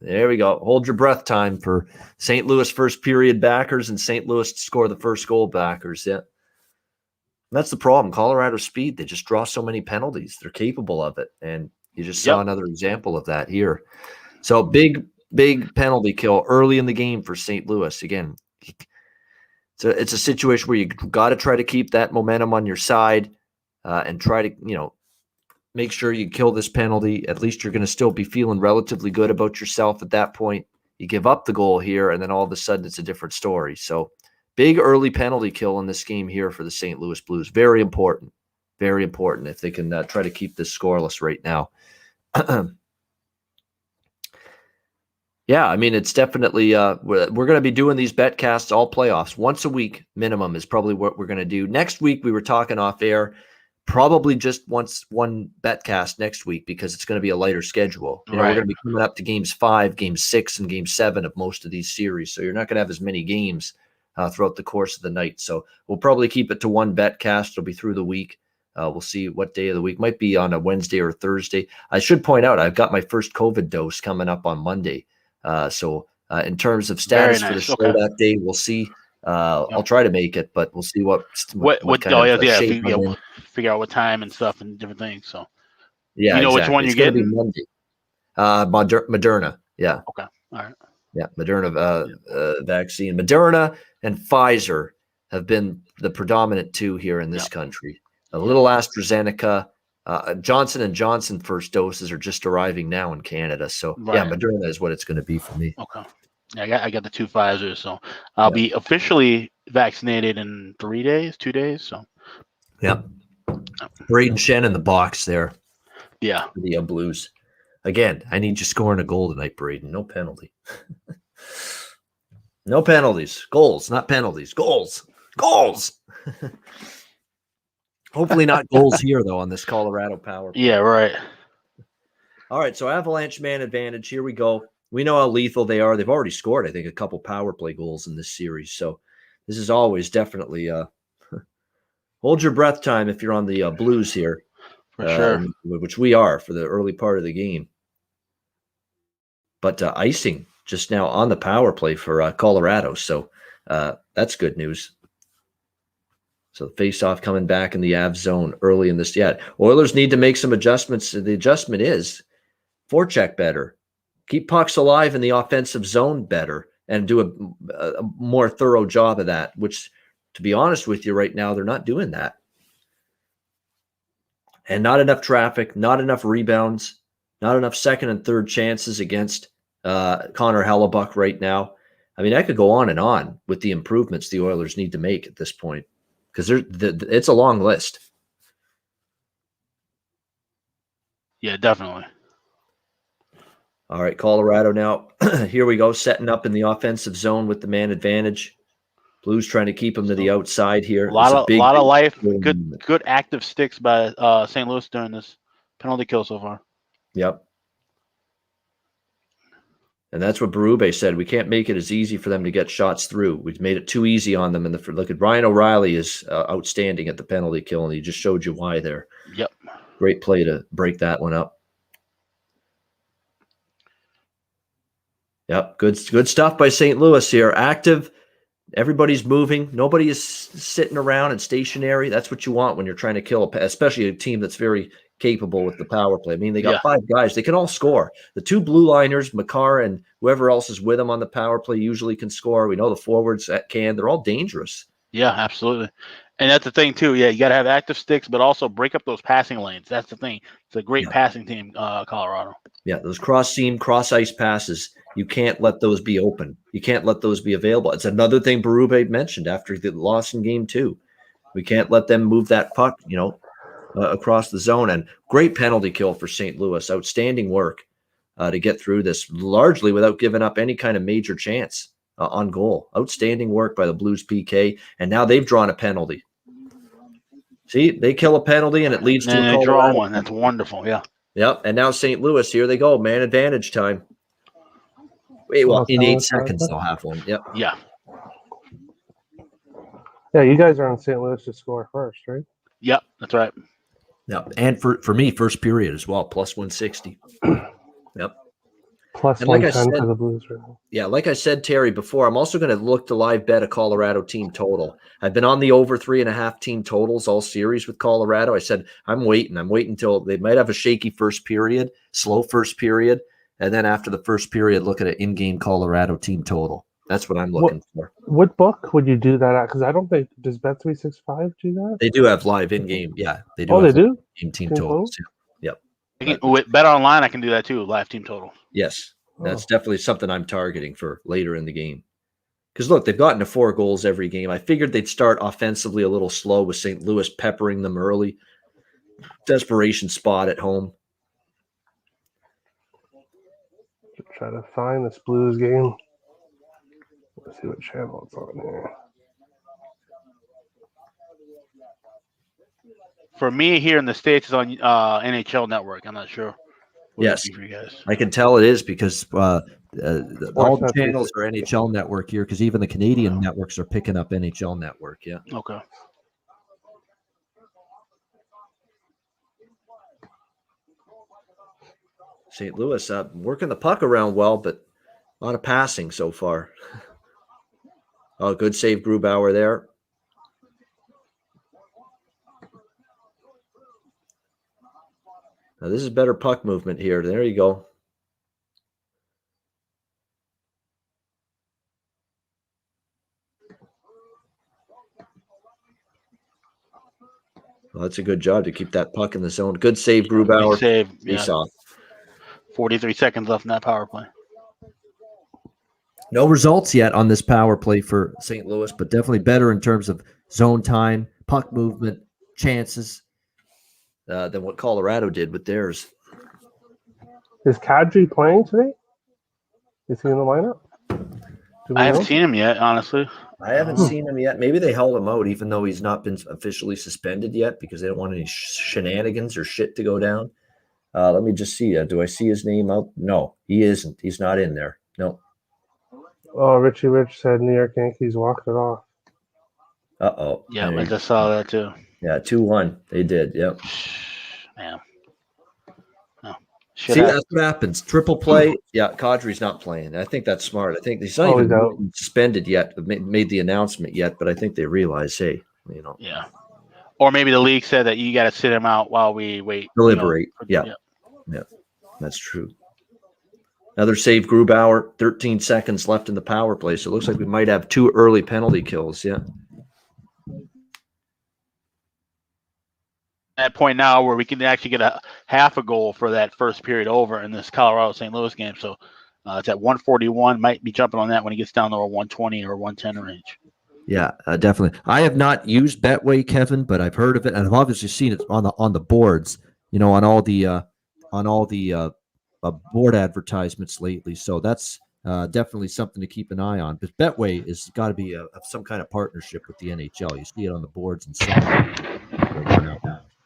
Speaker 1: There we go. Hold your breath time for St. Louis first period backers and St. Louis to score the first goal backers. Yeah, and that's the problem. Colorado's speed, they just draw so many penalties. They're capable of it, and you just saw another example of that here. So big penalty kill early in the game for St. Louis. Again, it's a situation where you got to try to keep that momentum on your side and try to, make sure you kill this penalty. At least you're going to still be feeling relatively good about yourself at that point. You give up the goal here, and then all of a sudden it's a different story. So big early penalty kill in this game here for the St. Louis Blues. Very important. Very important if they can try to keep this scoreless right now. Yeah, I mean, it's definitely we're going to be doing these betcasts all playoffs. Once a week minimum is probably what we're going to do. Next week, we were talking off air, probably just one betcast next week because it's going to be a lighter schedule. We're going to be coming up to games 5, game 6, and game 7 of most of these series. So you're not going to have as many games throughout the course of the night. So we'll probably keep it to one betcast. It'll be through the week. We'll see what day of the week. Might be on a Wednesday or Thursday. I should point out I've got my first COVID dose coming up on Monday. So in terms of status for the show that day, we'll see. I'll try to make it, but we'll see what
Speaker 2: figure out what time and stuff and different things. So
Speaker 1: exactly.
Speaker 2: Which one
Speaker 1: it's
Speaker 2: you're
Speaker 1: getting? Monday. Moderna. Yeah.
Speaker 2: Okay. All right.
Speaker 1: Yeah, Moderna vaccine. Moderna and Pfizer have been the predominant 2 here in this country. A little AstraZeneca. Johnson & Johnson first doses are just arriving now in Canada. So, Moderna is what it's going to be for me.
Speaker 2: Okay. Yeah, I got the 2 Pfizers, so I'll be officially vaccinated in 2 days. So,
Speaker 1: Braden Shen in the box there.
Speaker 2: Yeah.
Speaker 1: For the Blues. Again, I need you scoring a goal tonight, Braden. No penalty. No penalties. Goals, not penalties. Goals. Hopefully not goals here, though, on this Colorado power play.
Speaker 2: Yeah, right.
Speaker 1: All right, so Avalanche man advantage. Here we go. We know how lethal they are. They've already scored, I think, a couple power play goals in this series. So this is always definitely hold your breath time if you're on the Blues here.
Speaker 2: For sure.
Speaker 1: Which we are for the early part of the game. But icing just now on the power play for Colorado. So that's good news. So the face-off coming back in the Avs zone early in this. Yeah, Oilers need to make some adjustments. The adjustment is forecheck better. Keep pucks alive in the offensive zone better and do a more thorough job of that, which, to be honest with you right now, they're not doing that. And not enough traffic, not enough rebounds, not enough second and third chances against Connor Hellebuck right now. I mean, I could go on and on with the improvements the Oilers need to make at this point because it's a long list.
Speaker 2: Yeah, definitely.
Speaker 1: All right, Colorado now. Here we go, setting up in the offensive zone with the man advantage. Blues trying to keep him to the outside here.
Speaker 2: A lot of life, good active sticks by St. Louis during this penalty kill so far.
Speaker 1: Yep. And that's what Berube said. We can't make it as easy for them to get shots through. We've made it too easy on them. Look at Ryan O'Reilly is outstanding at the penalty kill, and he just showed you why there.
Speaker 2: Yep.
Speaker 1: Great play to break that one up. Yep, good stuff by St. Louis here. Active. Everybody's moving. Nobody is sitting around and stationary. That's what you want when you're trying to kill, especially a team that's very capable with the power play. I mean, they got 5 guys. They can all score. The 2 blue liners, Makar and whoever else is with them on the power play, usually can score. We know the forwards can. They're all dangerous.
Speaker 2: Yeah, absolutely. And that's the thing, too. Yeah, you got to have active sticks, but also break up those passing lanes. That's the thing. It's a great passing team, Colorado.
Speaker 1: Yeah, those cross-seam, cross-ice passes, you can't let those be open. You can't let those be available. It's another thing Berube mentioned after the loss in Game 2. We can't let them move that puck, across the zone. And great penalty kill for St. Louis. Outstanding work to get through this, largely without giving up any kind of major chance on goal. Outstanding work by the Blues PK. And now they've drawn a penalty. See, they kill a penalty and it leads to a
Speaker 2: they draw one. That's wonderful. Yeah.
Speaker 1: Yep. And now St. Louis, here they go. Man advantage time. Wait, well, in 8 seconds they'll have one. Yep.
Speaker 2: Yeah.
Speaker 4: Yeah, you guys are on St. Louis to score first, right?
Speaker 2: Yep, that's right.
Speaker 1: Yeah, and for me, first period as well, plus 160. Yep.
Speaker 4: Plus
Speaker 1: and like
Speaker 4: 110 for the Blues right now.
Speaker 1: Yeah, like I said, Terry, before, I'm also going to look to live bet a Colorado team total. I've been on the over 3.5 team totals all series with Colorado. I said, I'm waiting until they might have a shaky first period, slow first period. And then after the first period, look at an in-game Colorado team total. That's what I'm looking for.
Speaker 4: What book would you do that at? Because I don't think, does Bet365 do that?
Speaker 1: They do have live in-game. Yeah, they do.
Speaker 4: Oh, they do?
Speaker 1: In team totals. Yep.
Speaker 2: With Bet Online, I can do that too, live team total.
Speaker 1: Yes, that's definitely something I'm targeting for later in the game. Because, look, they've gotten to 4 goals every game. I figured they'd start offensively a little slow with St. Louis peppering them early. Desperation spot at home.
Speaker 4: Try to find this Blues game. Let's see what channel it's on here.
Speaker 1: For
Speaker 2: me, here in the States, it's on NHL Network. I'm not sure.
Speaker 1: Yes,
Speaker 2: for you guys.
Speaker 1: I can tell it is because all the channels are NHL Network here because even the Canadian networks are picking up NHL Network. Yeah.
Speaker 2: Okay.
Speaker 1: St. Louis working the puck around well, but a lot of passing so far. Oh, good save, Grubauer there. Now this is better puck movement here. There you go. Well, that's a good job to keep that puck in the zone. Good save, Grubauer.
Speaker 2: Good save.
Speaker 1: Yeah. Off.
Speaker 2: 43 seconds left in that power play.
Speaker 1: No results yet on this power play for St. Louis, but definitely better in terms of zone time, puck movement, chances than what Colorado did with theirs.
Speaker 4: Is Kadri playing today? Is he in the lineup?
Speaker 2: I haven't seen him yet, honestly.
Speaker 1: I haven't seen him yet. Maybe they held him out, even though he's not been officially suspended yet because they don't want any shenanigans or shit to go down. Let me just see. Do I see his name out? No, he isn't. He's not in there. No.
Speaker 4: Oh, Richie Rich said New York Yankees walked it off.
Speaker 1: Uh-oh.
Speaker 2: Yeah, I just saw that too.
Speaker 1: Yeah, 2-1. They did. Yep.
Speaker 2: Man. No.
Speaker 1: See, that's what happens. Triple play. Yeah, Kadri's not playing. I think that's smart. I think he's not even suspended yet, made the announcement yet, but I think they realize, hey,
Speaker 2: Yeah. Or maybe the league said that you got to sit him out while we wait.
Speaker 1: Deliberate. Yeah. That's true. Another save, Grubauer. 13 seconds left in the power play, so it looks like we might have 2 early penalty kills. Yeah.
Speaker 2: At point now where we can actually get a half a goal for that first period over in this Colorado St. Louis game. So it's at 141. Might be jumping on that when he gets down to a 120 or 110 range.
Speaker 1: Yeah, definitely. I have not used Betway, Kevin, but I've heard of it, and I've obviously seen it on the boards. On all the board advertisements lately. So that's definitely something to keep an eye on. But Betway has got to be some kind of partnership with the NHL. You see it on the boards and so on.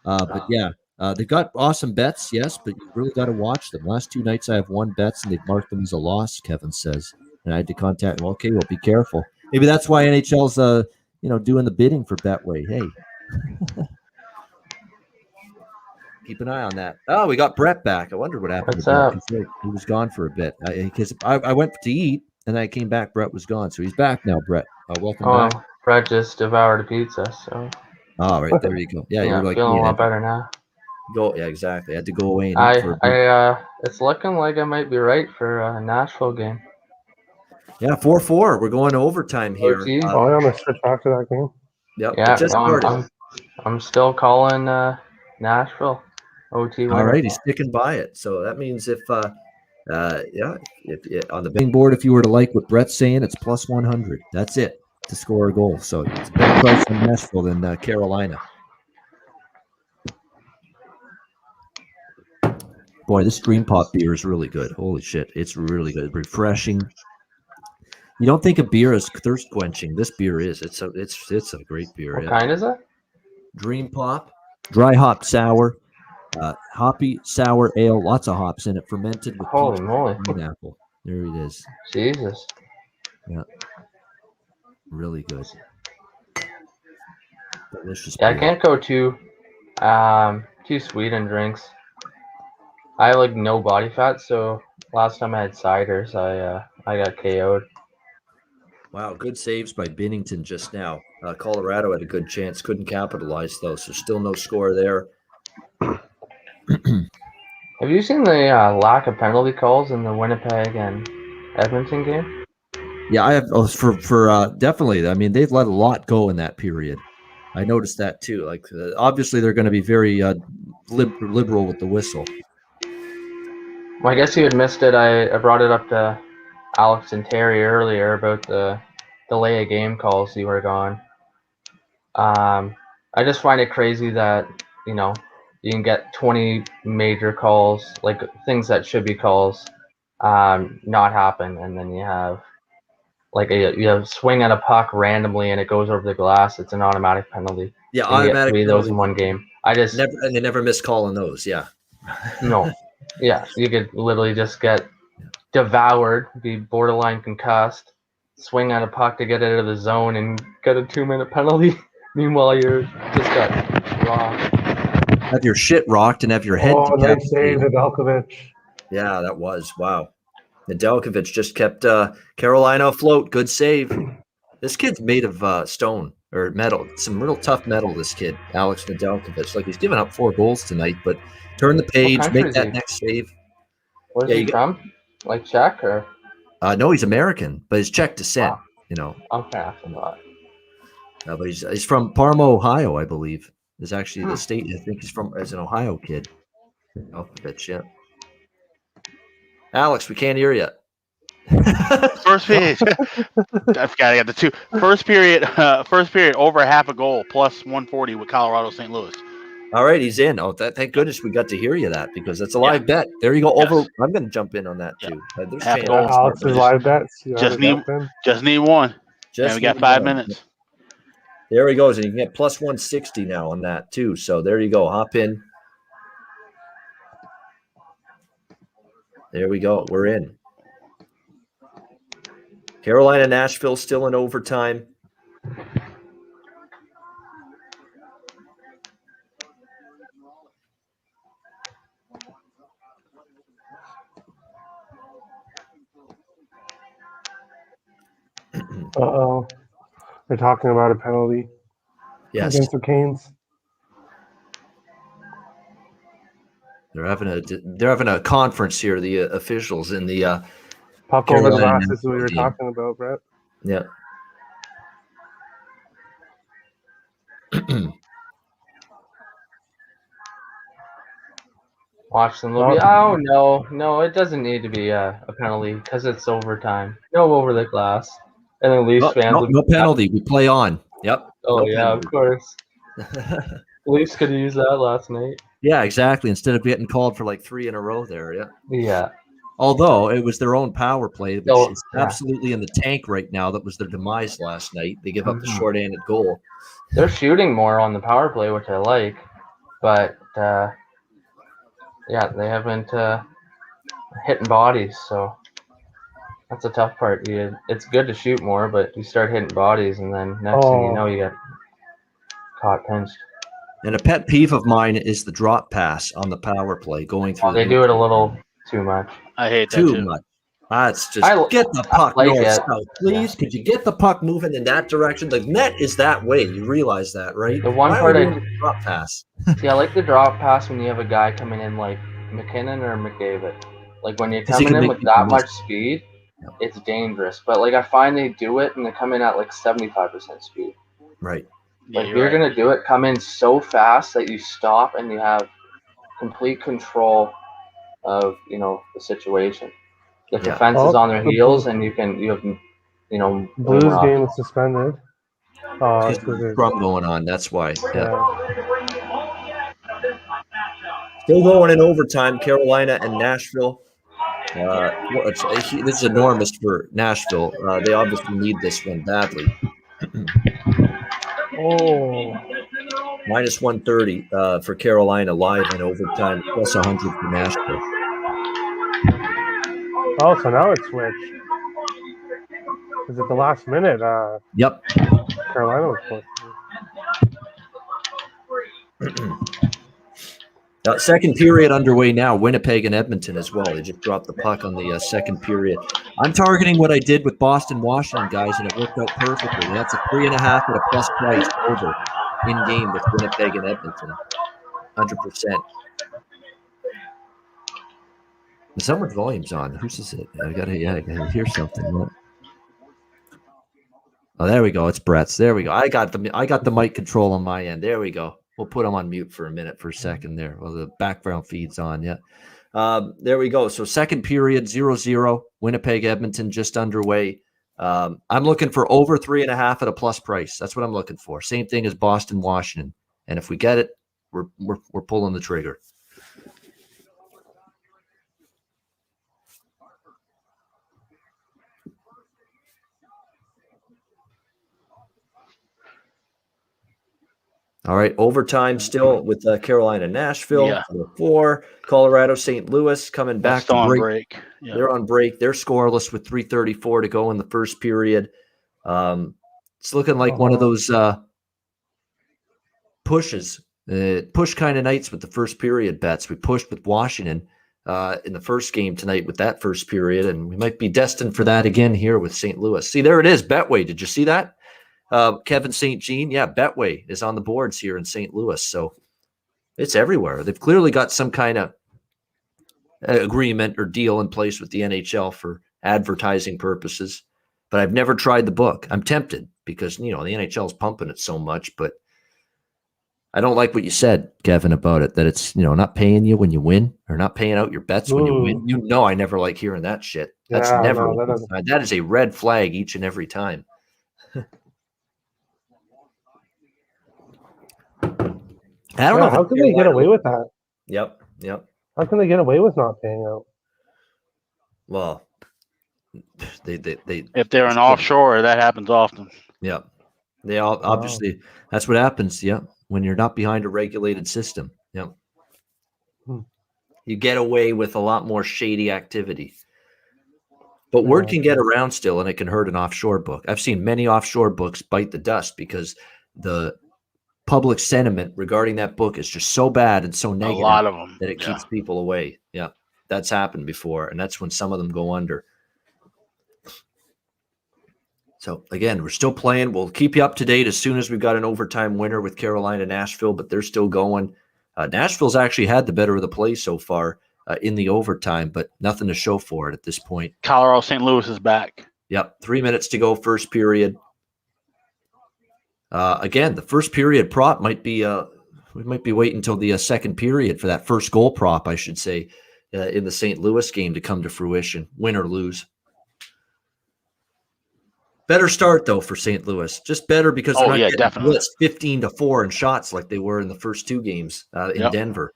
Speaker 1: But yeah, They've got awesome bets, yes, but you really got to watch them. Last 2 nights I have won bets, and they've marked them as a loss, Kevin says. And I had to contact him. Okay, well, be careful. Maybe that's why NHL's, doing the bidding for Betway. Hey. Keep an eye on that. Oh, we got Brett back. I wonder what happened
Speaker 3: What's
Speaker 1: to
Speaker 3: up?
Speaker 1: Brett. He was gone for a bit. Because I went to eat, and then I came back. Brett was gone. So he's back now, Brett. Welcome back.
Speaker 3: Brett just devoured a pizza, so.
Speaker 1: Oh, right. There you go. Yeah,
Speaker 3: Yeah,
Speaker 1: you're like
Speaker 3: feeling
Speaker 1: me.
Speaker 3: a lot better now.
Speaker 1: Yeah, exactly. I had to go away and eat for a bit.
Speaker 3: It's looking like I might be right for a Nashville game.
Speaker 1: Yeah, 4-4. We're going to overtime here.
Speaker 3: OT?
Speaker 4: Oh, yeah, I'm gonna switch back to that game.
Speaker 1: Yep.
Speaker 3: Yeah,
Speaker 1: it just started.
Speaker 3: I'm still calling Nashville OT winner.
Speaker 1: All right, he's sticking by it. So that means if on the betting board, if you were to like what Brett's saying, it's plus 100. That's it to score a goal. So it's a better price in Nashville than Carolina. Boy, this Dream Pop beer is really good. Holy shit, it's really good, refreshing. You don't think a beer is thirst quenching? This beer is. It's a great beer.
Speaker 3: What kind is it?
Speaker 1: Dream Pop, dry hop sour, hoppy sour ale, lots of hops in it, fermented with
Speaker 3: Holy
Speaker 1: peach
Speaker 3: moly.
Speaker 1: and pineapple. There it is.
Speaker 3: Jesus.
Speaker 1: Yeah, really good. Delicious.
Speaker 3: Yeah, I
Speaker 1: beer.
Speaker 3: can't go too sweet in drinks. I have like no body fat, so last time I had ciders, I got KO'd.
Speaker 1: Wow, good saves by Binnington just now. Colorado had a good chance, couldn't capitalize though, so still no score there.
Speaker 3: Have you seen the lack of penalty calls in the Winnipeg and Edmonton game?
Speaker 1: Yeah, I have for definitely. I mean, they've let a lot go in that period. I noticed that too. Like obviously, they're going to be very liberal with the whistle.
Speaker 3: Well, I guess you had missed it. I brought it up to Alex and Terry earlier about the delay of game calls you were gone. I just find it crazy that, you can get 20 major calls, like things that should be calls, not happen, and then you have you have swing at a puck randomly and it goes over the glass. It's an automatic penalty.
Speaker 1: Yeah,
Speaker 3: and you get
Speaker 1: automatic
Speaker 3: 3 of
Speaker 1: penalty.
Speaker 3: those in one game.
Speaker 1: And they never miss calling those. Yeah.
Speaker 3: No. Yeah, you could literally just get devoured, be borderline concussed, swing at a puck to get it out of the zone, and get a 2-minute penalty. Meanwhile, you're just got rocked.
Speaker 1: Have your shit rocked and have your head
Speaker 4: Nice save,
Speaker 1: decapitated.
Speaker 4: Nedeljkovic.
Speaker 1: Yeah, that was wow. Nedeljkovic just kept Carolina afloat. Good save. This kid's made of stone or metal. Some real tough metal. This kid, Alex Nedeljkovic. Like he's given up 4 goals tonight, but turn the page,
Speaker 3: country
Speaker 1: make
Speaker 3: is
Speaker 1: that
Speaker 3: he?
Speaker 1: next save.
Speaker 3: Where's he from? Like Czech or?
Speaker 1: No, he's American, but he's Czech descent.
Speaker 3: Wow. Okay, I forgot.
Speaker 1: But he's from Parma, Ohio, I believe. Is actually the state. I think he's from as an Ohio kid. Nedeljkovic, yeah. Alex, we can't hear you.
Speaker 2: First period. I forgot I got the 2. First period over half a goal, plus 140 with Colorado St. Louis.
Speaker 1: All right, he's in. Oh, thank goodness we got to hear you that because that's a live bet. There you go.
Speaker 2: Yes.
Speaker 1: I'm going to jump in on that too. There's
Speaker 2: Half
Speaker 1: chance.
Speaker 2: goal.
Speaker 4: Alex's live bets.
Speaker 2: Just need one. And we got 5 minutes.
Speaker 1: There he goes, and you can get plus 160 now on that too. So there you go. Hop in. There we go. We're in. Carolina, Nashville still in overtime.
Speaker 4: Uh-oh. They're talking about a penalty against the Canes.
Speaker 1: They're having a conference here, the officials in the
Speaker 4: Puck over the glass is what we were talking about, Brett.
Speaker 1: Yeah.
Speaker 3: Watch them. Oh, no, it doesn't need to be a penalty because it's overtime. No over the glass. And then Leafs fans.
Speaker 1: No penalty. We play on. Yep.
Speaker 3: Oh,
Speaker 1: no
Speaker 3: yeah,
Speaker 1: penalty.
Speaker 3: of course. Leafs could have used that last night.
Speaker 1: Yeah, exactly. Instead of getting called for like 3 in a row there. Yeah.
Speaker 3: Yeah.
Speaker 1: Although it was their own power play, which is absolutely in the tank right now. That was their demise last night. They give up the short-handed goal.
Speaker 3: They're shooting more on the power play, which I like. But yeah, they haven't hitting bodies, so that's a tough part. It's good to shoot more, but you start hitting bodies, and then next thing you know, you get caught pinched.
Speaker 1: And a pet peeve of mine is the drop pass on the power play going through.
Speaker 3: They do it a little too much.
Speaker 2: I hate that
Speaker 1: Too
Speaker 2: too.
Speaker 1: much. It's just get the puck
Speaker 3: like
Speaker 1: north,
Speaker 3: it.
Speaker 1: south, please.
Speaker 3: Yeah.
Speaker 1: Could you get the puck moving in that direction? The net is that way. You realize that, right?
Speaker 3: The one
Speaker 1: Why
Speaker 3: part
Speaker 1: are we
Speaker 3: I
Speaker 1: doing the drop pass.
Speaker 3: see, I like the drop pass when you have a guy coming in like McKinnon or McDavid. Like when you're
Speaker 1: 'Cause he
Speaker 3: coming
Speaker 1: can
Speaker 3: in
Speaker 1: make
Speaker 3: with that
Speaker 1: people miss.
Speaker 3: much speed,
Speaker 1: Yeah.
Speaker 3: it's dangerous. But like I find they do it and they come in at like 75% speed.
Speaker 1: Right.
Speaker 2: Yeah,
Speaker 3: Like if you're
Speaker 2: right.
Speaker 3: gonna do it, come in so fast that you stop and you have complete control of the situation. The
Speaker 1: Yeah.
Speaker 3: defense is on their heels, and you have
Speaker 4: Blues
Speaker 3: wing
Speaker 4: game
Speaker 3: off.
Speaker 4: is suspended.
Speaker 1: Just scrum going on. That's why. Yeah. Still going in overtime. Carolina and Nashville. This is enormous for Nashville. They obviously need this one badly. Minus 130 for Carolina live in overtime, plus 100 for Nashville.
Speaker 4: Oh, so now it's switched. Is it the last minute?
Speaker 1: Yep.
Speaker 4: Carolina was close.
Speaker 1: Second period underway now. Winnipeg and Edmonton as well. They just dropped the puck on the second period. I'm targeting what I did with Boston, Washington, guys, and it worked out perfectly. That's a 3.5 at a plus price over in game with Winnipeg and Edmonton. 100%. Someone's volume's on. Whose is it? I gotta hear something. Oh, there we go. It's Brett's. There we go. I got the mic control on my end. There we go. We'll put him on mute for a second there. Well, the background feed's on. Yeah. There we go. So second period, 0-0. Winnipeg, Edmonton just underway. I'm looking for over 3.5 at a plus price. That's what I'm looking for. Same thing as Boston, Washington. And if we get it, we're pulling the trigger. All right, overtime still with Carolina, Nashville, 4, Colorado, St. Louis coming back to break.
Speaker 2: Yeah.
Speaker 1: They're on break. They're scoreless with 3:34 to go in the first period. It's looking like one of those push kind of nights with the first period bets. We pushed with Washington in the first game tonight with that first period, and we might be destined for that again here with St. Louis. See, there it is, Betway. Did you see that? Kevin St. Jean, Betway is on the boards here in St. Louis, so it's everywhere. They've clearly got some kind of agreement or deal in place with the NHL for advertising purposes, but I've never tried the book. I'm tempted because, the NHL is pumping it so much, but I don't like what you said, Kevin, about it, that it's, not paying you when you win or not paying out your bets when you win. I never like hearing that shit. That's that is a red flag each and every time. I don't know.
Speaker 4: How can they get away with that?
Speaker 1: Yep.
Speaker 4: How can they get away with not paying out?
Speaker 1: Well, they
Speaker 2: if they're an offshore, that happens often.
Speaker 1: Yeah. They all obviously that's what happens. Yeah. When you're not behind a regulated system. Yeah. You get away with a lot more shady activity. But word can get around still, and it can hurt an offshore book. I've seen many offshore books bite the dust because the public sentiment regarding that book is just so bad and so negative,
Speaker 2: a lot of them,
Speaker 1: that it keeps people away. Yeah, that's happened before, and that's when some of them go under. So, again, we're still playing. We'll keep you up to date as soon as we've got an overtime winner with Carolina, Nashville, but they're still going. Nashville's actually had the better of the play so far in the overtime, but nothing to show for it at this point.
Speaker 2: Colorado, St. Louis is back.
Speaker 1: Yep, 3 minutes to go, first period. Again, the first period prop might be we might be waiting until the second period for that first goal prop, I should say, in the St. Louis game to come to fruition, win or lose. Better start, though, for St. Louis. Just better because they're not getting
Speaker 2: definitely
Speaker 1: blitzed 15-4 in shots like they were in the first two games in Denver,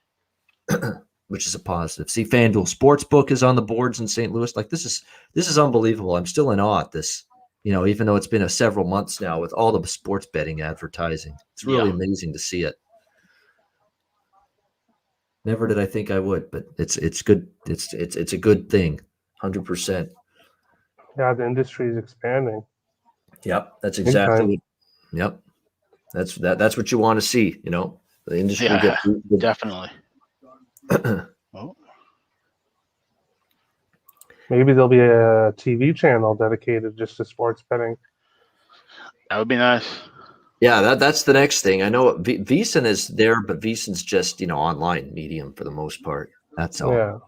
Speaker 1: which is a positive. See, FanDuel Sportsbook is on the boards in St. Louis. Like, this is unbelievable. I'm still in awe at this. Even though it's been several months now with all the sports betting advertising. It's really amazing to see it. Never did I think I would, but it's good. It's a good thing. 100%.
Speaker 4: Yeah, the industry is expanding.
Speaker 1: Yep, that's
Speaker 4: Big
Speaker 1: exactly
Speaker 4: time.
Speaker 1: what. Yep, that's what you want to see. The industry
Speaker 2: Yeah,
Speaker 1: get
Speaker 2: definitely. Oh,
Speaker 4: Maybe there'll be a TV channel dedicated just to sports betting.
Speaker 2: that would be nice.
Speaker 1: Yeah, that's the next thing. I know VEASAN is there, but VEASAN's just online medium for the most part. That's all.
Speaker 4: Yeah.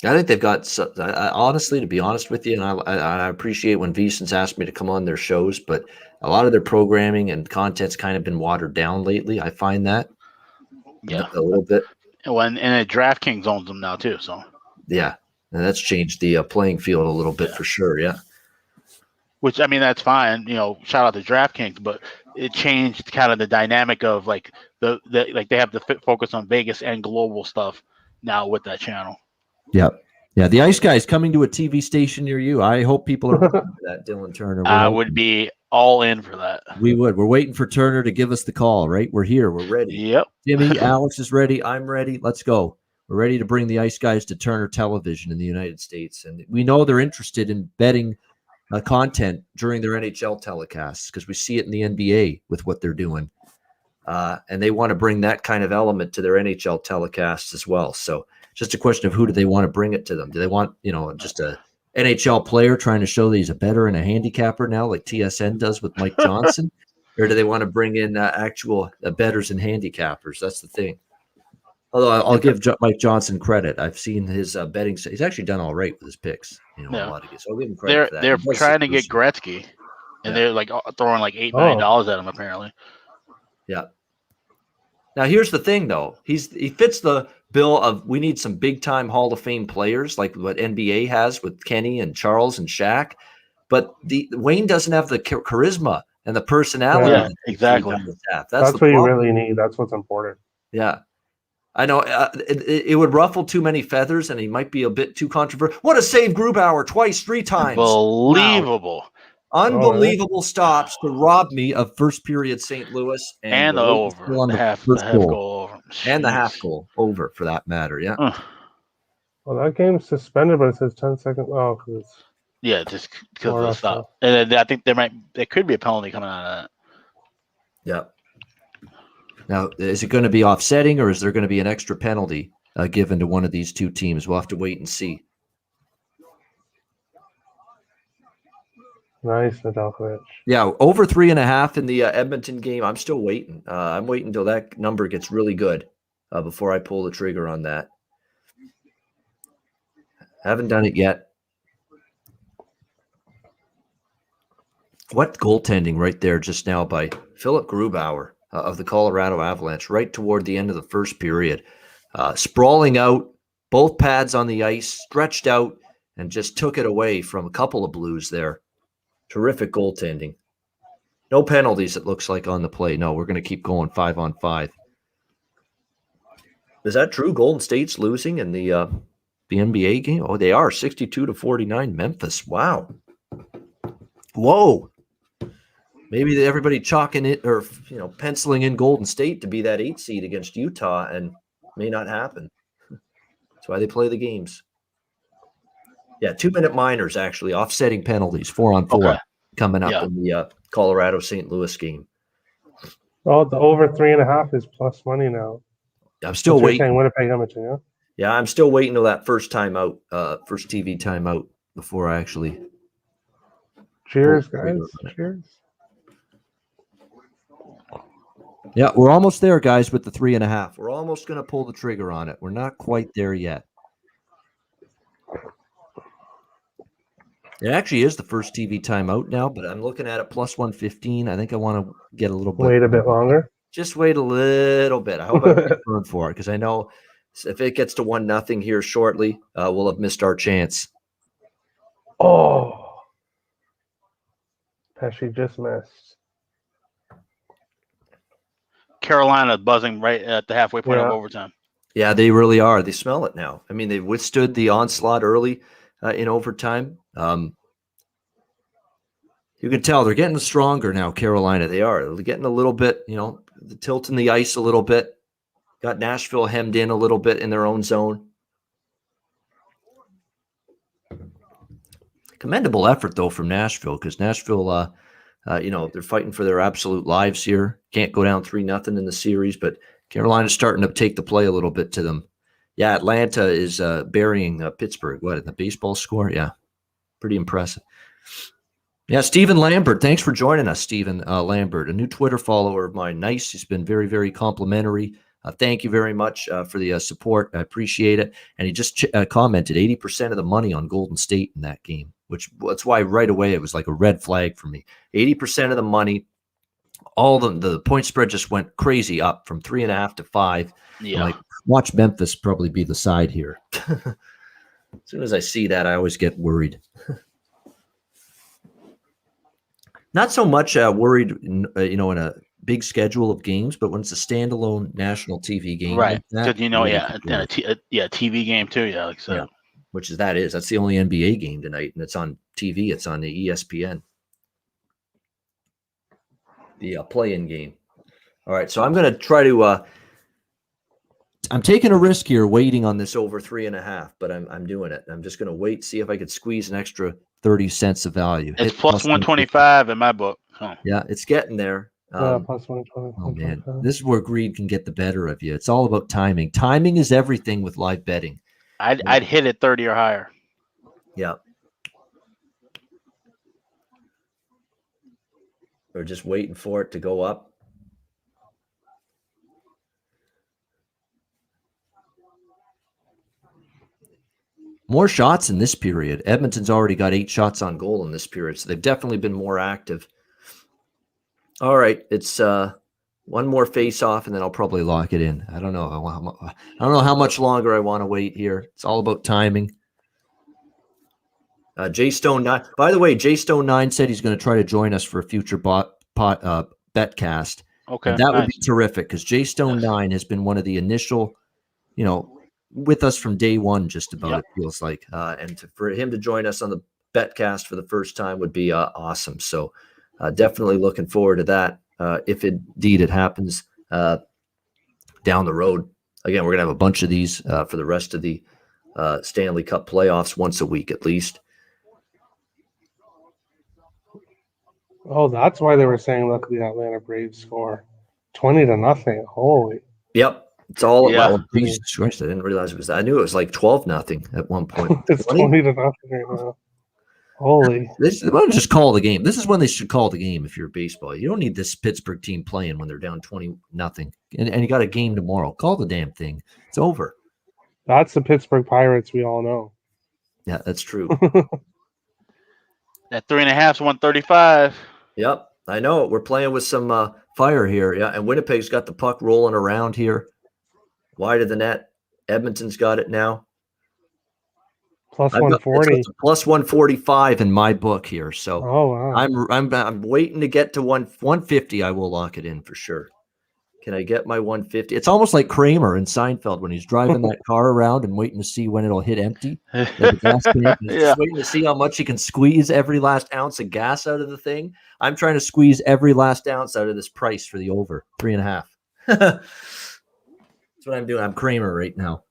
Speaker 1: I think they've got honestly, to be honest with you, and I appreciate when VEASAN's asked me to come on their shows, but a lot of their programming and content's kind of been watered down lately. I find that
Speaker 2: Yeah,
Speaker 1: a little bit.
Speaker 2: and DraftKings owns them now too. So
Speaker 1: Yeah, and that's changed the playing field a little bit for sure. Yeah.
Speaker 2: which I mean that's fine. Shout out to DraftKings, but it changed kind of the dynamic of like the they have the focus on Vegas and global stuff now with that channel.
Speaker 1: Yep. Yeah, the Ice Guys coming to a TV station near you. I hope people are looking for that, Dylan Turner.
Speaker 2: I would be all in for that.
Speaker 1: We would. We're waiting for Turner to give us the call, right? We're here. We're ready.
Speaker 2: Yep.
Speaker 1: Jimmy, Alex is ready. I'm ready. Let's go. We're ready to bring the Ice Guys to Turner Television in the United States. And we know they're interested in betting content during their NHL telecasts because we see it in the NBA with what they're doing. And they want to bring that kind of element to their NHL telecasts as well. So just a question of who do they want to bring it to them? Do they want, just a NHL player trying to show that he's a bettor and a handicapper now, like TSN does with Mike Johnson? Or do they want to bring in actual bettors and handicappers? That's the thing. Although I'll give Mike Johnson credit. I've seen his betting. He's actually done all right with his picks. A lot of games. So I'll give him credit for that.
Speaker 2: They're trying to get Gretzky, and they're like throwing like $8 million at him apparently.
Speaker 1: Yeah. Now here's the thing, though. He fits the bill of we need some big time Hall of Fame players like what NBA has with Kenny and Charles and Shaq, but Wayne doesn't have the charisma and the personality.
Speaker 2: Yeah, exactly.
Speaker 1: That's
Speaker 4: what you really need. That's what's important.
Speaker 1: Yeah. I know it would ruffle too many feathers, and he might be a bit too controversial. What a save Grubauer twice, 3 times.
Speaker 2: Unbelievable.
Speaker 1: Wow. Unbelievable stops to rob me of first period St. Louis
Speaker 2: and the over. The half goal over.
Speaker 1: And the half goal over for that matter. Yeah.
Speaker 4: Well, that game's suspended, but it says 10 seconds. Oh, because
Speaker 2: just because of the stop. And then I think there could be a penalty coming out of that.
Speaker 1: Yeah. Now, is it going to be offsetting, or is there going to be an extra penalty given to one of these two teams? We'll have to wait and see.
Speaker 4: Nice, Nedeljkovic.
Speaker 1: Yeah, over 3.5 in the Edmonton game. I'm still waiting. I'm waiting until that number gets really good before I pull the trigger on that. Haven't done it yet. What goaltending right there just now by Philip Grubauer of the Colorado Avalanche right toward the end of the first period. Sprawling out, both pads on the ice, stretched out, and just took it away from a couple of Blues there. Terrific goaltending. No penalties, it looks like, on the play. No, we're going to keep going 5-on-5. Is that true? Golden State's losing in the NBA game? Oh, they are. 62-49 Memphis. Wow. Whoa. Maybe everybody chalking it or penciling in Golden State to be that 8 seed against Utah, and may not happen. That's why they play the games. Yeah, 2-minute minors actually offsetting penalties, 4-on-4 coming up in the Colorado St. Louis game.
Speaker 4: Oh, the over 3.5 is plus money now.
Speaker 1: I'm still waiting.
Speaker 4: Winnipeg, Edmonton, yeah.
Speaker 1: Yeah, I'm still waiting till that first timeout, first TV timeout before I actually.
Speaker 4: Cheers, guys! Cheers.
Speaker 1: Yeah, we're almost there, guys, with the 3.5. We're almost going to pull the trigger on it. We're not quite there yet. It actually is the first TV timeout now, but I'm looking at it plus 115. I think I want to get a little bit.
Speaker 4: Wait a bit longer.
Speaker 1: Just wait a little bit. I hope I can burn for it because I know if it gets to 1-0 here shortly, we'll have missed our chance.
Speaker 4: Oh, Pesci just missed.
Speaker 2: Carolina buzzing right at the halfway point of overtime.
Speaker 1: Yeah, they really are. They smell it now. I mean, they withstood the onslaught early in overtime. You can tell they're getting stronger now, Carolina. They are. They're getting a little bit, the tilt in the ice a little bit. Got Nashville hemmed in a little bit in their own zone. Commendable effort, though, from Nashville, because Nashville, they're fighting for their absolute lives here. Can't go down 3-0 in the series, but Carolina's starting to take the play a little bit to them. Yeah, Atlanta is burying Pittsburgh. What, in the baseball score? Yeah, pretty impressive. Yeah, Stephen Lambert. Thanks for joining us, Stephen Lambert, a new Twitter follower of mine. Nice. He's been very, very complimentary. Thank you very much for the support. I appreciate it. And he just commented 80% of the money on Golden State in that game, that's why right away it was like a red flag for me. 80% of the money, all the point spread just went crazy up from 3.5 to 5.
Speaker 2: Yeah.
Speaker 1: Like, watch Memphis probably be the side here. As soon as I see that, I always get worried. Not so much worried, in a big schedule of games, but when it's a standalone national TV game,
Speaker 2: right?
Speaker 1: Like
Speaker 2: Because TV game too, yeah. Like so.
Speaker 1: Yeah. That's the only NBA game tonight, and it's on TV. It's on the ESPN, the play-in game. All right, so I'm going to try to. I'm taking a risk here, waiting on this over 3.5, but I'm doing it. I'm just going to wait, see if I could squeeze an extra 30 cents of value.
Speaker 2: It's plus 125 in my book. Oh.
Speaker 1: Yeah, it's getting there.
Speaker 4: Plus 120.
Speaker 1: Oh man, this is where greed can get the better of you. It's all about timing. Timing is everything with live betting.
Speaker 2: I'd hit it 30 or higher.
Speaker 1: Yeah. We're just waiting for it to go up. More shots in this period. Edmonton's already got 8 shots on goal in this period, so they've definitely been more active. All right, it's one more face-off, and then I'll probably lock it in. I don't know. I don't know how much longer I want to wait here. It's all about timing. J Stone 9. By the way, J Stone 9 said he's going to try to join us for a future Betcast.
Speaker 2: Okay,
Speaker 1: and that would be terrific because J Stone 9 has been one of the initial, with us from day one. Just about it feels like, for him to join us on the Betcast for the first time would be awesome. So definitely looking forward to that. If indeed it happens down the road. Again, we're gonna have a bunch of these for the rest of the Stanley Cup playoffs once a week at least.
Speaker 4: Oh, that's why they were saying, look, the Atlanta Braves score 20-0. Holy.
Speaker 1: Yep. It's all about
Speaker 4: Jesus
Speaker 1: Christ. I didn't realize it was that. I knew it was like 12-0 at one point.
Speaker 4: It's 20-0 right now. Holy.
Speaker 1: Why don't just call the game? This is when they should call the game if you're baseball. You don't need this Pittsburgh team playing when they're down 20-0. And you got a game tomorrow. Call the damn thing. It's over.
Speaker 4: That's the Pittsburgh Pirates we all know.
Speaker 1: Yeah, that's true.
Speaker 2: That 3.5's 135.
Speaker 1: Yep, I know. We're playing with some fire here. Yeah, and Winnipeg's got the puck rolling around here. Wide of the net. Edmonton's got it now.
Speaker 4: Plus 140.
Speaker 1: Plus 145 in my book here. So
Speaker 4: wow.
Speaker 1: I'm waiting to get to 150. I will lock it in for sure. Can I get my 150? It's almost like Kramer in Seinfeld when he's driving that car around and waiting to see when it'll hit empty. Just waiting to see how much he can squeeze every last ounce of gas out of the thing. I'm trying to squeeze every last ounce out of this price for the over 3.5. That's what I'm doing. I'm Kramer right now.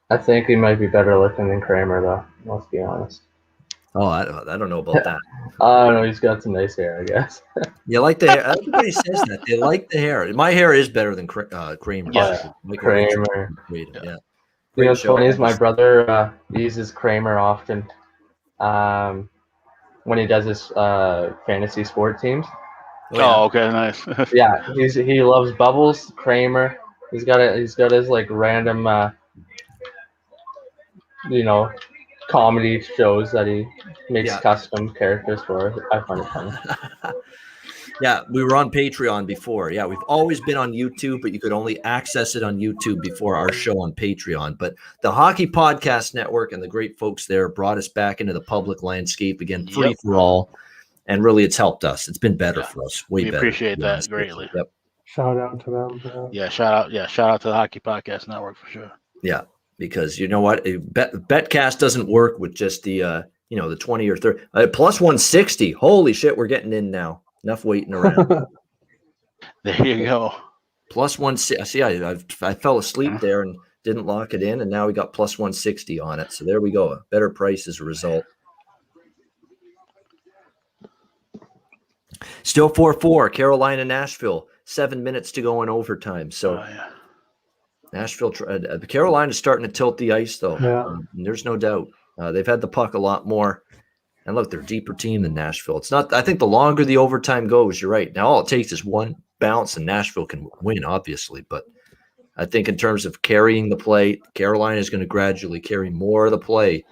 Speaker 3: I think he might be better looking than Kramer, though. Let's be honest.
Speaker 1: Oh, I don't know about that.
Speaker 3: I don't know. He's got some nice hair, I guess.
Speaker 1: You like the hair? Everybody says that. They like the hair. My hair is better than Kramer.
Speaker 3: Yeah, Kramer.
Speaker 1: Yeah.
Speaker 3: You know what's funny is my brother uses Kramer often when he does his fantasy sport teams.
Speaker 2: Oh, okay, nice.
Speaker 3: Yeah, he loves Bubbles, Kramer. He's got his like random comedy shows that he makes custom characters for. I find it funny.
Speaker 1: Yeah, we were on Patreon before. Yeah, we've always been on YouTube, but you could only access it on YouTube before our show on Patreon. But the Hockey Podcast Network and the great folks there brought us back into the public landscape again, free for all. And really, it's helped us. It's been better for us. Way better.
Speaker 2: We appreciate that greatly.
Speaker 1: Yep.
Speaker 4: Shout out to them.
Speaker 2: Shout out to the Hockey Podcast Network for sure.
Speaker 1: Yeah. because you know what? Betcast doesn't work with just the the 20 or 30 plus 160. Holy shit, we're getting in now. Enough waiting around.
Speaker 2: There you go.
Speaker 1: Plus 160. See, I fell asleep there and didn't lock it in, and now we got plus 160 on it. So there we go. A better price as a result. Still 4-4. Carolina, Nashville. 7 minutes to go in overtime. So Nashville, Carolina's starting to tilt the ice, though.
Speaker 4: Yeah.
Speaker 1: There's no doubt. They've had the puck a lot more. And look, they're a deeper team than Nashville. It's not. I think the longer the overtime goes, you're right. Now all it takes is one bounce, and Nashville can win, obviously. But I think in terms of carrying the play, Carolina is going to gradually carry more of the play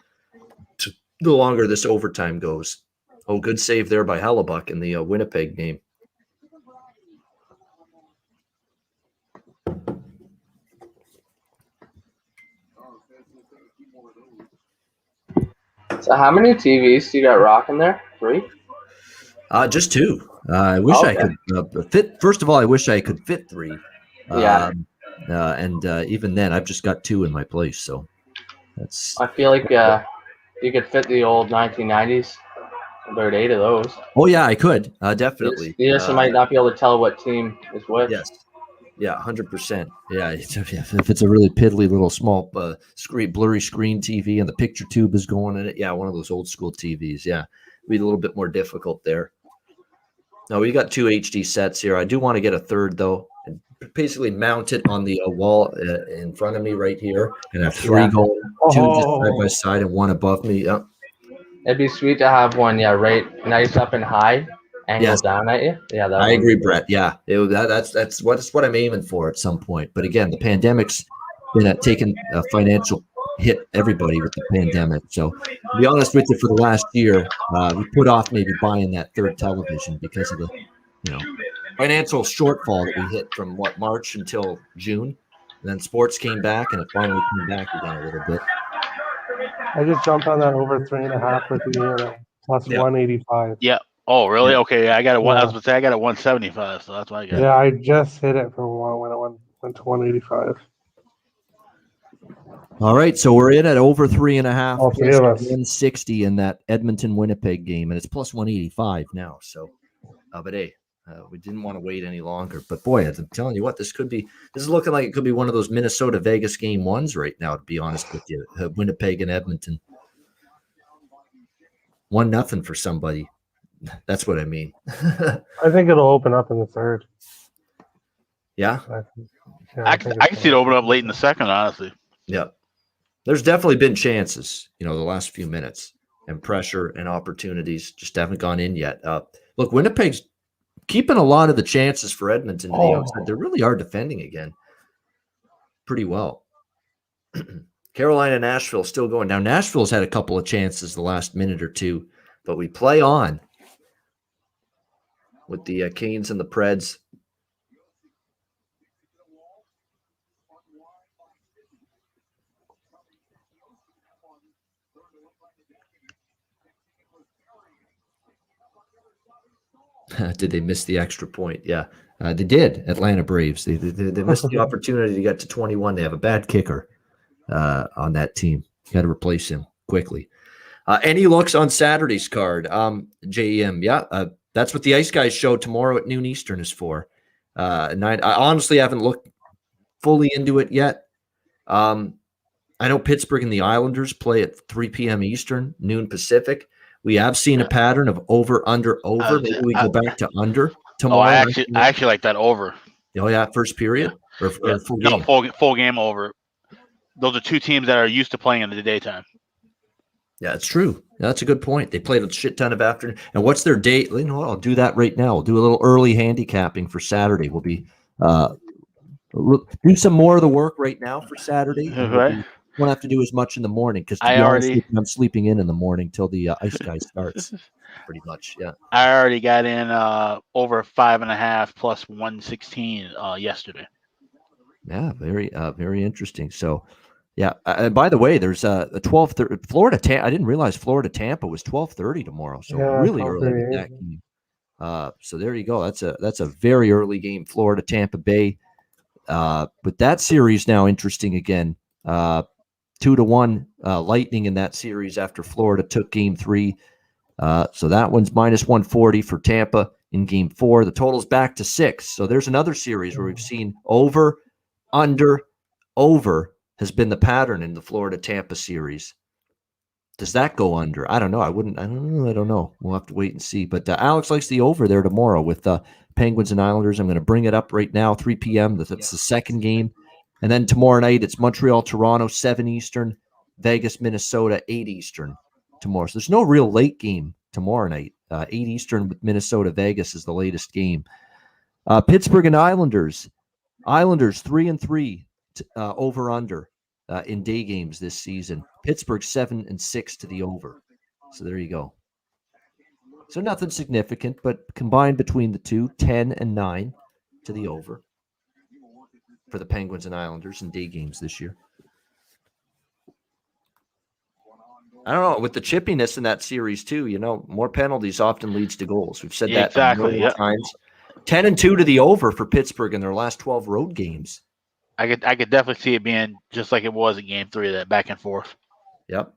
Speaker 1: the longer this overtime goes. Oh, good save there by Hellebuck in the Winnipeg game.
Speaker 3: So how many TVs do you got rocking there? 3?
Speaker 1: Just 2. I wish I could fit. First of all, I wish I could fit 3.
Speaker 3: Yeah.
Speaker 1: And even then, I've just got 2 in my place. So that's.
Speaker 3: I feel like you could fit the old 1990s. About 8 of those.
Speaker 1: Oh yeah, I could definitely.
Speaker 3: You just might not be able to tell what team is which.
Speaker 1: Yes. Yeah, 100%. Yeah, if it's a really piddly little small blurry screen TV and the picture tube is going in it, yeah, one of those old school TVs. Yeah, it'd be a little bit more difficult there. No, we got 2 HD sets here. I do want to get a third though, and basically mount it on the wall in front of me right here, and have 3 going, 2 just side by side and 1 above me. Yep.
Speaker 3: It'd be sweet to have one, right, nice up and high, angled down at you. Yeah,
Speaker 1: I agree, Brett. Yeah, that's what I'm aiming for at some point. But again, the pandemic's been taking a financial hit everybody with the pandemic. So to be honest with you, for the last year, we put off maybe buying that third television because of the financial shortfall that we hit from March until June. And then sports came back, and it finally came back again a little bit.
Speaker 4: I just jumped on that over 3.5 with you, plus 185.
Speaker 2: Yeah. Oh, really? Okay. I got it. I was going to say I got it 175, so that's why I got it.
Speaker 4: Yeah, I just hit it from when it went to 185.
Speaker 1: All right, so we're in at over 3.5.
Speaker 4: All 3 of us.
Speaker 1: 160 in that Edmonton Winnipeg game, and it's plus 185 now. So, but hey, we didn't want to wait any longer. But boy, I'm telling you what, this is looking like it could be one of those Minnesota Vegas game 1s right now. To be honest with you, Winnipeg and Edmonton, 1-0 for somebody. That's what I mean.
Speaker 4: I think it'll open up in the third.
Speaker 1: Yeah,
Speaker 2: I can see it open up late in the second, honestly.
Speaker 1: Yeah, there's definitely been chances, the last few minutes, and pressure and opportunities just haven't gone in yet. Look, Winnipeg's keeping a lot of the chances for Edmonton to the outside. They really are defending again pretty well. Carolina, Nashville still going. Now, Nashville's had a couple of chances the last minute or two, but we play on with the Canes and the Preds. Did they miss the extra point? Yeah, they did. Atlanta Braves. They missed the opportunity to get to 21. They have a bad kicker on that team. Got to replace him quickly. Any looks on Saturday's card? JEM. Yeah, that's what the Ice Guys show tomorrow at noon Eastern is for. I honestly haven't looked fully into it yet. I know Pittsburgh and the Islanders play at 3 p.m. Eastern, noon Pacific. We have seen a pattern of over, under, over. Maybe we go back to under tomorrow.
Speaker 2: I actually like that over.
Speaker 1: Oh yeah, first period or full game?
Speaker 2: No, full game over. Those are 2 teams that are used to playing in the daytime.
Speaker 1: Yeah, it's true. That's a good point. They played a shit ton of afternoon. And what's their date? I'll do that right now. We'll do a little early handicapping for Saturday. We'll be do some more of the work right now for Saturday.
Speaker 2: Right.
Speaker 1: Won't have to do as much in the morning because I'm sleeping in the morning till the Ice Guy starts. Pretty much, yeah.
Speaker 2: I already got in over 5.5 plus 116 yesterday.
Speaker 1: Yeah, very interesting. So, yeah. And by the way, there's a 12:30 Florida. I didn't realize Florida Tampa was 12:30 tomorrow. So really early in that game. So there you go. That's a very early game. Florida Tampa Bay. But that series now interesting again. 2-1 Lightning in that series after Florida took Game 3. So that one's minus 140 for Tampa in Game 4. The total's back to 6. So there's another series where we've seen over, under, over has been the pattern in the Florida-Tampa series. Does that go under? I don't know. I don't know. We'll have to wait and see. But Alex likes the over there tomorrow with Penguins and Islanders. I'm going to bring it up right now, 3 p.m. That's the second game. And then tomorrow night, it's Montreal-Toronto, 7 Eastern, Vegas-Minnesota, 8 Eastern tomorrow. So there's no real late game tomorrow night. 8 Eastern with Minnesota-Vegas is the latest game. Pittsburgh and Islanders. Islanders 3-3 over-under in day games this season. Pittsburgh 7-6 to the over. So there you go. So nothing significant, but combined between the two, 10-9 to the over for the Penguins and Islanders in day games this year. I don't know, with the chippiness in that series too, more penalties often leads to goals. We've said that
Speaker 2: exactly
Speaker 1: times. 10-2 to the over for Pittsburgh in their last 12 road games.
Speaker 2: I could definitely see it being just like it was in Game 3, that back and forth.
Speaker 1: Yep.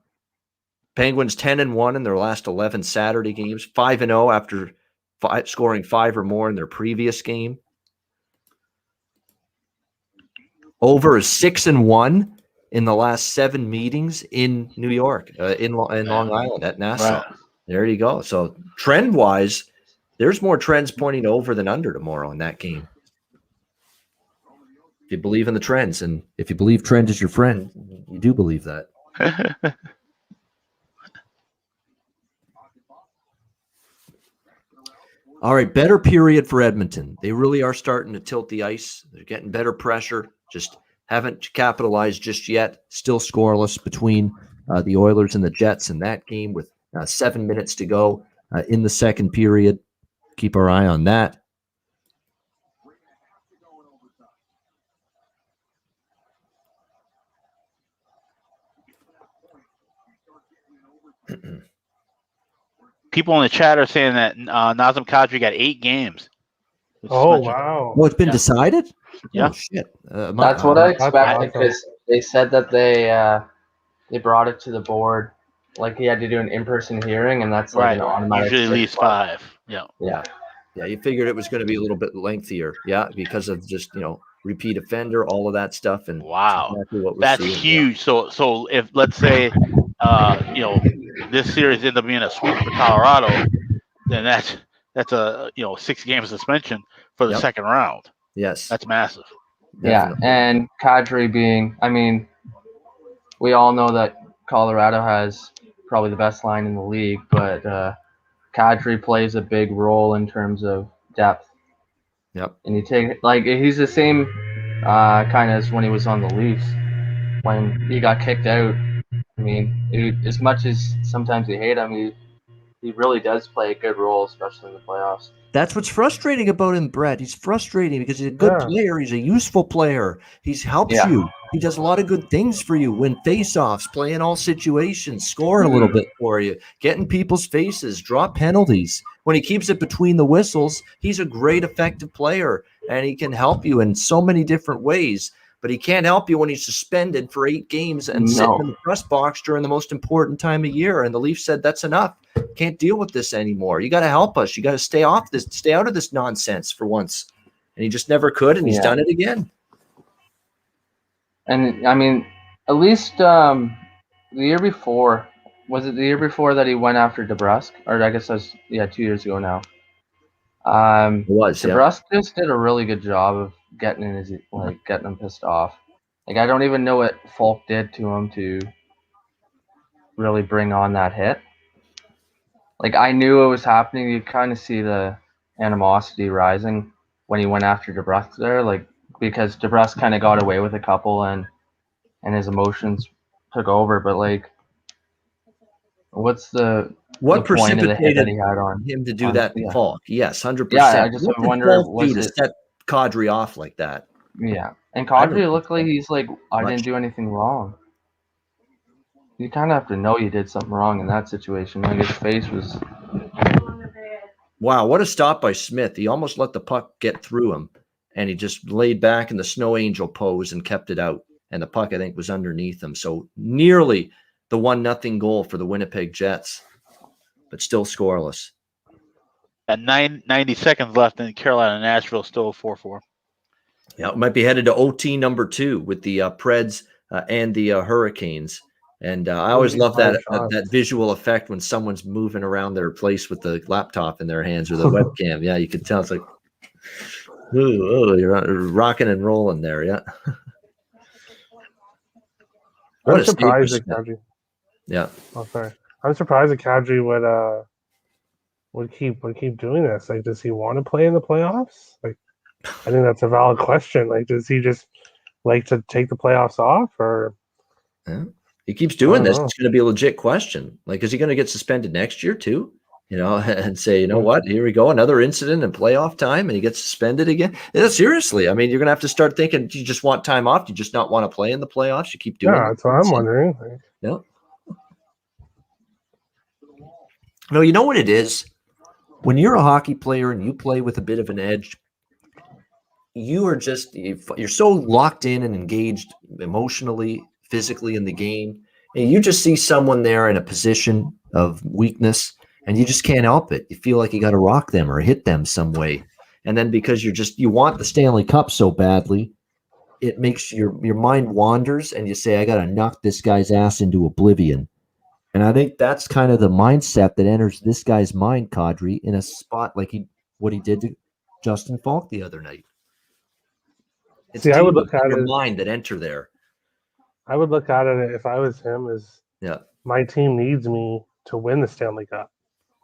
Speaker 1: Penguins 10-1 in their last 11 Saturday games, 5-0 after scoring 5 or more in their previous game. Over is 6-1 in the last 7 meetings in New York, in Long Island at Nassau. Right. There you go. So trend-wise, there's more trends pointing over than under tomorrow in that game. If you believe in the trends, and if you believe trend is your friend, you do believe that. All right, better period for Edmonton. They really are starting to tilt the ice. They're getting better pressure. Just haven't capitalized just yet. Still scoreless between the Oilers and the Jets in that game with 7 minutes to go in the second period. Keep our eye on that.
Speaker 2: People in the chat are saying that Nazem Kadri got 8 games.
Speaker 4: Oh, wow.
Speaker 1: Oh, it's been decided?
Speaker 2: Yeah.
Speaker 1: Oh, shit.
Speaker 3: That's what I expected, because they said that they brought it to the board. Like he had to do an in-person hearing, and that's like an automatic.
Speaker 2: Usually at least 5. Yeah.
Speaker 1: Yeah, you figured it was going to be a little bit lengthier. Yeah, because of just, repeat offender, all of that stuff. And
Speaker 2: wow,
Speaker 1: exactly what we're
Speaker 2: that's
Speaker 1: seeing.
Speaker 2: huge. So if, let's say, this series ended up being a sweep for Colorado, then that's a 6-game suspension for the second round.
Speaker 1: Yes,
Speaker 2: that's massive.
Speaker 3: Definitely. Yeah, and Kadri being, we all know that Colorado has probably the best line in the league, but Kadri plays a big role in terms of depth.
Speaker 1: Yep.
Speaker 3: And he's the same kind of as when he was on the Leafs. When he got kicked out, as much as sometimes you hate him, he really does play a good role, especially in the playoffs.
Speaker 1: That's what's frustrating about him, Brett. He's frustrating because he's a good player. He's a useful player. He helps you. He does a lot of good things for you. Win faceoffs, play in all situations, score a little bit for you, get in people's faces, draw penalties. When he keeps it between the whistles, he's a great, effective player, and he can help you in so many different ways. But he can't help you when he's suspended for 8 games and sitting in the press box during the most important time of year. And the Leafs said, that's enough. Can't deal with this anymore. You got to help us. You got to stay out of this nonsense for once. And he just never could, and he's done it again.
Speaker 3: And, at least the year before, was it the year before that he went after DeBrusk? Or I guess that was, 2 years ago now.
Speaker 1: It was,
Speaker 3: DeBrusk just did a really good job of getting him pissed off. I don't even know what Falk did to him to really bring on that hit. I knew it was happening. You kind of see the animosity rising when he went after DeBrusk there, because DeBrusk kind of got away with a couple and his emotions took over. But what's what
Speaker 1: precipitated
Speaker 3: he had on
Speaker 1: him to do that to Falk? Yes, 100%.
Speaker 3: Yeah, I just wonder
Speaker 1: to set Kadri off like that.
Speaker 3: Yeah, and Kadri looked like he's I didn't do anything wrong. You kind of have to know you did something wrong in that situation. His face was.
Speaker 1: Wow, what a stop by Smith! He almost let the puck get through him, and he just laid back in the snow angel pose and kept it out. and the puck, I think, was underneath him. So nearly the 1-0 goal for the Winnipeg Jets, but still scoreless.
Speaker 2: At 90 seconds left in Carolina, Nashville still 4-4.
Speaker 1: Yeah, it might be headed to OT number 2 with the Preds and the Hurricanes. And I always love that visual effect when someone's moving around their place with the laptop in their hands or the webcam. Yeah, you can tell it's like, you're rocking and rolling there. Yeah.
Speaker 4: I'm surprised that Kadri.
Speaker 1: Yeah.
Speaker 4: Oh, sorry. I'm surprised that Kadri would keep doing this. Like, does he want to play in the playoffs? Like, I think that's a valid question. Like, does he just like to take the playoffs off, or?
Speaker 1: Yeah. He keeps doing this. It's going to be a legit question. Like, is he going to get suspended next year too? And say, you know what? Here we go, another incident in playoff time, and he gets suspended again. Yeah, seriously, I mean, you're going to have to start thinking: do you just want time off? Do you just not want to play in the playoffs? You keep doing.
Speaker 4: Yeah, that's what I'm wondering.
Speaker 1: Yeah. No, you know what it is? When you're a hockey player and you play with a bit of an edge, you're so locked in and engaged emotionally, physically in the game, and you just see someone there in a position of weakness, and you just can't help it. You feel like you got to rock them or hit them some way, and then because you want the Stanley Cup so badly, it makes your mind wanders, and you say, I got to knock this guy's ass into oblivion. And I think that's kind of the mindset that enters this guy's mind, Kadri, in a spot like what he did to Justin Falk the other night. It's
Speaker 4: I would look at
Speaker 1: your mind that enter there.
Speaker 4: I would look at it if I was him as my team needs me to win the Stanley Cup.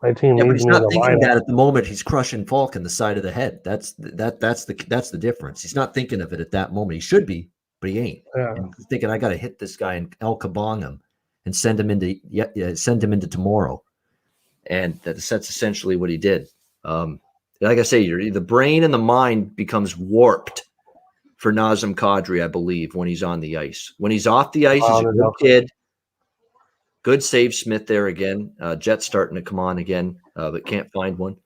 Speaker 4: My team needs me. He's not
Speaker 1: thinking that at the moment. He's crushing Falk in the side of the head. That's the difference. He's not thinking of it at that moment. He should be, but he ain't.
Speaker 4: Yeah.
Speaker 1: He's thinking, I got to hit this guy and El Kabong him and send him into tomorrow. And that's essentially what he did. Like I say, the brain and the mind becomes warped for Nazem Kadri, I believe, when he's on the ice. When he's off the ice, he's a good kid. Good save, Smith there again. Jets starting to come on again, but can't find one.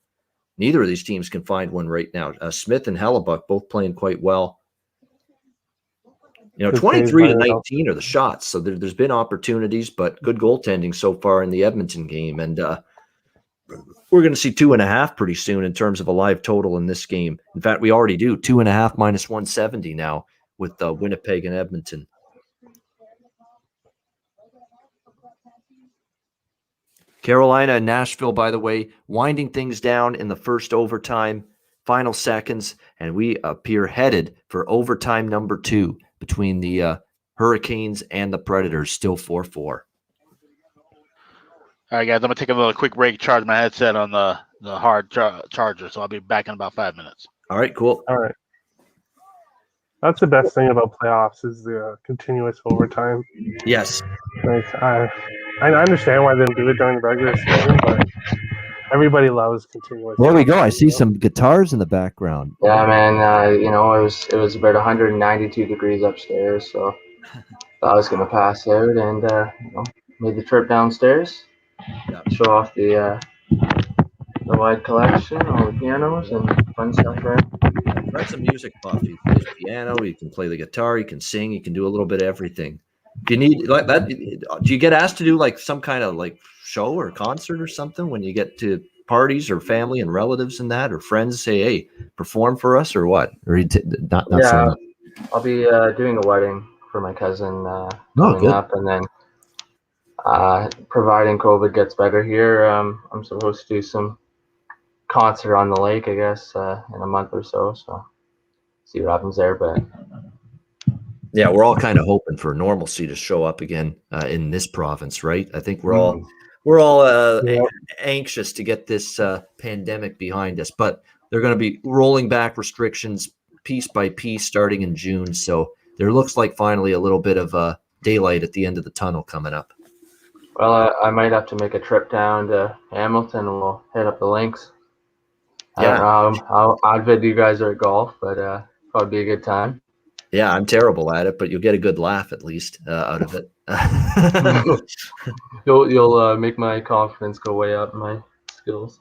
Speaker 1: Neither of these teams can find one right now. Smith and Hellebuck both playing quite well. 23-19 are the shots, so there's been opportunities, but good goaltending so far in the Edmonton game. And we're going to see 2.5 pretty soon in terms of a live total in this game. In fact, we already do 2.5 minus 170 now with Winnipeg and Edmonton. Carolina and Nashville, by the way, winding things down in the first overtime, final seconds, and we appear headed for overtime number 2 between the Hurricanes and the Predators, still 4-4.
Speaker 2: All right, guys, I'm going to take a little quick break, charge my headset on the hard charger, so I'll be back in about 5 minutes.
Speaker 1: All right, cool.
Speaker 4: All right. That's the best thing about playoffs is the continuous overtime.
Speaker 1: Yes.
Speaker 4: Like, I understand why they don't do it during the regular season, but everybody loves continuous.
Speaker 1: There we go. I see some guitars in the background.
Speaker 3: Yeah, man. It was about 192 degrees upstairs, so I was gonna pass out, and made the trip downstairs, show off the wide collection, all the pianos and fun stuff there.
Speaker 1: Fred's a music buff. He plays piano. He can play the guitar. He can sing. He can do a little bit of everything. Do you need like that? Do you get asked to do like some kind of like show or concert or something when you get to parties or family and relatives and that, or friends say, "Hey, perform for us," or what? Or not
Speaker 3: yeah,
Speaker 1: so much?
Speaker 3: I'll be doing a wedding for my cousin coming up, and then providing COVID gets better here, I'm supposed to do some concert on the lake, I guess, in a month or so. So see what happens there, but.
Speaker 1: Yeah, we're all kind of hoping for normalcy to show up again in this province, right? I think we're all anxious to get this pandemic behind us, but they're going to be rolling back restrictions piece by piece starting in June. So there looks like finally a little bit of daylight at the end of the tunnel coming up.
Speaker 3: Well, I might have to make a trip down to Hamilton and we'll hit up the links. I don't know how avid you guys are at golf, but probably be a good time.
Speaker 1: Yeah, I'm terrible at it, but you'll get a good laugh at least out of it.
Speaker 3: You'll make my confidence go way up in my skills.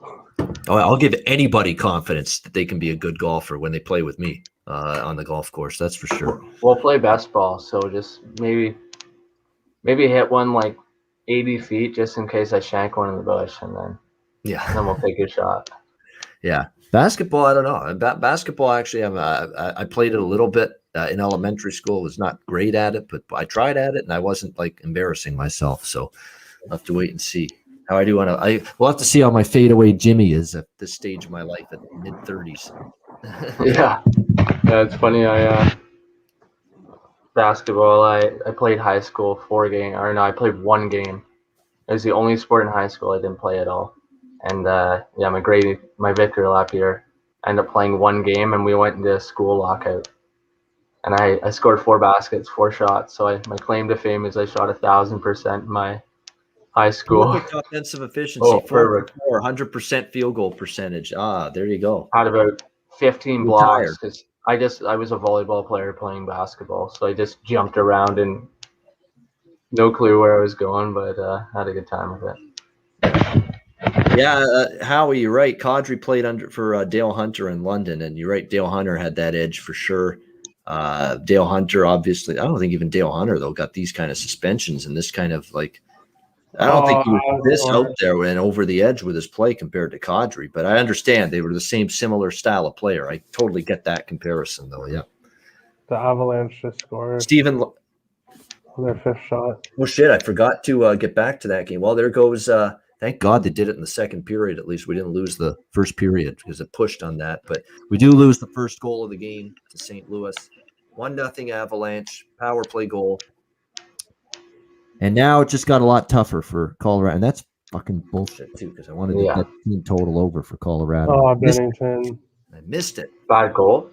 Speaker 1: Oh, I'll give anybody confidence that they can be a good golfer when they play with me. on the golf course. That's for sure.
Speaker 3: We'll play best ball, so just maybe hit one like 80 feet just in case I shank one in the bush, and then we'll take a shot.
Speaker 1: Yeah. Basketball, I don't know. Basketball, actually, I played it a little bit in elementary school. Was not great at it, but I tried at it, and I wasn't like embarrassing myself. So I'll have to wait and see how I do we'll have to see how my fadeaway Jimmy is at this stage of my life at mid-30s.
Speaker 3: Yeah, it's funny. Basketball, I played high school 4 games, or no, I played 1 game. It was the only sport in high school I didn't play at all. And my victory lap year, I ended up playing 1 game, and we went into school lockout. And I scored 4 baskets, 4 shots. So my claim to fame is I shot 1,000% in my high school.
Speaker 1: Offensive efficiency, 100% field goal percentage. There you go.
Speaker 3: Had about 15 blocks because I was a volleyball player playing basketball, so I just jumped around and no clue where I was going, but had a good time with it.
Speaker 1: Yeah, Howie, you're right. Kadri played for Dale Hunter in London, and you're right. Dale Hunter had that edge for sure. Dale Hunter, obviously, I don't think even Dale Hunter though got these kind of suspensions and this kind of like. I don't think he was this out there and over the edge with his play compared to Kadri, but I understand they were the same similar style of player. I totally get that comparison, though. Yeah.
Speaker 4: The Avalanche just scored.
Speaker 1: Steven,
Speaker 4: their 5th shot.
Speaker 1: Oh shit! I forgot to get back to that game. Well, there goes. Thank God they did it in the second period. At least we didn't lose the first period because it pushed on that. But we do lose the first goal of the game to St. Louis. 1-0 Avalanche power play goal. And now it just got a lot tougher for Colorado. And that's fucking bullshit, too, because I wanted to get that team total over for Colorado.
Speaker 4: Oh, Bennington.
Speaker 1: I missed it.
Speaker 3: Bad goal?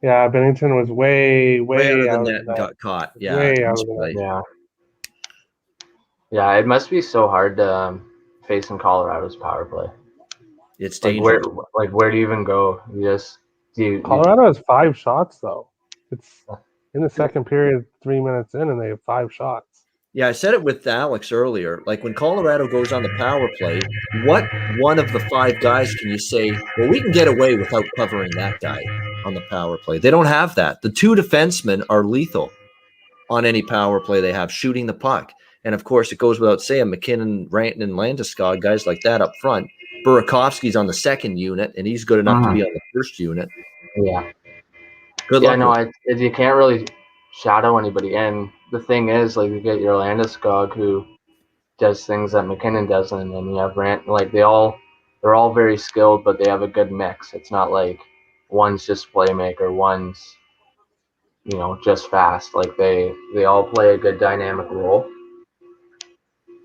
Speaker 4: Yeah, Bennington was way
Speaker 1: out
Speaker 4: of
Speaker 1: that. Got caught. Yeah.
Speaker 4: Way out of that.
Speaker 3: Yeah. Yeah, it must be so hard to face in Colorado's power play.
Speaker 1: It's dangerous.
Speaker 3: Where do you even go?
Speaker 4: Colorado has 5 shots, though. It's in the second period, 3 minutes in, and they have 5 shots.
Speaker 1: Yeah, I said it with Alex earlier. Like when Colorado goes on the power play, what one of the 5 guys can you say, well, we can get away without covering that guy on the power play? They don't have that. The 2 defensemen are lethal on any power play they have, shooting the puck. And, of course, it goes without saying, McKinnon, Rantanen, and Landeskog, guys like that up front. Burakovsky's on the second unit, and he's good enough to be on the first unit.
Speaker 3: Yeah.
Speaker 1: Good luck.
Speaker 3: You can't really shadow anybody. And the thing is, like, you get your Landeskog who does things that McKinnon doesn't, and then you have like they're all very skilled, but they have a good mix. It's not like one's just playmaker, one's just fast. Like they all play a good dynamic role.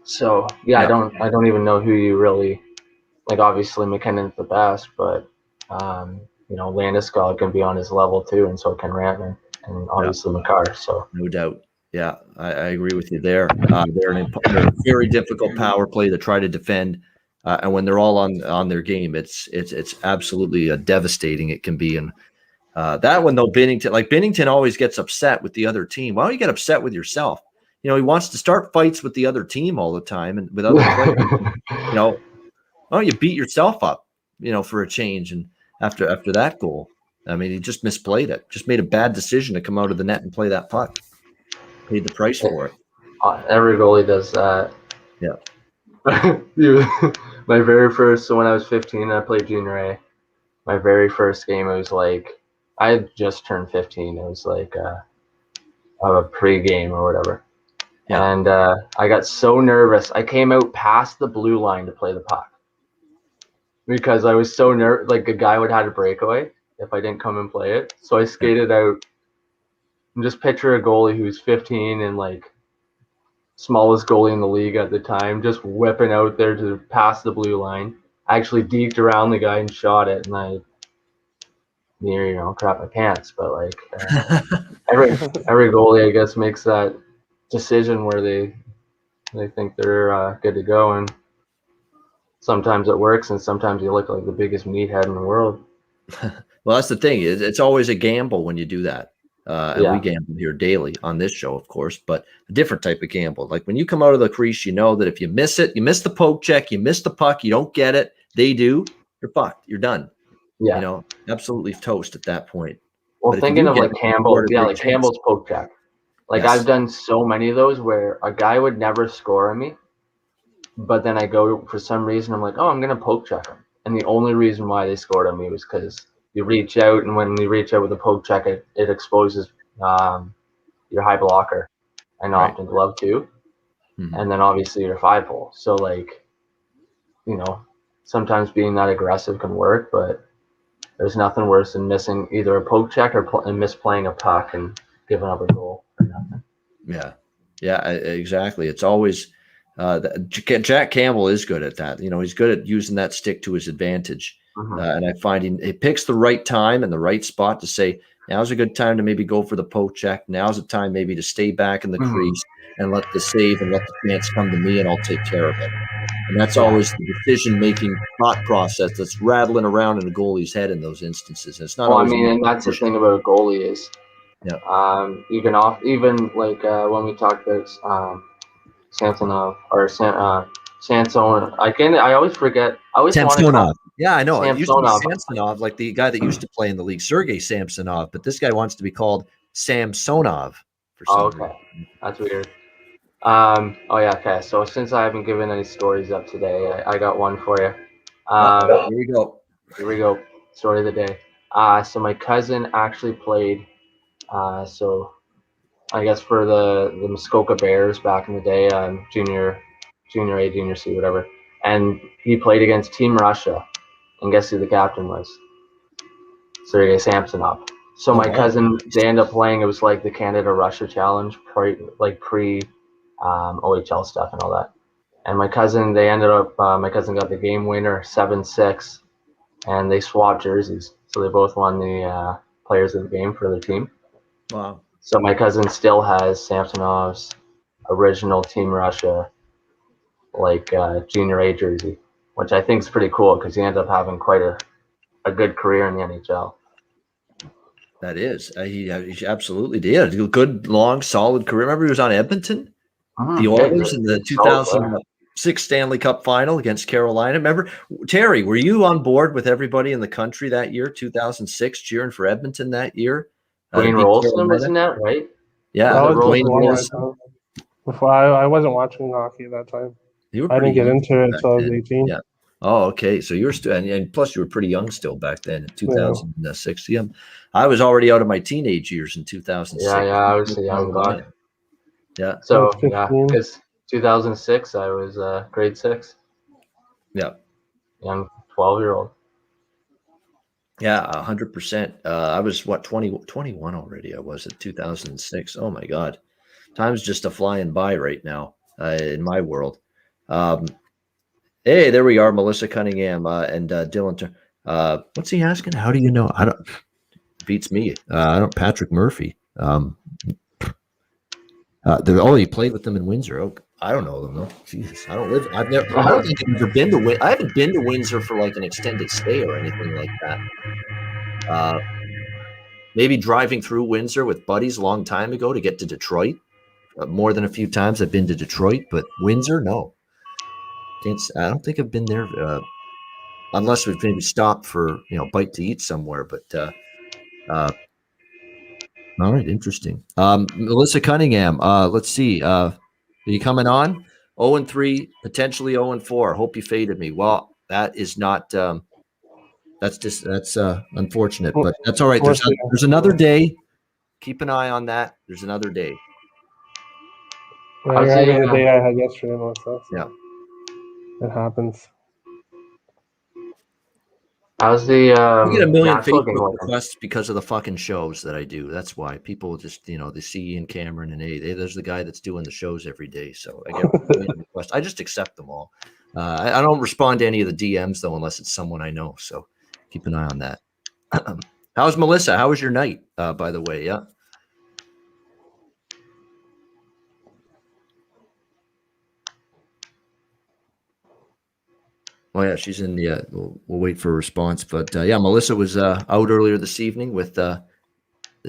Speaker 3: So yeah. I don't even know who you really like. Obviously McKinnon's the best, but Landeskog can be on his level too, and so can Rantanen, and obviously Makar. So
Speaker 1: no doubt. Yeah, I agree with you there. They're a very difficult power play to try to defend, and when they're all on their game, it's absolutely devastating. It can be, and that one though, Binnington always gets upset with the other team. Why don't you get upset with yourself? He wants to start fights with the other team all the time and with other players. Why don't you beat yourself up? For a change. And after that goal, I mean, he just misplayed it. Just made a bad decision to come out of the net and play that puck. Paid the price for it.
Speaker 3: Every goalie does that.
Speaker 1: Yeah.
Speaker 3: My very first, so when I was 15, I played junior A. My very first game, it was like, I had just turned 15. It was like a pre-game or whatever. Yeah. And I got so nervous. I came out past the blue line to play the puck because I was so nervous. Like, a guy would have a breakaway if I didn't come and play it. So I skated out. And just picture a goalie who's 15 and like smallest goalie in the league at the time, just whipping out there to pass the blue line. I actually deked around the guy and shot it, and I crap my pants. But like every goalie, I guess, makes that decision where they think they're good to go, and sometimes it works, and sometimes you look like the biggest meathead in the world.
Speaker 1: Well, that's the thing. It's always a gamble when you do that. And we gamble here daily on this show, of course, but a different type of gamble. Like when you come out of the crease, you know that if you miss it, you miss the poke check, you miss the puck, you don't get it, they do, you're fucked. You're done.
Speaker 3: Yeah.
Speaker 1: Absolutely toast at that point.
Speaker 3: Well,
Speaker 1: But if you
Speaker 3: thinking
Speaker 1: do
Speaker 3: of
Speaker 1: get
Speaker 3: like
Speaker 1: it,
Speaker 3: Campbell,
Speaker 1: scored a
Speaker 3: yeah,
Speaker 1: great
Speaker 3: like
Speaker 1: chance.
Speaker 3: Campbell's poke check. Like
Speaker 1: Yes.
Speaker 3: I've done so many of those where a guy would never score on me, but then I go for some reason I'm like, oh, I'm gonna poke check him, and the only reason why they scored on me was because you reach out, and when you reach out with a poke check, it exposes your high blocker and
Speaker 1: Right.
Speaker 3: often glove too,
Speaker 1: Mhm.
Speaker 3: and then obviously your 5-hole. So like, you know, sometimes being that aggressive can work, but there's nothing worse than missing either a poke check or misplaying a puck and giving up a goal for nothing.
Speaker 1: Yeah, exactly. It's always Jack Campbell is good at that. You know, he's good at using that stick to his advantage.
Speaker 3: Mhm.
Speaker 1: And I find he picks the right time and the right spot to say, now's a good time to maybe go for the poke check. Now's the time maybe to stay back in the crease and let the save and let the chance come to me, and I'll take care of it. And that's always the decision-making thought process that's rattling around in the goalie's head in those instances. And it's not
Speaker 3: Well, I
Speaker 1: always
Speaker 3: mean, and that's the thing about a goalie is,
Speaker 1: Yeah.
Speaker 3: you can even like when we talked about Samsonov or Samson. I always forget. I always want to call
Speaker 1: Samsonov. Yeah, I know. It used to be
Speaker 3: Samsonov.
Speaker 1: Samsonov, like the guy that used to play in the league, Sergei Samsonov, but this guy wants to be called Samsonov for some
Speaker 3: Oh,
Speaker 1: reason.
Speaker 3: okay, that's weird. Oh yeah, okay. So since I haven't given any stories up today, I got one for you.
Speaker 1: Here we go.
Speaker 3: Here we go. Story of the day. So my cousin actually played. So I guess for the Muskoka Bears back in the day, junior A, junior C, whatever. And he played against Team Russia, and guess who the captain was? Sergei Samsonov. So my cousin, they end up playing. It was like the Canada-Russia challenge, pre OHL stuff and all that. And my cousin, they ended up. My cousin got the game winner, 7-6, and they swapped jerseys. So they both won the players of the game for their team.
Speaker 1: Wow.
Speaker 3: So my cousin still has Samsonov's original Team Russia, like junior A jersey, which I think is pretty cool because he ended up having quite a good career in the NHL.
Speaker 1: That is. He absolutely did. A good, long, solid career. Remember he was on Edmonton? The Oilers in the 2006 Stanley Cup final against Carolina. Remember, Terry, were you on board with everybody in the country that year, 2006, cheering for Edmonton that year?
Speaker 3: Wayne Rolston was in that, right?
Speaker 1: Yeah.
Speaker 4: That was
Speaker 1: Wayne
Speaker 4: before my
Speaker 1: Rolston.
Speaker 4: time. Before I wasn't watching hockey at that time. I didn't get into it until I was 18.
Speaker 1: Yeah. Oh, okay. So you're still, and plus you were pretty young still back then in 2006. Yeah. I was already out of my teenage years in 2006.
Speaker 3: Yeah, I was a young buck.
Speaker 1: Yeah.
Speaker 3: So yeah, because 2006 I was grade 6.
Speaker 1: Yeah.
Speaker 3: Young 12-year-old.
Speaker 1: Yeah, 100%. I was 21 already. I was at 2006. Oh my God. Time's just a flying by right now in my world. Hey, there we are, Melissa Cunningham and Dylan. What's he asking? How do you know? I don't. Beats me. I don't. Patrick Murphy. He played with them in Windsor. Oh, I don't know them though. Jesus, I don't live. I've never. I don't think I've ever been to. I haven't been to Windsor for like an extended stay or anything like that. Maybe driving through Windsor with buddies a long time ago to get to Detroit. More than a few times I've been to Detroit, but Windsor, no. I don't think I've been there unless we've maybe stopped for bite to eat somewhere. But all right, interesting. Melissa Cunningham, let's see. Are you coming on? 0-3, potentially 0-4. Hope you faded me. Well, that is not. That's unfortunate, but that's all right. There's another day. Keep an eye on that. There's another day.
Speaker 4: You're having the day I had yesterday, Melissa. So
Speaker 1: yeah,
Speaker 4: it happens.
Speaker 3: How's the
Speaker 1: I get a million Facebook requests because of the fucking shows that I do. That's why people just they see Ian Cameron and hey, there's the guy that's doing the shows every day. So I get a million requests. I just accept them all. I don't respond to any of the DMs though, unless it's someone I know. So keep an eye on that. How's Melissa? How was your night? By the way, yeah. Oh yeah, she's in the. We'll wait for a response, but yeah, Melissa was out earlier this evening with the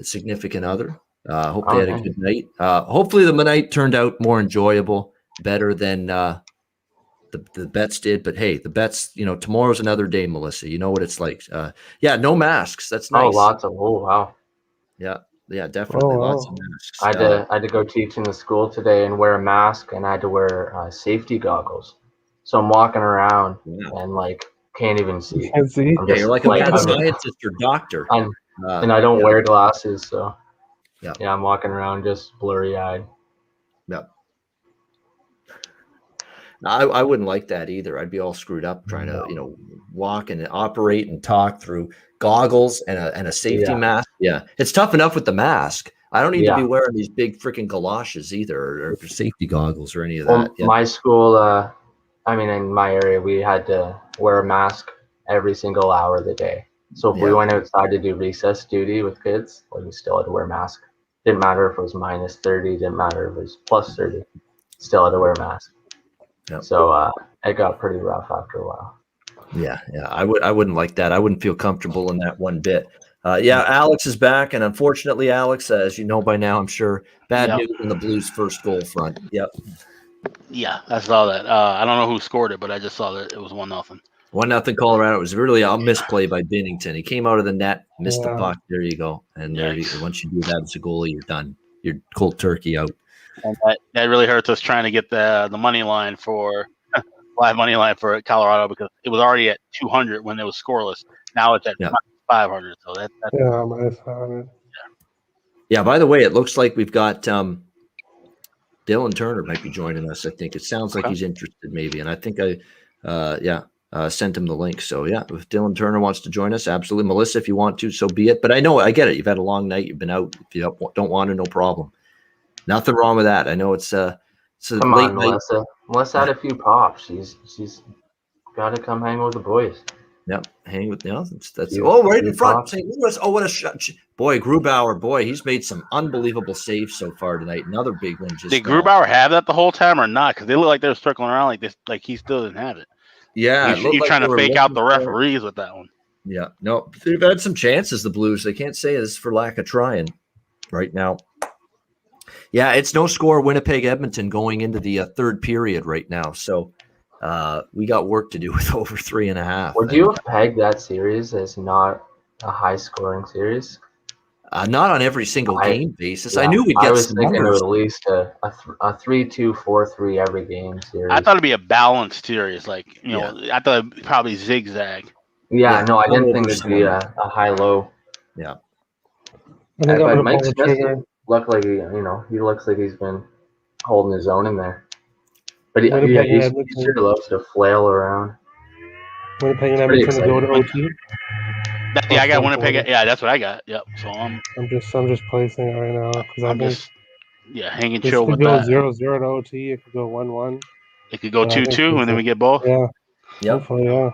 Speaker 1: significant other. Hope they had a good night. Hopefully, the night turned out more enjoyable, better than the bets did. But hey, the bets. Tomorrow's another day, Melissa. You know what it's like. Yeah, no masks. That's nice.
Speaker 3: Oh, lots of. Oh, wow.
Speaker 1: Yeah, definitely.
Speaker 4: Oh, wow.
Speaker 1: Lots of masks.
Speaker 3: I had to go teach in the school today and wear a mask, and I had to wear safety goggles. So I'm walking around
Speaker 1: Wow.
Speaker 3: and like can't even see.
Speaker 4: Can't see.
Speaker 3: I'm
Speaker 1: Yeah,
Speaker 3: just
Speaker 1: you're like a
Speaker 3: like
Speaker 1: mad
Speaker 3: I'm just,
Speaker 1: scientist or doctor.
Speaker 3: and I don't
Speaker 1: Yeah.
Speaker 3: wear glasses, so
Speaker 1: Yeah.
Speaker 3: I'm walking around just blurry eyed.
Speaker 1: Yeah. I wouldn't like that either. I'd be all screwed up trying to, walk and operate and talk through goggles and a safety mask. Yeah. It's tough enough with the mask. I don't need to be wearing these big freaking galoshes either or safety goggles or any of that. Yeah.
Speaker 3: My school, in my area, we had to wear a mask every single hour of the day. So if we went outside to do recess duty with kids, we still had to wear a mask. Didn't matter if it was minus 30, didn't matter if it was plus 30, still had to wear a mask.
Speaker 1: Yep.
Speaker 3: So it got pretty rough after a while.
Speaker 1: Yeah. I wouldn't like that. I wouldn't feel comfortable in that one bit. Alex is back, and unfortunately, Alex, as you know by now, I'm sure, bad news in the Blues' first goal front. Yep.
Speaker 2: Yeah, I saw that. I don't know who scored it, but I just saw that it was 1-0.
Speaker 1: 1-0 Colorado. It was really a misplay by Binnington. He came out of the net, missed the puck. There you go. And once you do that as a goalie, you're done. You're cold turkey out.
Speaker 2: And that really hurts us trying to get the money line for live money line for Colorado, because it was already at 200 when it was scoreless. Now it's at 500. So that's
Speaker 4: minus 500.
Speaker 1: Yeah. By the way, it looks like we've got Dylan Turner might be joining us. I think it sounds like he's interested, maybe. And I think I sent him the link. So if Dylan Turner wants to join us, absolutely. Melissa, if you want to, so be it. But I get it. You've had a long night. You've been out. If you don't want to, no problem. Nothing wrong with that. I know it's a
Speaker 3: Come
Speaker 1: late
Speaker 3: on, Melissa.
Speaker 1: night.
Speaker 3: Melissa had a few pops. She's got to come hang with the boys.
Speaker 1: Yep, hang with that's right in front. St. Louis. Oh, what a shot! Boy, Grubauer. Boy, he's made some unbelievable saves so far tonight. Another big one. Did
Speaker 2: Grubauer have that the whole time or not? Because they look like they were circling around like this, like he still didn't have it.
Speaker 1: Yeah,
Speaker 2: you're trying to fake out the referees with that one.
Speaker 1: Yeah, no, they've had some chances. The Blues. They can't say this for lack of trying right now. Yeah, it's no score Winnipeg Edmonton going into the third period right now. So we got work to do with over 3.5.
Speaker 3: Would you have pegged that series as not a high-scoring series?
Speaker 1: Not on every single game basis. I knew we'd get.
Speaker 3: I was thinking it was at least a 3-2, 4-3 every game series.
Speaker 2: I thought it'd be a balanced series, I thought it'd probably zigzag.
Speaker 3: Yeah, no, I didn't think it'd be a high-low.
Speaker 1: Yeah.
Speaker 3: But Mike Smith looked like he looks like he's been holding his own in there. But he sure loves to flail around.
Speaker 4: Winnipeg and Edmonton to go to OT.
Speaker 2: I got Winnipeg. Yeah, that's what I got. Yep. So I'm
Speaker 4: just placing it right now because
Speaker 2: I'm just hanging chill with
Speaker 4: that.
Speaker 2: It could go
Speaker 4: 0-0 to OT. It could go 1-1.
Speaker 2: It could go 2-2, and then we get both.
Speaker 4: Yeah.
Speaker 1: Yep.
Speaker 4: Hopefully, yeah.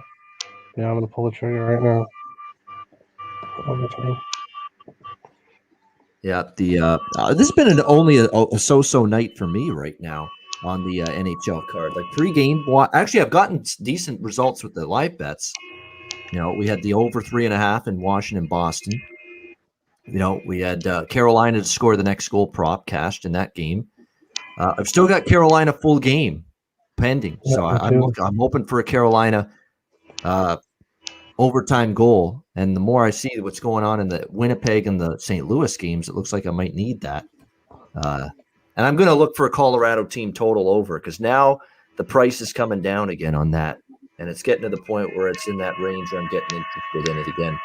Speaker 4: Yeah, I'm gonna pull the trigger right now.
Speaker 1: Yeah, this has been only a so-so night for me right now on the NHL card. Like pre-game, actually, I've gotten decent results with the live bets. We had the over 3.5 in Washington, Boston. We had Carolina to score the next goal prop cashed in that game. I've still got Carolina full game pending, so I'm hoping for a Carolina overtime goal. And the more I see what's going on in the Winnipeg and the St. Louis games, it looks like I might need that. And I'm going to look for a Colorado team total over, because now the price is coming down again on that. And it's getting to the point where it's in that range where I'm getting interested in it again.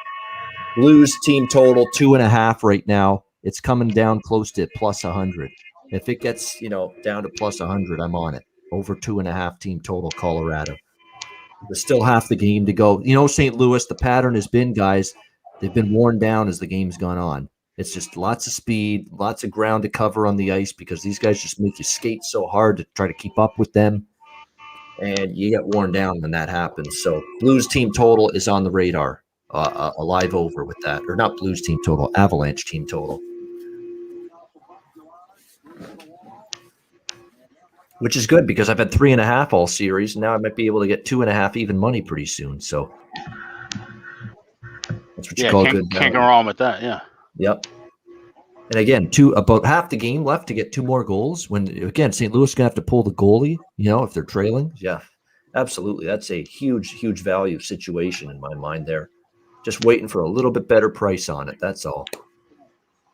Speaker 1: Blues team total 2.5 right now. It's coming down close to plus 100. If it gets, down to plus 100, I'm on it. Over 2.5 team total Colorado. There's still half the game to go. St. Louis, the pattern has been, guys, they've been worn down as the game's gone on. It's just lots of speed, lots of ground to cover on the ice, because these guys just make you skate so hard to try to keep up with them. And you get worn down when that happens. So Blues team total is on the radar. A live over with that. Or not Blues team total, Avalanche team total. Which is good, because I've had 3.5 all series. And now I might be able to get 2.5 even money pretty soon. So that's what you call good.
Speaker 2: Can't go wrong with that, yeah.
Speaker 1: Yep. And again, about half the game left to get 2 more goals. When, again, St. Louis is going to have to pull the goalie, if they're trailing. Yeah, absolutely. That's a huge, huge value situation in my mind there. Just waiting for a little bit better price on it. That's all.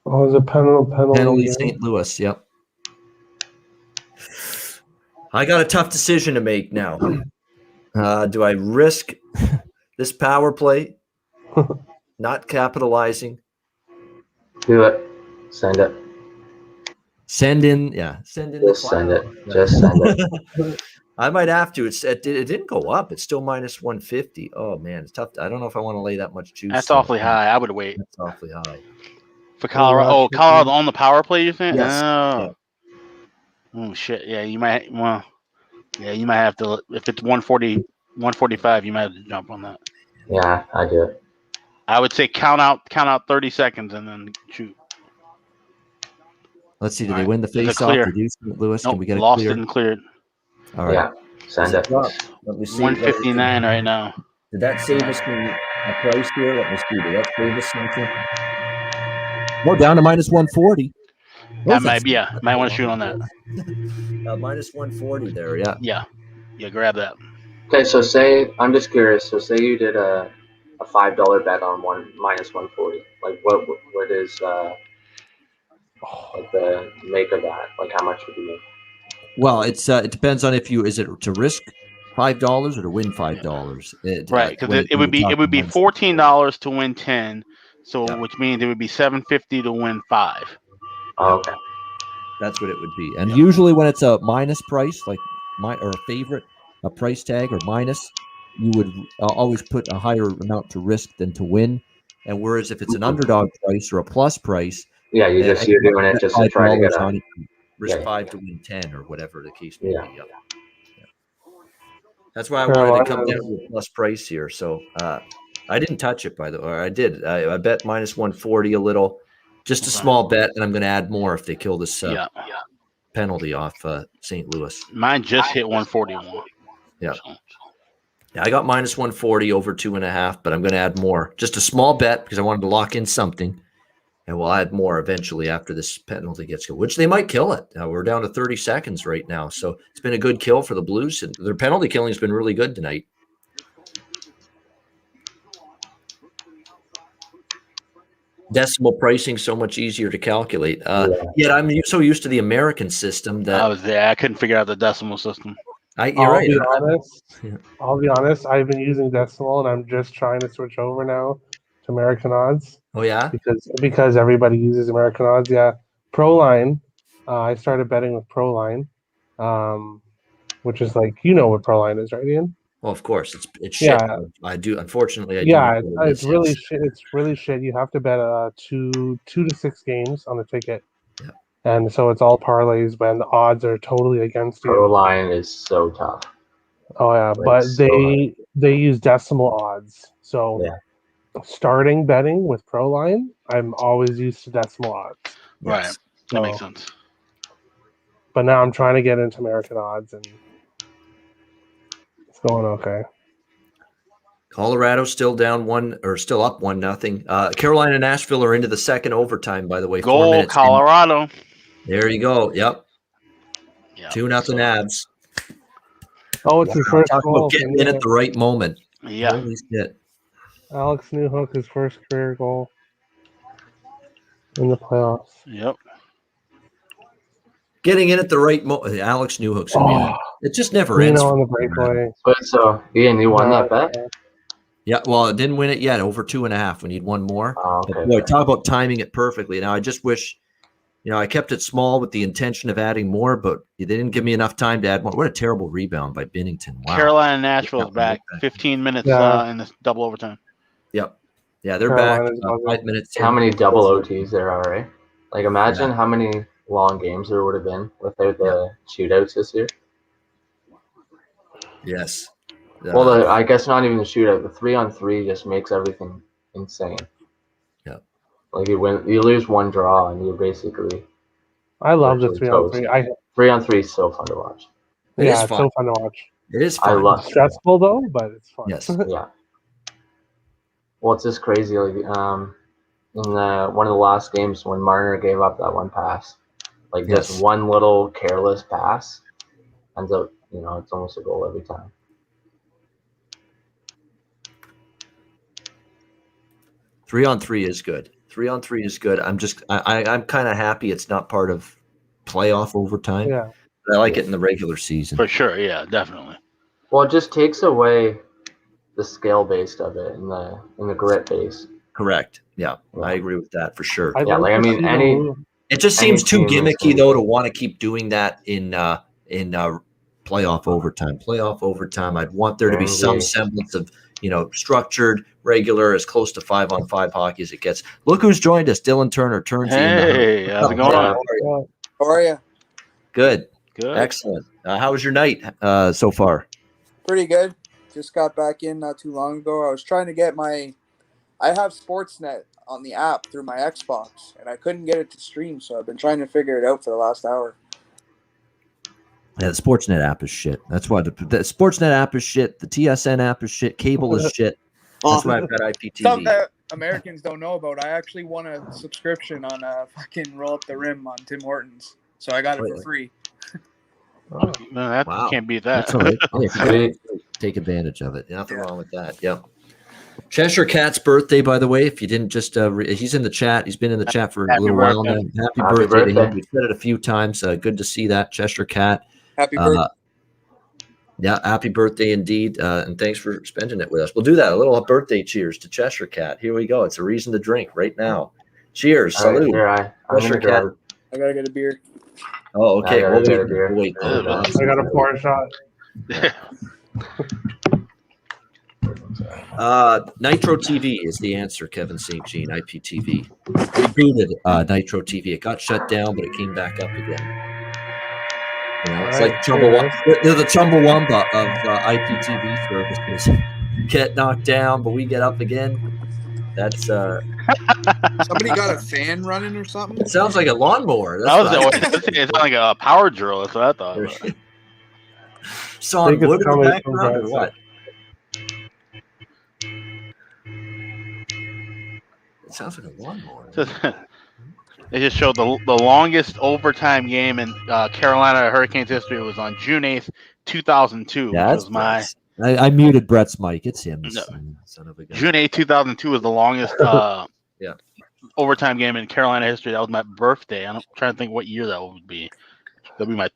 Speaker 4: Oh, it was a penalty.
Speaker 1: Penalty
Speaker 4: yeah.
Speaker 1: St. Louis. Yep. I got a tough decision to make now. Do I risk this power play not capitalizing?
Speaker 3: Do it. Send it.
Speaker 1: Send in the
Speaker 3: Just send it.
Speaker 1: cloud.
Speaker 3: Just send it.
Speaker 1: I might have to. It didn't go up. It's still minus 150. Oh man, it's tough. I don't know if I want to lay that much juice.
Speaker 2: That's awfully high. I would wait
Speaker 1: That's awfully high.
Speaker 2: for Colorado. Oh, Colorado on the power play. You think?
Speaker 1: Yes.
Speaker 2: Oh.
Speaker 1: Yeah.
Speaker 2: Oh shit. Yeah, you might. Well, yeah, you might have to. If it's 140, 145, you might have to jump on that.
Speaker 3: Yeah, I do it.
Speaker 2: I would say count out 30 seconds and then shoot.
Speaker 1: Let's see. Did
Speaker 2: All
Speaker 1: they
Speaker 2: right.
Speaker 1: win the
Speaker 2: Is it
Speaker 1: face-off?
Speaker 2: clear?
Speaker 1: Did you, St. Louis?
Speaker 2: Nope,
Speaker 1: Can we get it
Speaker 2: lost
Speaker 1: clear?
Speaker 2: it and cleared.
Speaker 1: All right.
Speaker 3: Yeah, send it.
Speaker 1: Let me see.
Speaker 2: 159 right now.
Speaker 1: Did that save us a price here? Let me see. Did that save us something? We're down to minus 140.
Speaker 2: That might might want to shoot on that.
Speaker 1: Minus 140 there. Yeah.
Speaker 2: Yeah, grab that.
Speaker 3: Okay, so I'm just curious. So say you did a $5 bet on minus 140. Like what is like the make of that? Like how much would you make?
Speaker 1: Well, it depends on is it to risk $5 or to win $5.
Speaker 2: Right, because it would be $14 to win 10, so which means it would be $7.50 to win 5.
Speaker 3: Oh, okay.
Speaker 1: That's what it would be. And usually when it's a minus price, like or a favorite, a price tag or minus, you would always put a higher amount to risk than to win. And whereas if it's an underdog price or a plus price,
Speaker 3: yeah, you're doing it just to try to get
Speaker 1: on it, risk 5 to win 10 or whatever the case may be. Yeah. That's why I wanted to come down to a plus price here. So I didn't touch it, by the way. Or I did. I bet minus 140 a little, just a small bet, and I'm going to add more if they kill this penalty off St. Louis.
Speaker 2: Mine just hit 141.
Speaker 1: Yeah. Yeah, I got minus 140 over 2.5, but I'm going to add more. Just a small bet because I wanted to lock in something, and we'll add more eventually after this penalty gets killed, which they might kill it. We're down to 30 seconds right now, so it's been a good kill for the Blues, and their penalty killing has been really good tonight. Decimal pricing so much easier to calculate. Yet I'm so used to the American system that
Speaker 2: I couldn't figure out the decimal system.
Speaker 1: You're right.
Speaker 4: I'll be honest. I've been using decimal, and I'm just trying to switch over now to American odds.
Speaker 1: Oh yeah,
Speaker 4: because everybody uses American odds. Yeah, ProLine. I started betting with ProLine, which is like what ProLine is, right, Ian?
Speaker 1: Well, of course, it's shit.
Speaker 4: Yeah.
Speaker 1: I do. Unfortunately,
Speaker 4: it's really shit. It's really shit. You have to bet 2 to 6 games on the ticket.
Speaker 1: Yeah.
Speaker 4: And so it's all parlays when the odds are totally against you.
Speaker 3: ProLine is so tough.
Speaker 4: Oh yeah, but they use decimal odds. So starting betting with ProLine, I'm always used to decimal odds.
Speaker 2: Right, that makes sense.
Speaker 4: But now I'm trying to get into American odds, and it's going okay.
Speaker 1: Colorado still down still up 1-0. Carolina and Nashville are into the second overtime. By the way, 4 minutes.
Speaker 2: Colorado.
Speaker 1: In. There you go. Yep. 2-0 Avs.
Speaker 4: Oh, it's his first goal.
Speaker 1: Getting in at the right moment.
Speaker 2: Yeah.
Speaker 1: Holy shit.
Speaker 4: Alex Newhook, his first career goal in the playoffs.
Speaker 2: Yep.
Speaker 1: Getting in at the right moment. Alex Newhook's it just never ends.
Speaker 4: On the breakaway.
Speaker 3: So, Ian, you won that bet?
Speaker 1: Yeah, well, it didn't win it yet. Over 2.5. We need one more.
Speaker 3: Oh, okay.
Speaker 1: But boy, talk about timing it perfectly. Now, I just wish, I kept it small with the intention of adding more, but they didn't give me enough time to add more. What a terrible rebound by Binnington. Wow.
Speaker 2: Carolina and Nashville's back. 15 minutes in the double overtime.
Speaker 1: Yep. Yeah, they're back. 5 minutes.
Speaker 3: How many double OTs there are, right? Like, imagine how many long games there would have been without the shootouts this year.
Speaker 1: Yes.
Speaker 3: Well, I guess not even the shootout. The 3-on-3 just makes everything insane.
Speaker 1: Yeah.
Speaker 3: Like you lose one draw, and you're basically.
Speaker 4: I love the 3-on-3.
Speaker 3: 3-on-3 is so fun to watch.
Speaker 4: It's so fun to watch.
Speaker 1: It is fun.
Speaker 3: I love
Speaker 4: it. Stressful though, but it's fun.
Speaker 1: Yes.
Speaker 3: Yeah. Well, it's just crazy. Like in one of the last games when Marner gave up that one pass, like just one little careless pass ends up, it's almost a goal every time.
Speaker 1: 3-on-3 is good. 3-on-3 is good. I'm kind of happy it's not part of playoff overtime.
Speaker 4: Yeah.
Speaker 1: I like it in the regular season.
Speaker 2: For sure, yeah, definitely.
Speaker 3: Well, it just takes away the skill based of it and the grit base.
Speaker 1: Correct. Yeah, I agree with that for sure. It just seems too gimmicky though to want to keep doing that in playoff overtime. Playoff overtime, I'd want there to be some semblance of structured, regular, as close to 5-on-5 hockey as it gets. Look who's joined us, Dylan Turner.
Speaker 2: Hey, how's it going?
Speaker 6: How are you?
Speaker 1: Good.
Speaker 2: Good.
Speaker 1: Excellent. How was your night so far?
Speaker 6: Pretty good. Just got back in not too long ago. I was trying to get I have Sportsnet on the app through my Xbox, and I couldn't get it to stream, so I've been trying to figure it out for the last hour.
Speaker 1: Yeah, the Sportsnet app is shit. That's why the Sportsnet app is shit. The TSN app is shit. Cable is shit. That's why I've got IPTV.
Speaker 6: Something that Americans don't know about. I actually won a subscription on fucking Roll Up the Rim on Tim Hortons, so I got it for free.
Speaker 2: No,
Speaker 1: Wow.
Speaker 2: Can't beat that.
Speaker 1: That's all right. Take advantage of it. Nothing wrong with that. Yep. Cheshire Cat's birthday, by the way. If you didn't just, he's in the chat. He's been in the chat for a little while now. Happy birthday to him. We've said it a few times. Good to see that, Cheshire Cat.
Speaker 6: Happy birthday.
Speaker 1: Yeah, happy birthday indeed. And thanks for spending it with us. We'll do that. A little birthday cheers to Cheshire Cat. Here we go. It's a reason to drink right now. Cheers. Salute. Cheshire Cat.
Speaker 6: I got to get a beer.
Speaker 1: Oh, okay. We'll wait.
Speaker 4: I got a pour shot.
Speaker 1: Nitro TV is the answer, Kevin St. Jean, IPTV. Rebooted Nitro TV. It got shut down, but it came back up again. It's like they're the Chumbawamba of IPTV services. Get knocked down, but we get up again. That's
Speaker 6: Somebody got a fan running or something?
Speaker 1: It sounds like a lawnmower.
Speaker 2: It's not like a power drill. That's what I thought.
Speaker 1: Sawn wood in the background or what? It sounds like a lawnmower.
Speaker 2: They just showed the longest overtime game in Carolina Hurricanes history. It was on June 8th, 2002.
Speaker 1: Yeah,
Speaker 2: which was
Speaker 1: I muted Brett's mic. It's him.
Speaker 2: No.
Speaker 1: Son of a gun.
Speaker 2: June 8th, 2002 was the longest overtime game in Carolina history. That was my birthday. I'm trying to think what year that would be. That'll be my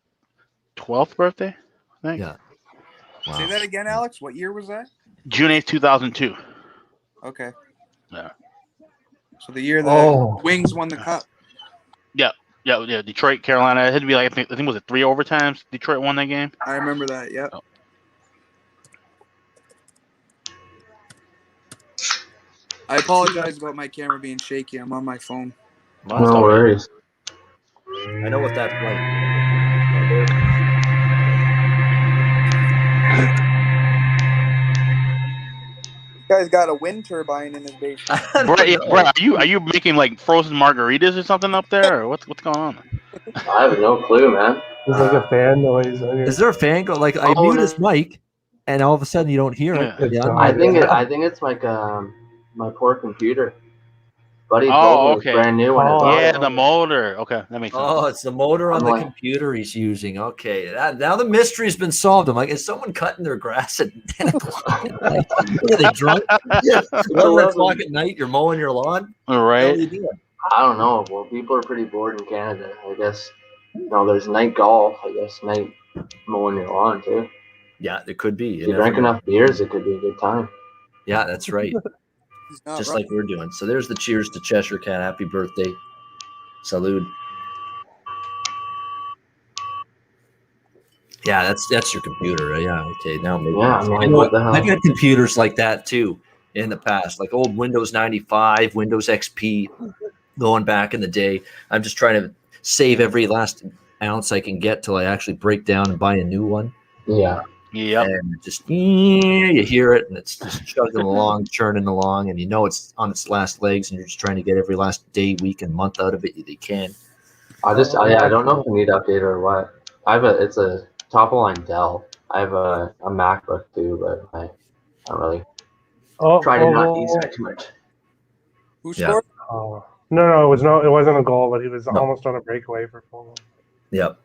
Speaker 2: 12th birthday, I think.
Speaker 1: Yeah. Wow.
Speaker 6: Say that again, Alex. What year was that?
Speaker 2: June 8th, 2002.
Speaker 6: Okay.
Speaker 2: Yeah.
Speaker 6: So the year the Wings won the cup.
Speaker 2: Yeah. Detroit, Carolina. It had to be like I think was it 3 overtimes? Detroit won that game.
Speaker 6: I remember that. Yep.
Speaker 2: Oh.
Speaker 6: I apologize about my camera being shaky. I'm on my phone.
Speaker 3: No worries.
Speaker 1: I know what that's like.
Speaker 6: This guy's got a wind turbine in his basement.
Speaker 2: Brett, are you making like frozen margaritas or something up there, or what's going on?
Speaker 3: I have no clue, man.
Speaker 4: There's like a fan noise.
Speaker 1: Is there a fan go? Like I mute his mic, and all of a sudden you don't hear it.
Speaker 4: Yeah.
Speaker 3: I think it's like my poor computer. Buddy,
Speaker 2: okay.
Speaker 3: Brand new one.
Speaker 2: The motor. Okay, that makes sense.
Speaker 1: Oh, it's the motor on the computer he's using. Okay, now the mystery's been solved. I'm like, is someone cutting their grass at 10 o'clock at night? Are they drunk? 11 o'clock at night, you're mowing your lawn?
Speaker 2: All right.
Speaker 1: What are you doing?
Speaker 3: I don't know. Well, people are pretty bored in Canada. I guess, there's night golf. I guess night mowing your lawn, too.
Speaker 1: Yeah, it could be.
Speaker 3: If you drink enough beers, it could be a good time.
Speaker 1: Yeah, that's right. Just like we're doing. So there's the cheers to Cheshire Cat. Happy birthday. Salute. Yeah, that's your computer. Yeah, okay. Now maybe.
Speaker 3: Yeah, what the hell?
Speaker 1: I've had computers like that too in the past, like old Windows 95, Windows XP, going back in the day. I'm just trying to save every last ounce I can get till I actually break down and buy a new one.
Speaker 3: Yeah.
Speaker 2: Yep.
Speaker 1: And just you hear it, and it's just chugging along, churning along, and it's on its last legs, and you're just trying to get every last day, week, and month out of it that you can.
Speaker 3: I don't know if I need to update or what. It's a top of line Dell. I have a MacBook too, but I don't really try to not use that too much.
Speaker 6: Who scored?
Speaker 4: No, it wasn't a goal, but he was almost on a breakaway for 4 months.
Speaker 1: Yep.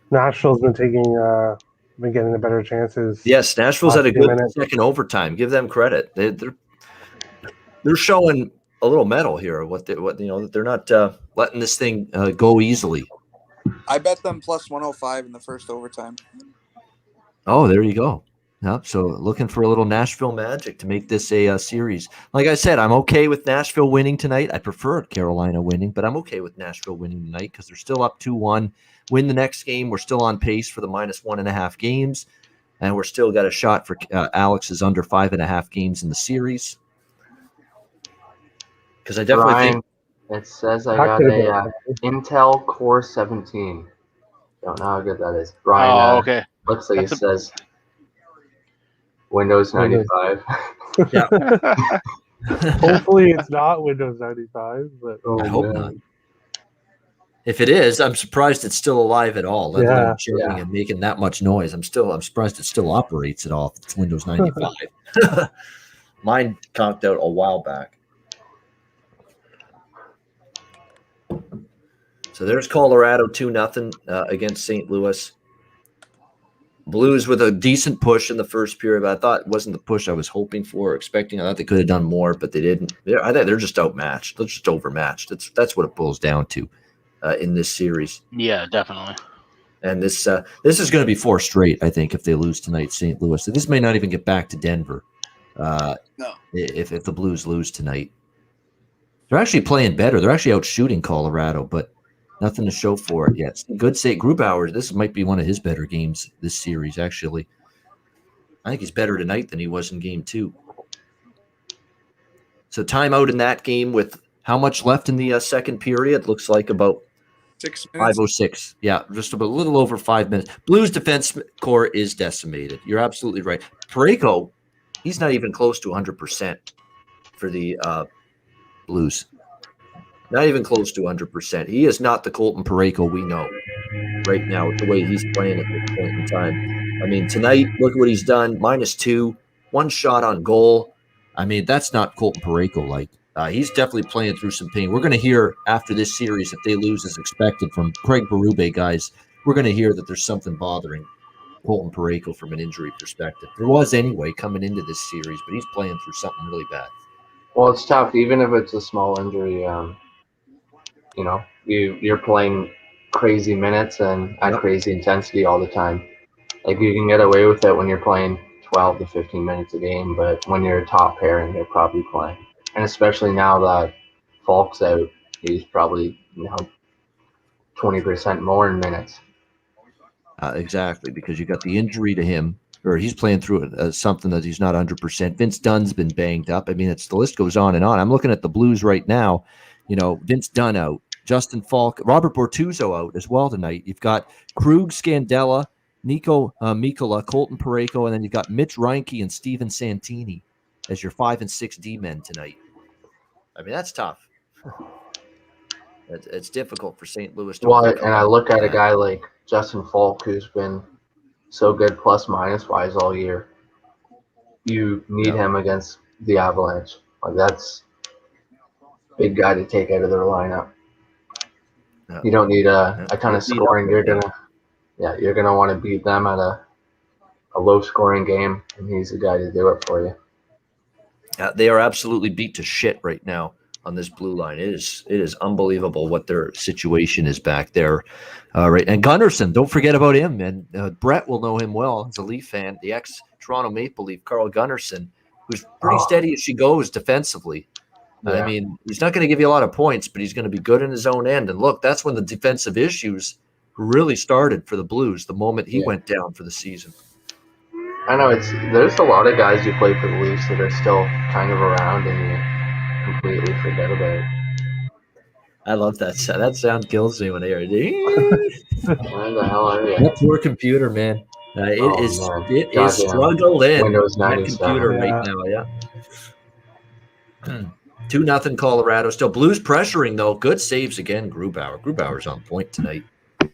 Speaker 4: Nashville's been getting the better chances.
Speaker 1: Yes, Nashville's had a good second overtime. Give them credit. They're showing a little metal here. What that they're not letting this thing go easily.
Speaker 6: I bet them plus 105 in the first overtime.
Speaker 1: Oh, there you go. Yep. So looking for a little Nashville magic to make this a series. Like I said, I'm okay with Nashville winning tonight. I prefer Carolina winning, but I'm okay with Nashville winning tonight because they're still up 2-1. Win the next game. We're still on pace for the -1.5 games, and we're still got a shot for Alex's under 5.5 games in the series. Because I definitely think
Speaker 3: it says I got a Intel Core 17. Don't know how good that is. Brian,
Speaker 2: okay.
Speaker 3: Looks like it says Windows 95.
Speaker 1: Yeah.
Speaker 4: Hopefully it's not Windows 95, but
Speaker 1: I hope not. If it is, I'm surprised it's still alive at all, let alone chirping and making that much noise. I'm surprised it still operates at all if it's Windows 95. Mine conked out a while back. So there's Colorado 2-0 against St. Louis. Blues with a decent push in the first period, but I thought it wasn't the push I was hoping for or expecting. I thought they could have done more, but they didn't. I think they're just outmatched. They're just overmatched. That's what it boils down to in this series.
Speaker 2: Yeah, definitely.
Speaker 1: And this is going to be 4 straight, I think, if they lose tonight, St. Louis. So this may not even get back to Denver.
Speaker 6: No.
Speaker 1: If the Blues lose tonight. They're actually playing better. They're actually out shooting Colorado, but nothing to show for it yet. Good say Grubauer. This might be one of his better games this series, actually. I think he's better tonight than he was in game 2. So timeout in that game with how much left in the second period? Looks like about
Speaker 6: 6 minutes.
Speaker 1: 5:06. Yeah, just about a little over 5 minutes. Blues defense core is decimated. You're absolutely right. Parayko, he's not even close to 100% for the Blues. Not even close to 100%. He is not the Colton Parayko we know right now, the way he's playing at this point in time. I mean, tonight, look what he's done. -2, 1 shot on goal. I mean, that's not Colton Parayko like. He's definitely playing through some pain. We're going to hear after this series, if they lose as expected from Craig Berube, guys, we're going to hear that there's something bothering Colton Parayko from an injury perspective. There was anyway coming into this series, but he's playing through something really bad.
Speaker 3: Well, it's tough, even if it's a small injury. You're playing crazy minutes and at crazy intensity all the time. Like, you can get away with it when you're playing 12 to 15 minutes a game, but when you're a top pairing, you're probably playing. And especially now that Falk's out, he's probably 20% more in minutes.
Speaker 1: Exactly, because you got the injury to him, or he's playing through something that he's not 100%. Vince Dunn's been banged up. I mean, the list goes on and on. I'm looking at the Blues right now. Vince Dunn out, Justin Falk, Robert Bortuzzo out as well tonight. You've got Krug, Scandella, Nico Mikkola, Colton Parayko, and then you've got Mitch Reinke and Steven Santini as your 5 and 6 D-men tonight. I mean, that's tough. It's difficult for St. Louis to
Speaker 3: and I look at a guy like Justin Falk, who's been so good plus-minus wise all year. You need him against the Avalanche. Like, that's a big guy to take out of their lineup. You don't need a ton of scoring. You're gonna want to beat them at a low-scoring game, and he's the guy to do it for you.
Speaker 1: They are absolutely beat to shit right now on this blue line. It is unbelievable what their situation is back there. Right, and Gunnarsson, don't forget about him. And Brett will know him well as a Leaf fan. The ex-Toronto Maple Leaf, Carl Gunnarsson, who's pretty steady as she goes defensively. Yeah. I mean, he's not going to give you a lot of points, but he's going to be good in his own end. And look, that's when the defensive issues really started for the Blues, the moment he went down for the season.
Speaker 3: I know there's a lot of guys who play for the Leafs that are still kind of around and you completely forget about it.
Speaker 1: I love that sound. That sound kills me when I hear it.
Speaker 3: Where the hell are you?
Speaker 1: That poor computer, man. It is struggling.
Speaker 3: Windows
Speaker 1: that
Speaker 3: 97.
Speaker 1: computer right now, 2-0 Colorado. Still Blues pressuring, though. Good saves again, Grubauer. Grubauer's on point tonight.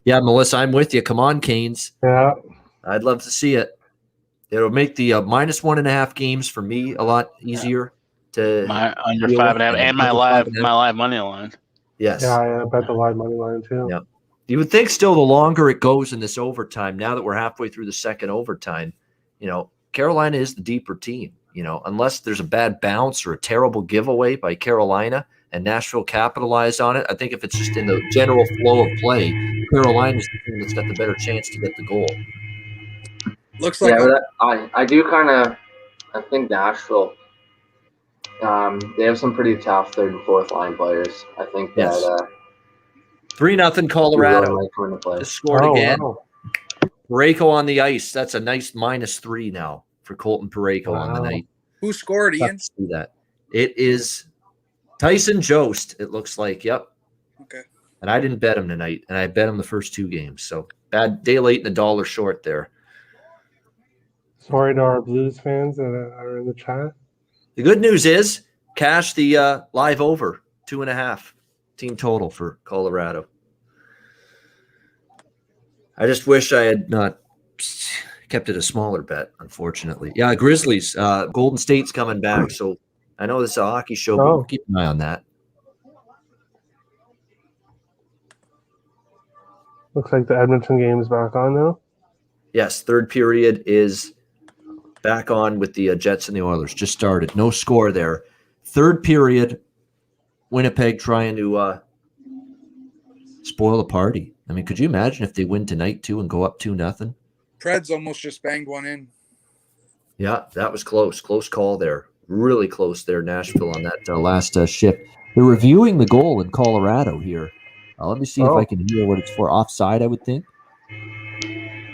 Speaker 1: Yeah, Melissa, I'm with you. Come on, Canes.
Speaker 4: Yeah.
Speaker 1: I'd love to see it. It'll make the -1.5 games for me a lot easier to
Speaker 2: my under 5.5 and my live money line.
Speaker 1: Yes.
Speaker 4: Yeah, I bet the live money line too.
Speaker 1: Yeah. You would think still the longer it goes in this overtime, now that we're halfway through the second overtime, Carolina is the deeper team. unless there's a bad bounce or a terrible giveaway by Carolina and Nashville capitalized on it. I think if it's just in the general flow of play, Carolina's the team that's got the better chance to get the goal.
Speaker 6: Looks like
Speaker 3: I do kind of. I think Nashville. They have some pretty tough third and fourth line players. I think that
Speaker 1: 3-0 Colorado. Just scored again.
Speaker 4: Wow.
Speaker 1: Parayko on the ice. That's a nice -3 now for Colton Parayko on the night.
Speaker 6: who scored, Ian?
Speaker 1: Let's see that. It is Tyson Jost, it looks like. Yep.
Speaker 6: Okay.
Speaker 1: And I didn't bet him tonight, and I bet him the first 2 games. So bad day late and $1 short there.
Speaker 4: Sorry to our Blues fans that are in the chat.
Speaker 1: The good news is cash the live over 2.5 team total for Colorado. I just wish I had not kept it a smaller bet, unfortunately. Yeah, Grizzlies. Golden State's coming back, so I know this is a hockey show, but we'll keep an eye on that.
Speaker 4: Looks like the Edmonton game is back on now.
Speaker 1: Yes, third period is back on with the Jets and the Oilers. Just started. No score there. Third period, Winnipeg trying to spoil the party. I mean, could you imagine if they win tonight, too, and go up 2-0?
Speaker 6: Preds almost just banged one in.
Speaker 1: Yeah, that was close. Close call there. Really close there, Nashville, on that last shift. They're reviewing the goal in Colorado here. Let me see if I can hear what it's for. Offside, I would think.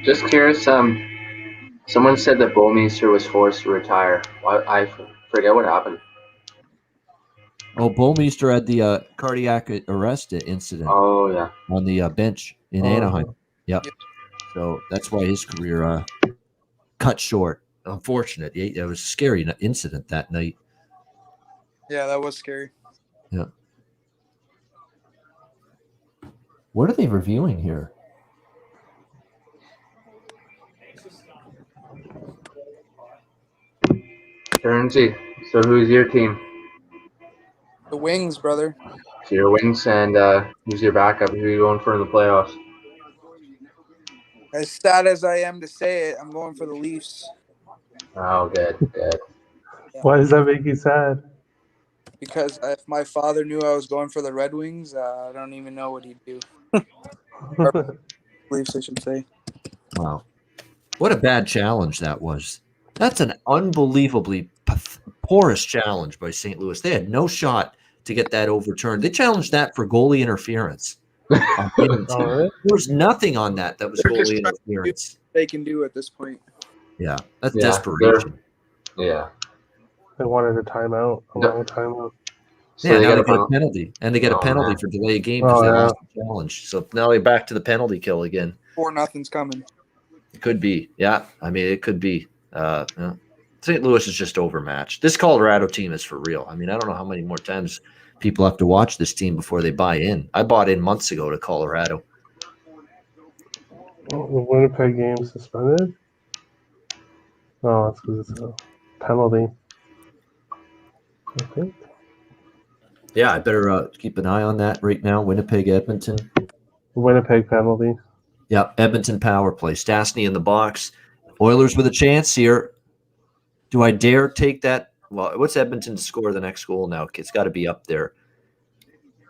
Speaker 3: Just curious. Someone said that Bouwmeester was forced to retire. I forget what happened.
Speaker 1: Oh, Bouwmeester had the cardiac arrest incident.
Speaker 3: Oh, yeah.
Speaker 1: On the bench in Anaheim. Yep. So that's why his career cut short. Unfortunate. It was a scary incident that night.
Speaker 6: Yeah, that was scary.
Speaker 1: Yeah. What are they reviewing here?
Speaker 3: Guernsey. So who's your team?
Speaker 6: The Wings, brother.
Speaker 3: So your Wings, and who's your backup? Who are you going for in the playoffs?
Speaker 6: As sad as I am to say it, I'm going for the Leafs.
Speaker 3: Oh, good.
Speaker 4: Why does that make you sad?
Speaker 6: Because if my father knew I was going for the Red Wings, I don't even know what he'd do. Or Leafs, I should say.
Speaker 1: Wow. What a bad challenge that was. That's an unbelievably porous challenge by St. Louis. They had no shot to get that overturned. They challenged that for goalie interference. There was nothing on that was goalie interference.
Speaker 6: They can do at this point.
Speaker 1: Yeah, that's desperation.
Speaker 3: Yeah.
Speaker 4: They wanted a timeout, long timeout.
Speaker 3: So
Speaker 1: yeah,
Speaker 3: they
Speaker 1: now
Speaker 3: got
Speaker 1: they get a penalty. And they get a penalty for delay of game because they lost the challenge. So now they're back to the penalty kill again.
Speaker 6: 4-0's coming.
Speaker 1: It could be. Yeah, I mean, it could be. St. Louis is just overmatched. This Colorado team is for real. I mean, I don't know how many more times people have to watch this team before they buy in. I bought in months ago to Colorado.
Speaker 4: The Winnipeg game suspended? Oh, that's because it's a penalty. I think.
Speaker 1: Yeah, I better keep an eye on that right now. Winnipeg, Edmonton.
Speaker 4: Winnipeg penalty.
Speaker 1: Yeah, Edmonton power play. Stastny in the box. Oilers with a chance here. Do I dare take that? Well, what's Edmonton to score the next goal now? It's got to be up there.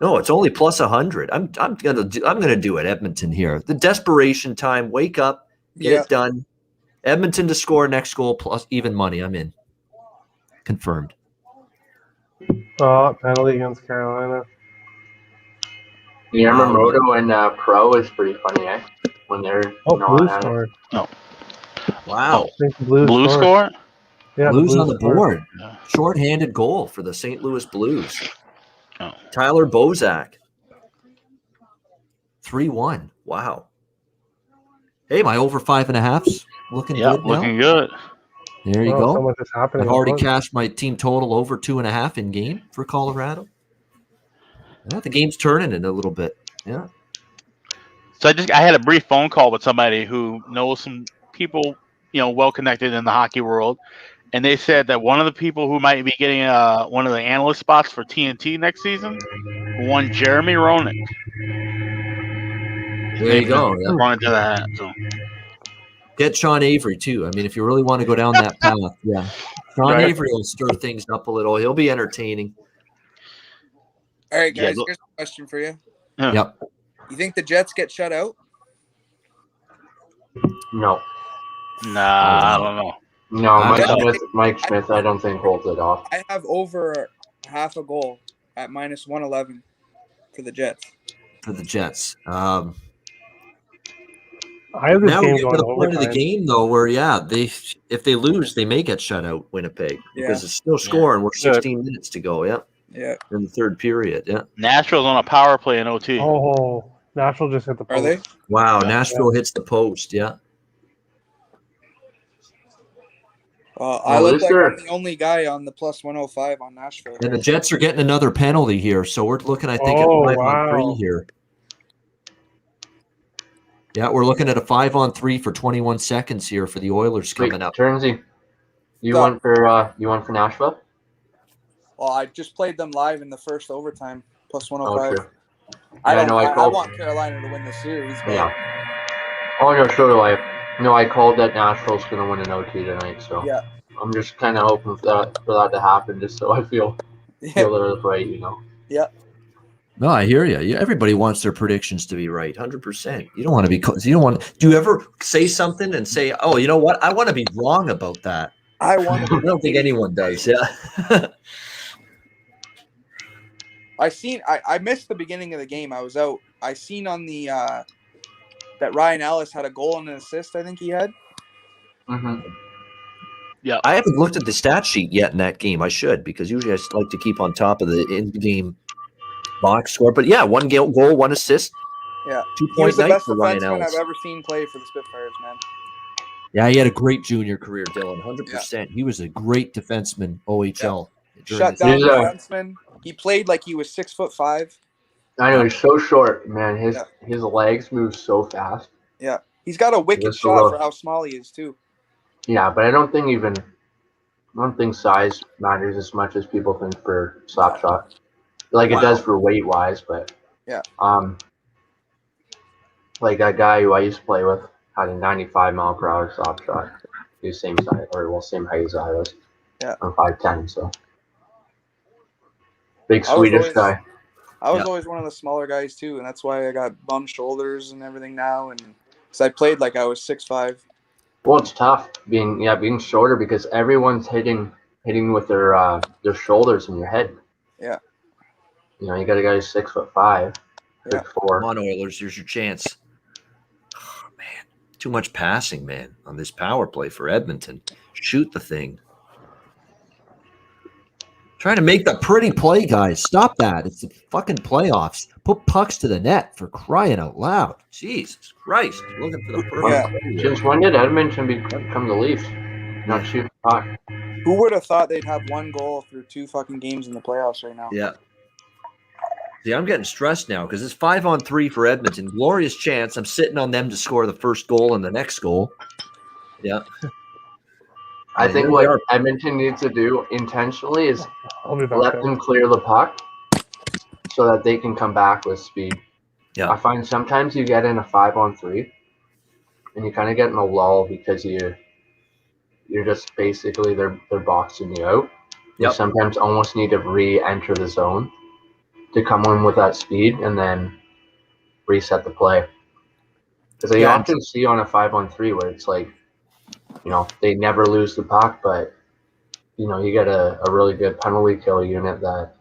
Speaker 1: No, it's only plus 100. I'm gonna do it. Edmonton here. The desperation time. Wake up, get it done. Edmonton to score next goal plus even money. I'm in. Confirmed.
Speaker 4: Oh, penalty against Carolina.
Speaker 3: Yeah, Moto and Pro is pretty funny, eh? When they're
Speaker 4: Blue scored.
Speaker 2: No.
Speaker 1: Wow.
Speaker 2: Blue score?
Speaker 4: Yeah,
Speaker 1: Blues on the
Speaker 4: scored.
Speaker 1: board. Yeah. Short-handed goal for the St. Louis Blues.
Speaker 2: Oh.
Speaker 1: Tyler Bozak. 3-1. Wow. Hey, my over 5.5's looking good now.
Speaker 2: Looking good.
Speaker 1: There you go.
Speaker 4: So much is happening.
Speaker 1: I've already cashed my team total over 2.5 in game for Colorado. Yeah, the game's turning in a little bit. Yeah.
Speaker 2: So I had a brief phone call with somebody who knows some people, well connected in the hockey world, and they said that one of the people who might be getting one of the analyst spots for TNT next season, one Jeremy Roenick.
Speaker 1: There you go.
Speaker 2: Run into that. So.
Speaker 1: Get Sean Avery too. I mean, if you really want to go down that path, yeah. Sean
Speaker 2: Right.
Speaker 1: Avery will stir things up a little. He'll be entertaining.
Speaker 6: All right,
Speaker 2: Yeah,
Speaker 6: guys,
Speaker 2: look-
Speaker 6: here's a question for you.
Speaker 2: Yeah.
Speaker 1: Yep.
Speaker 6: You think the Jets get shut out?
Speaker 3: No.
Speaker 2: Nah, I don't know.
Speaker 3: No,
Speaker 1: I-
Speaker 3: Mike Smith, I don't think holds it off.
Speaker 6: I have over half a goal at minus 111 for the Jets.
Speaker 1: For the Jets.
Speaker 4: I have this
Speaker 1: Now we
Speaker 4: game
Speaker 1: get to
Speaker 4: going
Speaker 1: the point of the
Speaker 4: overtime.
Speaker 1: game though, where if they lose, they may get shut out, Winnipeg, because
Speaker 6: Yeah.
Speaker 1: it's still scoring. We're 16 minutes to go. Yeah,
Speaker 6: Yeah.
Speaker 1: in the third period. Yeah.
Speaker 2: Nashville's on a power play in OT.
Speaker 4: Oh, Nashville just hit the post.
Speaker 6: Are they?
Speaker 1: Wow,
Speaker 2: Yeah.
Speaker 1: Nashville hits the post. Yeah.
Speaker 6: I
Speaker 3: Well,
Speaker 6: look
Speaker 3: is
Speaker 6: like
Speaker 3: there-
Speaker 6: I'm the only guy on the plus 105 on Nashville.
Speaker 1: And the Jets are getting another penalty here, so we're looking, I think,
Speaker 4: Oh,
Speaker 1: at 5-on-3
Speaker 4: wow.
Speaker 1: here. Yeah, we're looking at a 5-on-3 for 21 seconds here for the Oilers
Speaker 3: Wait,
Speaker 1: coming up.
Speaker 3: Turnsy, you
Speaker 6: Go.
Speaker 3: went for Nashville?
Speaker 6: Well, I just played them live in the first overtime, plus
Speaker 3: Oh,
Speaker 6: 105.
Speaker 3: true.
Speaker 6: I
Speaker 3: Yeah,
Speaker 6: don't.
Speaker 3: no, I
Speaker 6: I
Speaker 3: called-
Speaker 6: want Carolina to win the series, but
Speaker 3: Yeah. Oh no, so do I. No, I called that Nashville's gonna win an OT tonight, so
Speaker 6: Yeah.
Speaker 3: I'm just kind of hoping for that to happen, just so I feel
Speaker 6: yeah,
Speaker 3: that it's right, you know.
Speaker 1: No, I hear you. Everybody wants their predictions to be right, 100%. You don't want to be. You don't want. Do you ever say something and say, "Oh, you know what? I want to be wrong about that."
Speaker 6: I want.
Speaker 1: I don't think anyone does. Yeah.
Speaker 6: I missed the beginning of the game. I was out. I seen on the that Ryan Ellis had a goal and an assist. I think he had.
Speaker 3: Mm-hmm.
Speaker 2: Yeah.
Speaker 1: I haven't looked at the stat sheet yet in that game. I should, because usually I like to keep on top of the in-game box score. But yeah, one goal, one assist.
Speaker 6: Yeah.
Speaker 1: 2
Speaker 6: He was
Speaker 1: point
Speaker 6: the
Speaker 1: night
Speaker 6: best
Speaker 1: for Ryan
Speaker 6: defenseman
Speaker 1: Ellis.
Speaker 6: I've ever seen play for the Spitfires, man.
Speaker 1: Yeah, he had a great junior career, Dylan. 100%. He was a great defenseman, OHL. during
Speaker 6: Shut
Speaker 1: his-
Speaker 6: down
Speaker 3: He's,
Speaker 6: defenseman. He played like he was 6'5".
Speaker 3: I know he's so short, man. His
Speaker 6: Yeah.
Speaker 3: his legs move so fast.
Speaker 6: Yeah. He's got a wicked
Speaker 3: Just a
Speaker 6: shot
Speaker 3: little-
Speaker 6: for how small he is too.
Speaker 3: Yeah, but I don't think size matters as much as people think for slap shot. Like
Speaker 1: Wow.
Speaker 3: it does for weight wise, but
Speaker 6: Yeah.
Speaker 3: like that guy who I used to play with had a 95-mile-per-hour slap shot. He was same size, same height as I was.
Speaker 6: Yeah.
Speaker 3: I'm 5'10", so big
Speaker 6: I was
Speaker 3: Swedish
Speaker 6: always-
Speaker 3: guy.
Speaker 6: I was
Speaker 1: Yeah.
Speaker 6: always one of the smaller guys too, and that's why I got bum shoulders and everything now. And because I played like I was 6'5".
Speaker 3: Well, it's tough being shorter because everyone's hitting with their shoulders and your head.
Speaker 6: Yeah.
Speaker 3: You know, you got a guy who's 6'5",
Speaker 6: Yeah.
Speaker 3: 6'4".
Speaker 1: Come on, Oilers. Here's your chance. Oh, man. Too much passing, man, on this power play for Edmonton. Shoot the thing. Trying to make the pretty play, guys. Stop that. It's the fucking playoffs. Put pucks to the net for crying out loud. Jesus Christ. Looking for the perfect
Speaker 6: Yeah.
Speaker 1: play here.
Speaker 3: Since when did Edmonton become the Leafs? Not shoot the puck.
Speaker 6: Who would have thought they'd have one goal through 2 fucking games in the playoffs right now?
Speaker 1: Yeah. See, I'm getting stressed now because it's 5-on-3 for Edmonton. Glorious chance. I'm sitting on them to score the first goal and the next goal. Yeah.
Speaker 3: I
Speaker 1: Yeah,
Speaker 3: think
Speaker 1: here
Speaker 3: what
Speaker 1: we are.
Speaker 3: Edmonton needs to do intentionally is
Speaker 4: I'll be back
Speaker 3: let
Speaker 4: there.
Speaker 3: them clear the puck so that they can come back with speed.
Speaker 1: Yeah.
Speaker 3: I find sometimes you get in a 5-on-3 and you kind of get in a lull because you're just basically they're boxing you out. You
Speaker 1: Yep.
Speaker 3: sometimes almost need to re-enter the zone to come in with that speed and then reset the play. Because I
Speaker 1: Yeah.
Speaker 3: often see on a 5-on-3 where it's like, you know, they never lose the puck, but you know, you get a really good penalty kill unit that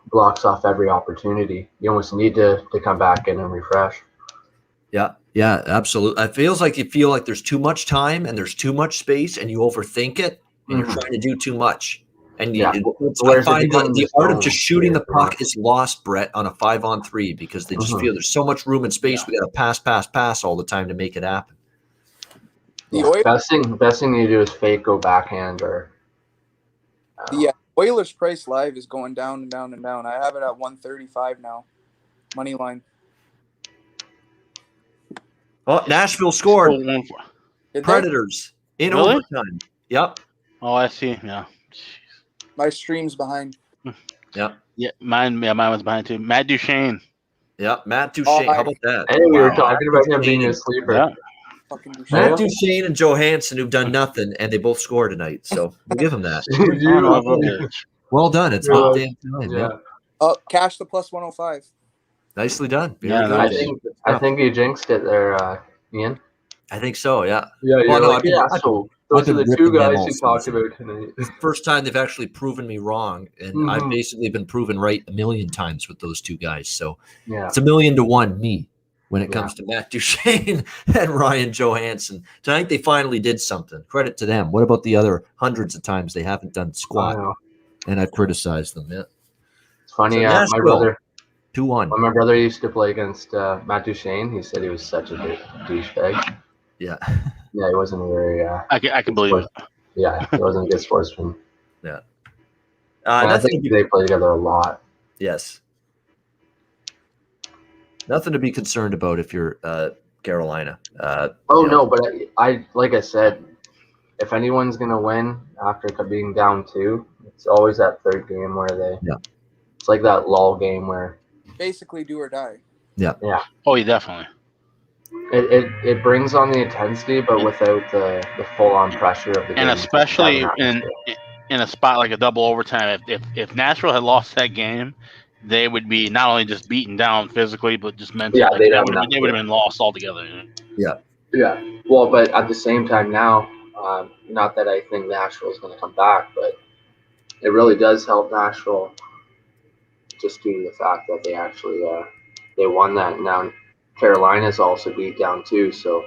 Speaker 3: blocks off every opportunity. You almost need to come back in and refresh.
Speaker 1: Yeah, absolutely. It feels like you feel like there's too much time and there's too much space and you overthink it and you're
Speaker 3: Mhm.
Speaker 1: trying to do too much. And
Speaker 3: Yeah.
Speaker 1: I
Speaker 3: Whereas if
Speaker 1: find
Speaker 3: you come in
Speaker 1: the
Speaker 3: the
Speaker 1: art of
Speaker 3: zone,
Speaker 1: just shooting the
Speaker 3: yeah.
Speaker 1: puck is lost, Brett, on a 5-on-3 because they just
Speaker 3: Mhm.
Speaker 1: feel there's so much room and space. We got to pass all the time to make it happen.
Speaker 6: The
Speaker 3: Yeah.
Speaker 6: Oilers-
Speaker 3: Best thing you do is fake go backhand or
Speaker 6: The Oilers price live is going down and down and down. I have it at 135 now. Money line.
Speaker 1: Oh, Nashville scored.
Speaker 6: Did they?
Speaker 1: Predators in
Speaker 2: Really?
Speaker 1: overtime. Yep.
Speaker 2: Oh, I see. Yeah.
Speaker 6: My stream's behind.
Speaker 2: Yeah, mine was behind too. Matt Duchene.
Speaker 1: Yep. Matt Duchene.
Speaker 6: Oh,
Speaker 1: How about that?
Speaker 3: hey, we were
Speaker 1: Wow.
Speaker 3: talking about him being a sleeper.
Speaker 2: Yeah.
Speaker 6: Fucking Duchesne.
Speaker 1: Matt Duchesne and Johansson, who've done nothing, and they both score tonight. So we'll give them that. Well done. It's about damn time.
Speaker 3: Yeah.
Speaker 6: Oh, cash the plus 105.
Speaker 1: Nicely done. Very
Speaker 2: Yeah,
Speaker 1: good.
Speaker 2: nice.
Speaker 3: I think you jinxed it there, Ian.
Speaker 1: I think so, yeah.
Speaker 3: Yeah, you're
Speaker 1: Well, no,
Speaker 3: like, so those are
Speaker 1: been
Speaker 3: the
Speaker 1: ripping
Speaker 3: two
Speaker 1: them
Speaker 3: guys
Speaker 1: all
Speaker 3: you talked
Speaker 1: season.
Speaker 3: about tonight.
Speaker 1: It's the first time they've actually proven me wrong, and I've basically been proven right a million times with those two guys. So
Speaker 3: Yeah.
Speaker 1: it's 1,000,000 to 1 me when it comes to Matt Duchesne and Ryan Johansson. Tonight they finally did something. Credit to them. What about the other hundreds of times they haven't done squat? And I've criticized them. Yeah.
Speaker 3: It's funny.
Speaker 1: So
Speaker 3: My brother,
Speaker 1: 2-1.
Speaker 3: when my brother used to play against Matt Duchesne, he said he was such a douchebag.
Speaker 1: Yeah.
Speaker 3: Yeah, he wasn't a very.
Speaker 2: I can believe it.
Speaker 3: Yeah, he wasn't a good sportsman.
Speaker 1: Yeah.
Speaker 3: I think they play together a lot.
Speaker 1: Yes. Nothing to be concerned about if you're Carolina.
Speaker 3: No, but I like I said, if anyone's gonna win after being down 2, it's always that third game where they.
Speaker 1: Yeah.
Speaker 3: It's like that lull game where.
Speaker 6: Basically, do or die.
Speaker 1: Yeah.
Speaker 3: Yeah.
Speaker 2: Oh, yeah, definitely.
Speaker 3: It brings on the intensity, but without the full on pressure of the game.
Speaker 2: And especially in a spot like a double overtime, if Nashville had lost that game, they would be not only just beaten down physically, but just mentally.
Speaker 3: Yeah,
Speaker 2: they would have been lost altogether.
Speaker 1: Yeah.
Speaker 3: Yeah. Well, but at the same time now, not that I think Nashville is going to come back, but it really does help Nashville just due to the fact that they actually they won that. Now Carolina's also beat down too, so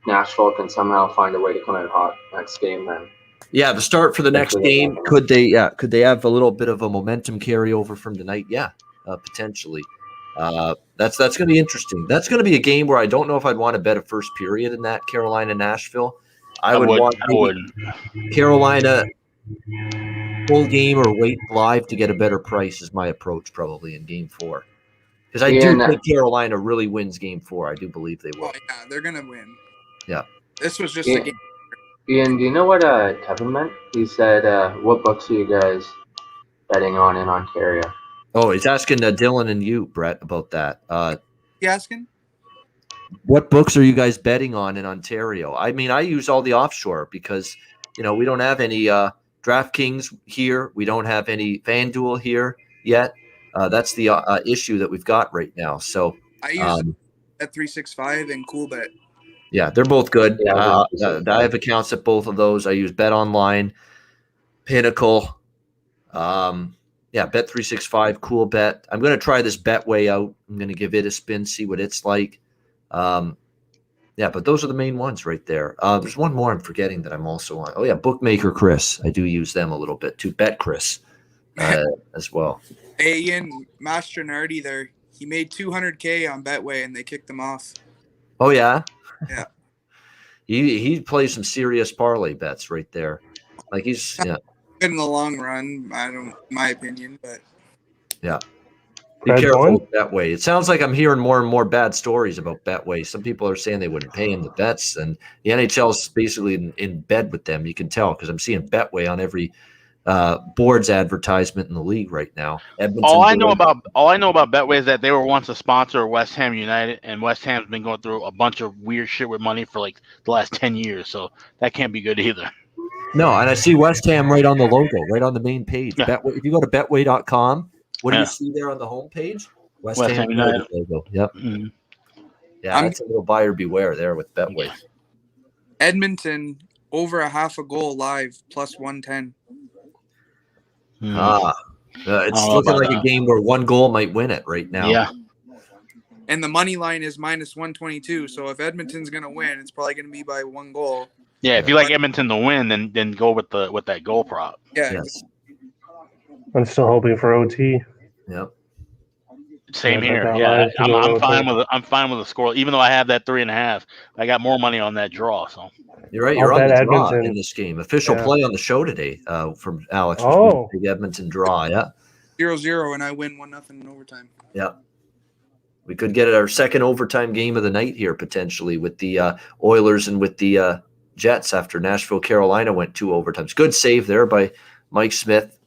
Speaker 3: Nashville can somehow find a way to come out hot next game then.
Speaker 1: Yeah, the start for the next game. Could they have a little bit of a momentum carryover from tonight? Yeah, potentially. That's going to be interesting. That's going to be a game where I don't know if I'd want to bet a first period in that Carolina-Nashville. I would Carolina full game or wait live to get a better price is my approach probably in game 4. Because I do think Carolina really wins game 4. I do believe they will.
Speaker 6: Oh, yeah, they're going to win.
Speaker 1: Yeah.
Speaker 6: This was just a game.
Speaker 3: Ian, do you know what Kevin meant? He said, what books are you guys betting on in Ontario?
Speaker 1: Oh, he's asking Dylan and you, Brett, about that.
Speaker 6: You asking?
Speaker 1: What books are you guys betting on in Ontario? I mean, I use all the offshore because, we don't have any DraftKings here. We don't have any FanDuel here yet. That's the issue that we've got right now. So
Speaker 6: I use at 365 and CoolBet.
Speaker 1: Yeah, they're both good.
Speaker 3: Yeah,
Speaker 1: I have accounts at both of those. I use Bet Online, Pinnacle, Bet365, Cool Bet. I'm going to try this Betway out. I'm going to give it a spin, see what it's like. But those are the main ones right there. There's one more I'm forgetting that I'm also on. Oh, yeah, Bookmaker Chris. I do use them a little bit too. Bet Chris as well.
Speaker 6: Hey, Ian, Mastronardi there. He made $200K on Betway, and they kicked him off.
Speaker 1: Oh, yeah?
Speaker 6: Yeah.
Speaker 1: He plays some serious parlay bets right there. Like he's
Speaker 6: in the long run, my opinion, but
Speaker 1: yeah. Be careful with Betway. It sounds like I'm hearing more and more bad stories about Betway. Some people are saying they wouldn't pay him the bets, and the NHL's basically in bed with them. You can tell because I'm seeing Betway on every board's advertisement in the league right now.
Speaker 2: All I know about Betway is that they were once a sponsor of West Ham United, and West Ham's been going through a bunch of weird shit with money for like the last 10 years, so that can't be good either.
Speaker 1: No, and I see West Ham right on the logo, right on the main page. Yeah. Betway, if you go to betway.com, what do you see there on the homepage? West Ham United logo. Yep. Mm-hmm. Yeah, that's a little buyer beware there with Betway.
Speaker 6: Edmonton over a half a goal live plus 110.
Speaker 1: It's looking like a game where one goal might win it right now.
Speaker 2: Yeah.
Speaker 6: And the money line is minus 122. So if Edmonton's going to win, it's probably going to be by 1 goal.
Speaker 2: Yeah, if you like Edmonton to win, then go with that goal prop.
Speaker 6: Yeah.
Speaker 1: Yes.
Speaker 4: I'm still hoping for OT.
Speaker 1: Yep.
Speaker 2: Same here. Yeah, I'm fine with the score. Even though I have that 3.5, I got more money on that draw. So
Speaker 1: you're right. You're on the draw in this game. Official play on the show today from Alex.
Speaker 4: Oh,
Speaker 1: big Edmonton draw. Yeah.
Speaker 6: 0-0, and I win 1-0 in overtime.
Speaker 1: Yeah. We could get our second overtime game of the night here potentially with the Oilers and with the Jets after Nashville, Carolina went 2 overtimes. Good save there by Mike Smith.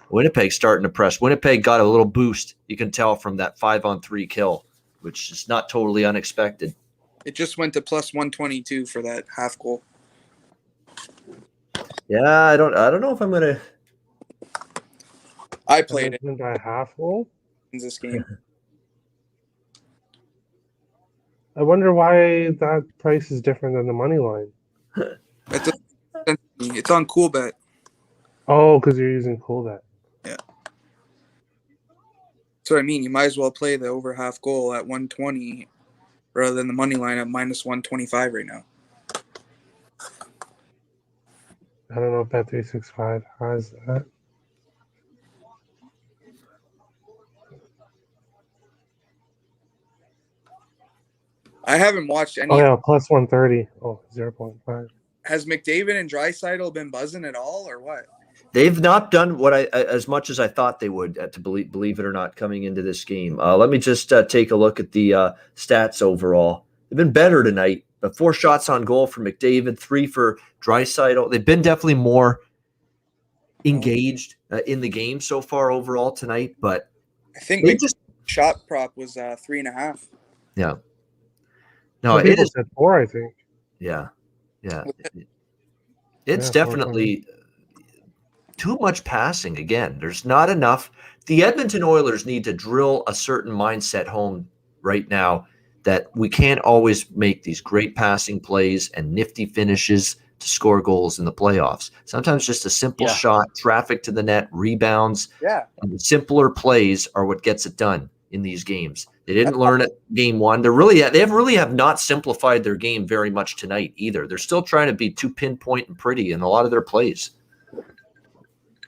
Speaker 1: Winnipeg starting to press. Winnipeg got a little boost. You can tell from that 5-on-3 kill, which is not totally unexpected.
Speaker 6: It just went to plus 122 for that half goal.
Speaker 1: Yeah, I don't know if I'm gonna.
Speaker 6: I played it
Speaker 4: Edmonton by half goal.
Speaker 6: in this game.
Speaker 4: I wonder why that price is different than the money line.
Speaker 6: It's on Cool Bet.
Speaker 4: Oh, because you're using CoolBet.
Speaker 6: Yeah. That's what I mean. You might as well play the over half goal at 120 rather than the money line at minus 125 right now.
Speaker 4: I don't know if Bet365 has that.
Speaker 6: I haven't watched any.
Speaker 4: Oh, yeah, plus 130. Oh, 0.5.
Speaker 6: Has McDavid and Draisaitl been buzzing at all, or what?
Speaker 1: They've not done what I as much as I thought they would, to believe it or not, coming into this game. Let me just take a look at the stats overall. They've been better tonight. 4 shots on goal for McDavid, 3 for Draisaitl. They've been definitely more engaged in the game so far overall tonight. But
Speaker 6: I think shot prop was 3.5.
Speaker 1: Yeah. No,
Speaker 4: Some
Speaker 1: it
Speaker 4: people
Speaker 1: is.
Speaker 4: said 4, I think.
Speaker 1: Yeah. It's
Speaker 4: Yeah,
Speaker 1: definitely too much passing again. There's not enough. The Edmonton Oilers need to drill a certain mindset home right now that we can't always make these great passing plays and nifty finishes to score goals in the playoffs. Sometimes just a simple shot, traffic to the net, rebounds, and the simpler plays are what gets it done in these games. They didn't learn it game one. They really have not simplified their game very much tonight either. They're still trying to be too pinpoint and pretty in a lot of their plays.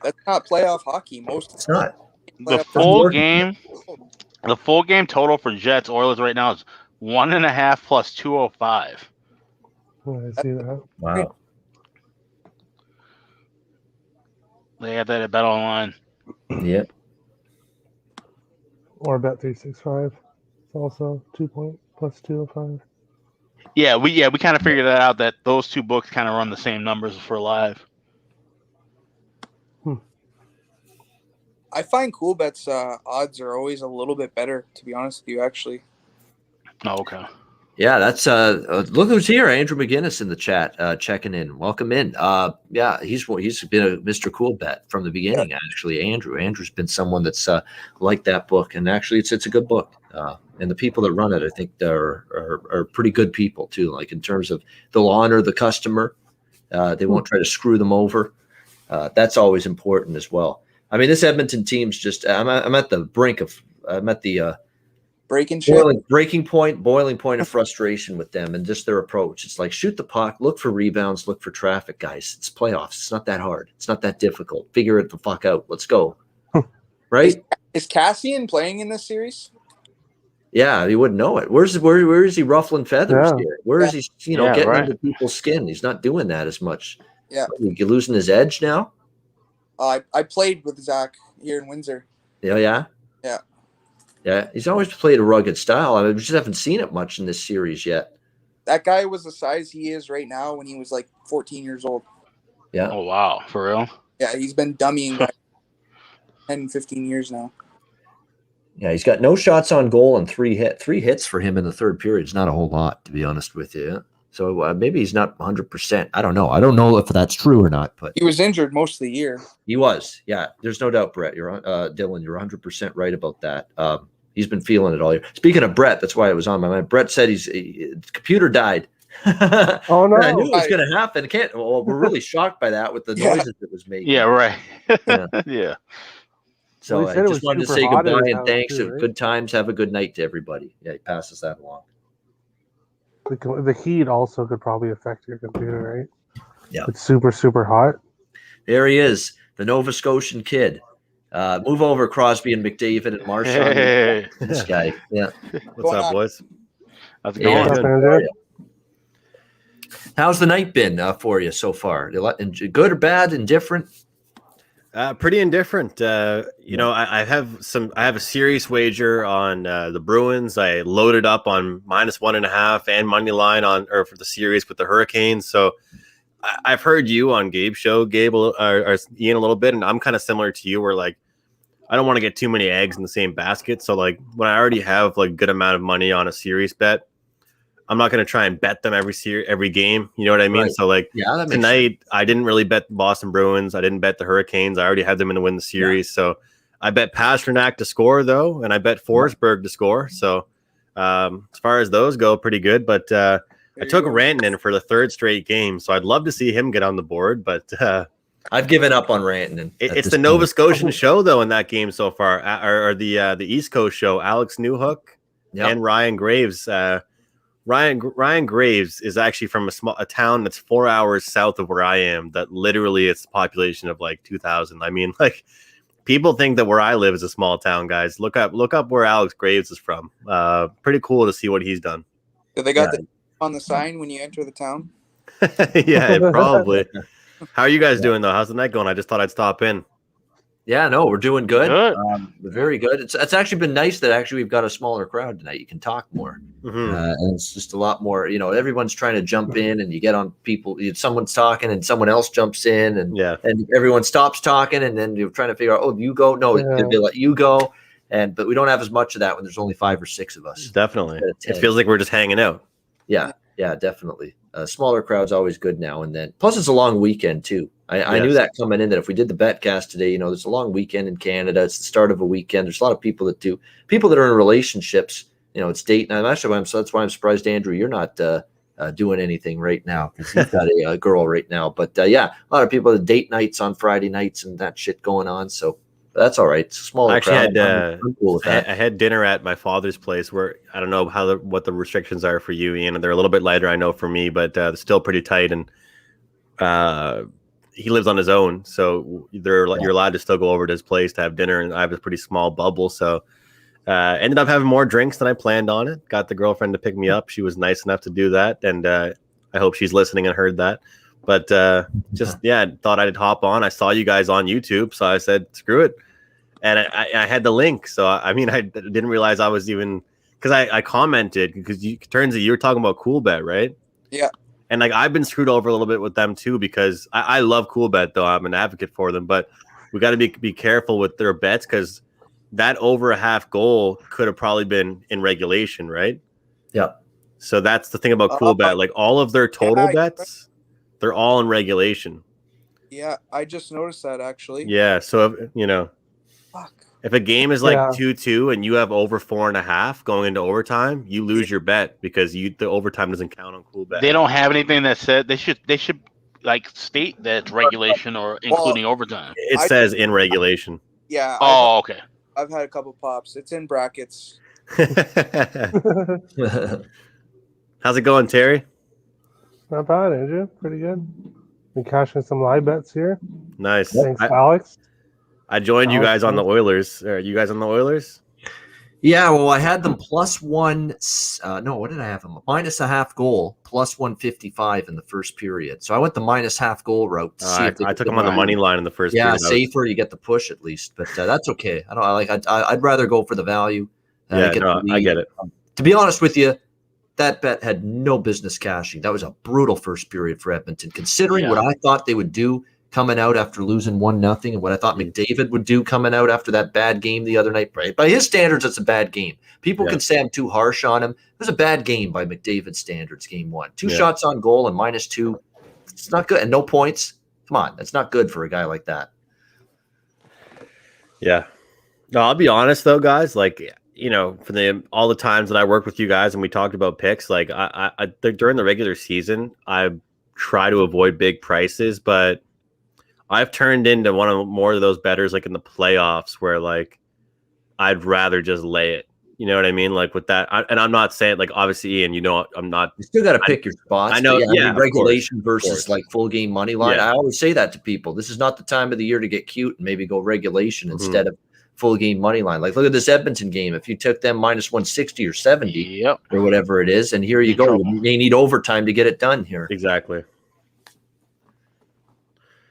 Speaker 6: That's not playoff hockey.
Speaker 1: It's not.
Speaker 2: The full game total for Jets Oilers right now is 1.5 plus 205.
Speaker 4: Oh, I see that.
Speaker 1: Wow.
Speaker 2: They have that at Bet Online.
Speaker 1: Yep.
Speaker 4: Or Bet365. It's also 2 plus 205.
Speaker 2: Yeah, we kind of figured that out, that those two books kind of run the same numbers for live.
Speaker 6: I find CoolBet's odds are always a little bit better, to be honest with you, actually.
Speaker 2: Oh, okay.
Speaker 1: Yeah, that's look who's here. Andrew McGinnis in the chat, checking in. Welcome in. Yeah, he's been a Mr. Cool Bet from the beginning. Actually, Andrew's been someone that's liked that book, and actually, it's a good book. And the people that run it, I think, are pretty good people too. Like in terms of they'll honor the customer, they won't try to screw them over. That's always important as well. I mean, this Edmonton team's just. I'm at the brink of. I'm at the. Boiling point of frustration with them and just their approach. It's like shoot the puck, look for rebounds, look for traffic, guys. It's playoffs. It's not that hard. It's not that difficult. Figure it the fuck out. Let's go. Right?
Speaker 6: Is Cassian playing in this series?
Speaker 1: Yeah, he wouldn't know it. Where is he ruffling feathers here? Where is he, getting into people's skin? He's not doing that as much.
Speaker 6: Yeah.
Speaker 1: You're losing his edge now?
Speaker 6: I played with Zach here in Windsor.
Speaker 1: Yeah. Yeah, he's always played a rugged style. I mean, we just haven't seen it much in this series yet.
Speaker 6: That guy was the size he is right now when he was like 14 years old.
Speaker 1: Yeah.
Speaker 2: Oh, wow. For real?
Speaker 6: Yeah, he's been dummying guys 10, 15 years now.
Speaker 1: Yeah, he's got no shots on goal and 3 hits for him in the third period. It's not a whole lot, to be honest with you. So maybe he's not 100%. I don't know. I don't know if that's true or not. But
Speaker 6: he was injured most of the year.
Speaker 1: He was. Yeah, there's no doubt, Brett. Dylan, you're 100% right about that. He's been feeling it all year. Speaking of Brett, that's why it was on my mind. Brett said his computer died.
Speaker 4: Oh, no.
Speaker 1: I knew it was going to happen. We're really shocked by that with the noises it was making.
Speaker 2: Yeah, right. Yeah.
Speaker 1: So
Speaker 4: Well,
Speaker 1: I just wanted to say goodbye and thanks
Speaker 4: too,
Speaker 1: and good times. Have a good night to everybody. Yeah, he passes that along.
Speaker 4: The heat also could probably affect your computer, right?
Speaker 1: Yeah.
Speaker 4: It's super, super hot.
Speaker 1: There he is, the Nova Scotian kid. Move over, Crosby and McDavid and Marchand.
Speaker 2: Hey.
Speaker 1: This guy. Yeah.
Speaker 7: What's up, boys?
Speaker 2: How's it going?
Speaker 4: Good.
Speaker 1: How's the night been for you so far? Good or bad? Indifferent?
Speaker 7: Pretty indifferent. I have a serious wager on the Bruins. I loaded up on -1.5 and money line for the series with the Hurricanes. So I've heard you on Gabe's show, Gabe or Ian, a little bit, and I'm kind of similar to you, where like I don't want to get too many eggs in the same basket. So like when I already have like good amount of money on a series bet, I'm not going to try and bet them every game. You know what I mean?
Speaker 1: Right.
Speaker 7: So like
Speaker 1: Yeah, that makes
Speaker 7: tonight, I didn't really bet the Boston Bruins. I didn't bet the Hurricanes. I already had them to win the series. So I bet Pasternak to score though, and I bet Forsberg to score. So as far as those go, pretty good. But I took Rantanen for the third straight game, so I'd love to see him get on the board. But
Speaker 1: I've given up on Rantanen.
Speaker 7: It's the Nova Scotian show though in that game so far, or the East Coast show. Alex Newhook and Ryan Graves. Ryan Graves is actually from a town that's 4 hours south of where I am. That literally it's a population of like 2,000. I mean, like people think that where I live is a small town, guys. Look up where Alex Graves is from. Pretty cool to see what he's done.
Speaker 6: So they got on the sign when you enter the town.
Speaker 7: Yeah, probably. How are you guys doing though? How's the night going? I just thought I'd stop in.
Speaker 1: Yeah, no, we're doing good.
Speaker 2: Good.
Speaker 1: Very good. It's actually been nice that we've got a smaller crowd tonight. You can talk more, and it's just a lot more. You know, everyone's trying to jump in, and you get on people. Someone's talking, and someone else jumps in, and everyone stops talking, and then you're trying to figure out, oh, you go? No, they let you go, but we don't have as much of that when there's only 5 or 6 of us.
Speaker 7: Definitely, it feels like we're just hanging out.
Speaker 1: Yeah, definitely. Smaller crowd's always good now and then. Plus, it's a long weekend too. I knew that coming in that if we did the Betcast today, you know, there's a long weekend in Canada. It's the start of a weekend. There's a lot of people that are in relationships. You know, it's date night. Actually, that's why I'm surprised, Andrew, you're not doing anything right now because you've got a girl right now. But a lot of people have date nights on Friday nights and that shit going on. So that's all right. It's a smaller crowd. I'm cool with that.
Speaker 7: I had dinner at my father's place where I don't know what the restrictions are for you, Ian. They're a little bit lighter, I know, for me, but they're still pretty tight. And he lives on his own, so you're allowed to still go over to his place to have dinner. And I have a pretty small bubble, so ended up having more drinks than I planned on it. Got the girlfriend to pick me up. She was nice enough to do that, and I hope she's listening and heard that. But thought I'd hop on. I saw you guys on YouTube, so I said, screw it. And I had the link. So, I mean, I didn't realize I was even – because I commented because it turns out you were talking about CoolBet, right?
Speaker 6: Yeah.
Speaker 7: And, like, I've been screwed over a little bit with them, too, because I love CoolBet, though. I'm an advocate for them. But we got to be careful with their bets because that over a half goal could have probably been in regulation, right?
Speaker 1: Yeah.
Speaker 7: So that's the thing about CoolBet. Like, all of their total bets, they're all in regulation.
Speaker 6: Yeah, I just noticed that, actually.
Speaker 7: Yeah, so, you know.
Speaker 6: Fuck.
Speaker 7: If a game is like 2-2 and you have over 4.5 going into overtime, you lose your bet because the overtime doesn't count on CoolBet.
Speaker 2: They don't have anything that said they should like state that it's regulation or including overtime.
Speaker 7: It says in regulation.
Speaker 6: Yeah.
Speaker 2: Okay.
Speaker 6: I've had a couple pops. It's in brackets.
Speaker 7: How's it going, Terry?
Speaker 4: Not bad, Andrew. Pretty good. Been cashing some live bets here.
Speaker 7: Nice.
Speaker 4: Thanks, Alex.
Speaker 7: I joined you guys on the Oilers. Are you guys on the Oilers?
Speaker 1: Yeah, well, I had them +1. No, what did I have them? Minus a half goal, +155 in the first period. So I went the minus half goal route. To see if
Speaker 7: I took them on the money line in the first period.
Speaker 1: Yeah, safer. You get the push at least, but that's okay. I'd rather go for the value.
Speaker 7: I get it.
Speaker 1: To be honest with you, that bet had no business cashing. That was a brutal first period for Edmonton, considering what I thought they would do coming out after losing 1-0 and what I thought McDavid would do coming out after that bad game the other night. By his standards, it's a bad game. People can say I'm too harsh on him. It was a bad game by McDavid standards, game 1. 2 shots on goal and -2. It's not good. And no points. Come on. That's not good for a guy like that.
Speaker 7: Yeah. No, I'll be honest, though, guys. Like, you know, for all the times that I worked with you guys and we talked about picks, like I during the regular season, I try to avoid big prices, but I've turned into one of more of those bettors like in the playoffs where like I'd rather just lay it. You know what I mean? Like with that, and I'm not saying like obviously, Ian, you know, I'm not.
Speaker 1: You still got to pick your spots.
Speaker 7: I know,
Speaker 1: regulation versus like full game money line. Yeah. I always say that to people. This is not the time of the year to get cute and maybe go regulation instead of full game money line. Like look at this Edmonton game. If you took them -160 or 70 or whatever it is, and here you go, you may need overtime to get it done here.
Speaker 7: Exactly.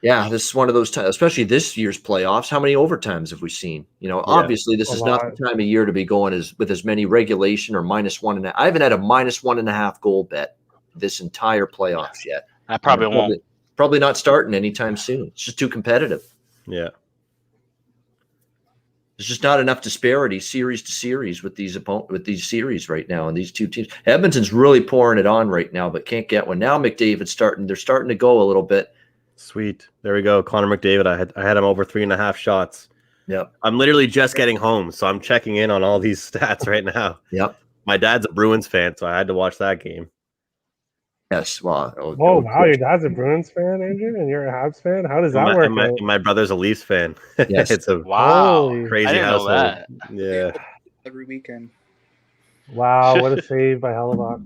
Speaker 1: Yeah, this is one of those times, especially this year's playoffs. How many overtimes have we seen? You know, obviously this is not the time of year to be going with as many regulation or -1.5. I haven't had a -1.5 goal bet this entire playoffs yet.
Speaker 2: I probably won't.
Speaker 1: Probably not starting anytime soon. It's just too competitive.
Speaker 7: Yeah.
Speaker 1: There's just not enough disparity series to series with these series right now, and these two teams. Edmonton's really pouring it on right now, but can't get one. Now McDavid's they're starting to go a little bit.
Speaker 7: Sweet. There we go. Connor McDavid. I had him over 3.5 shots.
Speaker 1: Yep.
Speaker 7: I'm literally just getting home, so I'm checking in on all these stats right now.
Speaker 1: Yep.
Speaker 7: My dad's a Bruins fan, so I had to watch that game.
Speaker 1: Yes. Well.
Speaker 4: Oh, wow. Your dad's a Bruins fan, Andrew, and you're a Habs fan? How does that work?
Speaker 7: My brother's a Leafs fan.
Speaker 1: Yes.
Speaker 7: It's a
Speaker 2: Wow.
Speaker 7: crazy
Speaker 2: I didn't know
Speaker 7: household.
Speaker 2: that.
Speaker 7: Yeah.
Speaker 6: Every weekend.
Speaker 4: Wow, what a save by Hellebuck.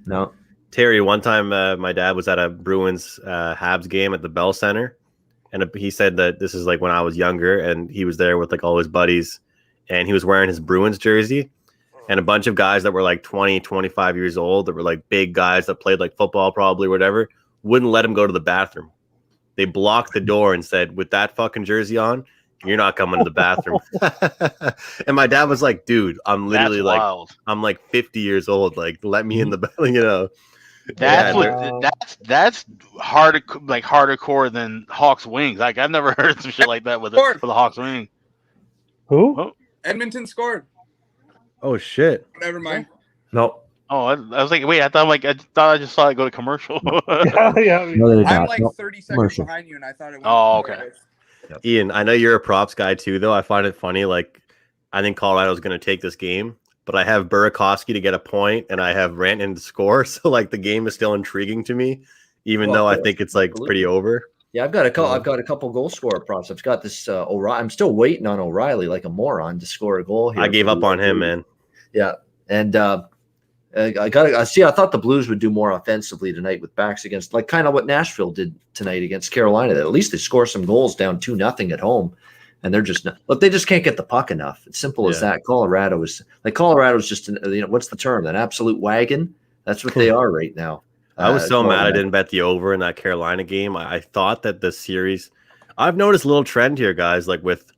Speaker 1: No.
Speaker 7: Terry, one time my dad was at a Bruins Habs game at the Bell Center, and he said that this is like when I was younger, and he was there with like all his buddies, and he was wearing his Bruins jersey, and a bunch of guys that were like 20, 25 years old, that were like big guys that played like football probably, whatever, wouldn't let him go to the bathroom. They blocked the door and said, with that fucking jersey on, you're not coming to the bathroom. And my dad was like, dude, I'm literally
Speaker 2: That's
Speaker 7: like,
Speaker 2: wild.
Speaker 7: I'm like 50 years old. Like, let me in the bathroom, you know.
Speaker 2: That's
Speaker 7: Yeah,
Speaker 2: that's harder core than Hawks wings. Like I've never heard some shit like that with
Speaker 6: Scored.
Speaker 2: for the Hawks wing.
Speaker 4: Who?
Speaker 2: Oh.
Speaker 6: Edmonton scored.
Speaker 7: Oh, shit.
Speaker 6: Never mind.
Speaker 1: No.
Speaker 2: Oh, I was like, wait, I thought I just saw it go to commercial.
Speaker 4: Yeah.
Speaker 1: No, they did
Speaker 6: I'm
Speaker 1: not.
Speaker 6: like
Speaker 1: No.
Speaker 6: 30 seconds
Speaker 1: Commercial.
Speaker 6: behind you, and I thought it went.
Speaker 2: Oh, okay.
Speaker 7: Ian, I know you're a props guy too, though. I find it funny. Like, I think Colorado's going to take this game, but I have Burakovsky to get a point, and I have Rantanen to score. So, like, the game is still intriguing to me, even
Speaker 1: Well,
Speaker 7: though I
Speaker 1: of
Speaker 7: think it's like
Speaker 1: absolutely.
Speaker 7: pretty over.
Speaker 1: Yeah, I've got a couple goal scorer props. I've got this O'Reilly. I'm still waiting on O'Reilly like a moron to score a goal here.
Speaker 7: I gave up on him, man.
Speaker 1: Yeah, and I thought the Blues would do more offensively tonight with backs against, like kind of what Nashville did tonight against Carolina. At least they score some goals down 2-0 at home, and they're just not. Look, they just can't get the puck enough. It's simple as that. Colorado's just what's the term? An absolute wagon. That's what they are right now.
Speaker 7: I was so mad I
Speaker 1: Colorado.
Speaker 7: didn't bet the over in that Carolina game. I thought that the series, I've noticed a little trend here, guys, like with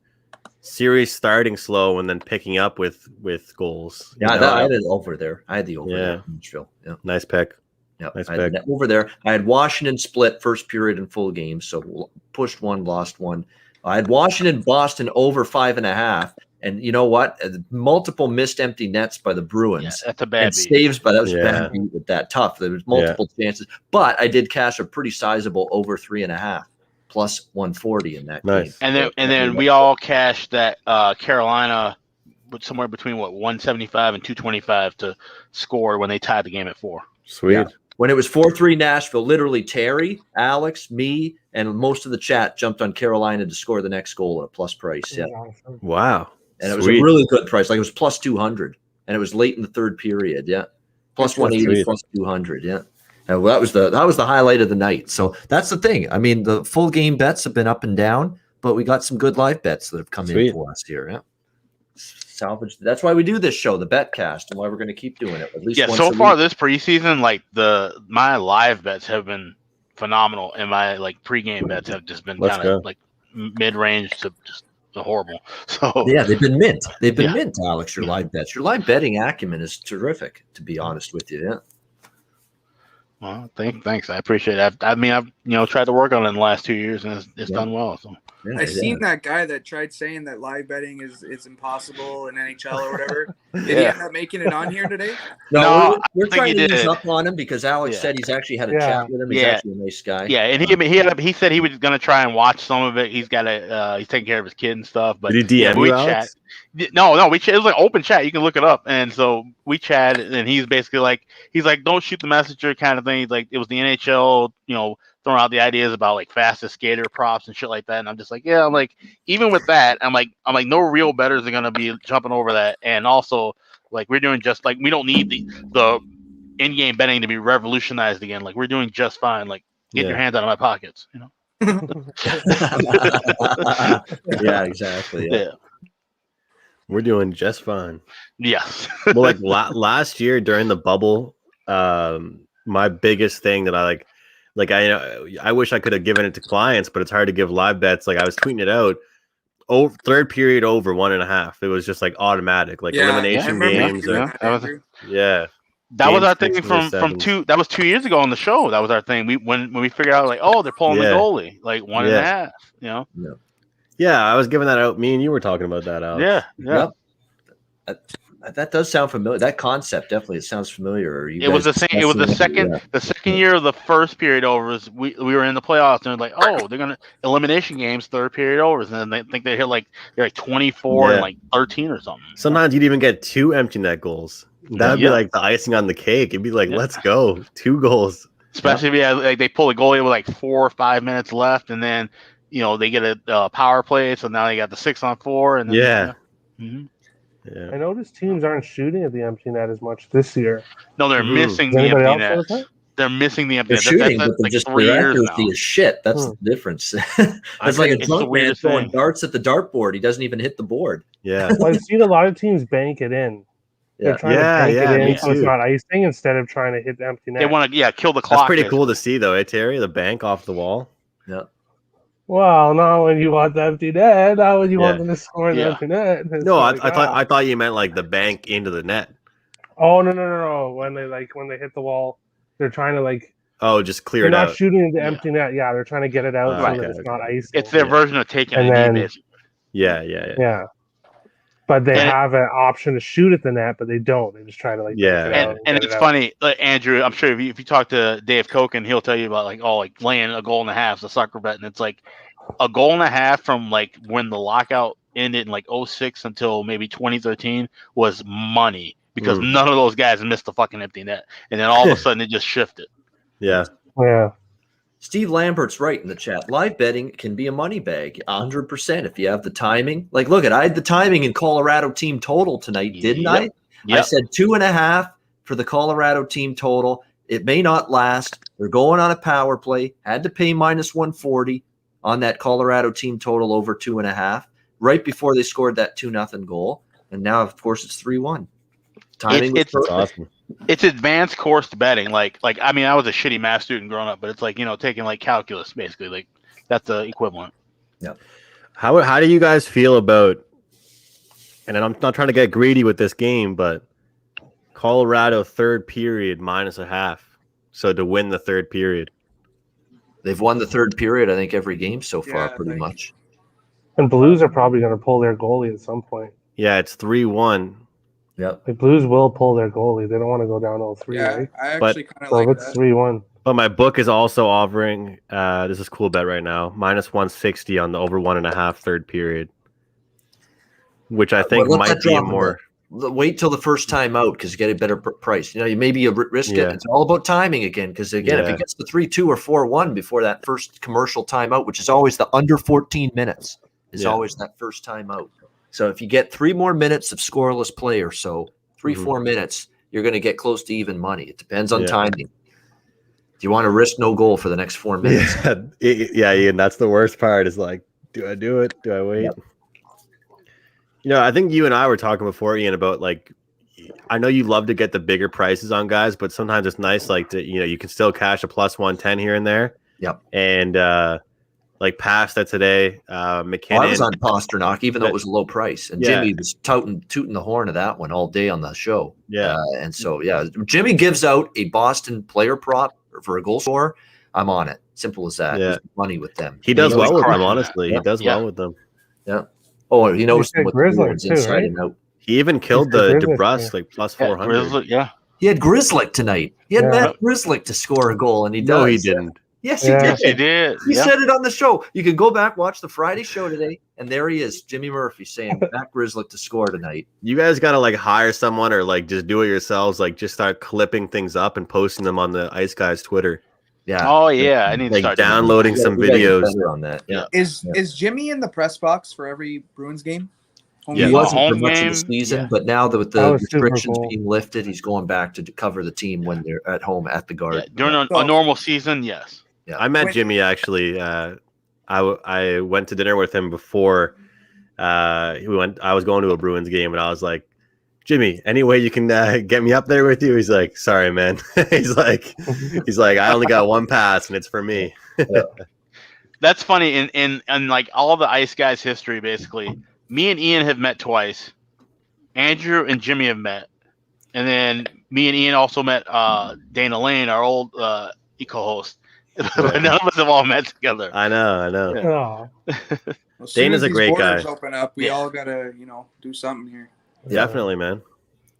Speaker 7: series starting slow and then picking up with goals.
Speaker 1: Yeah,
Speaker 7: You know,
Speaker 1: I had it over there. I had the over there in Nashville. Yeah.
Speaker 7: nice pick.
Speaker 1: Yeah,
Speaker 7: Nice
Speaker 1: I had
Speaker 7: pick.
Speaker 1: that over there. I had Washington split first period and full game, so pushed one, lost one. I had Washington, Boston over 5.5, and you know what? Multiple missed empty nets by the Bruins.
Speaker 2: Yeah, that's a bad
Speaker 1: and
Speaker 2: beat.
Speaker 1: saves, but that was a bad beat with that tough. There was multiple chances, but I did cash a pretty sizable over 3.5 plus 140 in that game.
Speaker 2: And then we all cashed that Carolina somewhere between 175 and 225 to score when they tied the game at 4.
Speaker 7: Sweet.
Speaker 1: Yeah. When it was 4-3 Nashville, literally Terry, Alex, me, and most of the chat jumped on Carolina to score the next goal at a plus price. Yeah.
Speaker 7: Wow.
Speaker 1: And it was a really good price. Like it was plus 200. And it was late in the third period. Yeah. Plus 180, plus 200. Yeah. And that was the highlight of the night. So that's the thing. I mean, the full game bets have been up and down, but we got some good live bets that have come in for us here. Yeah. Salvage. That's why we do this show, the Betcast, and why we're going to keep doing it. At least once
Speaker 2: so
Speaker 1: a
Speaker 2: far
Speaker 1: week.
Speaker 2: this preseason, like my live bets have been phenomenal, and my like pregame bets have just been kind of like mid-range to just horrible. So
Speaker 1: yeah, they've been mint. They've been mint, Alex. Your live bets, your live betting acumen is terrific. To be honest with you, yeah.
Speaker 2: Well, thanks. I appreciate it. I mean, I've tried to work on it in the last 2 years, and it's done well. So.
Speaker 1: Yeah,
Speaker 6: I seen that guy that tried saying that live betting is impossible in NHL or whatever. Did he end up making it on here today?
Speaker 1: No, we're trying to ease up on him because Alex said he's actually had a chat with him. He's
Speaker 2: Yeah.
Speaker 1: actually a nice guy.
Speaker 2: Yeah, and he said he was gonna try and watch some of it. He's got he's taking care of his kid and stuff. But
Speaker 7: did he DM
Speaker 2: we
Speaker 7: you,
Speaker 2: chat.
Speaker 7: Alex?
Speaker 2: No, we chat. It was like open chat. You can look it up. And so we chatted, and he's basically like, don't shoot the messenger kind of thing. He's like, it was the NHL, throwing out the ideas about like fastest skater props and shit like that. And I'm just like, yeah, I'm like, even with that, I'm like, no real bettors are gonna be jumping over that. And also, like, we're doing just like, we don't need the in-game betting to be revolutionized again. Like, we're doing just fine. Like, get your hands out of my pockets,
Speaker 1: Yeah, exactly.
Speaker 2: Yeah.
Speaker 7: We're doing just fine.
Speaker 2: Yes.
Speaker 7: Well, like last year during the bubble, my biggest thing that I I wish I could have given it to clients, but it's hard to give live bets. Like I was tweeting it out. Third period over 1.5. It was just like automatic, like elimination games.
Speaker 2: That was our thing from 2. That was 2 years ago on the show. That was our thing. When we figured out like, they're pulling the goalie like 1.5.
Speaker 7: Yeah, I was giving that out. Me and you were talking about that, Alex.
Speaker 2: Yeah.
Speaker 1: Yep. That does sound familiar. That concept definitely sounds familiar.
Speaker 2: It was the same. It was the second year of the first period overs. We were in the playoffs, and they're like, oh, they're gonna elimination games, third period overs, and then they think they hit they're like 24 and like 13 or something.
Speaker 7: Sometimes you'd even get 2 empty net goals. That would be like the icing on the cake. It'd be like, let's go, 2 goals.
Speaker 2: Especially if they pull a goalie with like 4 or 5 minutes left, and then they get a power play, so now they got the 6-on-4, and then,
Speaker 7: Yeah.
Speaker 4: I noticed teams aren't shooting at the empty net as much this year.
Speaker 2: No, they're missing the empty net. They're missing the empty net.
Speaker 1: They're shooting,
Speaker 2: that's
Speaker 1: but
Speaker 2: like
Speaker 1: just
Speaker 2: 3
Speaker 1: their
Speaker 2: years
Speaker 1: accuracy
Speaker 2: now.
Speaker 1: is shit. That's the difference. It's like a drunk man throwing darts at the dartboard. He doesn't even hit the board.
Speaker 7: Yeah.
Speaker 4: Well, I've seen a lot of teams bank it in. They're trying to bank it in so it's not icing instead of trying to hit the empty net.
Speaker 2: They want to kill the clock.
Speaker 7: That's pretty cool to see, though, eh, Terry? The bank off the wall.
Speaker 1: Yeah.
Speaker 4: Well, not when you want the empty net. Not when you want them to score the empty net.
Speaker 7: No, I thought you meant like the bank into the net.
Speaker 4: Oh no! When they hit the wall, they're trying to
Speaker 7: just clear it out.
Speaker 4: They're not shooting the empty net. Yeah, they're trying to get it out so that it's not icing.
Speaker 2: It's their version of taking
Speaker 4: it.
Speaker 2: Basically.
Speaker 7: Yeah.
Speaker 4: But they have an option to shoot at the net, but they don't. They just try to
Speaker 2: and it's funny, Andrew. I'm sure if you talk to Dave Koken, he'll tell you about laying a goal and a half, the sucker bet, and it's like a goal and a half from when the lockout ended in 06 until maybe 2013 was money because none of those guys missed the fucking empty net, and then all of a sudden it just shifted.
Speaker 7: Yeah.
Speaker 1: Steve Lambert's right in the chat. Live betting can be a money bag, 100% if you have the timing. Look I had the timing in Colorado team total tonight, didn't I? Yep. I said 2.5 for the Colorado team total. It may not last. They're going on a power play. Had to pay -140 on that Colorado team total over 2.5 right before they scored that 2-0 goal. And now, of course, it's 3-1. Timing was perfect.
Speaker 7: Awesome.
Speaker 2: It's advanced course betting. I was a shitty math student growing up, but it's taking calculus basically. That's the equivalent.
Speaker 1: Yeah.
Speaker 7: How do you guys feel about? And I'm not trying to get greedy with this game, but Colorado third period -0.5, so to win the third period.
Speaker 1: They've won the third period, I think, every game so far, pretty much.
Speaker 4: And Blues are probably going to pull their goalie at some point.
Speaker 7: Yeah, it's 3-1.
Speaker 1: Yep.
Speaker 4: The Blues will pull their goalie. They don't want to go down 0-3, right?
Speaker 6: I actually kind of like
Speaker 4: it's 3-1.
Speaker 7: But my book is also offering, this is cool bet right now, -160 on the over 1.5 third period, which I think might be a more.
Speaker 1: Wait till the first time out because you get a better price. Maybe you risk it. It's all about timing again because, again, if it gets to 3-2 or 4-1 before that first commercial timeout, which is always the under 14 minutes, is always that first time out. So if you get 3 more minutes of scoreless play or so, 3-4 minutes, you're going to get close to even money. It depends on timing. Do you want to risk no goal for the next 4 minutes?
Speaker 7: Yeah, Ian, that's the worst part is do I do it? Do I wait? Yep. I think you and I were talking before, Ian, about I know you love to get the bigger prices on guys, but sometimes it's nice to you can still cash a +110 here and there.
Speaker 1: Yep.
Speaker 7: And past that today, McKinnon.
Speaker 1: I was on Pasternak, even though it was a low price, and Jimmy was tooting the horn of that one all day on the show.
Speaker 7: Yeah,
Speaker 1: and so Jimmy gives out a Boston player prop for a goal scorer. I'm on it. Simple as that.
Speaker 7: Yeah.
Speaker 1: Money with them.
Speaker 7: He does well with them. Honestly, he does well with them.
Speaker 1: Yeah. Oh, he knows what
Speaker 4: Grizzlick
Speaker 1: the inside and out.
Speaker 7: He even killed the DeBrusque +400.
Speaker 2: Yeah.
Speaker 1: He had Grizzlick tonight. He had Matt Grizzlick to score a goal, and he does.
Speaker 7: No, he didn't.
Speaker 1: Yes, he did.
Speaker 2: He did.
Speaker 1: He said it on the show. You can go back, watch the Friday show today, and there he is, Jimmy Murphy, saying Matt Grizzlick to score tonight.
Speaker 7: You guys got to hire someone or just do it yourselves. Just start clipping things up and posting them on the Ice Guys Twitter.
Speaker 1: Yeah.
Speaker 2: Oh yeah, I need to start
Speaker 7: downloading some videos
Speaker 1: on that. Yeah.
Speaker 6: Is Jimmy in the press box for every Bruins game?
Speaker 1: He wasn't for much of the season, but now with the restrictions being lifted, he's going back to cover the team when they're at home at the Garden.
Speaker 2: Yeah, during a normal season, yes.
Speaker 1: Yeah.
Speaker 7: I met Jimmy actually. I went to dinner with him before I was going to a Bruins game, and I was like, Jimmy, any way you can get me up there with you? He's like, sorry, man. he's like, I only got one pass, and it's for me.
Speaker 2: That's funny. In all the Ice Guys history, basically, me and Ian have met twice. Andrew and Jimmy have met, and then me and Ian also met Dana Lane, our old co-host. But none of us have all met together.
Speaker 7: I know.
Speaker 4: Oh.
Speaker 6: As soon
Speaker 7: Dana's
Speaker 6: as
Speaker 7: a
Speaker 6: these
Speaker 7: great
Speaker 6: borders
Speaker 7: guy.
Speaker 6: open up, we all gotta, do something here.
Speaker 7: Definitely, man.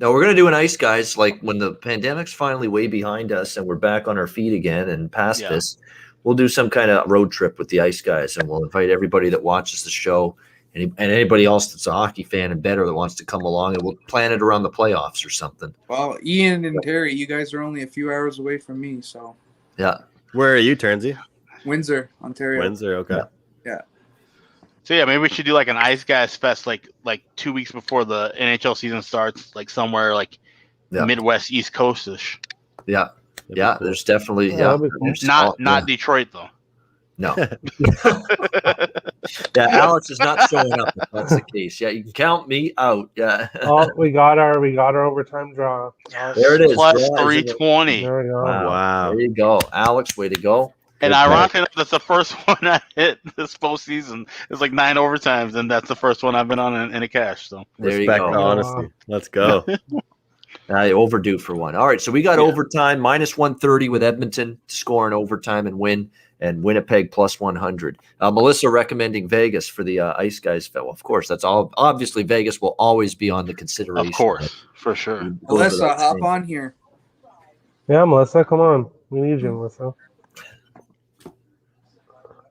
Speaker 1: No, we're going to do an Ice Guys, like when the pandemic's finally way behind us and we're back on our feet again and past this, we'll do some kind of road trip with the Ice Guys, and we'll invite everybody that watches the show and anybody else that's a hockey fan and better that wants to come along, and we'll plan it around the playoffs or something.
Speaker 6: Well, Ian and Terry, you guys are only a few hours away from me, so.
Speaker 1: Yeah.
Speaker 7: Where are you, Turnsy?
Speaker 6: Windsor, Ontario.
Speaker 7: Windsor, okay.
Speaker 6: Yeah.
Speaker 2: So yeah, maybe we should do like an Ice Guys Fest like 2 weeks before the NHL season starts, like somewhere like Midwest, East Coast-ish.
Speaker 1: Yeah. Yeah, there's definitely there's
Speaker 2: not Detroit though.
Speaker 1: No. Yeah, Alex is not showing up if that's the case. Yeah, you can count me out. Yeah.
Speaker 4: Oh, we got our overtime draw.
Speaker 1: There it is.
Speaker 2: Plus
Speaker 1: Draw is
Speaker 2: 320.
Speaker 4: There we go.
Speaker 7: Wow.
Speaker 1: There you go. Alex, way to go.
Speaker 2: And
Speaker 1: Good
Speaker 2: ironically enough, that's the first one I hit this postseason. It's like 9 overtimes, and that's the first one I've been on in a cash. So
Speaker 1: There
Speaker 7: Respect
Speaker 1: you
Speaker 7: to
Speaker 1: go.
Speaker 7: honesty. Let's go.
Speaker 1: Overdue for one. All right, so we got overtime minus 130 with Edmonton to score in overtime and win, and Winnipeg plus 100. Melissa recommending Vegas for the Ice Guys. Well, of course, that's all. Obviously, Vegas will always be on the consideration.
Speaker 2: of course, for sure.
Speaker 6: Melissa, hop on here.
Speaker 4: Yeah, Melissa, come on. We need you, Melissa.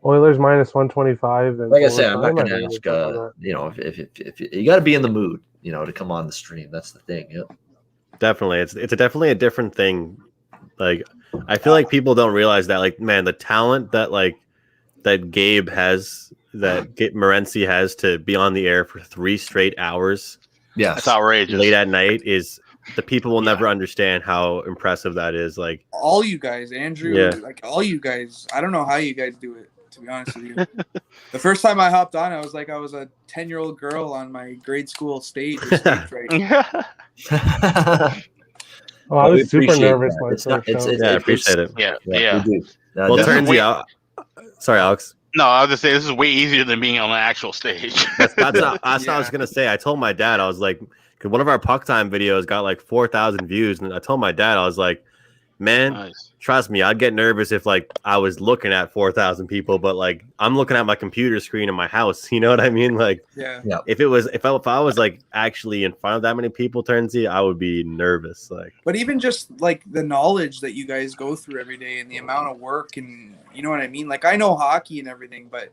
Speaker 4: Oilers minus 125. And
Speaker 1: Like I said, I'm not going
Speaker 4: overtime,
Speaker 1: to
Speaker 4: I think
Speaker 1: ask.
Speaker 4: we talk about
Speaker 1: If you got to be in the mood, to come on the stream. That's the thing. Yeah.
Speaker 7: Definitely. It's definitely a different thing. Like, I feel like people don't realize that, like, man, the talent that Gabe has, that Gabe Morency has to be on the air for 3 straight hours.
Speaker 1: Yes.
Speaker 2: That's outrageous.
Speaker 7: Late at night is the people will never understand how impressive that is. Like,
Speaker 6: All you guys, Andrew, like all you guys. I don't know how you guys do it, to be honest with you. The first time I hopped on, I was like I was a 10-year-old girl on my grade school stage. Or stage right.
Speaker 4: Oh, I
Speaker 1: We
Speaker 4: was super
Speaker 1: appreciate
Speaker 4: nervous
Speaker 1: that.
Speaker 4: my
Speaker 1: It's not-
Speaker 4: first
Speaker 1: it's-
Speaker 4: show.
Speaker 1: it's-
Speaker 7: yeah, I appreciate it.
Speaker 2: Yeah.
Speaker 1: We do.
Speaker 7: Well,
Speaker 2: this is
Speaker 7: Turnsy,
Speaker 2: way-
Speaker 7: sorry, Alex.
Speaker 2: No, I was just saying this is way easier than being on the actual stage.
Speaker 7: That's what I was gonna say. I told my dad, I was like, because one of our puck time videos got like 4,000 views, and I told my dad, I was like, man,
Speaker 2: Nice.
Speaker 7: trust me, I'd get nervous if like I was looking at 4,000 people, but like I'm looking at my computer screen in my house. You know what I mean? Like,
Speaker 6: Yeah.
Speaker 7: if I was like actually in front of that many people, Turnsy, I would be nervous. Like,
Speaker 6: But even just like the knowledge that you guys go through every day and the amount of work, and you know what I mean? Like I know hockey and everything, but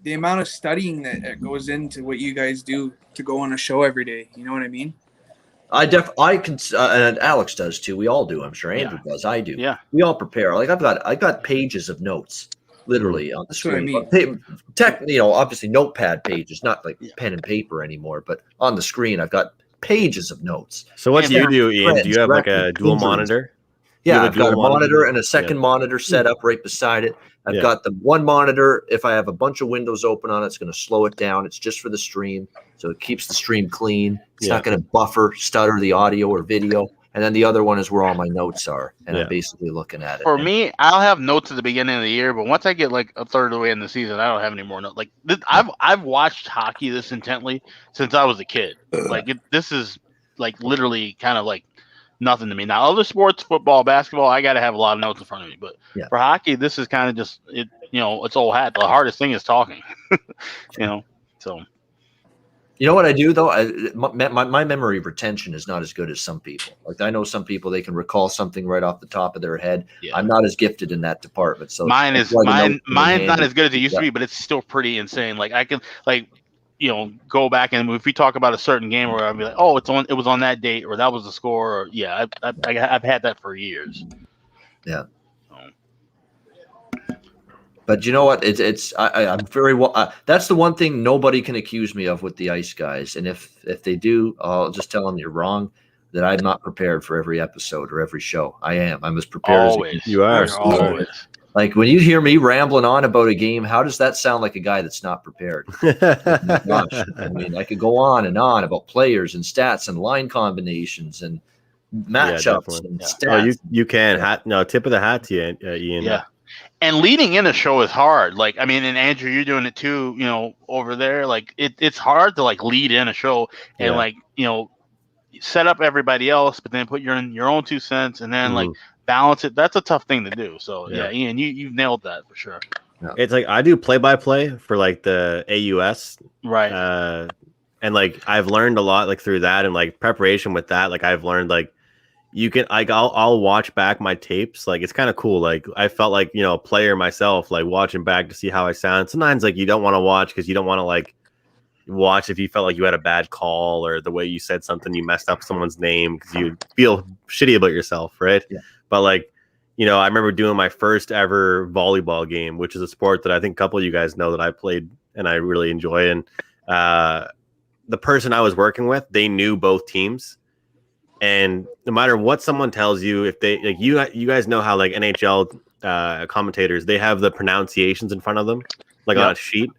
Speaker 6: the amount of studying that goes into what you guys do to go on a show every day, you know what I mean?
Speaker 1: I can, and Alex does too. We all do. I'm sure Andrew does. I do.
Speaker 2: Yeah.
Speaker 1: We all prepare. Like I got pages of notes, literally on the
Speaker 6: That's what I
Speaker 1: screen. Obviously notepad pages, not like pen and paper anymore, but on the screen I've got pages of notes.
Speaker 7: so what do you do, Ian?
Speaker 1: Friends,
Speaker 7: Do you have like a
Speaker 1: records,
Speaker 7: dual
Speaker 1: injuries.
Speaker 7: monitor?
Speaker 1: Yeah,
Speaker 7: have a
Speaker 1: I've got a
Speaker 7: dual
Speaker 1: monitor
Speaker 7: monitor?
Speaker 1: and a second monitor set up right beside it. I've
Speaker 7: Yeah.
Speaker 1: got the one monitor. If I have a bunch of windows open on it, it's going to slow it down. It's just for the stream, so it keeps the stream clean. It's not going to buffer, stutter the audio or video. And then the other one is where all my notes are, and I'm basically looking at it.
Speaker 2: For me, I'll have notes at the beginning of the year, but once I get like a third of the way in the season, I don't have any more notes. Like I've watched hockey this intently since I was a kid. Like this is like literally kind of like nothing to me. Now, other sports, football, basketball, I got to have a lot of notes in front of me. But for hockey, this is kind of just it. It's old hat. The hardest thing is talking. So.
Speaker 1: You know what I do though? My memory retention is not as good as some people. Like I know some people, they can recall something right off the top of their head.
Speaker 2: Yeah.
Speaker 1: I'm not as gifted in that department. So
Speaker 2: mine's not as good as it used to be, but it's still pretty insane. Like I can go back, and if we talk about a certain game where I'll be like, oh, it was on that date, or that was the score, or I've had that for years.
Speaker 1: Yeah. But you know what? I'm very well. That's the one thing nobody can accuse me of with the Ice Guys. And if they do, I'll just tell them you're wrong. That I'm not prepared for every episode or every show. I am. I'm as prepared
Speaker 2: Always.
Speaker 1: as
Speaker 7: You are.
Speaker 2: Always.
Speaker 1: Like when you hear me rambling on about a game, how does that sound like a guy that's not prepared? Oh my gosh. I mean, I could go on and on about players and stats and line combinations and matchups and stats.
Speaker 7: Oh, you can. Tip of the hat to you, Ian.
Speaker 2: Yeah. And leading in a show is hard. Like, I mean, and Andrew, you're doing it too, over there. Like, it's hard to like lead in a show and set up everybody else, but then put your own 2 cents and then like balance it. That's a tough thing to do. So yeah, Ian, you've nailed that for sure.
Speaker 7: It's like I do play-by-play for like the AUS,
Speaker 2: Right.
Speaker 7: and like I've learned a lot like through that and like preparation with that. Like I've learned like you can like I'll watch back my tapes. Like it's kind of cool. Like I felt like a player myself, like watching back to see how I sound. Sometimes like you don't want to watch because you don't want to like watch if you felt like you had a bad call or the way you said something, you messed up someone's name because you feel shitty about yourself, right?
Speaker 1: Yeah.
Speaker 7: But like, I remember doing my first ever volleyball game, which is a sport that I think a couple of you guys know that I played and I really enjoy. And the person I was working with, they knew both teams. And no matter what someone tells you, if they like you guys know how like NHL commentators, they have the pronunciations in front of them, like on a sheet.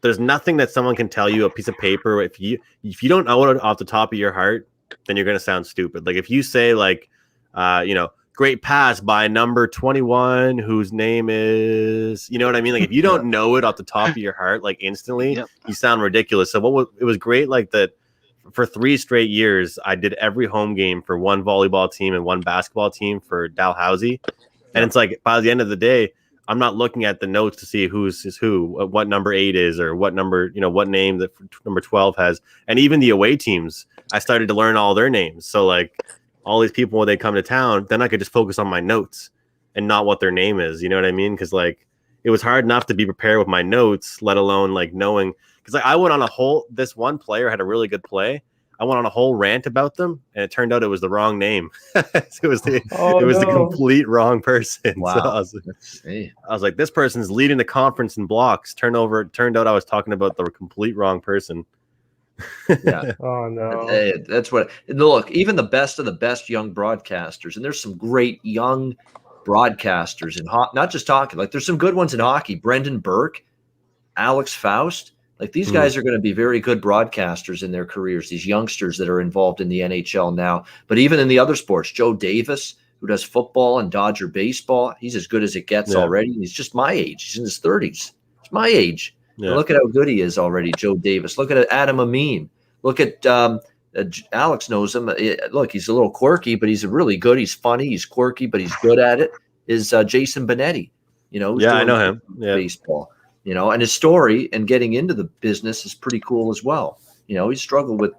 Speaker 7: There's nothing that someone can tell you, a piece of paper. If you don't know it off the top of your heart, then you're gonna sound stupid. Like if you say like, great pass by number 21, whose name is, you know what I mean? Like if you don't know it off the top of your heart, like instantly, you sound ridiculous. So it was great, like that. For 3 straight years, I did every home game for one volleyball team and one basketball team for Dalhousie. And it's like by the end of the day, I'm not looking at the notes to see who's who, what number 8 is, or what number, what name that number 12 has. And even the away teams, I started to learn all their names. So like all these people, when they come to town, then I could just focus on my notes and not what their name is. You know what I mean? Because like it was hard enough to be prepared with my notes, let alone like knowing. Because like I went on this one player had a really good play. I went on a whole rant about them, and it turned out it was the wrong name. It was the complete wrong person.
Speaker 1: Wow.
Speaker 7: So I was like, this person's leading the conference in blocks. Turned out I was talking about the complete wrong person.
Speaker 1: Yeah.
Speaker 4: Oh no.
Speaker 1: That's what. Look, even the best of the best young broadcasters, and there's some great young broadcasters in hockey. Not just hockey. Like there's some good ones in hockey. Brendan Burke, Alex Faust. Like these guys are going to be very good broadcasters in their careers, these youngsters that are involved in the NHL now. But even in the other sports, Joe Davis, who does football and Dodger baseball, he's as good as it gets already. He's just my age. He's in his 30s. He's my age. Yeah. Look at how good he is already, Joe Davis. Look at Adam Amin. Look at Alex knows him. Look, he's a little quirky, but he's really good. He's funny. He's quirky, but he's good at it. Is Jason Benetti.
Speaker 7: I know him. Yeah.
Speaker 1: Baseball. And his story and getting into the business is pretty cool as well. He struggled with,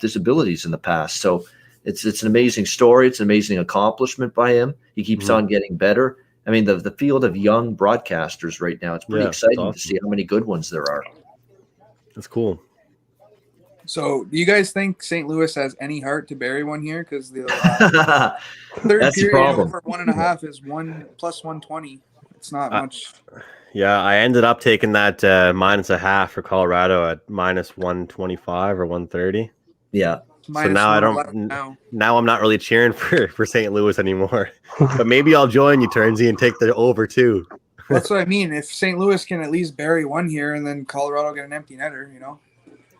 Speaker 1: disabilities in the past. So it's an amazing story. It's an amazing accomplishment by him. He keeps on getting better. I mean, the field of young broadcasters right now, it's pretty exciting to see how many good ones there are.
Speaker 7: That's cool.
Speaker 6: So do you guys think St. Louis has any heart to bury one here? Because the third
Speaker 1: That's
Speaker 6: period
Speaker 1: the problem.
Speaker 6: over 1.5 is 1 plus 120. It's not much.
Speaker 7: Yeah, I ended up taking that -0.5 for Colorado at -125 or 130.
Speaker 1: Yeah.
Speaker 7: So now now I'm not really cheering for St. Louis anymore. But maybe I'll join you, Turnsy, and take the over too.
Speaker 6: That's what I mean. If St. Louis can at least bury one here and then Colorado get an empty netter,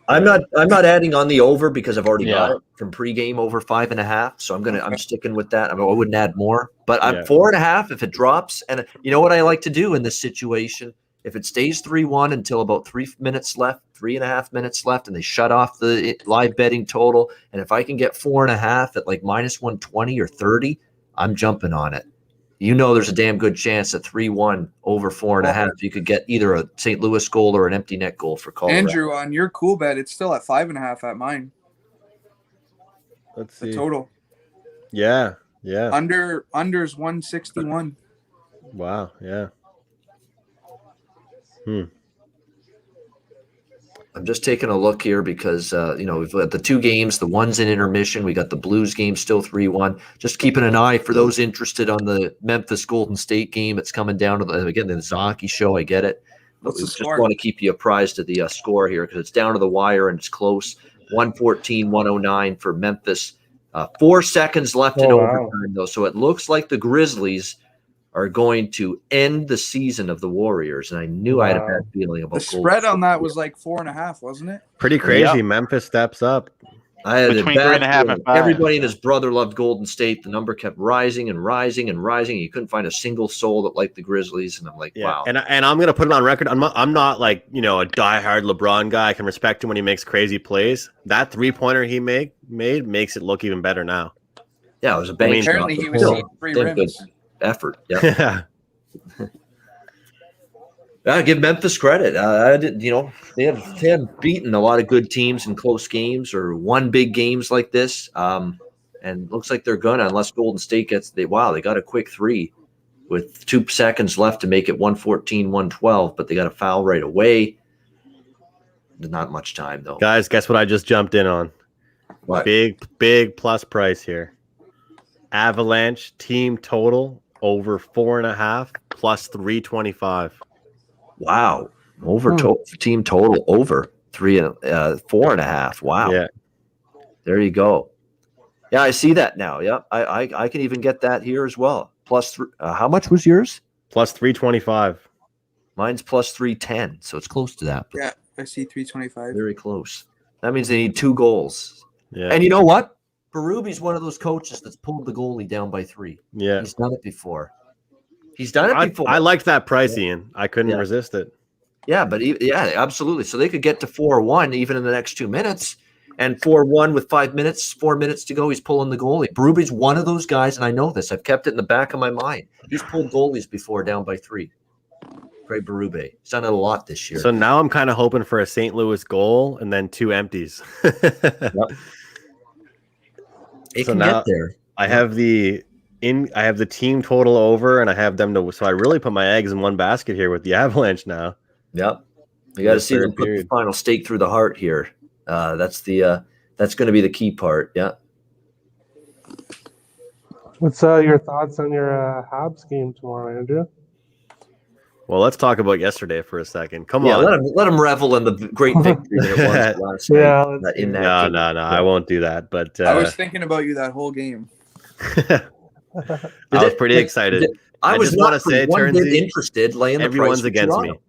Speaker 1: I'm not adding on the over because I've already got it from pregame over 5.5. So I'm sticking with that. I wouldn't add more, but I'm 4.5 if it drops. And you know what I like to do in this situation? If it stays 3-1 until about 3.5 minutes left, and they shut off the live betting total, and if I can get 4.5 at like -120 or 30, I'm jumping on it. There's a damn good chance at 3-1 over 4.5. You could get either a St. Louis goal or an empty net goal for Colorado.
Speaker 6: Andrew, on your cool bet, it's still at 5.5 at mine.
Speaker 7: Let's see.
Speaker 6: The total.
Speaker 7: Yeah.
Speaker 6: Under's 161.
Speaker 7: Wow. Yeah.
Speaker 1: I'm just taking a look here because, we've got the 2 games, the one's in intermission. We got the Blues game still 3-1. Just keeping an eye for those interested on the Memphis Golden State game. It's coming down to the hockey show. I get it. But we just want to keep you apprised of the score here because it's down to the wire and it's close. 114-109 for Memphis. 4 seconds left in overtime, though. So it looks like the Grizzlies are going to end the season of the Warriors. And I knew I had a bad feeling about
Speaker 6: the spread on that was like 4.5, wasn't it?
Speaker 7: Pretty crazy. Yep. Memphis steps up.
Speaker 1: I had
Speaker 2: between 3.5 and 5.
Speaker 1: Everybody and his brother loved Golden State. The number kept rising and rising and rising. You couldn't find a single soul that liked the Grizzlies. And I'm like, wow.
Speaker 7: And I'm going to put it on record. I'm not like, a diehard LeBron guy. I can respect him when he makes crazy plays. That 3-pointer he made makes it look even better now.
Speaker 1: Yeah, it was a bang.
Speaker 6: Apparently he was seeing 3 rims.
Speaker 1: Effort. Yeah. I give Memphis credit. I did, they have beaten a lot of good teams in close games or won big games like this. And looks like they're gonna, unless Golden State they got a quick 3 with 2 seconds left to make it 114-112, but they got a foul right away. Not much time though.
Speaker 7: Guys, guess what I just jumped in on?
Speaker 1: What?
Speaker 7: Big plus price here. Avalanche team total over 4.5 plus 325.
Speaker 1: Wow. Team total over 4.5. Wow.
Speaker 7: Yeah.
Speaker 1: There you go. Yeah, I see that now. Yeah. I can even get that here as well. Plus how much was yours?
Speaker 7: Plus 325.
Speaker 1: Mine's plus 310. So it's close to that.
Speaker 6: Yeah, I see 325.
Speaker 1: Very close. That means they need 2 goals.
Speaker 7: Yeah.
Speaker 1: And you know what? Berube's one of those coaches that's pulled the goalie down by 3.
Speaker 7: Yeah.
Speaker 1: He's done it before. I
Speaker 7: liked that price, Ian. I couldn't resist it.
Speaker 1: Yeah, but absolutely. So they could get to 4-1 even in the next 2 minutes, and 4-1 with 4 minutes to go. He's pulling the goalie. Berube's one of those guys, and I know this. I've kept it in the back of my mind. He's pulled goalies before down by 3. Craig Berube. He's done it a lot this year.
Speaker 7: So now I'm kind of hoping for a St. Louis goal and then 2 empties.
Speaker 1: Yep. It
Speaker 7: So
Speaker 1: can
Speaker 7: now
Speaker 1: get there.
Speaker 7: I have the team total over, and I have them to. So I really put my eggs in one basket here with the Avalanche now.
Speaker 1: Yep. You got to
Speaker 7: The
Speaker 1: see them
Speaker 7: third
Speaker 1: put the
Speaker 7: period.
Speaker 1: final stake through the heart here. That's going to be the key part. Yeah.
Speaker 4: What's your thoughts on your Habs game tomorrow, Andrew?
Speaker 7: Well, let's talk about yesterday for a second. Come
Speaker 1: Yeah,
Speaker 7: on.
Speaker 1: let him revel in the great victory that it was last
Speaker 4: Yeah,
Speaker 1: night.
Speaker 4: let's
Speaker 1: In
Speaker 4: do
Speaker 1: that
Speaker 7: No,
Speaker 1: game.
Speaker 7: I won't do that. But
Speaker 6: I was thinking about you that whole game.
Speaker 7: I was pretty excited.
Speaker 1: I was
Speaker 7: just
Speaker 1: not
Speaker 7: wanna say,
Speaker 1: one bit
Speaker 7: Turnsy,
Speaker 1: interested laying the
Speaker 7: everyone's
Speaker 1: price for
Speaker 7: against
Speaker 1: Toronto.
Speaker 7: me.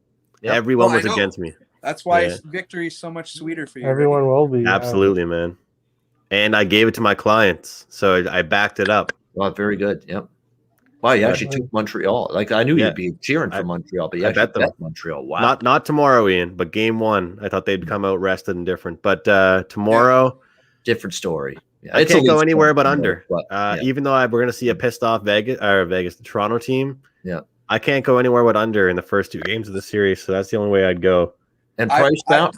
Speaker 1: Yep.
Speaker 7: Everyone
Speaker 6: Oh, I
Speaker 7: was
Speaker 6: know.
Speaker 7: against me.
Speaker 6: That's why
Speaker 7: Yeah.
Speaker 6: victory is so much sweeter for you.
Speaker 4: Everyone will be.
Speaker 7: Absolutely, man. And I gave it to my clients, so I backed it up.
Speaker 1: Well, very good. Yep. Wow, you actually took Montreal. Like I knew
Speaker 7: Yeah.
Speaker 1: you'd be cheering for Montreal, but you
Speaker 7: I
Speaker 1: actually
Speaker 7: bet them.
Speaker 1: bet Montreal. Wow.
Speaker 7: Not tomorrow, Ian, but game 1. I thought they'd come out rested and different. But tomorrow,
Speaker 1: Different story. Yeah,
Speaker 7: I
Speaker 1: it's
Speaker 7: can't
Speaker 1: a
Speaker 7: go
Speaker 1: least
Speaker 7: anywhere but
Speaker 1: one,
Speaker 7: under.
Speaker 1: but, yeah.
Speaker 7: Even though we're going to see a pissed off the Toronto team.
Speaker 1: Yeah.
Speaker 7: I can't go anywhere but under in the first 2 games of the series, so that's the only way I'd go.
Speaker 1: And
Speaker 6: I-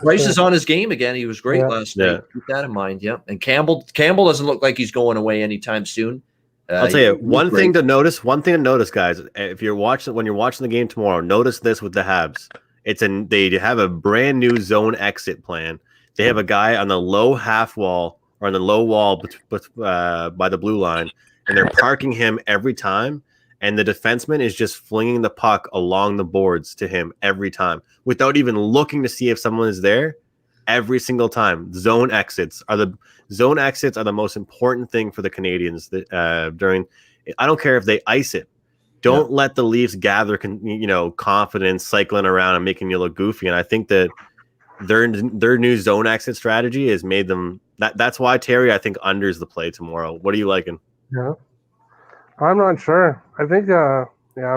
Speaker 1: Price is on his game again. He was great last night.
Speaker 7: Yeah.
Speaker 1: Keep that in mind. Yeah. And Campbell doesn't look like he's going away anytime soon.
Speaker 7: I'll tell you
Speaker 1: he was
Speaker 7: one
Speaker 1: great.
Speaker 7: thing to notice, guys. If you're watching when you're watching the game tomorrow, notice this with the Habs. They have a brand new zone exit plan. They have a guy on the low half wall or on the low wall by the blue line, and they're parking him every time. And the defenseman is just flinging the puck along the boards to him every time without even looking to see if someone is there. Every single time, zone exits are the most important thing for the Canadians. During, I don't care if they ice it. Don't let the Leafs gather, confidence, cycling around and making you look goofy. And I think that their new zone exit strategy has made them. That's why, Terry, I think unders the play tomorrow. What are you liking?
Speaker 4: Yeah. I'm not sure. I think, I'm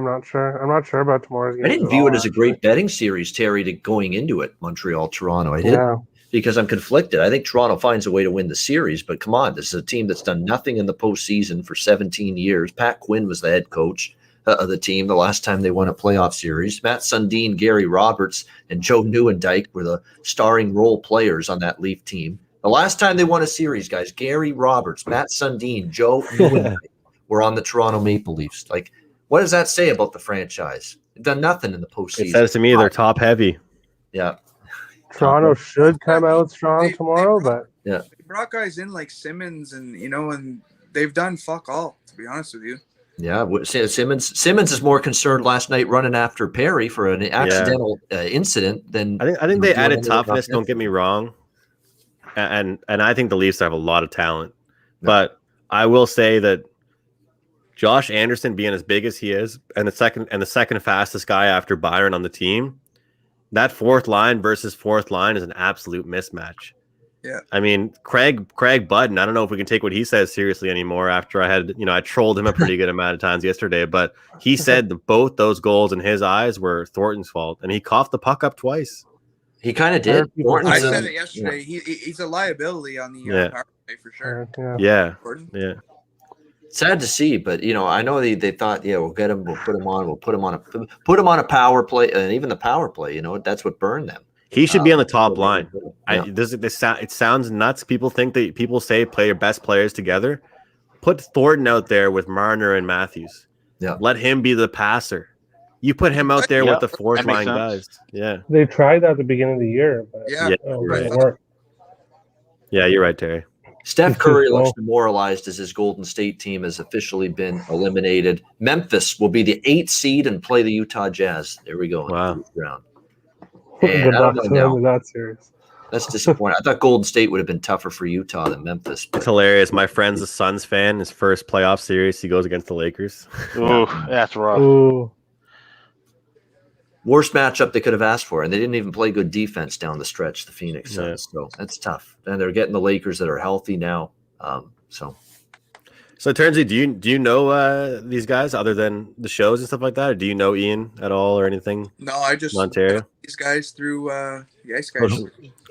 Speaker 4: not sure. I'm not sure about tomorrow's game.
Speaker 1: I didn't view it as a great betting series, Terry, going into it, Montreal, Toronto. I did.
Speaker 4: Yeah.
Speaker 1: Because I'm conflicted. I think Toronto finds a way to win the series, but come on, this is a team that's done nothing in the postseason for 17 years. Pat Quinn was the head coach of the team the last time they won a playoff series. Matt Sundin, Gary Roberts, and Joe Nieuwendyk were the starring role players on that Leaf team. The last time they won a series, guys, Gary Roberts, Matt Sundin, Joe Nieuwendyk were on the Toronto Maple Leafs. Like, what does that say about the franchise? They've done nothing in the postseason.
Speaker 7: It says to me they're top heavy.
Speaker 1: Yeah.
Speaker 4: Toronto should come out strong tomorrow, but
Speaker 6: They brought guys in like Simmons and they've done fuck all, to be honest with you.
Speaker 1: Yeah, Simmons is more concerned last night running after Perry for an accidental incident than
Speaker 7: I think they added
Speaker 1: doing
Speaker 7: toughness.
Speaker 1: anything.
Speaker 7: Don't get me wrong, and I think the Leafs have a lot of talent, but I will say that Josh Anderson, being as big as he is, and the second fastest guy after Byron on the team, that fourth line versus fourth line is an absolute mismatch.
Speaker 6: Yeah.
Speaker 7: I mean, Craig Budden, I don't know if we can take what he says seriously anymore after I trolled him a pretty good amount of times yesterday, but he said that both those goals in his eyes were Thornton's fault, and he coughed the puck up twice.
Speaker 1: He kind of did.
Speaker 6: I said it yesterday. He's a liability on the power play for sure.
Speaker 7: Yeah.
Speaker 6: Gordon?
Speaker 7: Yeah.
Speaker 1: Sad to see, but I know they thought, we'll get him, we'll put him on a power play, and even the power play, that's what burned them.
Speaker 7: He should be on the top
Speaker 1: Yeah.
Speaker 7: line. It sounds nuts. People say play your best players together. Put Thornton out there with Marner and Matthews.
Speaker 1: Yeah.
Speaker 7: Let him be the passer. You put him out there with the fourth line guys. Yeah.
Speaker 4: They tried that at the beginning of the year, but
Speaker 6: Yeah.
Speaker 4: it didn't work.
Speaker 7: Yeah, you're right, Terry.
Speaker 1: Steph Curry looks demoralized as his Golden State team has officially been eliminated. Memphis will be the 8th seed and play the Utah Jazz. There we go.
Speaker 7: Wow.
Speaker 1: In the round.
Speaker 4: Good
Speaker 1: And I
Speaker 4: luck
Speaker 1: don't
Speaker 4: to
Speaker 1: know
Speaker 4: them in that series.
Speaker 1: That's disappointing. I thought Golden State would have been tougher for Utah than Memphis.
Speaker 7: It's hilarious. My friend's a Suns fan. His first playoff series, he goes against the Lakers.
Speaker 2: Ooh, that's rough.
Speaker 4: Ooh.
Speaker 1: Worst matchup they could have asked for, and they didn't even play good defense down the stretch, the Phoenix Suns. So that's tough. And they're getting the Lakers that are healthy now. So
Speaker 7: Turnsey, do you know these guys other than the shows and stuff like that? Or do you know Ian at all or anything?
Speaker 6: No, I just
Speaker 7: in Ontario.
Speaker 6: these guys through the Ice Guys.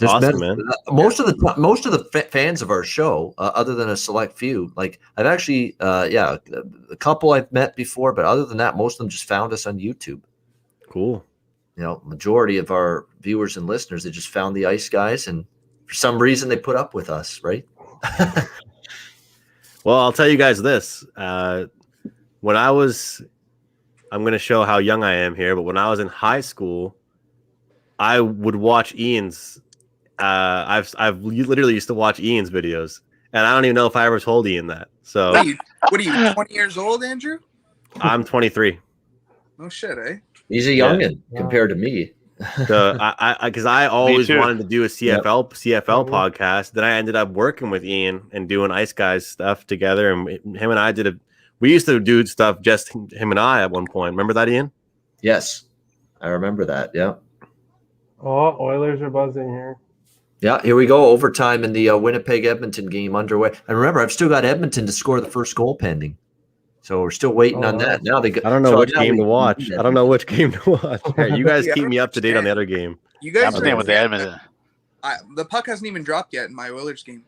Speaker 7: Awesome, man.
Speaker 1: Most of the fans of our show, other than a select few, like I've actually, a couple I've met before, but other than that, most of them just found us on YouTube.
Speaker 7: Cool.
Speaker 1: Majority of our viewers and listeners, they just found the Ice Guys, and for some reason they put up with us, right?
Speaker 7: Well, I'll tell you guys this. When I'm going to show how young I am here, but when I was in high school, I would watch Ian's. I've literally used to watch Ian's videos, and I don't even know if I ever told Ian that. So
Speaker 6: What are you 20 years old, Andrew?
Speaker 7: I'm 23.
Speaker 6: No shit, eh?
Speaker 1: He's a youngin compared to me.
Speaker 7: So because I always
Speaker 2: too.
Speaker 7: wanted to do a CFL podcast. Then I ended up working with Ian and doing Ice Guys stuff together. And him and I we used to do stuff just him and I at one point. Remember that, Ian?
Speaker 1: Yes, I remember that. Yeah.
Speaker 4: Oh, Oilers are buzzing here.
Speaker 1: Yeah, here we go. Overtime in the Winnipeg Edmonton game underway. And remember, I've still got Edmonton to score the first goal pending. So we're still waiting on that. Now I
Speaker 7: don't know which game to watch. I don't know which game to watch. You guys keep me up to date on the other game.
Speaker 6: You guys
Speaker 2: I'm with the Edmonton.
Speaker 6: The puck hasn't even dropped yet in my Oilers game.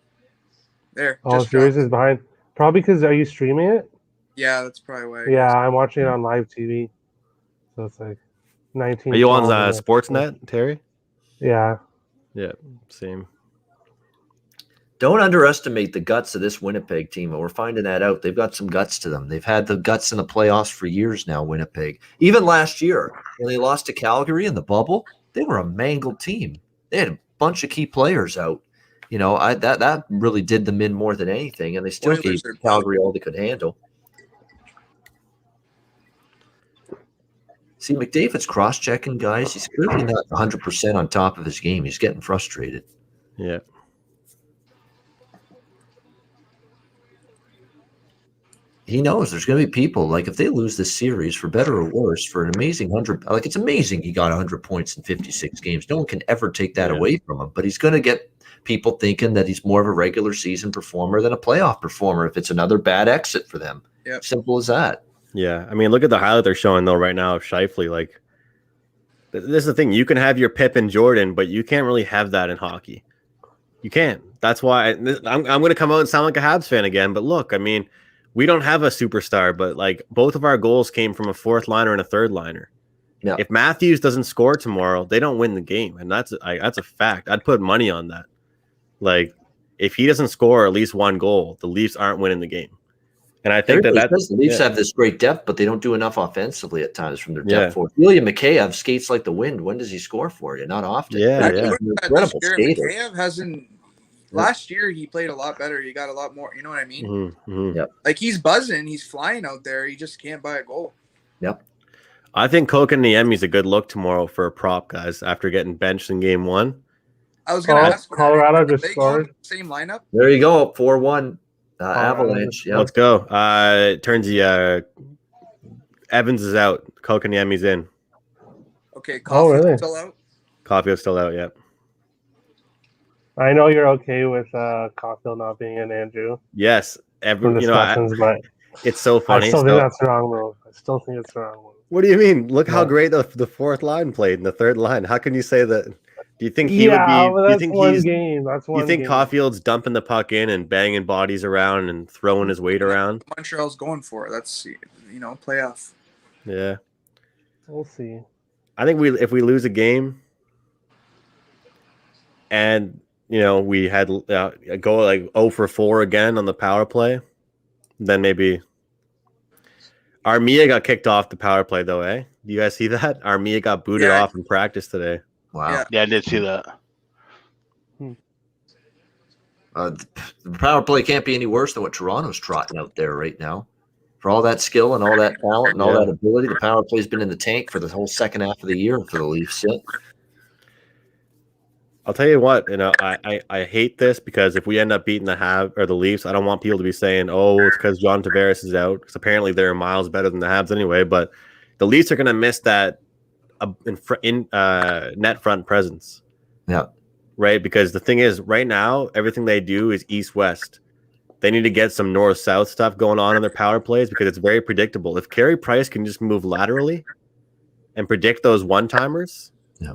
Speaker 6: There.
Speaker 4: Oh,
Speaker 6: just
Speaker 4: yours
Speaker 6: dropped.
Speaker 4: is behind. Probably because are you streaming it?
Speaker 6: Yeah, that's probably why.
Speaker 4: Yeah, I'm watching it on live TV. So it's like 19.
Speaker 7: Are you on Sportsnet, Terry?
Speaker 4: Yeah.
Speaker 7: Yeah, same.
Speaker 1: Don't underestimate the guts of this Winnipeg team. And we're finding that out. They've got some guts to them. They've had the guts in the playoffs for years now, Winnipeg. Even last year, when they lost to Calgary in the bubble, they were a mangled team. They had a bunch of key players out. That really did them in more than anything, and they still gave Calgary all they could handle. See, McDavid's cross-checking guys. He's clearly not 100% on top of his game. He's getting frustrated.
Speaker 7: Yeah.
Speaker 1: He knows there's going to be people, like if they lose this series for better or worse, for an amazing 100, like it's amazing he got 100 points in 56 games. No one can ever take that away from him, but he's going to get people thinking that he's more of a regular season performer than a playoff performer if it's another bad exit for them.
Speaker 6: Yep.
Speaker 1: Simple as that.
Speaker 7: Yeah. I mean, look at the highlight they're showing though right now of Scheifele. Like, this is the thing. You can have your Pip and Jordan, but you can't really have that in hockey. You can't. That's why I'm going to come out and sound like a Habs fan again. But look, I mean, we don't have a superstar, but like both of our goals came from a fourth liner and a third liner.
Speaker 1: Yeah.
Speaker 7: If Matthews doesn't score tomorrow, they don't win the game, and that's a fact. I'd put money on that. Like, if he doesn't score at least one goal, the Leafs aren't winning the game. And I think
Speaker 1: the Leafs have this great depth, but they don't do enough offensively at times from their depth forward. Ilya Mikheyev skates like the wind. When does he score for you? Not often. Incredible skater.
Speaker 6: Mikheyev hasn't. Last year he played a lot better. He got a lot more. You know what I mean?
Speaker 7: Mm-hmm, mm-hmm.
Speaker 1: Yep.
Speaker 6: Like he's buzzing. He's flying out there. He just can't buy a goal.
Speaker 1: Yep.
Speaker 7: I think Kotkaniemi's a good look tomorrow for a prop, guys. After getting benched in game 1.
Speaker 6: I was going to ask.
Speaker 4: Colorado just scored.
Speaker 6: Same lineup.
Speaker 1: There you go. 4-1. Avalanche. Yeah.
Speaker 7: Let's go. Turnsy. Evans is out. Kotkaniemi's in.
Speaker 6: Okay. Caulfield's
Speaker 4: really?
Speaker 6: still out.
Speaker 7: Caulfield's still out. Yep.
Speaker 4: I know you're okay with Caulfield not being in, Andrew.
Speaker 7: Yes.
Speaker 4: But
Speaker 7: it's so funny.
Speaker 4: I still think that's the wrong move. I still think it's the wrong move.
Speaker 7: What do you mean? Look how great the fourth line played and the third line. How can you say that Do you think he would be?
Speaker 4: but
Speaker 7: Do you
Speaker 4: that's
Speaker 7: think
Speaker 4: one
Speaker 7: he's?
Speaker 4: game. That's
Speaker 7: Do
Speaker 4: one
Speaker 7: you think
Speaker 4: game.
Speaker 7: Caulfield's dumping the puck in and banging bodies around and throwing his weight around?
Speaker 6: Montreal's going for it. That's playoff.
Speaker 7: Yeah,
Speaker 4: We'll see.
Speaker 7: I think if we lose a game, and we had go like 0 for 4 again on the power play, then maybe. Armia got kicked off the power play though, eh? Do you guys see that? Armia got booted off in practice today.
Speaker 1: Wow.
Speaker 2: Yeah, I did see that.
Speaker 1: The power play can't be any worse than what Toronto's trotting out there right now. For all that skill and all that talent and all that ability, the power play's been in the tank for the whole second half of the year for the Leafs. Yeah.
Speaker 7: I'll tell you what, I hate this because if we end up beating the Leafs, I don't want people to be saying, "Oh, it's because John Tavares is out," because apparently they're miles better than the Habs anyway. But the Leafs are going to miss that net front presence.
Speaker 1: Yeah.
Speaker 7: Right, because the thing is, right now, everything they do is east-west. They need to get some north-south stuff going on in their power plays because it's very predictable. If Carey Price can just move laterally and predict those one-timers.
Speaker 1: Yeah.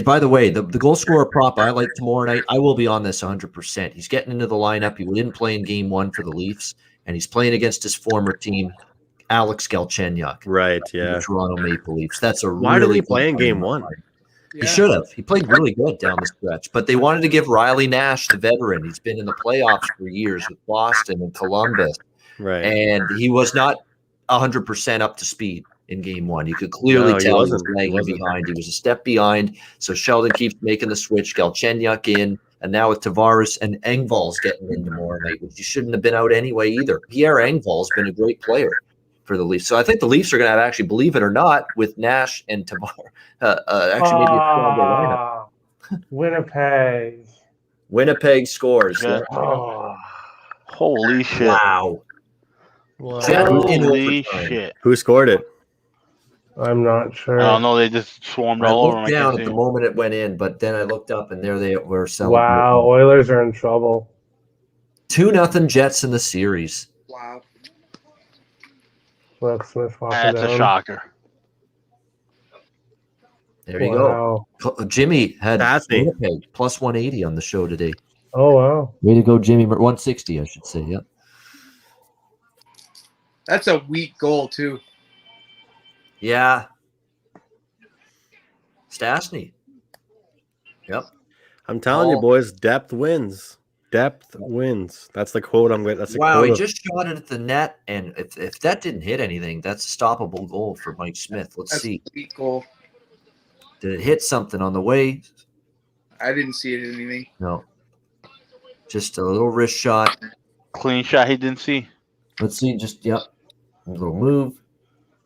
Speaker 1: By the way, the goal scorer prop I like tomorrow night, I will be on this 100%. He's getting into the lineup. He didn't play in game 1 for the Leafs, and he's playing against his former team, Alex Galchenyuk.
Speaker 7: Right, yeah.
Speaker 1: The Toronto Maple Leafs. That's a
Speaker 7: Why
Speaker 1: really
Speaker 7: did he play in game 1?
Speaker 1: He should have. He played really good down the stretch, but they wanted to give Riley Nash, the veteran. He's been in the playoffs for years with Boston and Columbus,
Speaker 7: right?
Speaker 1: And he was not 100% up to speed in game 1. You could clearly tell he was lagging behind. He was a step behind. So Sheldon keeps making the switch. Galchenyuk in, and now with Tavares and Engvall's getting in tomorrow night, which he shouldn't have been out anyway either. Pierre Engvall's been a great player for the Leafs. So I think the Leafs are going to have, actually, believe it or not, with Nash and Tavares, actually maybe a stronger lineup. Winnipeg scores.
Speaker 2: Yeah.
Speaker 4: Oh.
Speaker 2: Holy shit.
Speaker 1: Wow.
Speaker 2: Holy shit.
Speaker 7: Who scored it?
Speaker 4: I'm not sure.
Speaker 2: I don't know. They just swarmed
Speaker 1: I
Speaker 2: all over.
Speaker 1: looked down at the moment it went in, but then I looked up and there they were celebrating.
Speaker 4: Wow, Oilers are in trouble.
Speaker 1: 2-0 Jets in the series.
Speaker 6: Wow.
Speaker 4: Look, Smith
Speaker 2: That's a shocker.
Speaker 1: There you go. Jimmy had
Speaker 7: Winnipeg
Speaker 1: plus 180 on the show today.
Speaker 4: Oh, wow.
Speaker 1: Way to go, Jimmy. 160, I should say. Yep.
Speaker 6: That's a weak goal, too.
Speaker 1: Yeah. Stastny. Yep.
Speaker 7: I'm telling you, boys, depth wins. Depth wins. That's the quote I'm going. That's the
Speaker 1: wow,
Speaker 7: quote.
Speaker 1: He just shot it at the net, and if that didn't hit anything, that's a stoppable goal for Mike Smith. Let's see.
Speaker 6: A weak goal.
Speaker 1: Did it hit something on the way?
Speaker 6: I didn't see it in anything.
Speaker 1: No. Just a little wrist shot.
Speaker 2: Clean shot he didn't see.
Speaker 1: Let's see. Just, a little move.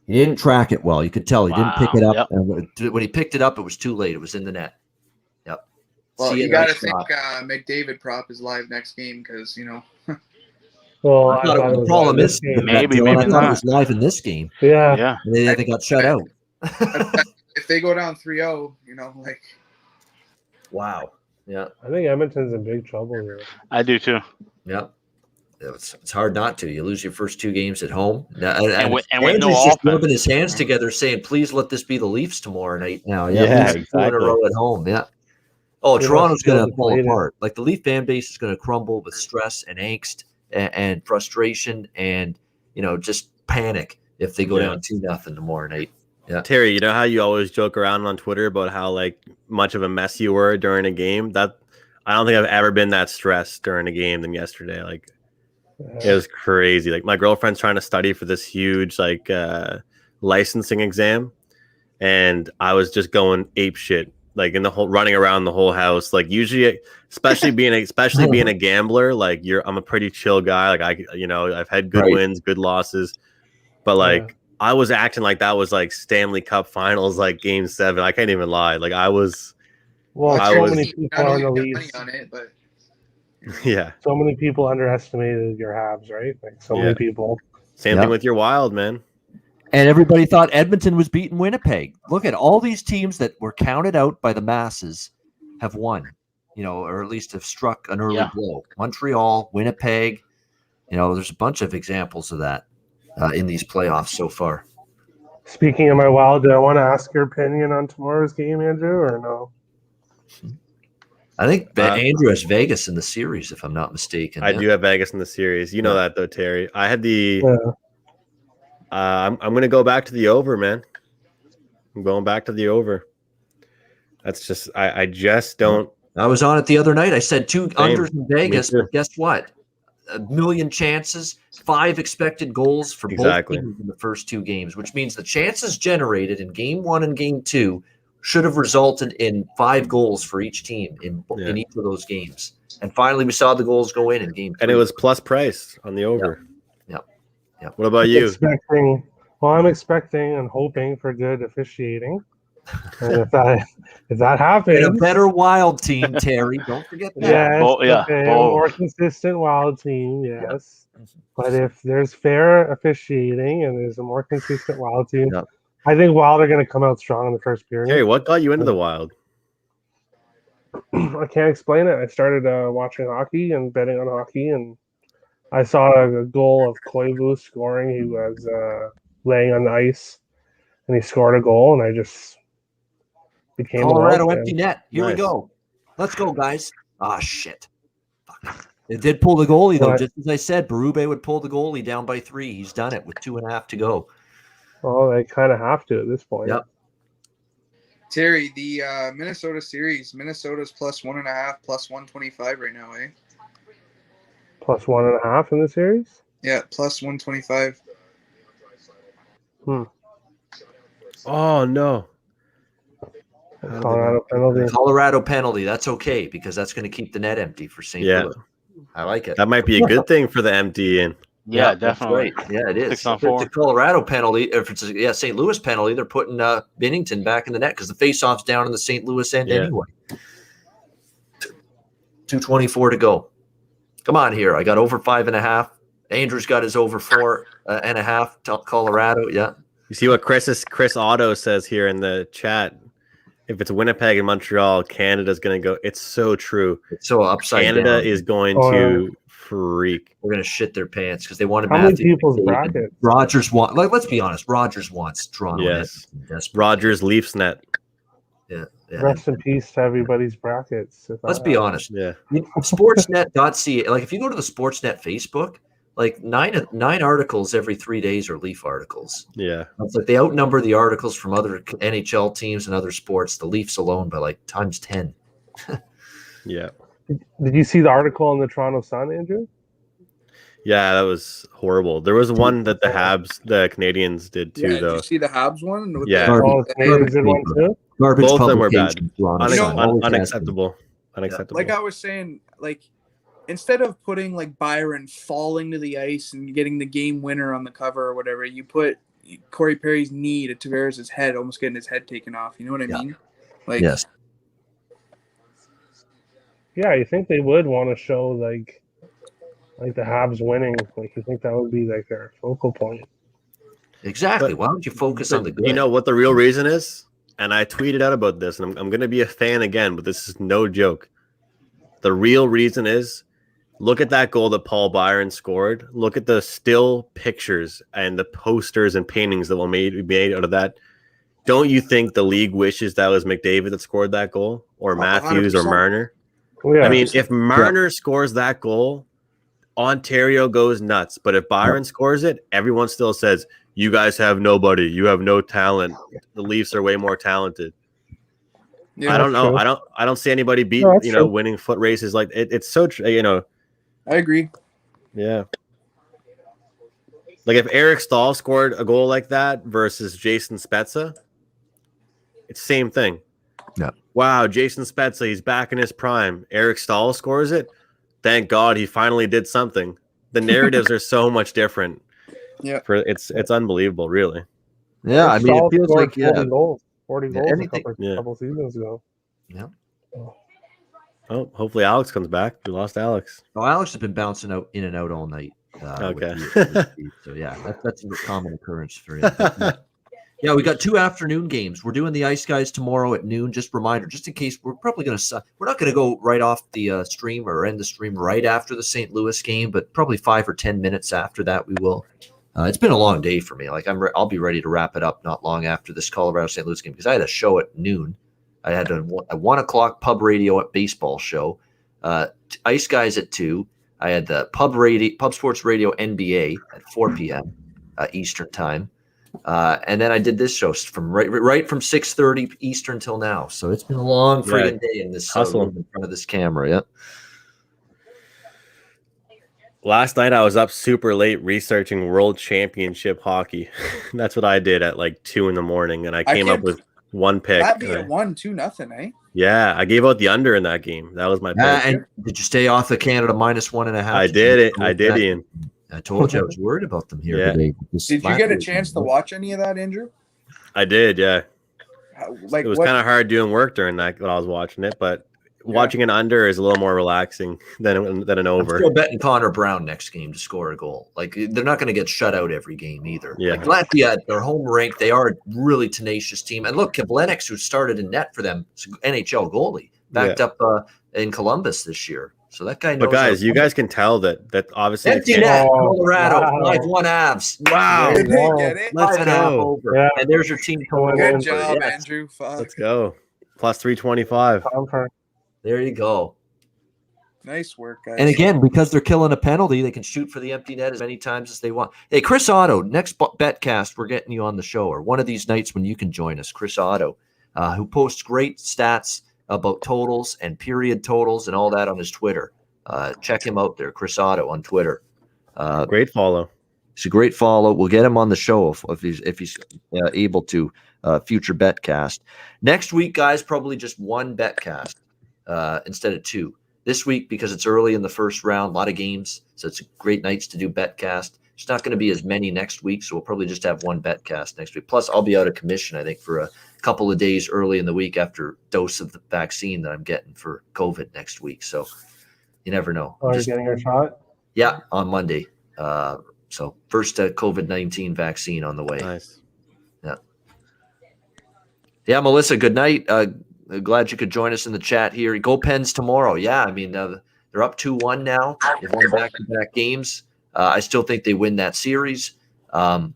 Speaker 1: He didn't track it well. You could tell he didn't pick it up.
Speaker 2: Yep.
Speaker 1: And when he picked it up, it was too late. It was in the net. Yep.
Speaker 6: Well, you got to think McDavid prop is live next game because,
Speaker 4: Well,
Speaker 1: the problem is
Speaker 2: maybe
Speaker 1: I thought
Speaker 2: not.
Speaker 1: it was live in this game.
Speaker 4: Yeah.
Speaker 1: And they got shut out.
Speaker 6: If they go down 3-0,
Speaker 1: Wow. Yeah.
Speaker 4: I think Edmonton's in big trouble here.
Speaker 2: I do too.
Speaker 1: Yeah. It's hard not to. You lose your first 2 games at home.
Speaker 2: And with no
Speaker 1: Andrew's just
Speaker 2: offense.
Speaker 1: rubbing his hands together saying, please let this be the Leafs tomorrow night now.
Speaker 7: Yeah,
Speaker 1: exactly. 2 in a row at home. Yeah. Oh, Toronto's going to fall apart. Like the Leaf fan base is going to crumble with stress and angst and frustration and, just panic if they go down 2-0 tomorrow night. Yeah.
Speaker 7: Terry, you know how you always joke around on Twitter about how much of a mess you were during a game? That I don't think I've ever been that stressed during a game than yesterday. It was crazy. My girlfriend's trying to study for this huge licensing exam, and I was just going ape shit, running around the whole house. Usually, especially being a gambler, I'm a pretty chill guy. I've had good wins, good losses, but I was acting like that was Stanley Cup Finals, Game 7. I can't even lie. I was.
Speaker 4: Well,
Speaker 7: I was,
Speaker 4: many people on the Leafs.
Speaker 6: On it, but
Speaker 7: yeah.
Speaker 4: So many people underestimated your Habs, right? Many people.
Speaker 7: Same thing with your Wild, man.
Speaker 1: And everybody thought Edmonton was beating Winnipeg. Look at all these teams that were counted out by the masses have won, or at least have struck an early blow. Montreal, Winnipeg, there's a bunch of examples of that in these playoffs so far.
Speaker 4: Speaking of my Wild, do I want to ask your opinion on tomorrow's game, Andrew, or no?
Speaker 1: I think Andrew has Vegas in the series, if I'm not mistaken.
Speaker 7: I do have Vegas in the series. You know that though, Terry. I had the. I'm going to go back to the over, man. I'm going back to the over. That's just I just don't.
Speaker 1: I was on it the other night. I said 2 unders in Vegas, but guess what? 1 million chances, 5 expected goals for both teams in the first 2 games, which means the chances generated in game 1 and game 2 should have resulted in 5 goals for each team in each of those games. And finally, we saw the goals go in game 3.
Speaker 7: And it was plus price on the over.
Speaker 1: Yep.
Speaker 7: What about you?
Speaker 4: I'm expecting and hoping for good officiating. And if that happens,
Speaker 1: a better Wild team, Terry. Don't forget that.
Speaker 4: More consistent Wild team, yes. But if there's fair officiating and there's a more consistent Wild team, I think Wild are going to come out strong in the first period.
Speaker 7: Hey, what got you into the Wild?
Speaker 4: I can't explain it. I started watching hockey and betting on hockey, and I saw a goal of Koivu scoring. He was laying on the ice, and he scored a goal, and I just became
Speaker 1: Colorado empty net. Here we go. Let's go, guys. Ah, shit. Fuck. It did pull the goalie, though. Just as I said, Berube would pull the goalie down by 3. He's done it with 2.5 to go.
Speaker 4: Well, they kind of have to at this point.
Speaker 1: Yep.
Speaker 6: Terry, the Minnesota series, Minnesota's plus 1.5, plus 125 right now, eh?
Speaker 4: Plus 1.5 in the series?
Speaker 6: Yeah, plus 125.
Speaker 7: Oh, no.
Speaker 4: Colorado
Speaker 1: penalty. That's okay because that's going to keep the net empty for St. Louis. I like it.
Speaker 7: That might be a good thing for the empty in.
Speaker 2: Yeah, definitely.
Speaker 1: Right. Yeah, it is.
Speaker 2: 6 on
Speaker 1: If it's
Speaker 2: 4.
Speaker 1: a Colorado penalty, if it's a St. Louis penalty, they're putting Binnington back in the net because the faceoff's down in the St. Louis end anyway. 2:24 to go. Come on here. I got over 5.5. Andrew's got his over 4.5. Colorado. Yeah.
Speaker 7: You see what Chris Otto says here in the chat. If it's Winnipeg and Montreal, Canada's going to go. It's so true.
Speaker 1: It's so upside down.
Speaker 7: Canada is going to freak.
Speaker 1: They're going to shit their pants because they wanted
Speaker 4: How many people's bracket?
Speaker 1: Rogers let's be honest. Rogers wants Toronto.
Speaker 7: Yes. Rogers Leafs net.
Speaker 1: Yeah.
Speaker 4: Rest in peace to everybody's brackets.
Speaker 1: Let's be honest.
Speaker 7: Yeah.
Speaker 1: Sportsnet.ca. Like if you go to the Sportsnet Facebook, like nine articles every 3 days are Leaf articles.
Speaker 7: Yeah.
Speaker 1: It's like they outnumber the articles from other NHL teams and other sports, the Leafs alone, by like times 10.
Speaker 7: Yeah.
Speaker 4: Did you see the article in the Toronto Sun, Andrew?
Speaker 7: Yeah, that was horrible. There was one that the Canadians did too, though.
Speaker 6: Did you see the Habs one?
Speaker 7: Yeah.
Speaker 4: Canadians did one too?
Speaker 1: Garbage.
Speaker 7: Both of them were bad.
Speaker 1: Unacceptable.
Speaker 7: Unacceptable.
Speaker 6: Like I was saying, like instead of putting like Byron falling to the ice and getting the game winner on the cover or whatever, you put Corey Perry's knee to Tavares' head, almost getting his head taken off. You know what I mean? Like,
Speaker 1: yes.
Speaker 4: Yeah, you think they would want to show like the Habs winning? Like you think that would be like their focal point?
Speaker 1: Exactly. Why don't you focus on the good?
Speaker 7: You know what the real reason is? And I tweeted out about this, and I'm going to be a fan again, but this is no joke. The real reason is, look at that goal that Paul Byron scored. Look at the still pictures and the posters and paintings that were made out of that. Don't you think the league wishes that was McDavid that scored that goal, or Matthews 100%. Or Marner?
Speaker 4: Yeah.
Speaker 7: I mean, if Marner scores that goal, Ontario goes nuts. But if Byron scores it, everyone still says, you guys have nobody. You have no talent. The Leafs are way more talented. Yeah, I don't know. True. I don't see anybody winning foot races like it's so
Speaker 6: I agree.
Speaker 7: Yeah. Like if Eric Stahl scored a goal like that versus Jason Spezza, it's the same thing.
Speaker 1: Yeah.
Speaker 7: Wow, Jason Spezza, he's back in his prime. Eric Stahl scores it. Thank God he finally did something. The narratives are so much different.
Speaker 6: Yeah.
Speaker 7: It's unbelievable, really.
Speaker 1: Yeah, I mean, it feels like
Speaker 4: 40 goals a couple seasons ago.
Speaker 1: Yeah.
Speaker 7: Oh, hopefully Alex comes back. We lost Alex.
Speaker 1: Oh, Alex has been bouncing in and out all night.
Speaker 7: Okay.
Speaker 1: So yeah, that's a common occurrence for him. Yeah, we got 2 afternoon games. We're doing the Ice Guys tomorrow at noon. Just a reminder, just in case we're not going to go right off the stream or end the stream right after the St. Louis game, but probably 5 or 10 minutes after that we will. It's been a long day for me. Like I'll be ready to wrap it up not long after this Colorado St. Louis game because I had a show at noon. I had a 1 o'clock pub radio at baseball show. Ice Guys at 2. I had the pub sports radio NBA at 4 p.m. Eastern time. And then I did this show from right from 6:30 Eastern till now. So it's been a long friggin' day in this
Speaker 7: hustle
Speaker 1: in front of this camera. Yeah.
Speaker 7: Last night I was up super late researching World Championship hockey. That's what I did at like 2 a.m, and I came up with one pick.
Speaker 6: That beat 1-2-0, eh?
Speaker 7: Yeah, I gave out the under in that game. That was my pick.
Speaker 1: And did you stay off the Canada -1.5?
Speaker 7: I did it. I did, Ian.
Speaker 1: I told you I was worried about them here today.
Speaker 6: Did you get a chance to watch any of that, Andrew?
Speaker 7: I did, yeah.
Speaker 6: Like
Speaker 7: it was kind of hard doing work during that when I was watching it, but watching an under is a little more relaxing than an over.
Speaker 1: I'm still betting Connor Brown next game to score a goal. Like they're not going to get shut out every game either.
Speaker 7: Yeah.
Speaker 1: Like Latvia, they're home ranked. They are a really tenacious team. And look, Kavlenix, who started in net for them, NHL goalie, backed up in Columbus this year. So that guy knows.
Speaker 7: But guys, you guys can tell that obviously
Speaker 1: empty net, Colorado, 5-1 Avs.
Speaker 7: Wow.
Speaker 6: Did they get it?
Speaker 7: Let's go.
Speaker 1: Over. Yeah. And there's your team going
Speaker 6: Good
Speaker 1: over.
Speaker 6: job,
Speaker 1: Yes.
Speaker 6: Andrew. Fuck.
Speaker 7: Let's go. Plus 325.
Speaker 1: There you go.
Speaker 6: Nice work, guys.
Speaker 1: And again, because they're killing a penalty, they can shoot for the empty net as many times as they want. Hey, Chris Otto, next Betcast, we're getting you on the show, or one of these nights when you can join us. Chris Otto, who posts great stats about totals and period totals and all that on his Twitter. Check him out there, Chris Otto on Twitter.
Speaker 7: Great follow.
Speaker 1: He's a great follow. We'll get him on the show if he's able to. Future Betcast next week, guys. Probably just one Betcast instead of 2 this week because it's early in the first round. A lot of games, so it's great nights to do Betcast. It's not going to be as many next week, so we'll probably just have one Betcast next week. Plus, I'll be out of commission, I think, for a couple of days early in the week after dose of the vaccine that I'm getting for COVID next week. So you never know.
Speaker 4: Oh, you're getting your shot?
Speaker 1: Yeah, on Monday. So first COVID-19 vaccine on the way.
Speaker 7: Nice.
Speaker 1: Yeah, Melissa, good night. Glad you could join us in the chat here. Go Pens tomorrow. Yeah, I mean, they're up 2-1 now. They've won back-to-back games. I still think they win that series. Do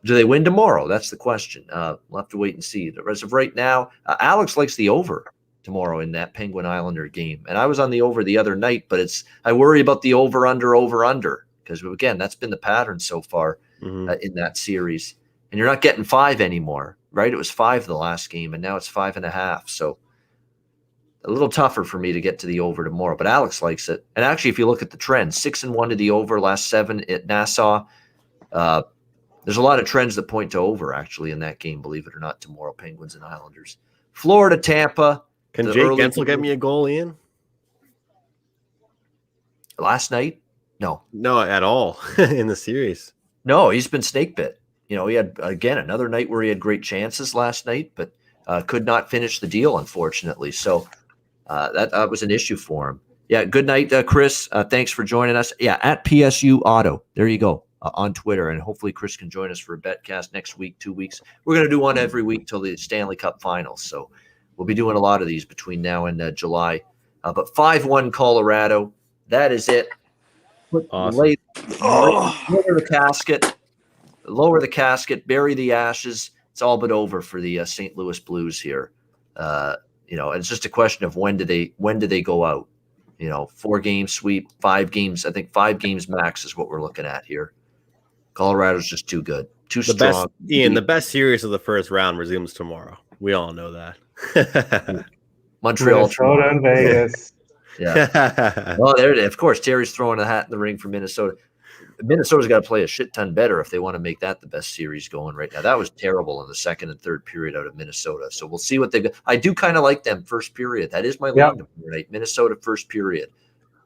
Speaker 1: they win tomorrow? That's the question. We'll have to wait and see. As of right now, Alex likes the over tomorrow in that Penguin Islander game. And I was on the over the other night, but I worry about the over-under, because, again, that's been the pattern so far in that series. And you're not getting 5 anymore. Right, it was 5 the last game, and now it's 5.5. So a little tougher for me to get to the over tomorrow. But Alex likes it. And actually, if you look at the trends, 6-1 to the over, last 7 at Nassau. There's a lot of trends that point to over actually in that game. Believe it or not, tomorrow, Penguins and Islanders, Florida, Tampa.
Speaker 7: Can Jake Gensel get me a goal, Ian?
Speaker 1: Last night, no,
Speaker 7: at all in the series.
Speaker 1: No, he's been snake bit. You know, he had, again, another night where he had great chances last night, but could not finish the deal, unfortunately. So that was an issue for him. Yeah, good night, Chris. Thanks for joining us. Yeah, at PSU Auto. There you go, on Twitter. And hopefully Chris can join us for a Betcast next week, 2 weeks. We're going to do one every week till the Stanley Cup Finals. So we'll be doing a lot of these between now and July. But 5-1 Colorado. That is it.
Speaker 7: Awesome.
Speaker 1: Lower the casket, bury the ashes. It's all but over for the St. Louis Blues here. It's just a question of when do they go out? 4-game sweep, 5 games. I think 5 games max is what we're looking at here. Colorado's just too good, too strong.
Speaker 7: The best series of the first round resumes tomorrow. We all know that.
Speaker 1: Montreal,
Speaker 4: Minnesota, and Vegas.
Speaker 1: Yeah. Well, there it is. Of course, Terry's throwing a hat in the ring for Minnesota. Minnesota's got to play a shit ton better if they want to make that the best series going right now. That was terrible in the second and third period out of Minnesota. So we'll see what they do. I do kind of like them first period. That is my lean tonight. Minnesota first period.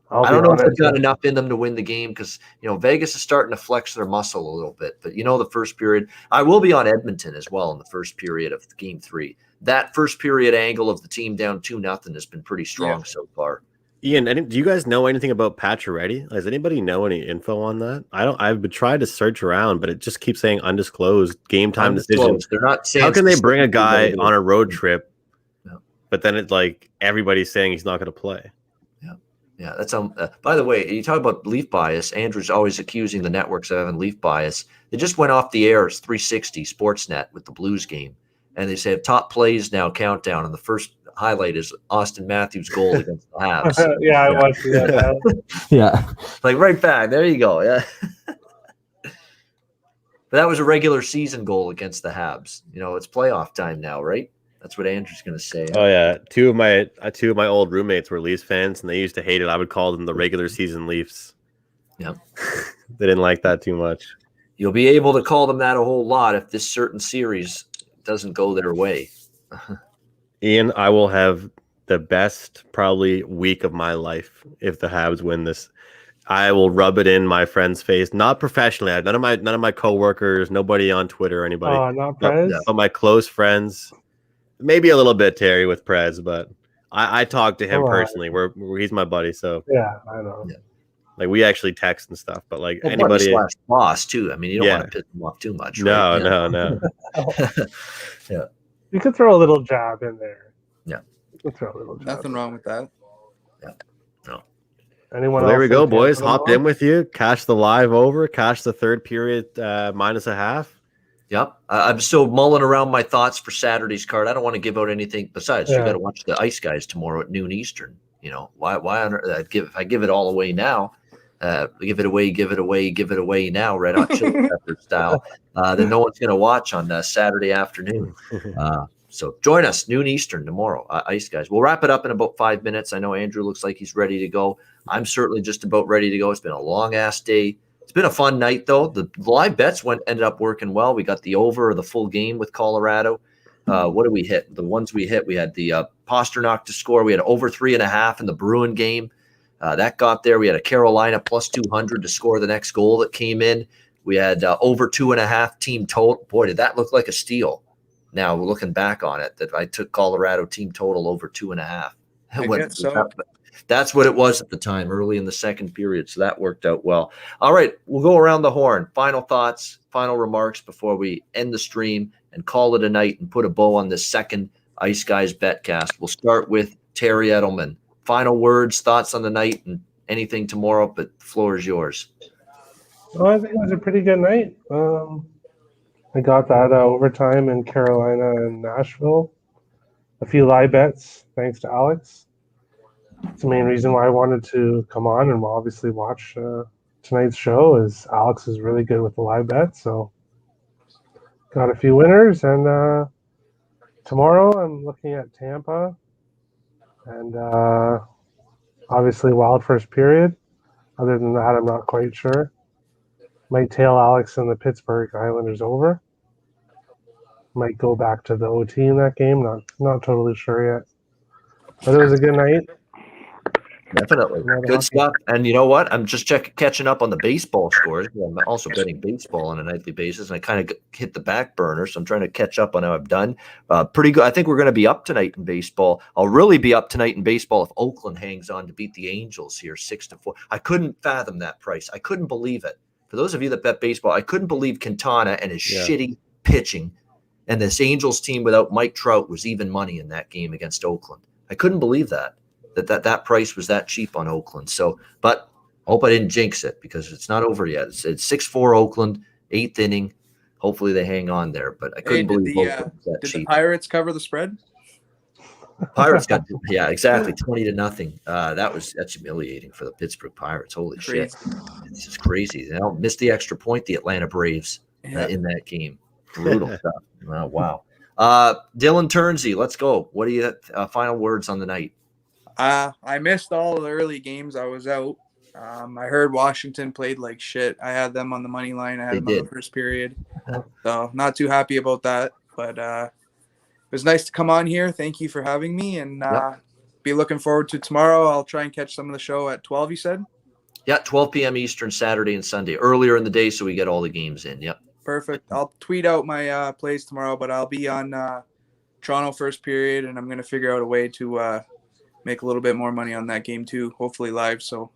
Speaker 1: I don't know if they've got enough in them to win the game because, Vegas is starting to flex their muscle a little bit. But, the first period, I will be on Edmonton as well in the first period of game 3. That first period angle of the team down 2-0 has been pretty strong so far.
Speaker 7: Ian, do you guys know anything about Pacioretty? Does anybody know any info on that? I've been trying to search around, but it just keeps saying undisclosed game time decisions.
Speaker 1: They're not saying.
Speaker 7: How can they bring a guy on a road trip, but then it's like everybody's saying he's not going to play?
Speaker 1: Yeah. Yeah, that's by the way, you talk about Leaf bias. Andrew's always accusing the networks of having Leaf bias. They just went off the air as 360 Sportsnet with the Blues game, and they say top plays now countdown, and the first highlight is Austin Matthews' goal against the Habs.
Speaker 4: Yeah, I watched that.
Speaker 8: Yeah.
Speaker 1: Like right back, there you go. Yeah. But that was a regular season goal against the Habs. You know, it's playoff time now, right? That's what Andrew's going to say.
Speaker 7: Oh yeah, two of my old roommates were Leafs fans, and they used to hate it. I would call them the regular season Leafs.
Speaker 1: Yeah,
Speaker 7: they didn't like that too much.
Speaker 1: You'll be able to call them that a whole lot if this certain series doesn't go their way.
Speaker 7: Ian, I will have the best probably week of my life if the Habs win this. I will rub it in my friend's face, not professionally. None of my coworkers, nobody on Twitter or anybody.
Speaker 4: Oh, not Prez?
Speaker 7: But my close friends. Maybe a little bit Terry with Prez, but I talk to him personally. We're he's my buddy, so
Speaker 4: yeah, I know.
Speaker 1: Yeah.
Speaker 7: Like we actually text and stuff, but like
Speaker 1: anybody / boss too. I mean, you don't want to piss them off too much. Right?
Speaker 7: No.
Speaker 1: Yeah,
Speaker 4: you could throw a little jab in there.
Speaker 1: Yeah,
Speaker 4: you could throw a little jab.
Speaker 6: Nothing wrong with that.
Speaker 1: Yeah, no.
Speaker 4: Anyone?
Speaker 7: Well, there we go, boys.
Speaker 4: Tomorrow?
Speaker 7: Hopped in with you. Cash the live over. Cash the third period minus a half.
Speaker 1: Yep. I'm still mulling around my thoughts for Saturday's card. I don't want to give out anything. Besides, you got to watch the Ice Guys tomorrow at noon Eastern. You know, why on earth? If I give it all away now, give it away now, Red Hot Chili Peppers style, then no one's going to watch on Saturday afternoon. So join us, noon Eastern tomorrow, Ice Guys. We'll wrap it up in about 5 minutes. I know Andrew looks like he's ready to go. I'm certainly just about ready to go. It's been a long-ass day. It's been a fun night, though. The live bets ended up working well. We got the over or the full game with Colorado. What did we hit? The ones we hit, we had the Pasternak to score. We had over 3.5 in the Bruin game. That got there. We had a Carolina plus 200 to score the next goal that came in. We had over 2.5 team total. Boy, did that look like a steal. Now, looking back on it, that I took Colorado team total over 2.5. That's what it was at the time, early in the second period. So that worked out well. All right, we'll go around the horn. Final thoughts, final remarks before we end the stream and call it a night and put a bow on this second Ice Guys Betcast. We'll start with Terry Edelman. Final words, thoughts on the night, and anything tomorrow, but the floor is yours.
Speaker 4: Well, I think it was a pretty good night. I got that overtime in Carolina and Nashville. A few live bets, thanks to Alex. It's the main reason why I wanted to come on and obviously watch tonight's show is Alex is really good with the live bets. So got a few winners, and tomorrow I'm looking at Tampa and obviously wild first period. Other than that, I'm not quite sure. Might tail Alex and the Pittsburgh Islanders over. Might go back to the OT in that game. Not totally sure yet. But it was a good night.
Speaker 1: Definitely. Good stuff. And you know what? I'm just catching up on the baseball scores. I'm also betting baseball on a nightly basis, and I kind of hit the back burner, so I'm trying to catch up on how I've done. Pretty good. I think we're going to be up tonight in baseball. I'll really be up tonight in baseball if Oakland hangs on to beat the Angels here 6-4. I couldn't fathom that price. I couldn't believe it. For those of you that bet baseball, I couldn't believe Quintana and his shitty pitching and this Angels team without Mike Trout was even money in that game against Oakland. I couldn't believe that price was that cheap on Oakland. So, but I hope I didn't jinx it because it's not over yet. It's 6-4 Oakland, 8th inning. Hopefully they hang on there, but I couldn't believe Oakland was that cheap.
Speaker 6: The Pirates cover the spread?
Speaker 1: Pirates got exactly 20-0. That's humiliating for the Pittsburgh Pirates. Holy shit, it's just crazy. They don't miss the extra point. The Atlanta Braves in that game, brutal stuff. Oh, wow. Dylan Turnsey, let's go. What are you final words on the night?
Speaker 6: I missed all the early games. I was out. I heard Washington played like shit. I had them on the money line. I had them on the first period. So not too happy about that. But it was nice to come on here. Thank you for having me. And be looking forward to tomorrow. I'll try and catch some of the show at 12, you said?
Speaker 1: Yeah, 12 p.m. Eastern, Saturday and Sunday. Earlier in the day so we get all the games in. Yep.
Speaker 6: Perfect. I'll tweet out my plays tomorrow, but I'll be on Toronto first period, and I'm going to figure out a way to make a little bit more money on that game too, hopefully live. So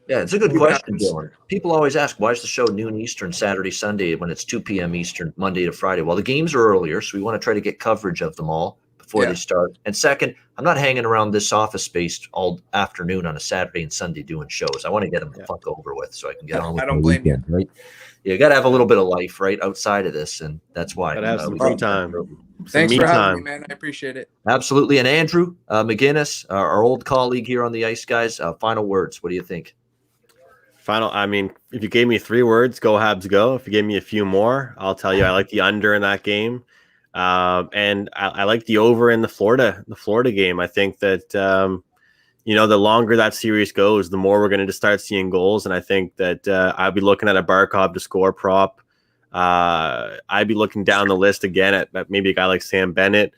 Speaker 1: yeah, it's a good question, Dylan. People always ask, why is the show noon Eastern Saturday, Sunday when it's 2 p.m. Eastern, Monday to Friday? Well, the games are earlier, so we want to try to get coverage of them all before they start. And second, I'm not hanging around this office space all afternoon on a Saturday and Sunday doing shows. I want to get them the fuck over with so I can get on with
Speaker 6: I don't
Speaker 1: my
Speaker 6: blame
Speaker 1: weekend, right? You got to have a little bit of life, right, outside of this, and that's why.
Speaker 7: Gotta have some
Speaker 1: we
Speaker 7: free
Speaker 1: don't-
Speaker 7: time.
Speaker 6: Thanks
Speaker 7: me
Speaker 6: for having
Speaker 7: time.
Speaker 6: me, man. I appreciate it.
Speaker 1: Absolutely. And Andrew McGinnis, our old colleague here on the Ice Guys, final words. What do you think?
Speaker 7: I mean, if you gave me 3 words, go Habs go. If you gave me a few more, I'll tell you I like the under in that game. And I like the over in the Florida game. I think that, the longer that series goes, the more we're going to start seeing goals. And I think that I'll be looking at a Barkov to score prop. I'd be looking down the list again at maybe a guy like Sam Bennett.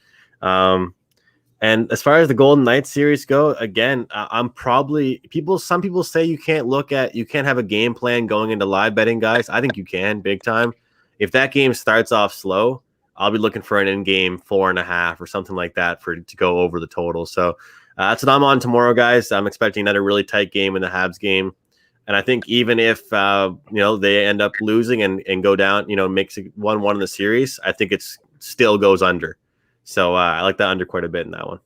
Speaker 7: And as far as the Golden Knights series go, again, I'm probably some people say you can't have a game plan going into live betting, guys. I think you can big time. If that game starts off slow, I'll be looking for an in-game 4.5 or something like that to go over the total. So that's what I'm on tomorrow, guys. I'm expecting another really tight game in the Habs game. And I think even if they end up losing and go down, makes it 1-1 in the series, I think it's still goes under. So I like that under quite a bit in that one.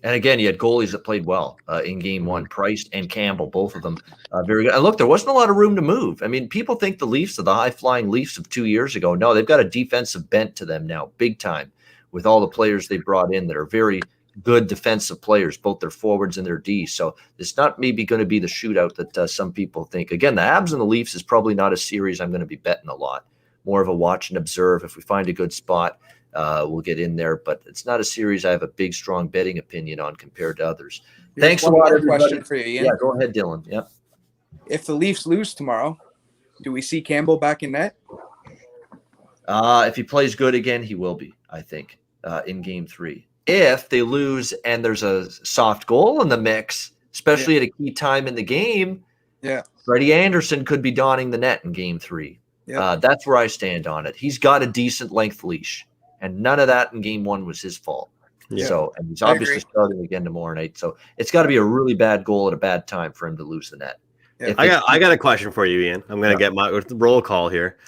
Speaker 1: And again, you had goalies that played well in game one, Price and Campbell, both of them very good. And look, there wasn't a lot of room to move. I mean, people think the Leafs are the high-flying Leafs of 2 years ago. No, they've got a defensive bent to them now, big time, with all the players they brought in that are very good defensive players, both their forwards and their D. So it's not maybe going to be the shootout that some people think. Again, the Habs and the Leafs is probably not a series I'm going to be betting a lot. More of a watch and observe. If we find a good spot, we'll get in there, but it's not a series I have a big, strong betting opinion on compared to others. Thanks a lot, everybody.
Speaker 6: Question for you, Ian.
Speaker 1: Yeah, go ahead, Dylan. Yep.
Speaker 6: If the Leafs lose tomorrow, do we see Campbell back in net?
Speaker 1: If he plays good again, he will be, I think, in game 3. If they lose and there's a soft goal in the mix, especially at a key time in the game, Freddie Anderson could be donning the net in game 3. That's where I stand on it. He's got a decent length leash. And none of that in game 1 was his fault.
Speaker 7: Yeah.
Speaker 1: So, and he's obviously starting again tomorrow night. So it's got to be a really bad goal at a bad time for him to lose the net.
Speaker 6: Yeah.
Speaker 7: I got a question for you, Ian. I'm going to get my roll call here.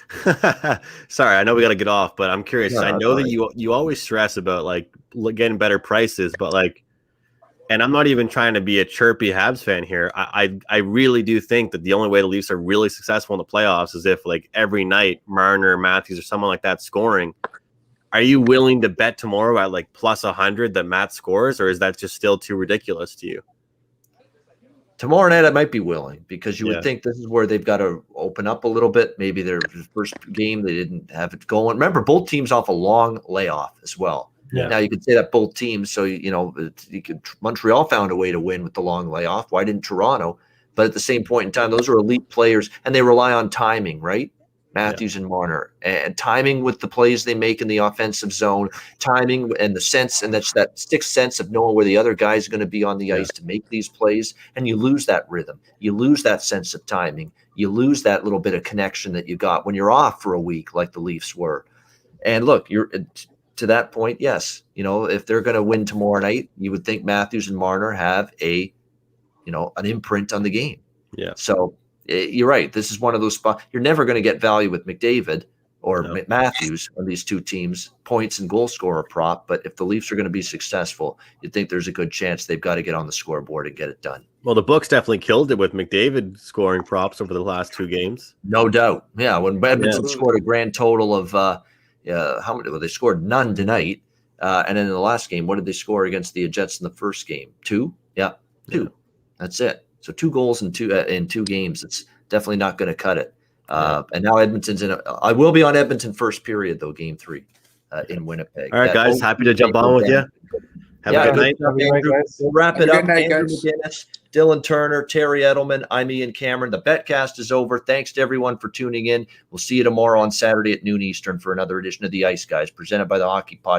Speaker 7: Sorry, I know we got to get off, but I'm curious. I know that you always stress about getting better prices, but and I'm not even trying to be a chirpy Habs fan here. I really do think that the only way the Leafs are really successful in the playoffs is if every night Marner, Matthews, or someone like that scoring. Are you willing to bet tomorrow at plus 100 that Matt scores, or is that just still too ridiculous to you?
Speaker 1: Tomorrow night, I might be willing because you would think this is where they've got to open up a little bit. Maybe their first game, they didn't have it going. Remember, both teams off a long layoff as well.
Speaker 7: Yeah.
Speaker 1: Now, you could say that both teams, so, Montreal found a way to win with the long layoff. Why didn't Toronto? But at the same point in time, those are elite players, and they rely on timing, right? Matthews and Marner, and timing with the plays they make in the offensive zone, timing and the sense, and that's that sixth sense of knowing where the other guys are going to be on the ice to make these plays. And you lose that rhythm. You lose that sense of timing. You lose that little bit of connection that you got when you're off for a week like the Leafs were. And look, you're to that point, yes. If they're going to win tomorrow night, you would think Matthews and Marner have an imprint on the game. Yeah. So you're right. This is one of those spots. You're never going to get value with McDavid or Matthews on these two teams, points and goal scorer prop. But if the Leafs are going to be successful, you'd think there's a good chance they've got to get on the scoreboard and get it done.
Speaker 7: Well, the books definitely killed it with McDavid scoring props over the last 2 games.
Speaker 1: No doubt. Yeah. When Edmonton scored a grand total of how many? Well, they scored none tonight. And then in the last game, what did they score against the Jets in the first game? 2? Yeah, 2. Yeah. That's it. So 2 goals in 2 games. It's definitely not going to cut it. And now Edmonton's in. I will be on Edmonton first period though, game 3 in Winnipeg.
Speaker 7: All right, guys. Happy to jump on with you. Have a good night.
Speaker 1: We'll wrap it up.
Speaker 6: Night,
Speaker 1: Andrew McGinnis, Dylan Turner, Terry Edelman. I'm Ian Cameron. The Betcast is over. Thanks to everyone for tuning in. We'll see you tomorrow on Saturday at noon Eastern for another edition of the Ice Guys, presented by the Hockey Podcast.